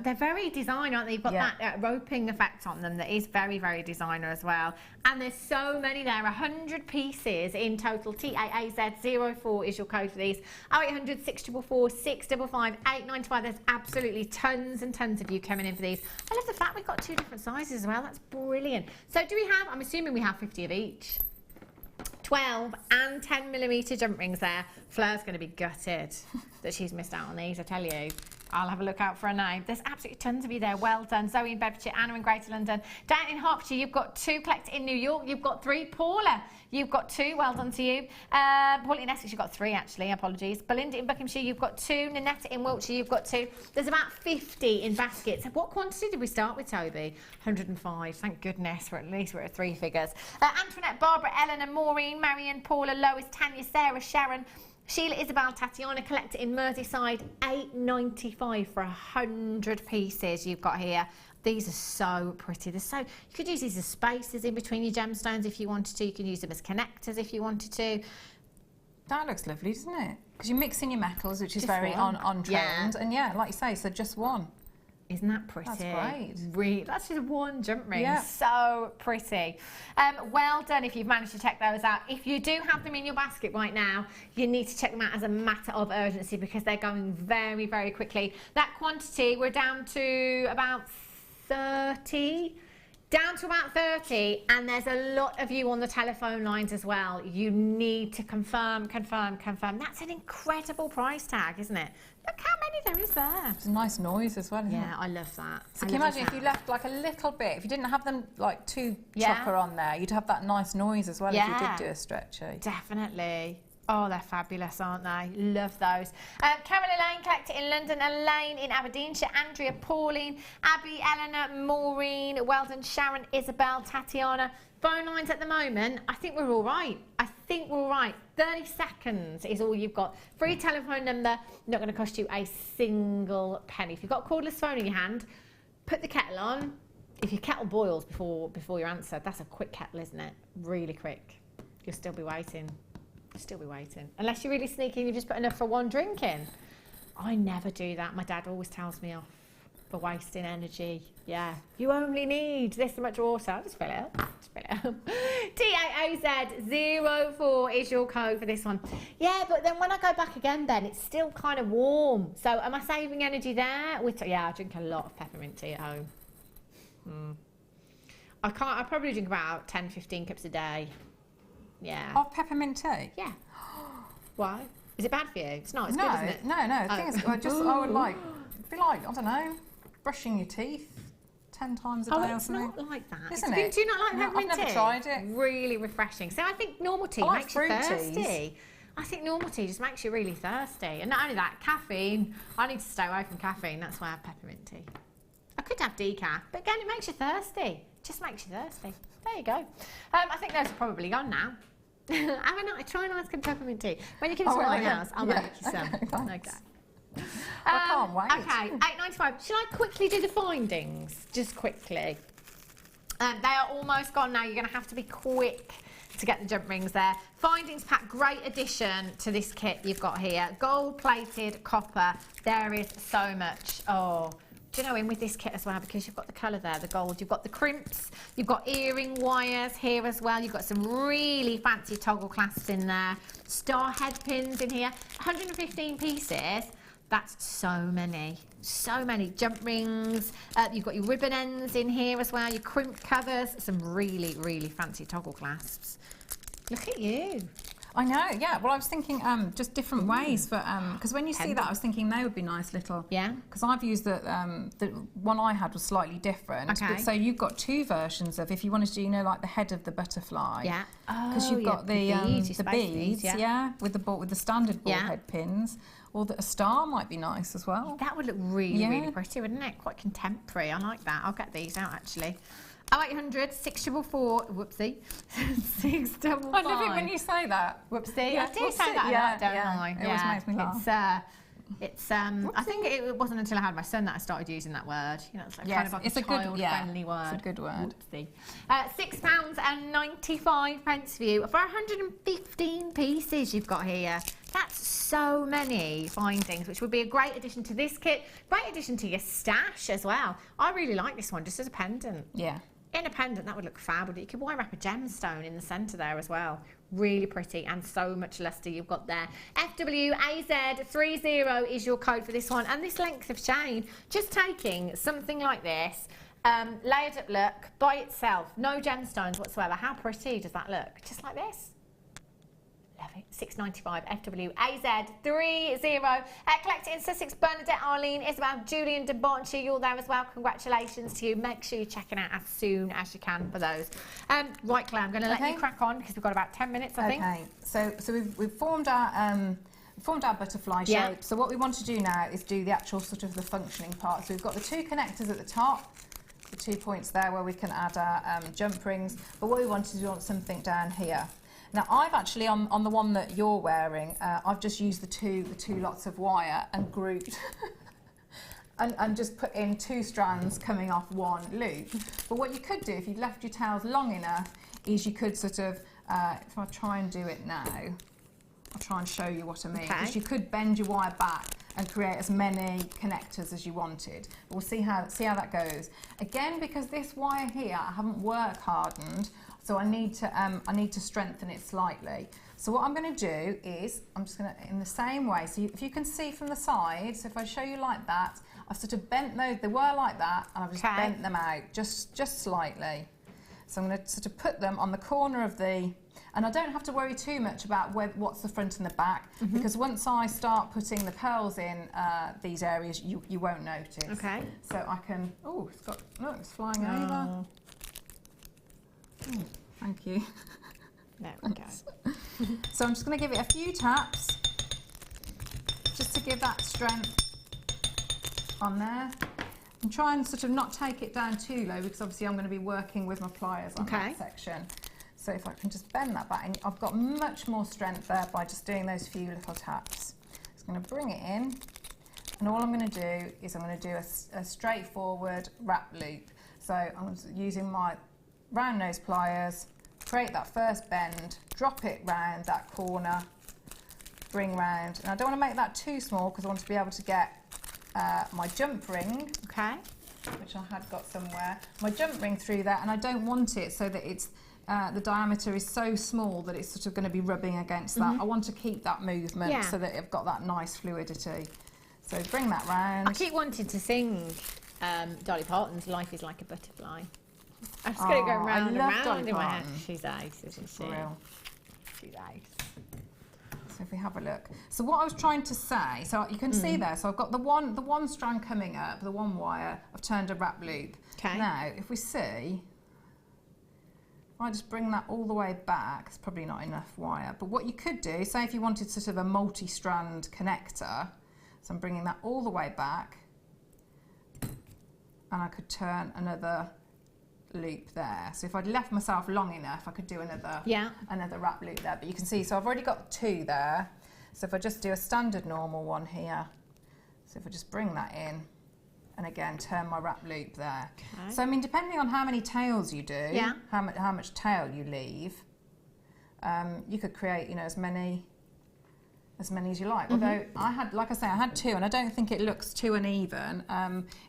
They're very designer, aren't they? You've got that roping effect on them that is very, very designer as well. And there's so many there, 100 pieces in total. TAAZ04 is your code for these. 0800 644 655 895. There's absolutely tons and tons of you coming in for these. I love the fact we've got 2 different sizes as well. That's brilliant. So do we have, I'm assuming we have 50 of each. 12 and 10mm jump rings there. Fleur's going to be gutted that she's missed out on these, I tell you. I'll have a look out for a name. There's absolutely tons of you there. Well done. Zoe in Bedfordshire, Anna in Greater London. Dan in Hertfordshire, you've got 2. Collected in New York, you've got 3. Paula, you've got 2. Well done to you. Paula in Essex, you've got 3 actually. Apologies. Belinda in Buckinghamshire, you've got 2. Nanette in Wiltshire, you've got 2. There's about 50 in baskets. What quantity did we start with, Toby? 105. Thank goodness. At least we're at 3 figures. Antoinette, Barbara, Eleanor, Maureen, Marion, Paula, Lois, Tanya, Sarah, Sharon, Sheila, Isabel, Tatiana, collector in Merseyside, $8.95 for 100 pieces you've got here. These are so pretty. You could use these as spacers in between your gemstones if you wanted to. You can use them as connectors if you wanted to. That looks lovely, doesn't it? Because you mix in your metals, which is very on trend. And yeah, like you say, so just 1. Isn't that pretty? That's great. Really, that's just 1 jump ring. Yeah. So pretty. Well done if you've managed to check those out. If you do have them in your basket right now, you need to check them out as a matter of urgency because they're going very, very quickly. That quantity, we're down to about 30. Down to about 30, and there's a lot of you on the telephone lines as well. You need to confirm. That's an incredible price tag, isn't it? Look how many there is there. It's a nice noise as well, isn't it? Yeah, I love that. So can you imagine if you left like a little bit, if you didn't have them like too chocker on there, you'd have that nice noise as well if you did do a stretchy. Definitely. Oh, they're fabulous, aren't they? Love those. Carol Elaine, collector in London, Elaine in Aberdeenshire, Andrea, Pauline, Abby, Eleanor, Maureen, Weldon, Sharon, Isabel, Tatiana. Phone lines at the moment, I think we're all right. 30 seconds is all you've got. Free telephone number, not going to cost you a single penny. If you've got a cordless phone in your hand, put the kettle on. If your kettle boils before you answer, that's a quick kettle, isn't it? Really quick. You'll still be waiting. Unless you're really sneaky and you just put enough for 1 drink in. I never do that. My dad always tells me off for wasting energy. Yeah, you only need this much water. I'll just fill it up. TAAZ04 is your code for this one. Yeah, but then when I go back again, then it's still kind of warm. So am I saving energy there? Yeah, I drink a lot of peppermint tea at home. I probably drink about 10-15 cups a day. Yeah. Of peppermint tea? Yeah. Why? Is it bad for you? It's not. It's no, good, isn't it? No. The thing is, I would be like, I don't know, brushing your teeth 10 times a day or something. It's not like that. Isn't it? Do you not like peppermint tea? I've never tried it. Really refreshing. So I think normal tea makes you thirsty. I think normal tea just makes you really thirsty. And not only that, caffeine. I need to stay away from caffeine. That's why I have peppermint tea. I could have decaf, but again, it makes you thirsty. Just makes you thirsty. There you go. I think those are probably gone now. Try a nice cup of peppermint tea. When you come to my house, I'll make you some. Okay. I can't wait. Okay, $8.95. Should I quickly do the findings? Just quickly. They are almost gone now. You're going to have to be quick to get the jump rings there. Findings pack, great addition to this kit you've got here. Gold-plated copper. There is so much. Oh. Do you know, in with this kit as well, because you've got the colour there, the gold, you've got the crimps, you've got earring wires here as well, you've got some really fancy toggle clasps in there, star head pins in here, 115 pieces, that's so many jump rings, you've got your ribbon ends in here as well, your crimp covers, some really, really fancy toggle clasps. Look at you. I know, yeah. Well, I was thinking just different ways for, because when you see that, I was thinking they would be nice little. Yeah. Because I've used the one I had was slightly different. Okay. But, so you've got two versions of, if you wanted to do, you know, like the head of the butterfly. Yeah. Because you've got the beads, yeah. with the standard ball head pins. Or that a star might be nice as well. That would look really, really pretty, wouldn't it? Quite contemporary. I like that. I'll get these out actually. 0800 644, whoopsie, 655. I love it when you say that. Whoopsie. Yeah, I do say that a lot, don't I? It always makes me laugh. It's I think it wasn't until I had my son that I started using that word. You know, it's like kind of like it's a child-friendly word. It's a good word. Whoopsie. £6.95 for you for 115 pieces you've got here. That's so many findings, which would be a great addition to this kit. Great addition to your stash as well. I really like this one, just as a pendant. Yeah. In a pendant, that would look fab. You could wire wrap a gemstone in the centre there as well. Really pretty and so much luster you've got there. FWAZ30 is your code for this one. And this length of chain, just taking something like this, layered up look by itself, no gemstones whatsoever. How pretty does that look? Just like this. Love it. £6.95 FWAZ30. Collect it in Sussex. Bernadette, Arlene, Isabel, Julian, Debonchi, you're there as well. Congratulations to you. Make sure you're checking out as soon as you can for those. Right, Claire, I'm going to let you crack on because we've got about 10 minutes, I think. Okay, so we've formed our butterfly shape. So what we want to do now is do the actual sort of the functioning part. So we've got the two connectors at the top, the 2 points there where we can add our jump rings. But what we want is we want something down here. Now I've actually on the one that you're wearing, I've just used the two lots of wire and grouped and just put in 2 strands coming off one loop. But what you could do if you'd left your tails long enough is you could sort of, if I try and do it now, I'll try and show you what I mean. Because you could bend your wire back and create as many connectors as you wanted. We'll see how that goes. Again, because this wire here I haven't work hardened, so I need to strengthen it slightly. So what I'm going to do is I'm just going to, in the same way, so if you can see from the side, so if I show you like that, I've sort of bent those, they were like that, and I've just bent them out just slightly. So I'm going to sort of put them on the corner of the, and I don't have to worry too much about what's the front and the back, because once I start putting the pearls in these areas, you won't notice. Okay. So I can, oh, look, it's flying over. Oh, thank you. There we go. So I'm just going to give it a few taps, just to give that strength on there. And try and sort of not take it down too low, because obviously I'm going to be working with my pliers on that section. So if I can just bend that back, and I've got much more strength there by just doing those few little taps. Just going to bring it in, and all I'm going to do is I'm going to do a straightforward wrap loop. So I'm using my round nose pliers, create that first bend, drop it round that corner, bring round, and I don't want to make that too small because I want to be able to get my jump ring, which I had got somewhere, my jump ring through there, and I don't want it so that it's the diameter is so small that it's sort of going to be rubbing against that. I want to keep that movement so that I've got that nice fluidity. So bring that round. I keep wanting to sing Dolly Parton's Life is Like a Butterfly. I'm just going to go round and round in my head. She's ace, isn't she? She's ace. So if we have a look. So what I was trying to say, so you can see there, so I've got the one strand coming up, the one wire, I've turned a wrap loop. Now, if we see, if I just bring that all the way back, it's probably not enough wire, but what you could do, say if you wanted sort of a multi-strand connector, so I'm bringing that all the way back, and I could turn another loop there. So if I'd left myself long enough, I could do another wrap loop there. But you can see, so I've already got 2 there. So if I just do a standard normal one here, so if I just bring that in, and again turn my wrap loop there. So I mean, depending on how many tails you do, how much tail you leave, you could create, you know, as many as you like. Although I had, like I say, I had 2, and I don't think it looks too uneven.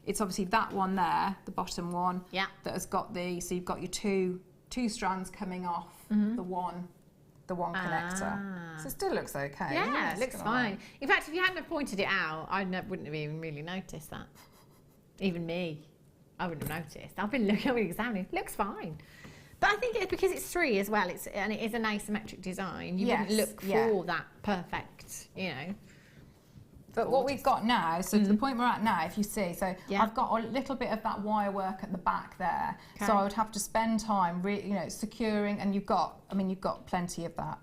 It's obviously that one there, the bottom one, that has got the, so you've got your two strands coming off the one connector. So it still looks okay. Yeah, it looks fine. In fact, if you hadn't have pointed it out, I wouldn't have even really noticed that. Even me, I wouldn't have noticed. I've been looking, I've been examining. It looks fine. But I think it's because it's 3 as well, and it is an asymmetric design. You wouldn't look for that perfect, you know. But what we've got now, so to the point we're at now, if you see, so I've got a little bit of that wire work at the back there. Okay. So I would have to spend time, you know, securing, and you've got plenty of that,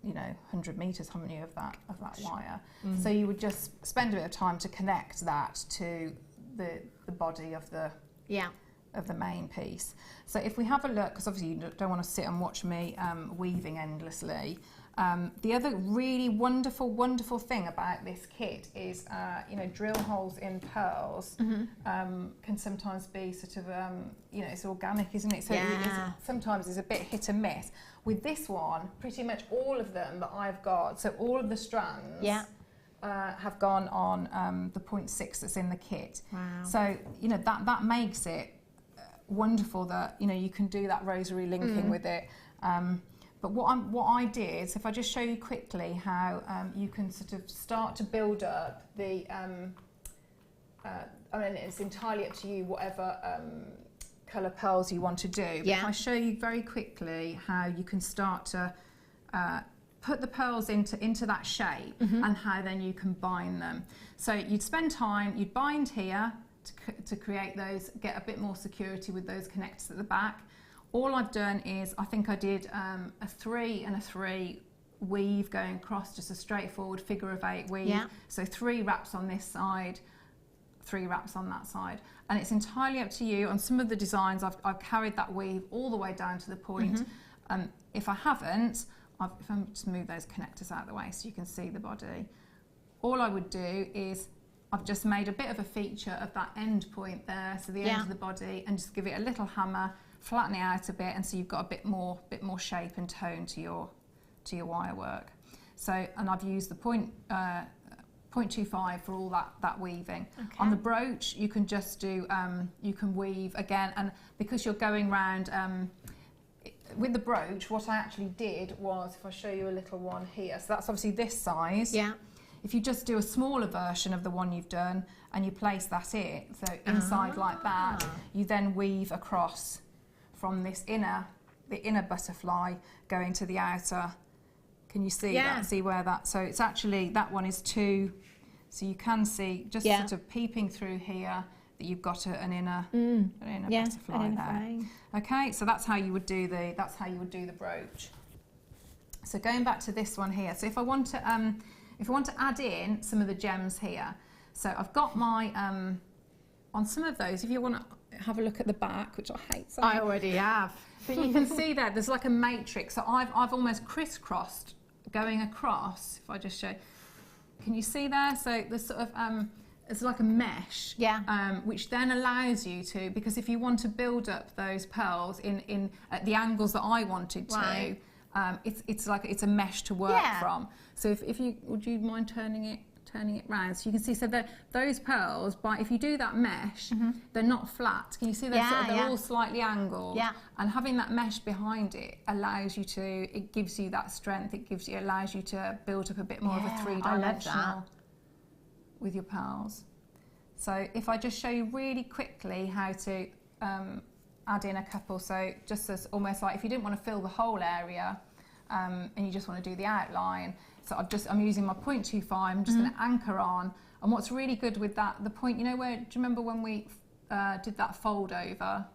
you know, 100 metres, haven't you, of that wire. So you would just spend a bit of time to connect that to the body of the main piece. So if we have a look, because obviously you don't want to sit and watch me weaving endlessly. The other really wonderful thing about this kit is, you know, drill holes in pearls can sometimes be sort of, you know, it's organic, isn't it? So sometimes it's a bit hit and miss. With this one, pretty much all of them that I've got, so all of the strands have gone on the 0.6 that's in the kit. Wow. So, you know, that makes it wonderful that, you know, you can do that rosary linking with it. But what I did, so if I just show you quickly how you can sort of start to build up the, I mean, it's entirely up to you whatever colour pearls you want to do. But if I show you very quickly how you can start to put the pearls into that shape and how then you can bind them. So you'd spend time, you'd bind here to create those, get a bit more security with those connectors at the back. All I've done is, I think I did a 3 and a 3 weave going across, just a straightforward figure of 8 weave. Yeah. So 3 wraps on this side, 3 wraps on that side. And it's entirely up to you. On some of the designs, I've carried that weave all the way down to the point. If I haven't, if I just move those connectors out of the way so you can see the body, all I would do is, I've just made a bit of a feature of that end point there, so the end of the body, and just give it a little hammer, flatten it out a bit, and so you've got a bit more shape and tone to your wire work. So, and I've used the 0.25 for all that weaving. Okay. On the brooch, you can just do, you can weave again, and because you're going round, with the brooch, what I actually did was, if I show you a little one here, so that's obviously this size. Yeah. If you just do a smaller version of the one you've done and you place that in, so inside like that, you then weave across from this the inner butterfly going to the outer. Can you see that? See where that, so it's actually, that one is 2, so you can see just sort of peeping through here that you've got an inner butterfly there. Okay, so that's how you would do the brooch. So going back to this one here, so if I want to add in some of the gems here, so I've got my, on some of those, if you want to have a look at the back, which I hate so much. I already have. But you can see there's like a matrix, so I've almost crisscrossed going across, if I just show, can you see there? So there's sort of, it's like a mesh, which then allows you to, because if you want to build up those pearls in at the angles that I wanted to, it's like it's a mesh to work from. So if you, would you mind turning it round so you can see, so that those pearls, if you do that mesh, they're not flat. Can you see they're all slightly angled? Yeah. And having that mesh behind it allows you to, it gives you that strength, allows you to build up a bit more of a 3-dimensional with your pearls. So if I just show you really quickly how to add in a couple, so just as almost like if you didn't want to fill the whole area and you just want to do the outline, so I'm using my 0.25, I'm just going to anchor on. And what's really good with that, the point, you know, do you remember when we did that fold over?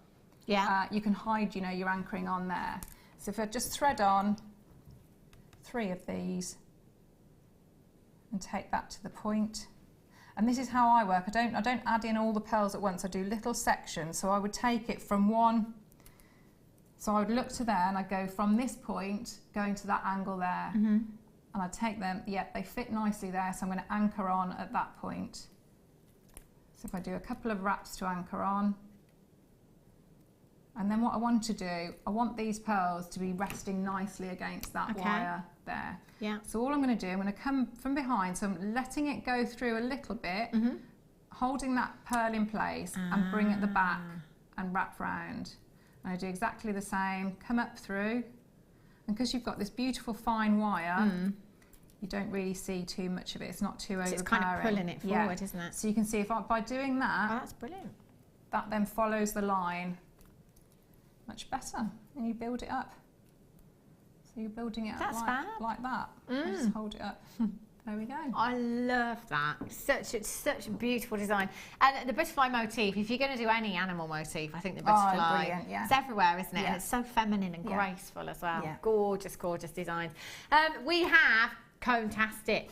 Yeah. You can hide, you know, your anchoring on there. So if I just thread on 3 of these and take that to the point. And this is how I work. I don't add in all the pearls at once. I do little sections. So I would take it from one. So I would look to there, and I go from this point going to that angle there, and I take them. They fit nicely there. So I'm going to anchor on at that point. So if I do a couple of wraps to anchor on, and then what I want to do, I want these pearls to be resting nicely against that wire there. Yeah. So all I'm going to do, I'm going to come from behind, so I'm letting it go through a little bit, holding that pearl in place and bring it at the back and wrap round. And I do exactly the same, come up through, and because you've got this beautiful fine wire, you don't really see too much of it. It's not too overpowering. It's kind of pulling it forward, isn't it? So you can see by doing that, that's brilliant. That then follows the line much better. and you build it up. So you're building it up like that. And just hold it up. There we go. I love that. Such a beautiful design. And the butterfly motif, if you're going to do any animal motif, I think the butterfly, brilliant, yeah. it's everywhere, isn't it? Yeah. And it's so feminine and Yeah. graceful as well. Yeah. Gorgeous, gorgeous designs. We have Cone-tastic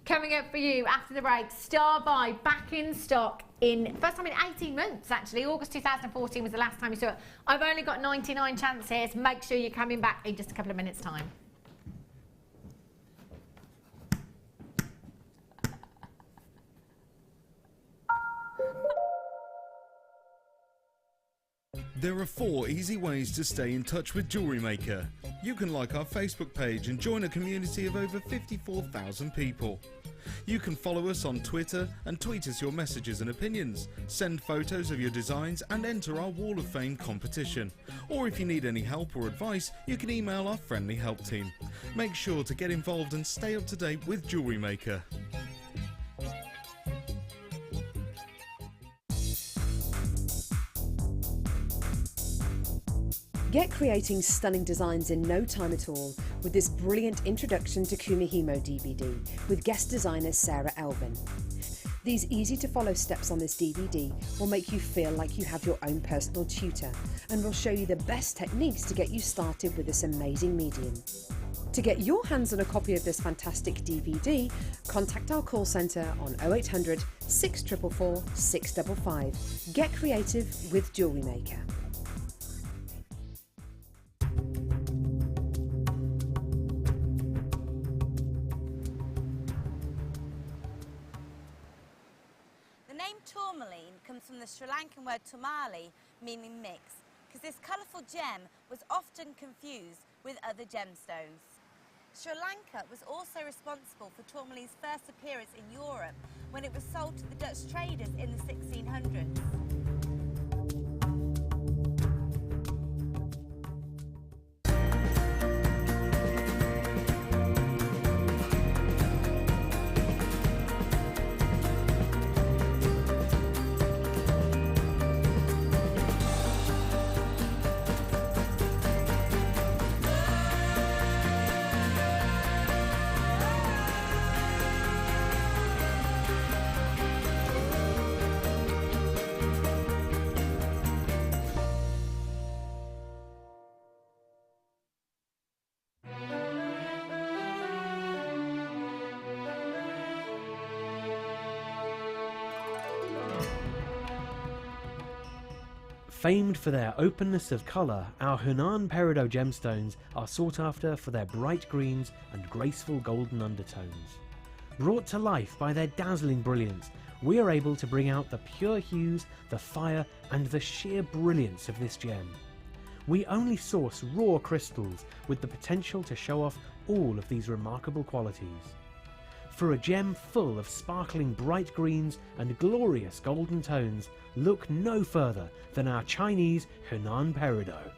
coming up for you after the break. Star Buy back in stock in first time in 18 months actually. August 2014 was the last time you saw it. I've only got 99 chances. Make sure you're coming back in just a couple of minutes time. There are 4 easy ways to stay in touch with Jewellery Maker. You can like our Facebook page and join a community of over 54,000 people. You can follow us on Twitter and tweet us your messages and opinions, send photos of your designs and enter our Wall of Fame competition. Or if you need any help or advice, you can email our friendly help team. Make sure to get involved and stay up to date with Jewellery Maker. Get creating stunning designs in no time at all with this brilliant introduction to Kumihimo DVD with guest designer Sarah Elvin. These easy to follow steps on this DVD will make you feel like you have your own personal tutor and will show you the best techniques to get you started with this amazing medium. To get your hands on a copy of this fantastic DVD, contact our call centre on 0800 644 655. Get creative with Jewellery Maker. The name tourmaline comes from the Sri Lankan word tomali, meaning mix, because this colourful gem was often confused with other gemstones. Sri Lanka was also responsible for tourmaline's first appearance in Europe when it was sold to the Dutch traders in the 1600s. Famed for their openness of colour, our Hunan Peridot gemstones are sought after for their bright greens and graceful golden undertones. Brought to life by their dazzling brilliance, we are able to bring out the pure hues, the fire and the sheer brilliance of this gem. We only source raw crystals with the potential to show off all of these remarkable qualities. For a gem full of sparkling bright greens and glorious golden tones, look no further than our Chinese Hunan Peridot.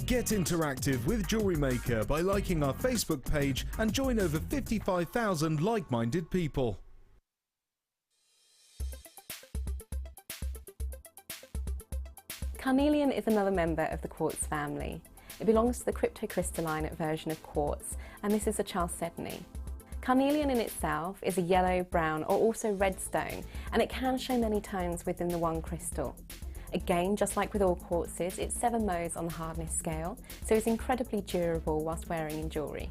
Get interactive with Jewellery Maker by liking our Facebook page and join over 55,000 like-minded people. Carnelian is another member of the quartz family. It belongs to the cryptocrystalline version of quartz, and this is a chalcedony. Carnelian in itself is a yellow, brown or also red stone, and it can show many tones within the one crystal. Again, just like with all quartzes, it's 7 modes on the hardness scale, so it's incredibly durable whilst wearing in jewellery.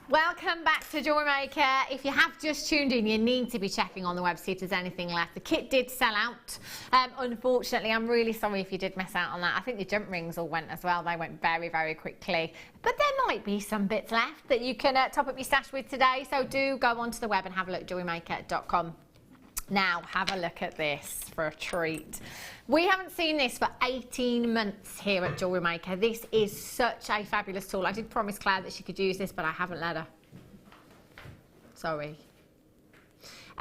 Welcome back to Jewellery Maker. If you have just tuned in, you need to be checking on the web, see if there's anything left. The kit did sell out. Unfortunately, I'm really sorry if you did miss out on that. I think the jump rings all went as well. They went very, very quickly. But there might be some bits left that you can top up your stash with today. So do go onto the web and have a look at jewellerymaker.com. Now, have a look at this for a treat. We haven't seen this for 18 months here at Jewellery Maker. This is such a fabulous tool. I did promise Claire that she could use this, but I haven't let her. Sorry.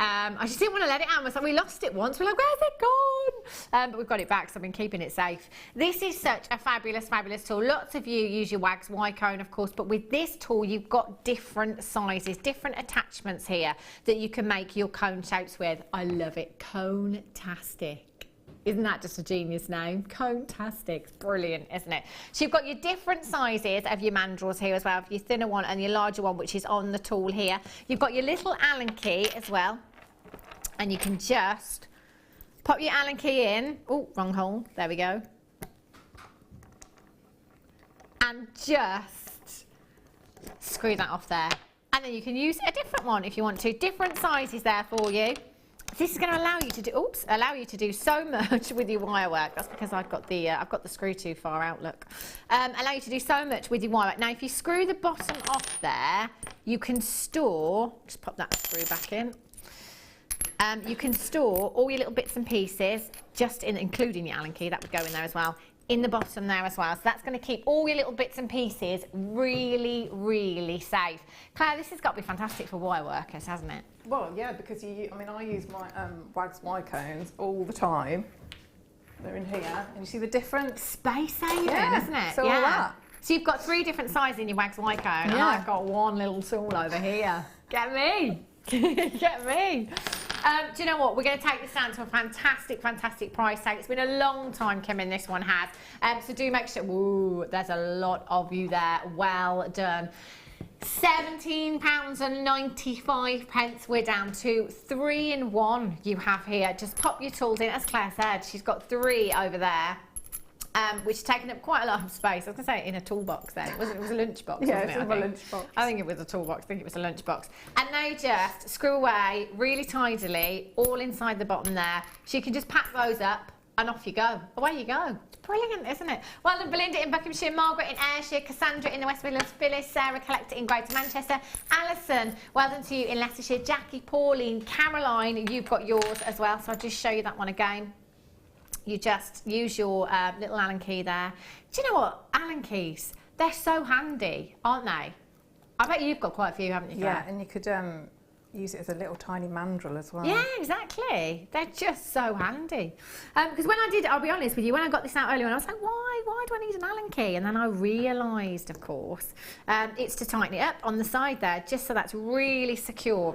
I just didn't want to let it out. So we lost it once. We're like, where's it gone? But we've got it back, so I've been keeping it safe. This is such a fabulous, fabulous tool. Lots of you use your wax Y cone, of course, but with this tool, you've got different sizes, different attachments here that you can make your cone shapes with. I love it. Cone-tastic. Isn't that just a genius name? Cone-tastic. It's brilliant, isn't it? So you've got your different sizes of your mandrels here as well, your thinner one and your larger one, which is on the tool here. You've got your little Allen key as well. And you can just pop your Allen key in. Oh, wrong hole. There we go. And just screw that off there. And then you can use a different one if you want to. Different sizes there for you. This is going to allow you to do, allow you to do so much with your wire work. That's because I've got the screw too far out. Look, allow you to do so much with your wire work. Now, if you screw the bottom off there, you can store. Just pop that screw back in. You can store all your little bits and pieces, just including your Allen key, that would go in there as well, in the bottom there as well. So that's going to keep all your little bits and pieces really, really safe. Claire, this has got to be fantastic for wire workers, hasn't it? Well, yeah, because I use my wax Y cones all the time. They're in here, and you see the difference? Space saving, yeah, isn't it? So all that. So you've got 3 different sizes in your wax Y cone, and I've got one little tool over here. Get me! Get me! Do you know what? We're going to take this down to a fantastic, fantastic price tag. It's been a long time coming, this one has. So do make sure... Ooh, there's a lot of you there. Well done. £17.95. We're down to 3 in 1 you have here. Just pop your tools in. As Claire said, she's got 3 over there. Which is taking up quite a lot of space. I was going to say in a toolbox then. It was a lunchbox, yeah, wasn't it? It was a lunchbox. I think it was a toolbox. I think it was a lunchbox. And now just screw away really tidily, all inside the bottom there. So you can just pack those up and off you go. Away you go. It's brilliant, isn't it? Well done, Belinda in Buckinghamshire, Margaret in Ayrshire, Cassandra in the West Midlands, Phyllis, Sarah Collector in Greater Manchester, Alison, well done to you in Leicestershire, Jackie, Pauline, Caroline, you've got yours as well. So I'll just show you that one again. You just use your little Allen key there. Do you know what? Allen keys, they're so handy, aren't they? I bet you've got quite a few, haven't you, Claire? Yeah, and you could use it as a little tiny mandrel as well. Yeah, exactly. They're just so handy. Because when I did, I'll be honest with you, when I got this out earlier, I was like, why do I need an Allen key? And then I realised, of course, it's to tighten it up on the side there, just so that's really secure in